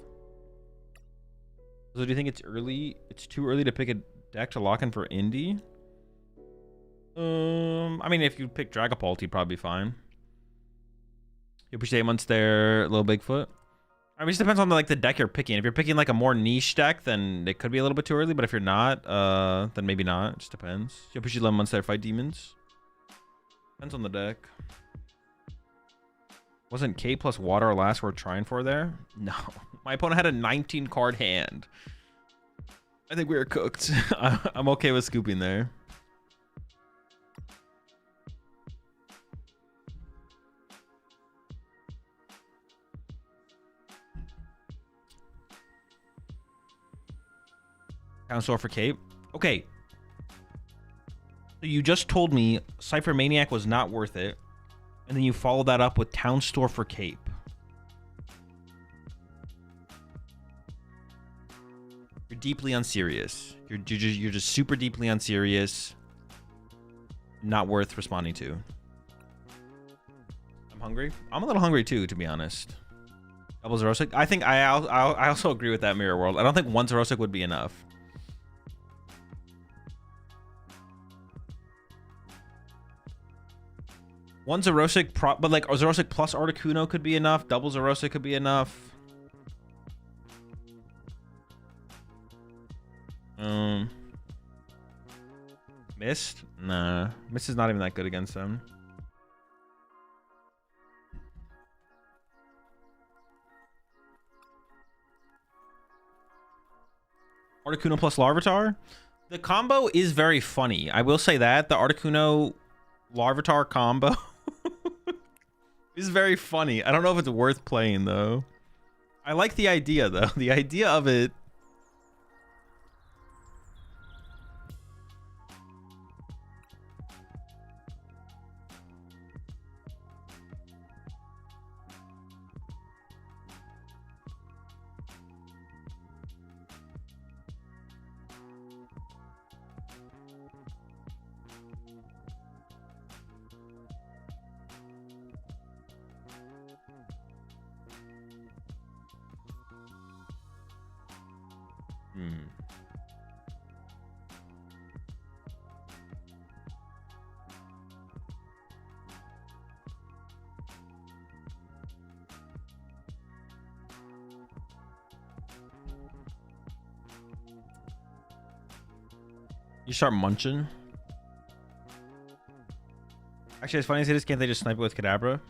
[SPEAKER 1] So do you think it's early? It's too early to pick a deck to lock in for Indie? I mean, if you pick Dragapult, you'd probably be fine. You appreciate months there, Little Bigfoot. I mean, it just depends on the deck you're picking. If you're picking like a more niche deck, then it could be a little bit too early. But if you're not, then maybe not. It just depends. You appreciate 11 months there, Fight Demons. Depends on the deck. Wasn't K plus Water last worth trying for there? No. My opponent had a 19 card hand. I think we were cooked. I'm okay with scooping there. Town Store for Cape. Okay. So you just told me Cypher Maniac was not worth it. And then you followed that up with Town Store for Cape. You're deeply unserious. You're just super deeply unserious. Not worth responding to. I'm hungry. I'm a little hungry too, to be honest. Double Zerosic. I think I also agree with that, Mirror World. I don't think one Zerosic would be enough. One Zerosic, but like Zerosic plus Articuno could be enough. Double Zerosic could be enough. Mist? Nah. Mist is not even that good against them. Articuno plus Larvitar? The combo is very funny. I will say that. The Articuno Larvitar combo is very funny. I don't know if it's worth playing, though. I like the idea, though. The idea of it. Hmm. You start munching. Actually, it's funny to say this. Can't they just snipe it with Kadabra?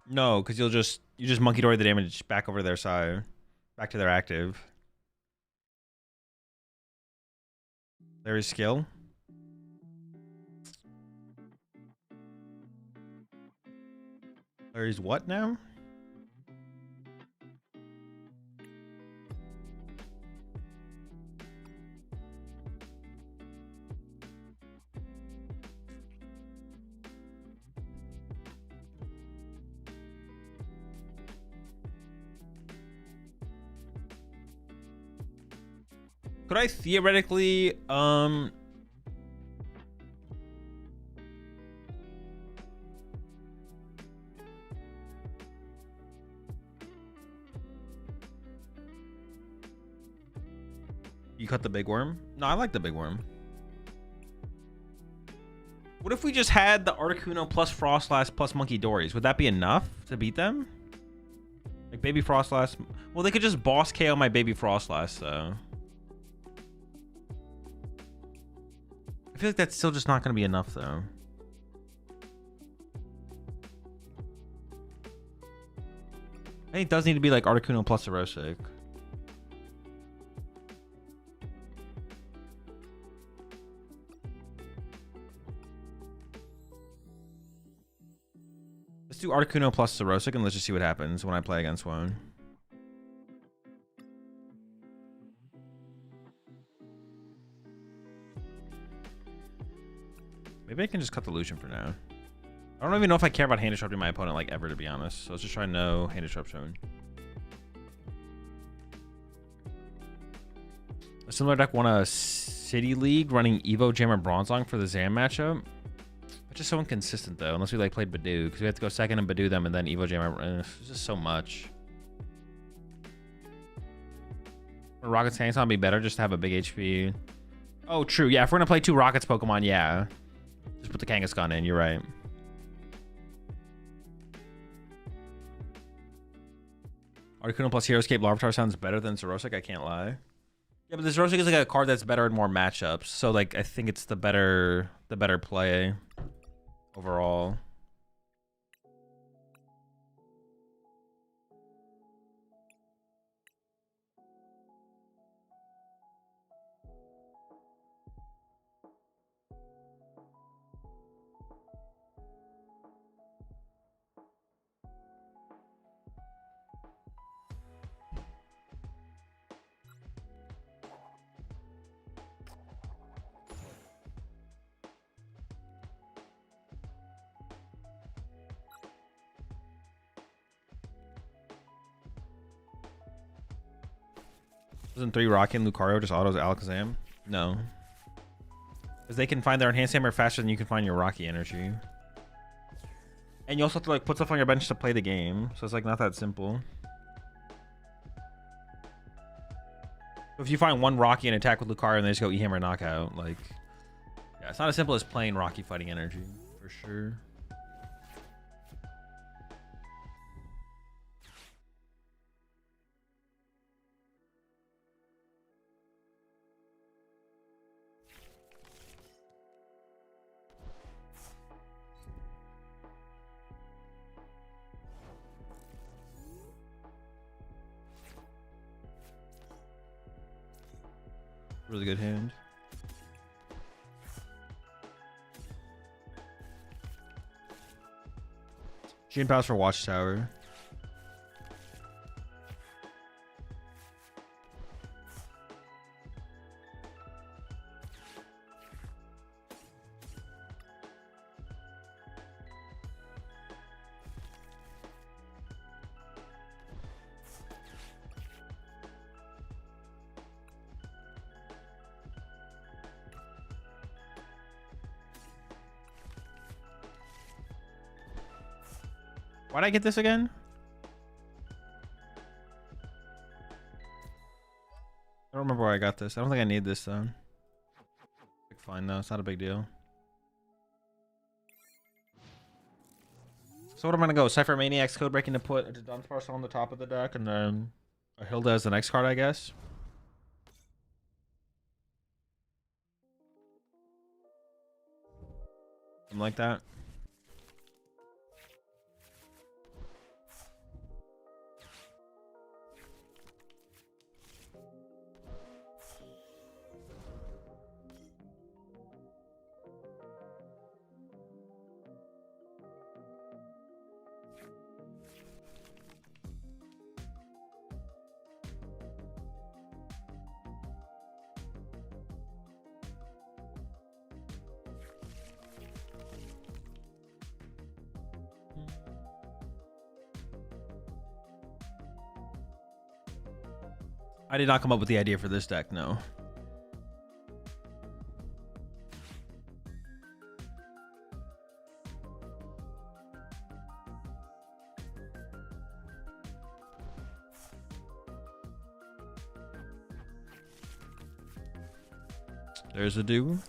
[SPEAKER 1] No, because you just monkey dory the damage back over their side, back to their active. There is skill. There is what now? Could I theoretically, you cut the big worm? No, I like the big worm. What if we just had the Articuno plus Froslass plus Monkey Dories? Would that be enough to beat them? Like baby Froslass. Well, they could just boss KO my baby Froslass, though. I feel like that's still just not going to be enough, though. I think it does need to be like Articuno plus Erosic. Let's do Articuno plus Erosic and let's just see what happens when I play against one. Maybe I can just cut the Lucian for now. I don't even know if I care about hand disrupting my opponent like ever, to be honest. So let's just try no hand disruption. A similar deck won a City League running Evo Jammer Bronzong for the Zam matchup. It's just so inconsistent though, unless we like played Badoo, because we have to go second and Badoo them and then Evo Jammer. It's just so much. Would Rockets Kangaskhan be better just to have a big HP? Oh, true. Yeah, if we're gonna play 2 Rockets Pokemon, yeah. Just put the Kangaskhan in, you're right. Articuno plus Heroescape Larvitar sounds better than Xerosic, I can't lie. Yeah, but the Xerosic is like a card that's better in more matchups. So like I think it's the better play overall. Doesn't 3 Rocky and Lucario just autos Alakazam? No. Because they can find their Enhanced Hammer faster than you can find your Rocky energy. And you also have to like put stuff on your bench to play the game. So it's like not that simple. If you find 1 Rocky and attack with Lucario and they just go E-Hammer knockout, like... Yeah, it's not as simple as playing Rocky fighting energy, for sure. Really good hand. Gene Powers for Watchtower. Why'd I get this again? I don't remember why I got this. I don't think I need this though. Fine though, it's not a big deal. So what am I gonna go? Cypher Maniac's code breaking to put a Dunce Parcel on the top of the deck, and then a Hilda as the next card, I guess. Something like that. I did not come up with the idea for this deck, no. There's a do.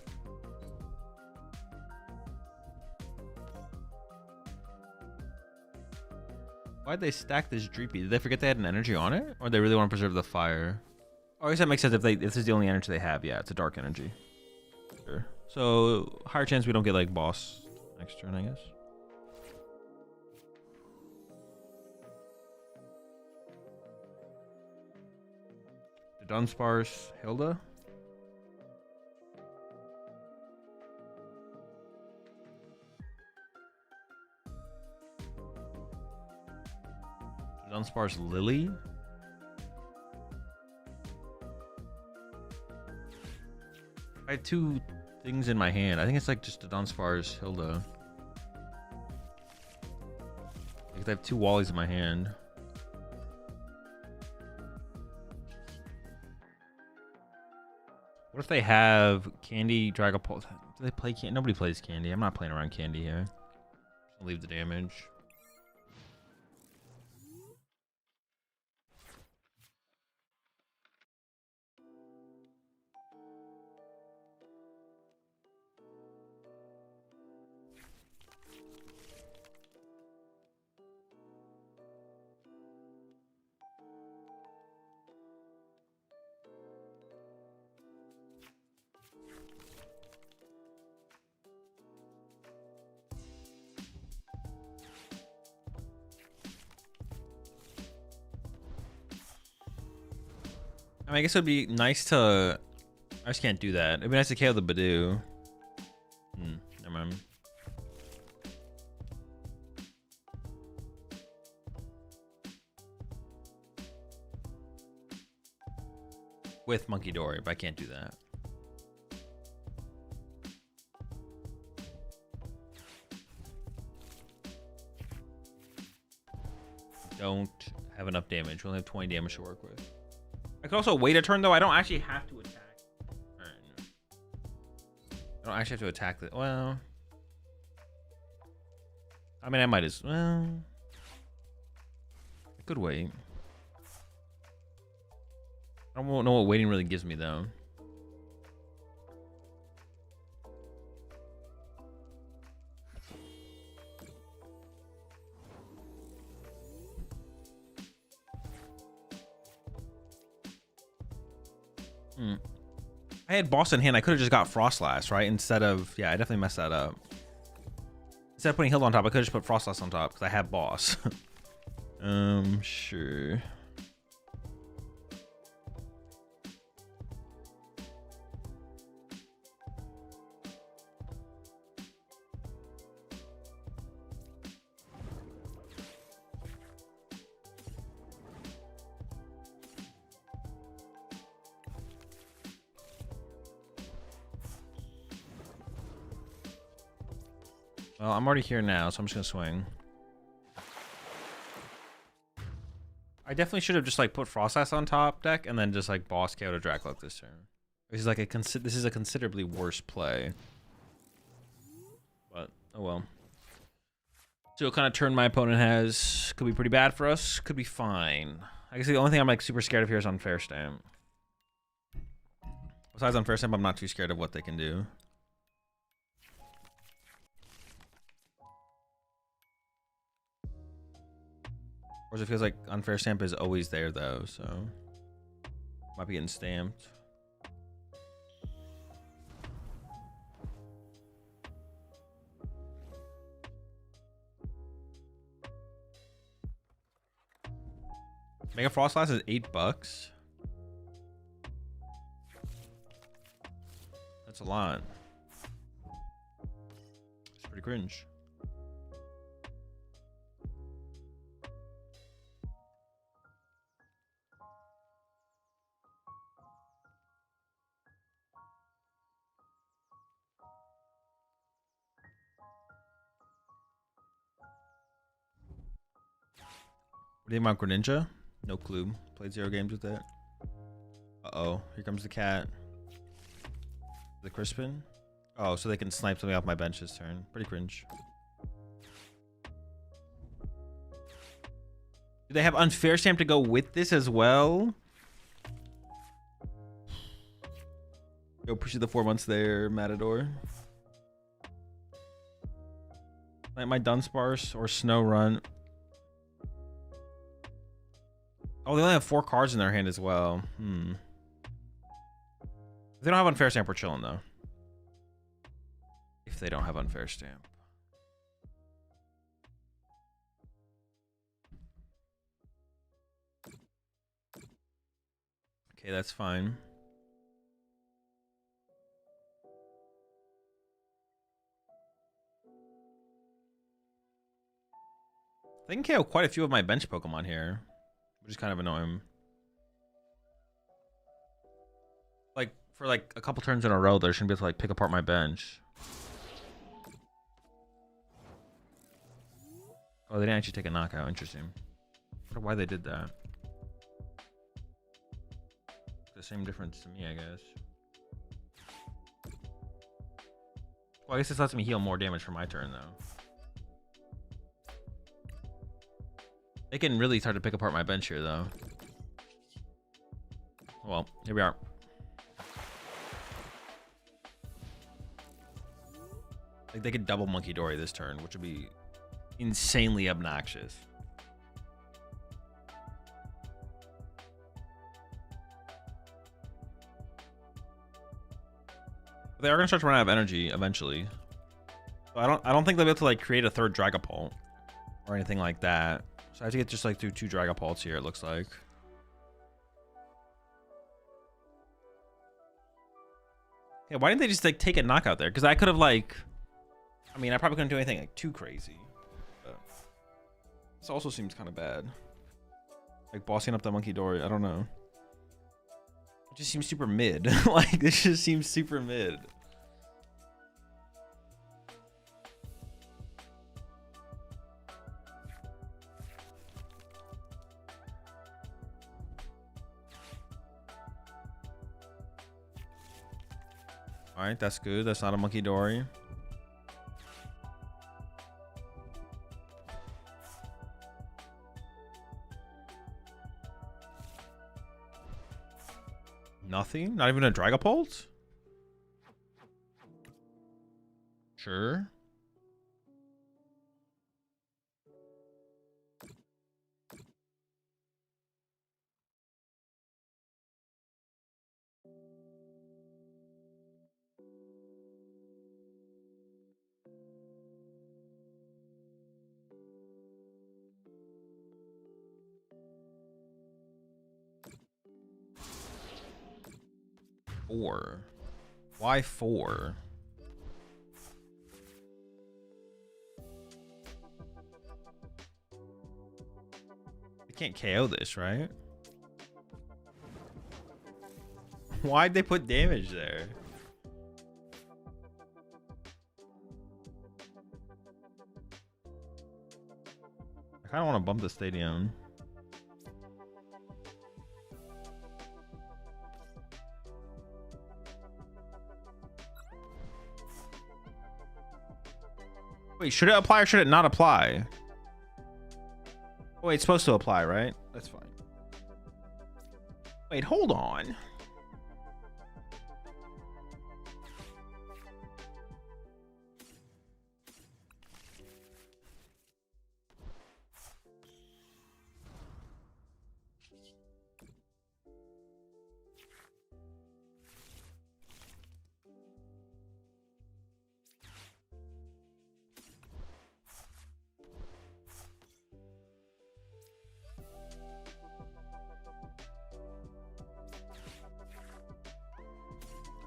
[SPEAKER 1] Why'd they stack this Dreepy? Did they forget they had an energy on it? Or they really want to preserve the fire? Oh, I guess that makes sense if this is the only energy they have. Yeah, it's a dark energy. Sure. So, higher chance we don't get like boss next turn, I guess. The Dunsparce Hilda. Dunsparce Lily. I had two things in my hand. I think it's like just a Dunsparce Hilda. Like I have two Wallies in my hand. What if they have Candy, Dragapult? Do they play Candy? Nobody plays Candy. I'm not playing around Candy here. I'll leave the damage. I mean, I guess it would be nice to... I just can't do that. It'd be nice to KO the Badoo. Never mind. With Monkey Dory, but I can't do that. Don't have enough damage. We only have 20 damage to work with. I could also wait a turn though. I don't actually have to attack. All right, no. I don't actually have to attack the. Well, I mean, I might as well. I could wait. I don't know what waiting really gives me though. I had boss in hand. I could have just got Froslass, right? Instead of... Yeah, I definitely messed that up. Instead of putting Hilda on top, I could have just put Froslass on top because I have boss. Sure. Well, I'm already here now, so I'm just gonna swing. I definitely should have just like put Froslass on top deck and then just like boss KO to Dracloak this turn. This is like this is a considerably worse play. But oh well. So what kind of turn my opponent has could be pretty bad for us. Could be fine. I guess the only thing I'm like super scared of here is Unfair Stamp. Besides Unfair Stamp, I'm not too scared of what they can do. Whereas it feels like Unfair Stamp is always there though, so might be getting stamped. Mega Froslass is $8. That's a lot. It's pretty cringe. What do you think about Greninja? No clue. Played 0 games with it. Uh-oh. Here comes the cat. The Crispin. Oh, so they can snipe something off my bench this turn. Pretty cringe. Do they have Unfair Stamp to go with this as well? Go push the 4 months there, Matador. Like my Dunsparce or Snow Run. Oh, they only have 4 cards in their hand as well. If they don't have Unfair Stamp, we're chilling though. If they don't have Unfair Stamp. Okay, that's fine. They can KO quite a few of my bench Pokemon here, which is kind of annoying. Like, for like a couple turns in a row, they're just gonna be able to like pick apart my bench. Oh, they didn't actually take a knockout. Interesting. I wonder why they did that. The same difference to me, I guess. Well, I guess this lets me heal more damage for my turn, though. They can really start to pick apart my bench here, though. Well, here we are. Like, they could double Monkey Dory this turn, which would be insanely obnoxious. But they are gonna start to run out of energy eventually. So I don't think they'll be able to like create a third Dragapult or anything like that. So I have to get just like through 2 Dragapults here, it looks like. Yeah, why didn't they just like take a knockout there? Because I could have like, I mean, I probably couldn't do anything like too crazy. But this also seems kind of bad. Like bossing up the Monkey Dory, I don't know. It just seems super mid. Like this just seems super mid. All right, that's good. That's not a Monkey Dory. Nothing? Not even a Dragapult? Sure. Four. Why 4? They can't KO this, right? Why'd they put damage there? I kind of want to bump the stadium. Wait, should it apply or should it not apply? Oh, wait, it's supposed to apply, right? That's fine. Wait, hold on.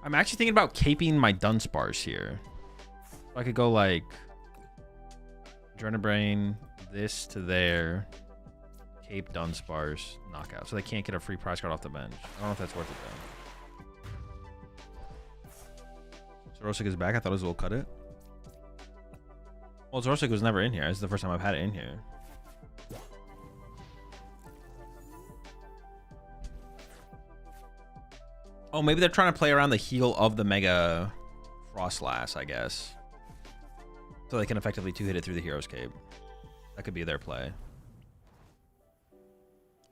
[SPEAKER 1] I'm actually thinking about caping my Dunsparce here. So I could go like Adrenabrain, this to there, cape Dunsparce, knockout. So they can't get a free prize card off the bench. I don't know if that's worth it though. Zorosic is back. I thought Azul cut it. Well, Zorosic was never in here. This is the first time I've had it in here. Oh, maybe they're trying to play around the heel of the Mega Froslass, I guess. So they can effectively two-hit it through the Hero's Cape. That could be their play.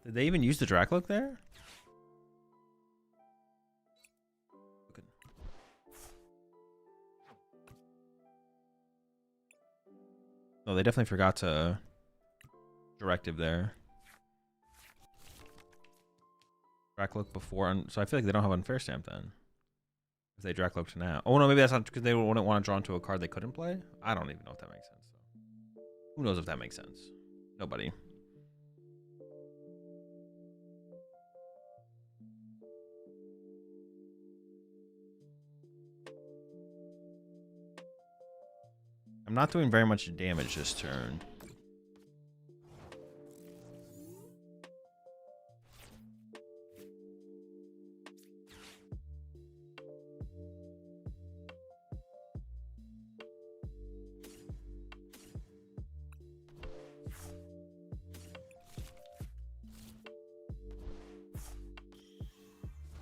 [SPEAKER 1] Did they even use the Dracloak there? No, they definitely forgot to directive there. Dracloak before, so I feel like they don't have Unfair Stamp then. If they Dracloaked now. Oh no, maybe that's not because they wouldn't want to draw into a card they couldn't play. I don't even know if that makes sense. Who knows if that makes sense? Nobody. I'm not doing very much damage this turn.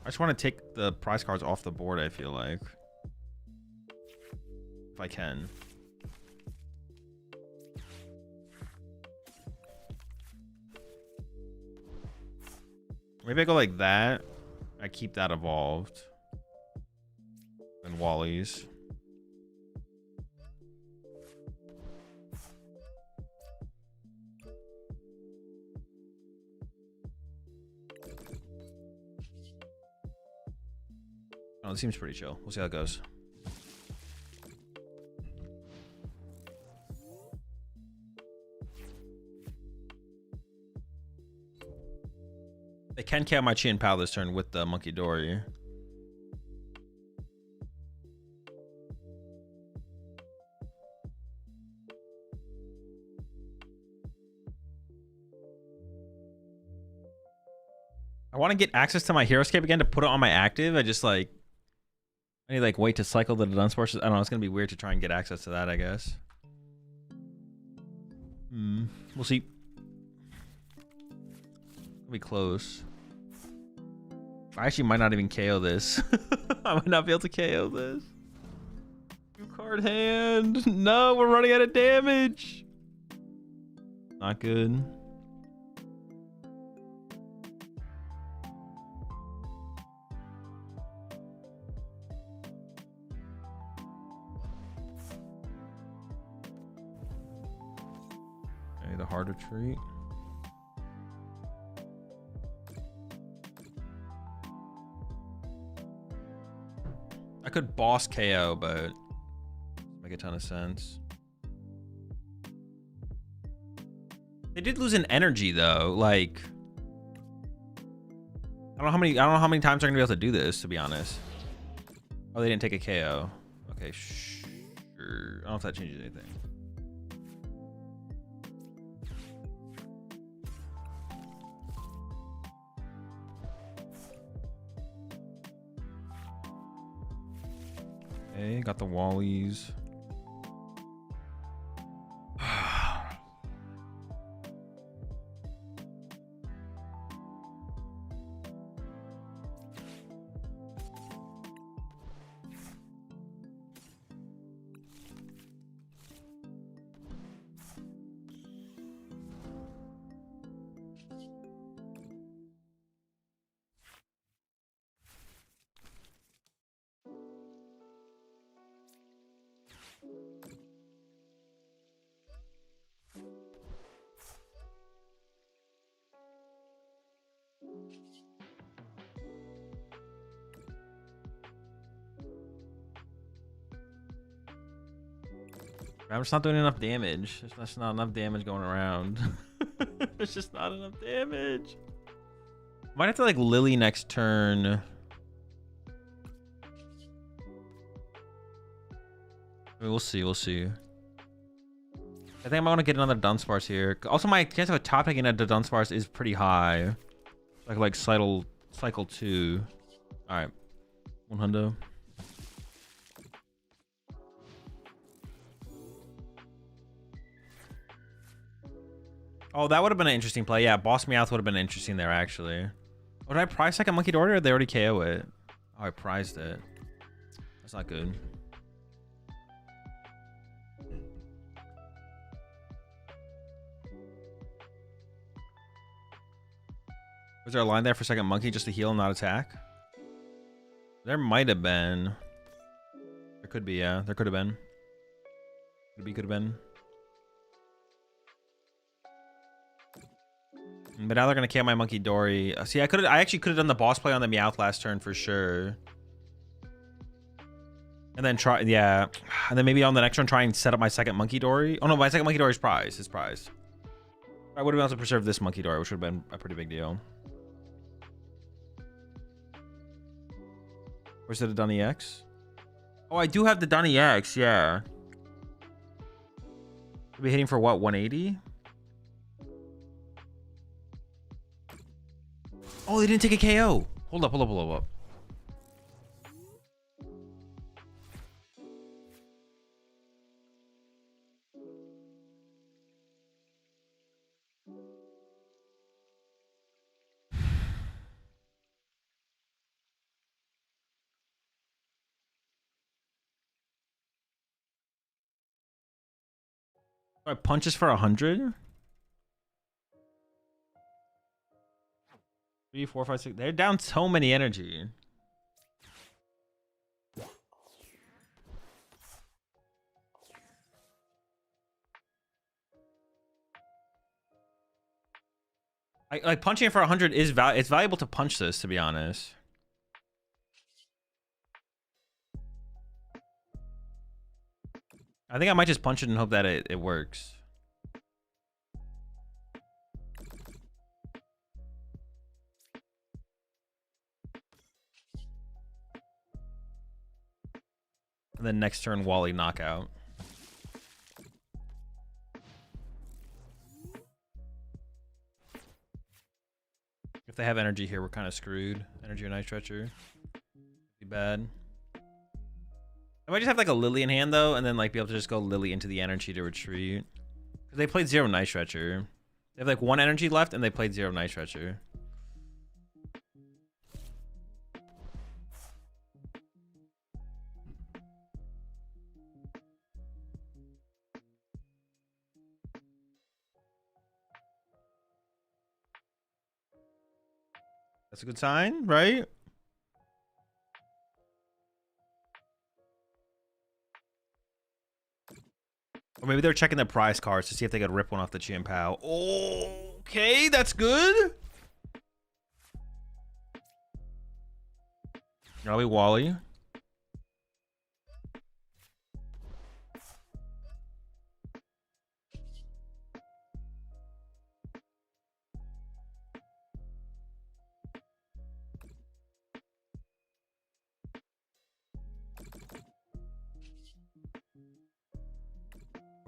[SPEAKER 1] I just want to take the prize cards off the board, I feel like. If I can. Maybe I go like that. I keep that evolved. And Wally's. Oh, it seems pretty chill. We'll see how it goes. They can count my Chin Pal this turn with the Monkey Dory. I want to get access to my Heroescape again to put it on my active. I just like... I need like wait to cycle the Dunsparce. I don't know. It's gonna be weird to try and get access to that, I guess. We'll see. It'll be close. I actually might not even KO this. I might not be able to KO this. 2-card hand. No, we're running out of damage. Not good. Okay, the hard retreat. I could boss KO, but make a ton of sense. They did lose an energy though. Like, I don't know how many times they're gonna be able to do this, to be honest. Oh, they didn't take a KO. Okay, sure. I don't know if that changes anything. Okay, got the Wallies. I'm just not doing enough damage. There's just not enough damage going around. There's just not enough damage. Might have to like Lily next turn. I mean, we'll see. We'll see. I think I'm gonna get another Dunsparce here. Also, my chance of a top taking at the Dunsparce is pretty high. Like cycle 2. All right, 100. Oh, that would have been an interesting play. Yeah, Boss Meowth would have been interesting there, actually. Oh, did I prize second Monkey Dory, or did they already KO it? Oh, I prized it. That's not good. Was there a line there for second Monkey just to heal and not attack? There might have been. There could be, yeah. There could have been. Could have been. But now they're gonna KO my Monkey Dory. See, I actually could have done the boss play on the Meowth last turn for sure. And then try, yeah. And then maybe on the next turn try and set up my second Monkey Dory. Oh no, my second Monkey Dory is prize. It's prize. I would have been able to preserve this Monkey Dory, which would have been a pretty big deal. Or is it a done EX? Oh, I do have the done EX, yeah. We'll be hitting for what, 180? Oh, they didn't take a KO. Hold up. I punches for 100. 3, 4, 5, 6. They're down so many energy. Like punching it for 100 is it's valuable to punch this, to be honest. I think I might just punch it and hope that it works. And then next turn, Wally knockout. If they have energy here, we're kind of screwed. Energy or Night Stretcher. Be bad. I might just have like a Lily in hand though, and then like be able to just go Lily into the energy to retreat. Because they played 0 Night Stretcher. They have like 1 energy left, and they played 0 Night Stretcher. That's a good sign, right? Or maybe they're checking their prize cards to see if they could rip one off the Chien-Pao. Okay, that's good. Probably Wally.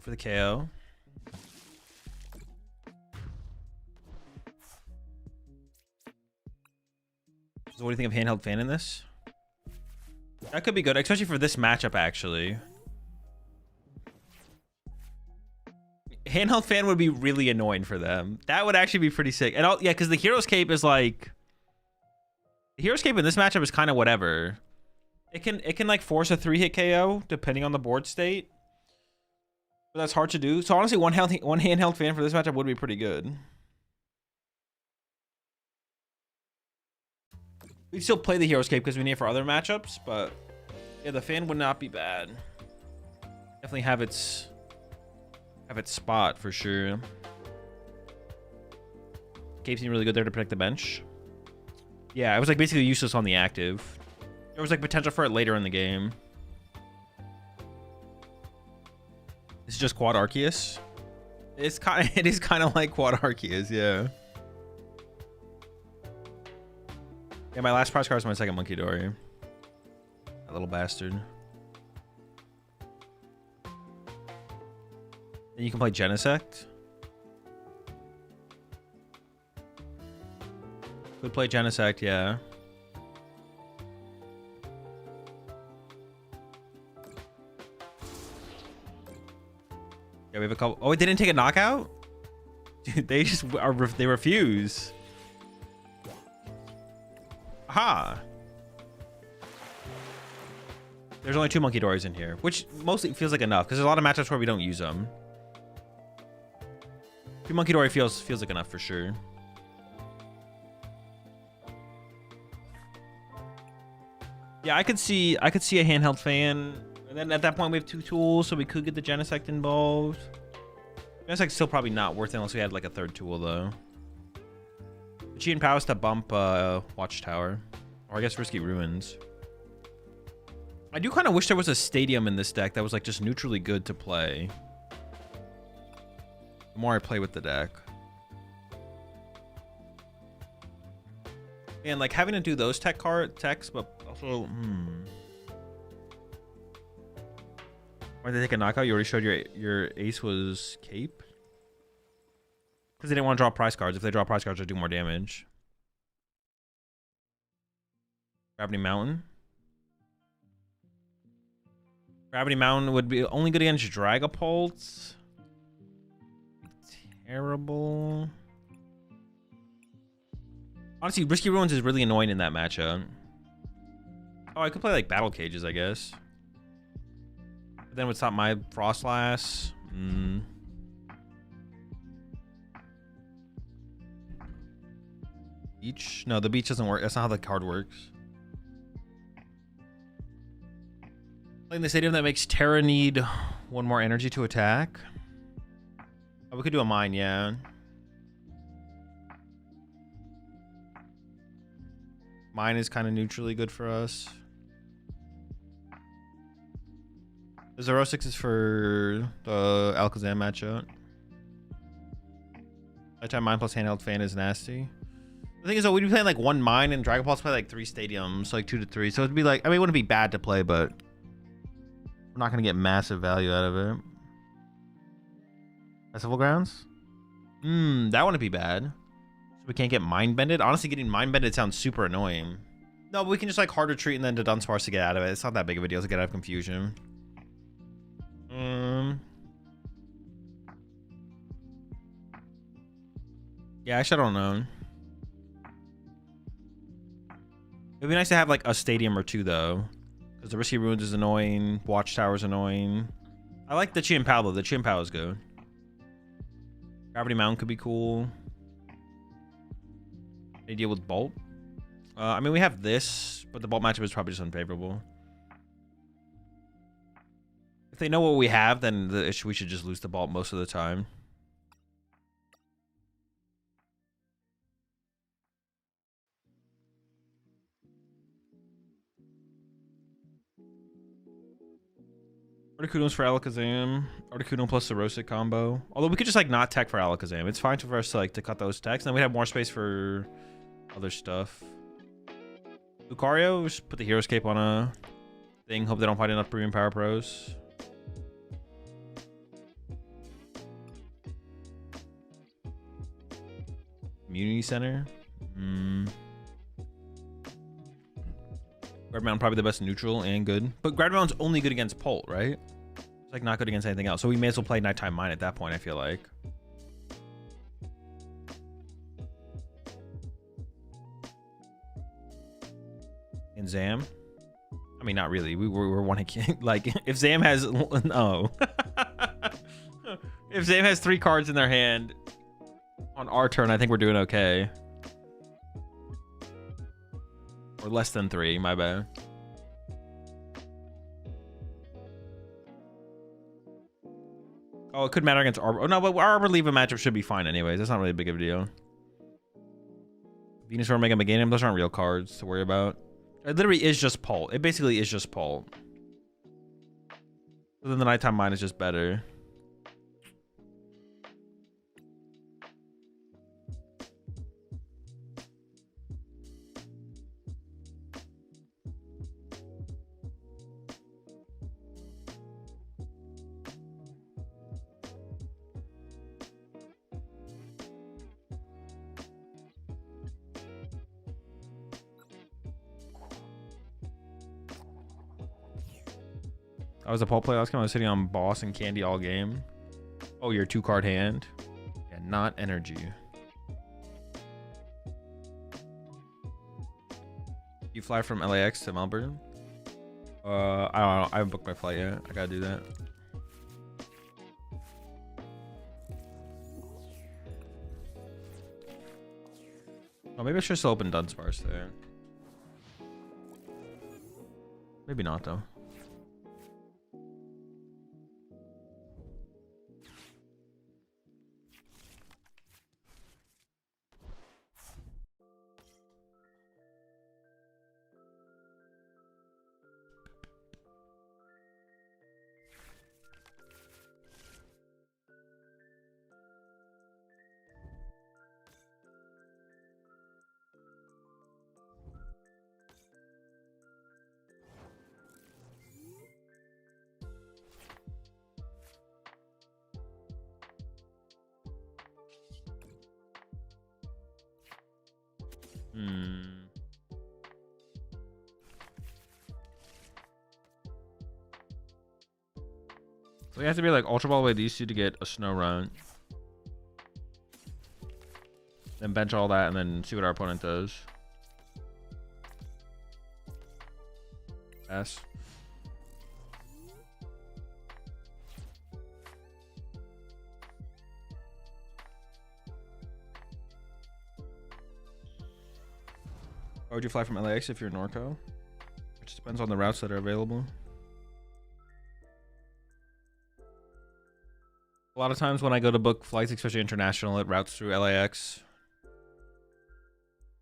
[SPEAKER 1] For the KO. So what do you think of Handheld Fan in this? That could be good, especially for this matchup, actually. Handheld Fan would be really annoying for them. That would actually be pretty sick. And yeah, because the Hero's Cape is like... The Hero's Cape in this matchup is kind of whatever. It can like force a 3-hit KO, depending on the board state. But that's hard to do. So honestly, one handheld fan for this matchup would be pretty good. We'd still play the Hero's Cape because we need it for other matchups, but yeah, the fan would not be bad. Definitely have its spot for sure. Cape seemed really good there to protect the bench. Yeah, it was like basically useless on the active. There was like potential for it later in the game. This is just Quad Arceus. It is kind of like Quad Arceus, yeah. Yeah, my last prize card is my second Monkey Dory. That little bastard. Then you can play Genesect. Could play Genesect, yeah. Yeah, we have a couple. Oh, they didn't take a knockout? Dude, they just are. They refuse. Aha. There's only 2 Monkey Dories in here, which mostly feels like enough because there's a lot of matchups where we don't use them. 2 Monkey Dory feels like enough for sure. Yeah, I could see a handheld fan, and then at that point we have 2 tools, so we could get the Genesect involved. Genesect's still probably not worth it unless we had like a 3rd tool though. The Cheat and Power is to bump Watchtower, or I guess Risky Ruins. I do kind of wish there was a stadium in this deck that was like just neutrally good to play. The more I play with the deck. And like having to do those techs, but also, Why did they take a knockout? You already showed your ace was Cape? Because they didn't want to draw prize cards. If they draw prize cards, they'll do more damage. Gravity Mountain. Gravity Mountain would be only good against Dragapult. Terrible. Honestly, Risky Ruins is really annoying in that matchup. Oh, I could play like Battle Cages, I guess. But then would stop my Froslass. Beach? No, the beach doesn't work. That's not how the card works. Playing the stadium that makes Terra need 1 more energy to attack. Oh, we could do a mine, yeah. Mine is kind of neutrally good for us. The 0-6 is for the Alakazam matchup. Lifetime Mine plus handheld fan is nasty. The thing is, though, we'd be playing like 1 mine and Dragon Balls play like 3 stadiums, so like 2 to 3. So it'd be like, I mean, it wouldn't be bad to play, but we're not going to get massive value out of it. Festival Grounds? That wouldn't be bad. So we can't get Mind Bended? Honestly, getting Mind Bended sounds super annoying. No, but we can just like hard retreat and then to Dunsparce to get out of it. It's not that big of a deal to get out of Confusion. Yeah, actually, I don't know. It'd be nice to have like a stadium or 2 though. Because the Risky Ruins is annoying. Watchtower's annoying. I like the Chimpao though. The Chimpao is good. Gravity Mountain could be cool. Any deal with Bolt? I mean, we have this, but the Bolt matchup is probably just unfavorable. If they know what we have, then we should just lose the Bolt most of the time. Articuno's for Alakazam. Articuno plus the Rosic combo. Although we could just like not tech for Alakazam. It's fine for us to like to cut those techs, and then we have more space for other stuff. Lucario, just put the Hero Escape on a thing. Hope they don't find enough premium Power Pros. Community Center. Guard Mountain probably the best neutral and good. But Guard Mountain's only good against Pult, right? It's like not good against anything else. So we may as well play Nighttime Mine at that point, I feel like. And Zam? I mean, not really. We're one hit. Like, if Zam has... No. If Zam has 3 cards in their hand on our turn, I think we're doing okay. Or less than 3, my bad. Oh, it could matter against Arbor. Oh, no, but our Arbor Leave a matchup should be fine anyways. That's not really big of a deal. Venus or Omega Meganium, those aren't real cards to worry about. It literally is just Pult. It basically is just Pult. So then the Nighttime Mine is just better. I was a pole player last time. I was sitting on boss and candy all game. Oh, your 2-card hand. Yeah, not energy. You fly from LAX to Melbourne? I don't know. I haven't booked my flight yet. I gotta do that. Oh, maybe I should still open Dunsparce there. Maybe not though. So you have to be like Ultra Ball away these two to get a snow run. Then bench all that and then see what our opponent does. S. Why would you fly from LAX if you're Norco? It just depends on the routes that are available. A lot of times when I go to book flights, especially international, it routes through LAX.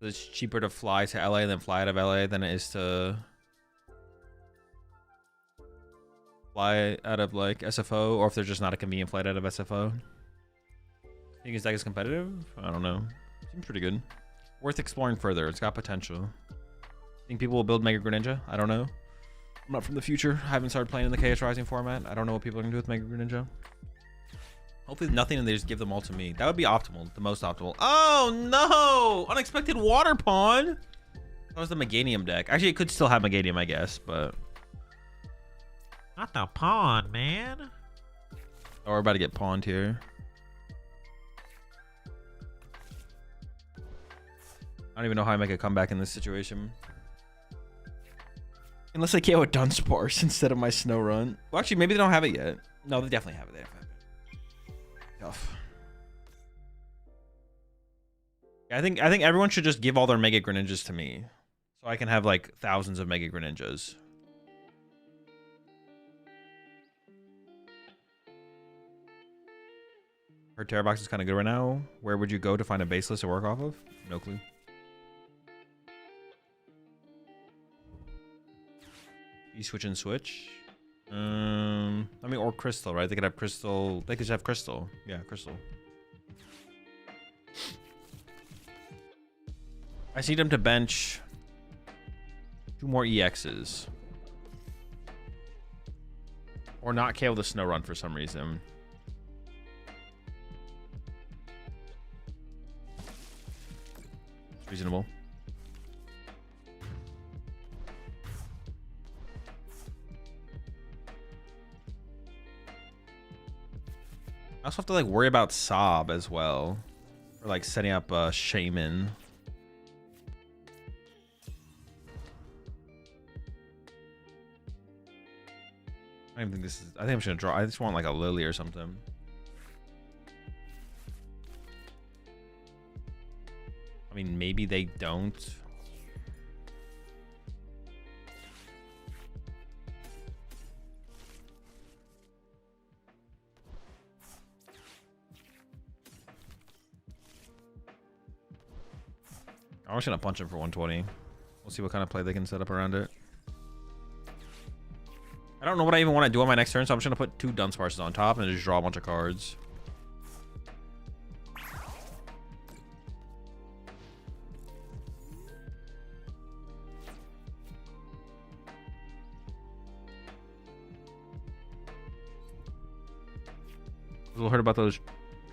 [SPEAKER 1] It's cheaper to fly to LA than fly out of LA than it is to fly out of like SFO, or if there's just not a convenient flight out of SFO. Think his deck is competitive? I don't know. Seems pretty good. Worth exploring further. It's got potential. Think people will build Mega Greninja? I don't know. I'm not from the future. I haven't started playing in the Chaos Rising format. I don't know what people are gonna do with Mega Greninja. Hopefully nothing and they just give them all to me. That would be optimal. The most optimal. Oh no! Unexpected water pawn! That was the Meganium deck. Actually, it could still have Meganium, I guess, but...
[SPEAKER 2] Not the pawn, man.
[SPEAKER 1] Oh, we're about to get pawned here. I don't even know how I make a comeback in this situation. Unless I KO a Dunsparce instead of my Snow Run. Well, actually, maybe they don't have it yet. No, they definitely have it. They definitely have it. Tough. Yeah, I think everyone should just give all their Mega Greninjas to me, so I can have like thousands of Mega Greninjas. Her Terra box is kind of good right now. Where would you go to find a base list to work off of? No clue. You switch and switch. I mean, or Crystal, right? They could have Crystal. They could just have Crystal. Yeah, Crystal. I need them to bench 2 more EXs. Or not KO the Snow Run for some reason. It's reasonable. I also have to like worry about Sob as well, or like setting up a Shaman. I don't even think this is. I think I'm just gonna draw. I just want like a Lily or something. I mean, maybe they don't. I'm just gonna punch him for 120. We'll see what kind of play they can set up around it. I don't know what I even want to do on my next turn, so I'm just gonna put 2 Dunsparces on top and just draw a bunch of cards. We heard about those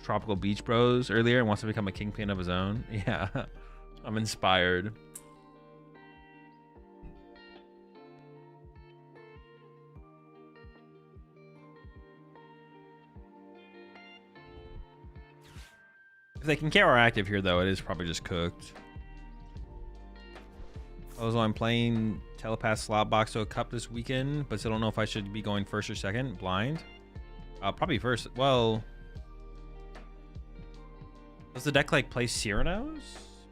[SPEAKER 1] Tropical Beach Bros earlier and wants to become a kingpin of his own. Yeah. I'm inspired. If they can KR active here, though, it is probably just cooked. Also, I'm playing Telepath Slot Box to a cup this weekend, but still don't know if I should be going first or second. Blind. Probably first. Well, does the deck like play Cyranos?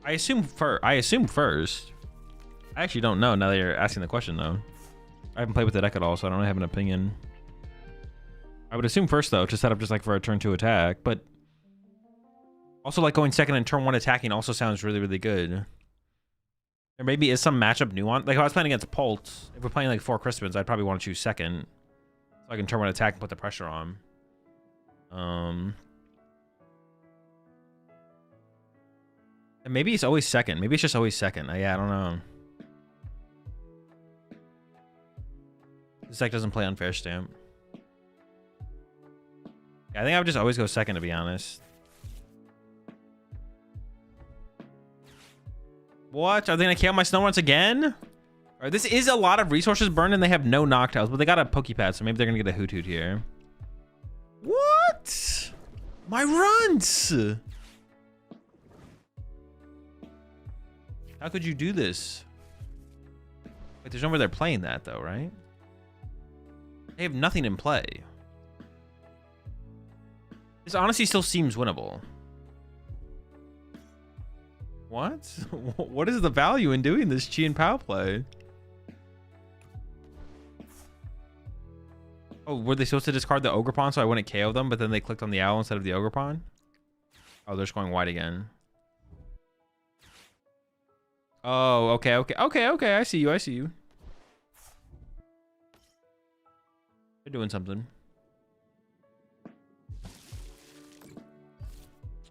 [SPEAKER 1] I assume first. I actually don't know now that you're asking the question, though. I haven't played with the deck at all, so I don't have an opinion. I would assume first, though, to set up just like for a turn 2 attack, but also like going second and turn 1 attacking also sounds really, really good. There maybe is some matchup nuance. Like if I was playing against Pult, if we're playing like 4 Crispins, I'd probably want to choose second, so I can turn 1 attack and put the pressure on. And maybe it's always second. Maybe it's just always second. Yeah, I don't know. This deck doesn't play Unfair Stamp. Yeah, I think I would just always go second, to be honest. What? Are they gonna KO my Snow Runs again? All right, this is a lot of resources burned, and they have no Noctiles, but they got a Pokepad, so maybe they're gonna get a Hoot Hoot here. What? My runs! How could you do this? Wait, there's nowhere they're playing that, though, right? They have nothing in play. This honestly still seems winnable. What? What is the value in doing this Chi and Pow play? Oh, were they supposed to discard the Ogre Pawn so I wouldn't KO them, but then they clicked on the Owl instead of the Ogre Pawn? Oh, they're just going wide again. Oh, okay. I see you. They're doing something.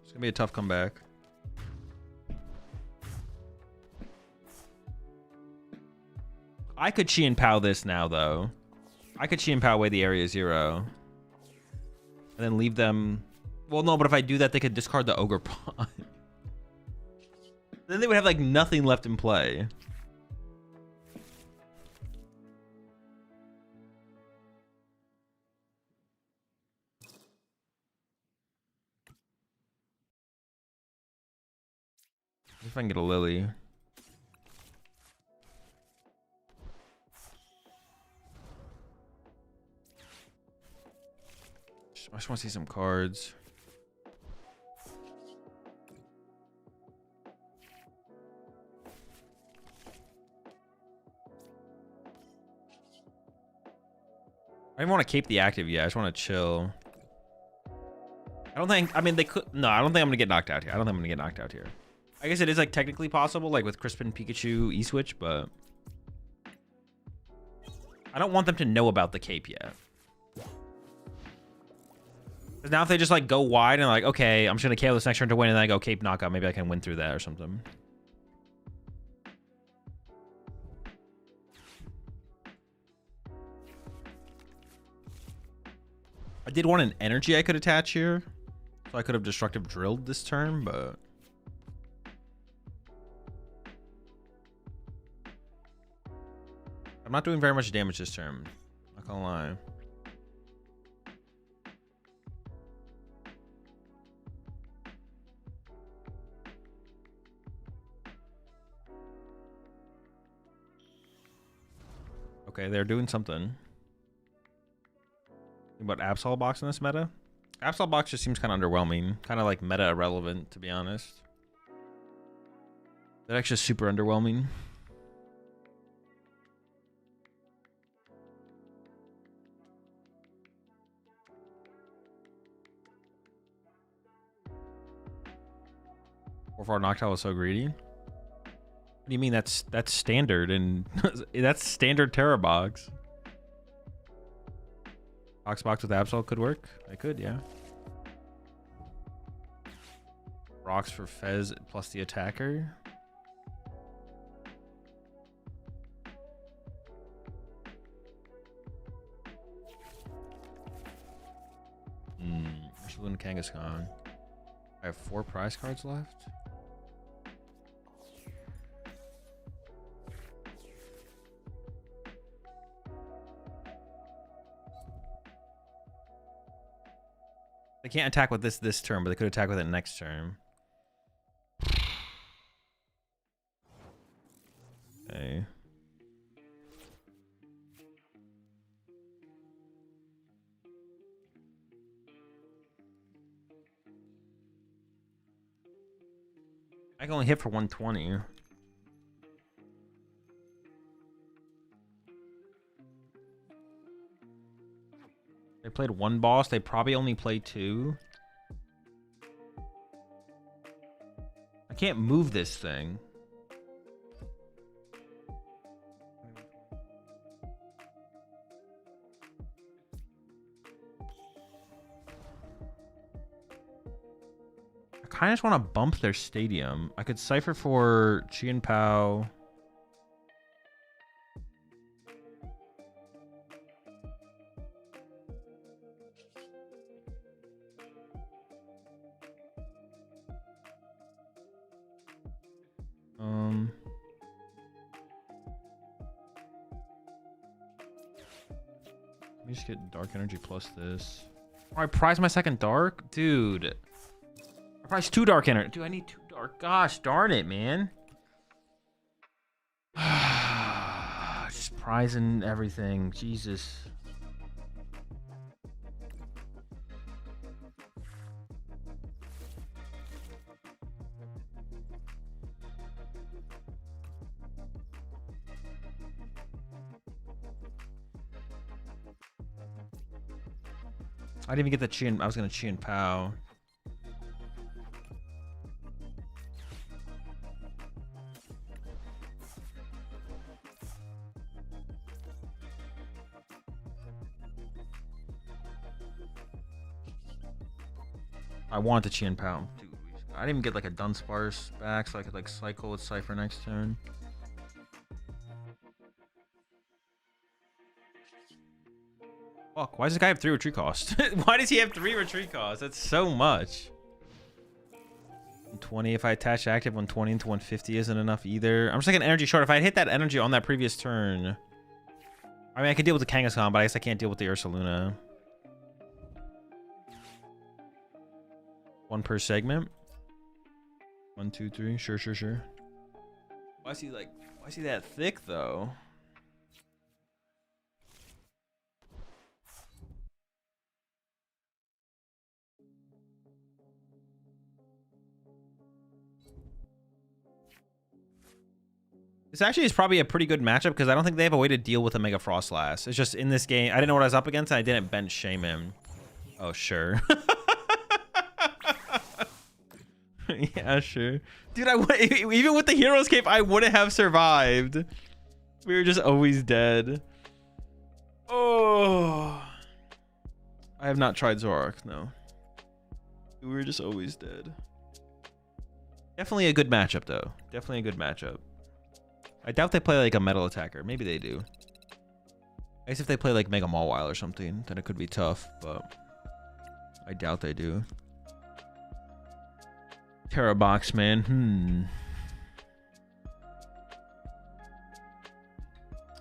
[SPEAKER 1] It's gonna be a tough comeback. I could Chi and Pow this now, though. I could Chi and Pow away the area 0. And then leave them... Well, no, but if I do that, they could discard the Ogre Pawn. Then they would have, like, nothing left in play. If I can get a Lily. I just want to see some cards. I don't want to cape the active yet. I just want to chill. I don't think... I mean, they could... No, I don't think I'm going to get knocked out here. I guess it is, like, technically possible, like, with Crispin Pikachu E-Switch, but... I don't want them to know about the cape yet. Because now if they just, like, go wide and, like, okay, I'm just going to KO this next turn to win, and then I go cape knockout, maybe I can win through that or something. I did want an energy I could attach here. So I could have destructive drilled this turn, but... I'm not doing very much damage this turn. Not gonna lie. Okay, they're doing something. About Absol Box in this meta? Absol Box just seems kind of underwhelming. Kind of like meta irrelevant, to be honest. That actually super underwhelming. Or Noctowl was so greedy. What do you mean that's standard and that's standard Terra Box? Box with Absol could work. I could, yeah. Rocks for Fez plus the attacker. Ursula Kangaskhan. I have 4 prize cards left. They can't attack with this turn, but they could attack with it next turn. Okay. I can only hit for 120. They played one boss. They probably only played two. I can't move this thing. I kind of just want to bump their stadium. I could cipher for Chien Pao. Let me just get dark energy plus this. Oh, I prize my second dark? Dude. I prize 2 dark energy. Dude, I need 2 dark. Gosh, darn it, man. Just prizing everything. Jesus. I didn't even get the Chien. I was gonna Chien Pao. I want the Chien Pao. Dude, I didn't even get like a Dunsparce back, so I could like cycle with Cypher next turn. Fuck, why does this guy have 3 retreat cost? Why does he have 3 retreat costs? That's so much. 120, if I attach active 120 into 150 isn't enough either. I'm just like an energy short. If I hit that energy on that previous turn. I mean, I could deal with the Kangaskhan, but I guess I can't deal with the Ursaluna. 1 per segment. 1, 2, 3. Sure, sure, sure. Why is he that thick though? This actually is probably a pretty good matchup because I don't think they have a way to deal with a Mega Froslass. It's just in this game, I didn't know what I was up against and I didn't bench shame him. Oh, sure. Yeah, sure. Dude, even with the Hero's Cape, I wouldn't have survived. We were just always dead. Oh. I have not tried Zoroark, no. We were just always dead. Definitely a good matchup, though. Definitely a good matchup. I doubt they play like a metal attacker. Maybe they do. I guess if they play like Mega Mawile or something, then it could be tough, but I doubt they do. Terra Box, man.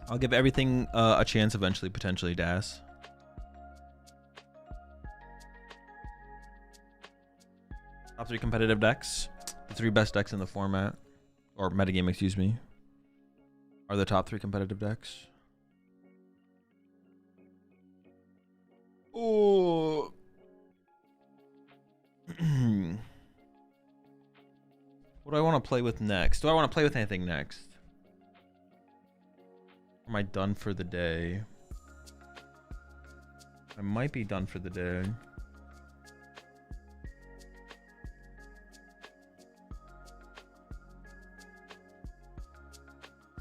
[SPEAKER 1] I'll give everything a chance eventually, potentially, Das. Top 3 competitive decks. The 3 best decks in the format. Or metagame, excuse me. Are the top 3 competitive decks. Oh. What do I want to play with next? Do I want to play with anything next? Am I done for the day? I might be done for the day.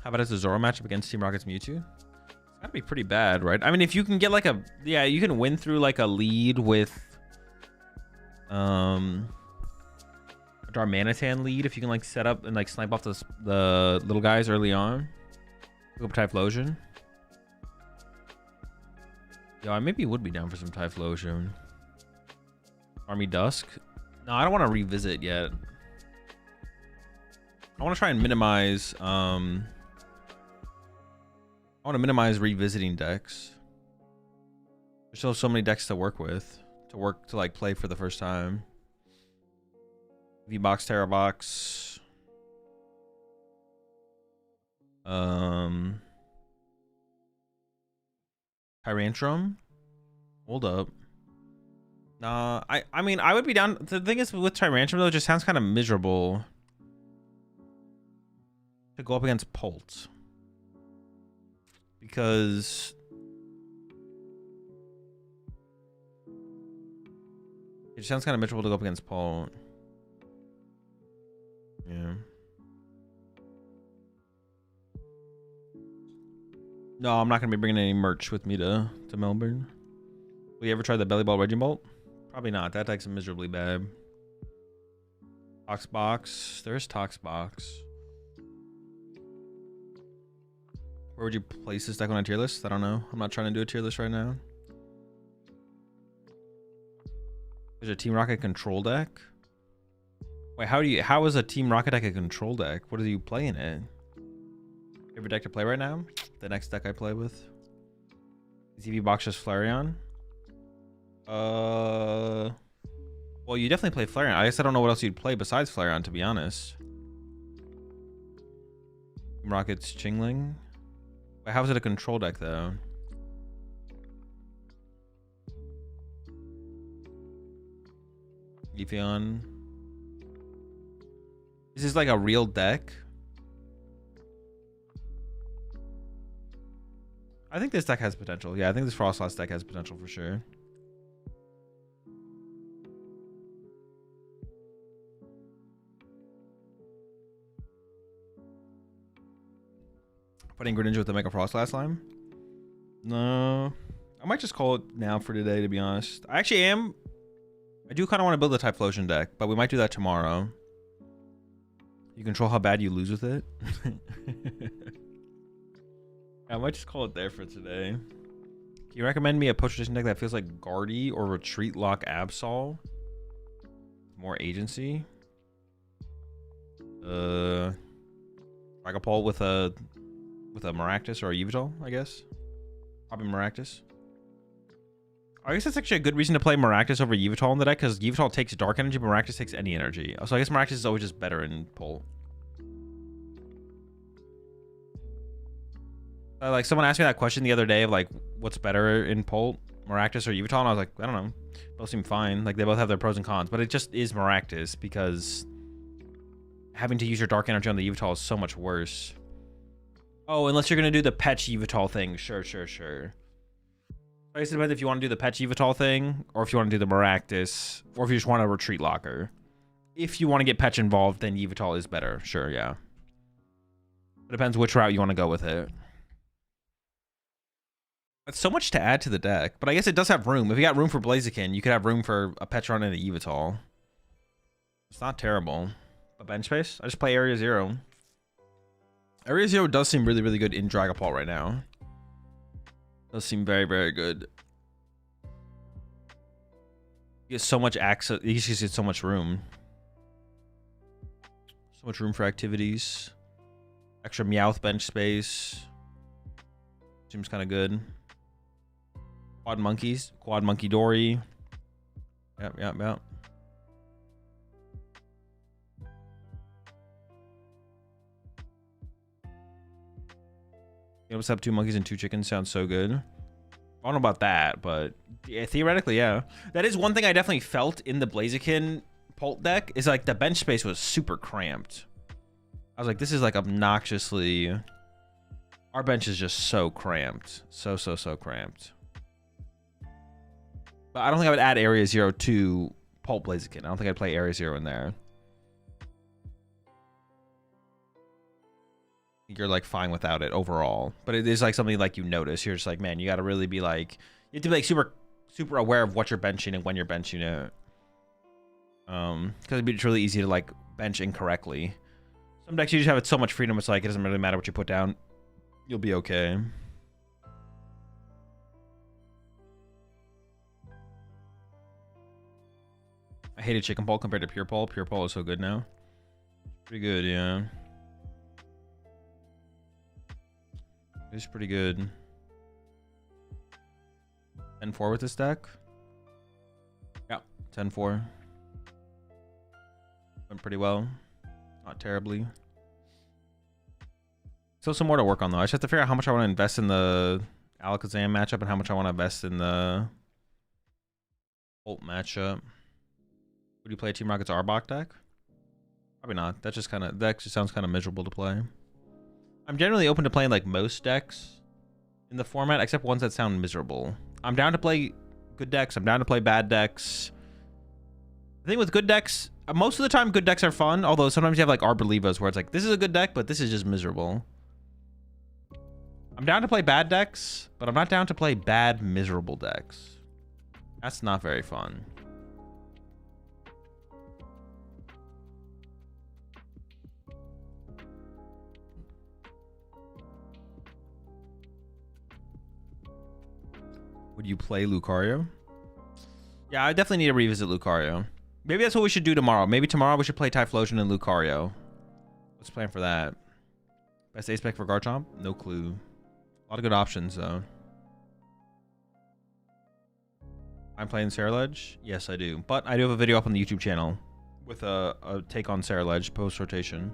[SPEAKER 1] How about as a Zoro matchup against Team Rocket's Mewtwo? It's gotta be pretty bad, right? I mean, if you can get like a... Yeah, you can win through like a lead with... a Darmanitan lead if you can like set up and like snipe off the little guys early on. Go up Typhlosion. Yo, I maybe would be down for some Typhlosion. Army Dusk. No, I don't want to revisit yet. I want to try and minimize... I want to minimize revisiting decks. There's still so many decks to work with. To like play for the first time. V-Box, Terra Box. Tyrantrum. Hold up. Nah, I mean, I would be down. The thing is with Tyrantrum though, it just sounds kind of miserable to go up against Pult. Because it sounds kind of miserable to go up against Pult. Yeah. No, I'm not gonna be bringing any merch with me to Melbourne. Will you ever try the Belly Ball Regibolt? Probably not. That deck's miserably bad. Toxbox. There's Toxbox. Where would you place this deck on a tier list? I don't know. I'm not trying to do a tier list right now. There's a Team Rocket control deck. Wait, how is a Team Rocket deck a control deck? What are you playing it? Favorite deck to play right now? The next deck I play with. Is EV Box just Flareon? Well, you definitely play Flareon. I guess I don't know what else you'd play besides Flareon, to be honest. Rocket's Chingling. Wait, how is it a control deck though? Etheon. Is this like a real deck? I think this deck has potential. Yeah, I think this Froslass deck has potential for sure. Putting Greninja with the Mega Froslass line? No. I might just call it now for today, to be honest. I actually am. I do kind of want to build a Typhlosion deck, but we might do that tomorrow. You control how bad you lose with it? I might just call it there for today. Can you recommend me a post-tradition deck that feels like Guardy or Retreat Lock Absol? More agency? Dragapult with a Maractus or a Yveltal, I guess. Probably Maractus. I guess that's actually a good reason to play Maractus over Yveltal in the deck, because Yveltal takes dark energy, but Maractus takes any energy. So I guess Maractus is always just better in Pult. Like, someone asked me that question the other day of, like, what's better in Pult, Maractus or Yveltal? And I was like, I don't know. Both seem fine. Like, they both have their pros and cons. But it just is Maractus, because having to use your dark energy on the Yveltal is so much worse. Oh, unless you're going to do the Petch Yveltal thing. Sure. I guess it depends if you want to do the Petch Yveltal thing, or if you want to do the Maractus, or if you just want a Retreat Locker. If you want to get Petch involved, then Yveltal is better. Sure, yeah. It depends which route you want to go with it. That's so much to add to the deck, but I guess it does have room. If you got room for Blaziken, you could have room for a Petron and a Yveltal. It's not terrible. But bench space? I just play Area Zero. Area Zero does seem really, really good in Dragapult right now. Does seem very, very good. You get so much access. You just get so much room. So much room for activities. Extra Meowth bench space. Seems kind of good. Quad Monkeys. Quad Monkey Dory. Yep. You know, have 2 monkeys and 2 chickens sounds so good. I don't know about that, but yeah, theoretically, yeah. That is one thing I definitely felt in the Blaziken Pult deck, is like the bench space was super cramped. I was like, this is like obnoxiously... Our bench is just so cramped. So cramped. But I don't think I would add Area Zero to Pult Blaziken. I don't think I'd play Area Zero in there. You're like fine without it overall, but it is like something like you notice. You're just like, man, you got to really be like, you have to be like super aware of what you're benching and when you're benching it. Because it'd be really easy to like bench incorrectly. Some decks you just have so much freedom. It's like it doesn't really matter what you put down. You'll be okay. I hated Chicken Pult compared to Pure Pult. Pure Pult is so good now. Pretty good, yeah. It's pretty good. 10-4 with this deck. Yeah, 10-4. Went pretty well. Not terribly. Still some more to work on though. I just have to figure out how much I want to invest in the Alakazam matchup and how much I want to invest in the Bolt matchup. Would you play Team Rocket's Arbok deck? Probably not. That just sounds kind of miserable to play. I'm generally open to playing like most decks in the format, except ones that sound miserable. I'm down to play good decks. I'm down to play bad decks. The thing with good decks, most of the time good decks are fun, although sometimes you have like Arbor Levas where it's like, this is a good deck, but this is just miserable. I'm down to play bad decks, but I'm not down to play bad, miserable decks. That's not very fun. Would you play Lucario? Yeah, I definitely need to revisit Lucario. Maybe that's what we should do tomorrow. Maybe tomorrow we should play Typhlosion and Lucario. Let's plan for that. Best ace spec for Garchomp? No clue. A lot of good options, though. I'm playing Ceruledge? Yes, I do. But I do have a video up on the YouTube channel with a take on Ceruledge post-rotation.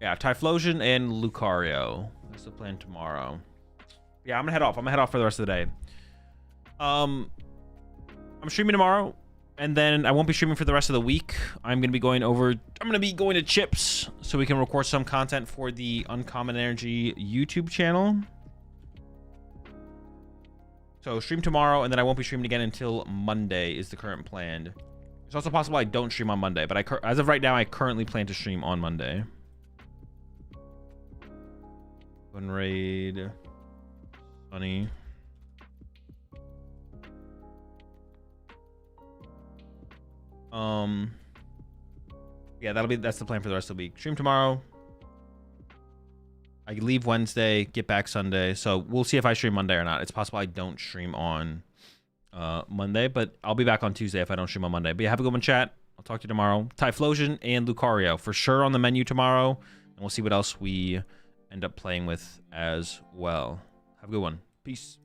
[SPEAKER 1] Yeah, Typhlosion and Lucario. That's the plan tomorrow. Yeah, I'm gonna head off. I'm gonna head off for the rest of the day. I'm streaming tomorrow, and then I won't be streaming for the rest of the week. I'm gonna be going to Chips so we can record some content for the Uncommon Energy YouTube channel. So stream tomorrow, and then I won't be streaming again until Monday is the current plan. It's also possible I don't stream on Monday, but as of right now, I currently plan to stream on Monday. Gun raid. Funny. Yeah, that's the plan for the rest of the week. Stream tomorrow. I leave Wednesday, get back Sunday. So we'll see if I stream Monday or not. It's possible I don't stream on Monday, but I'll be back on Tuesday if I don't stream on Monday. But yeah, have a good one, chat. I'll talk to you tomorrow. Typhlosion and Lucario for sure on the menu tomorrow, and we'll see what else we end up playing with as well. Have a good one. Peace.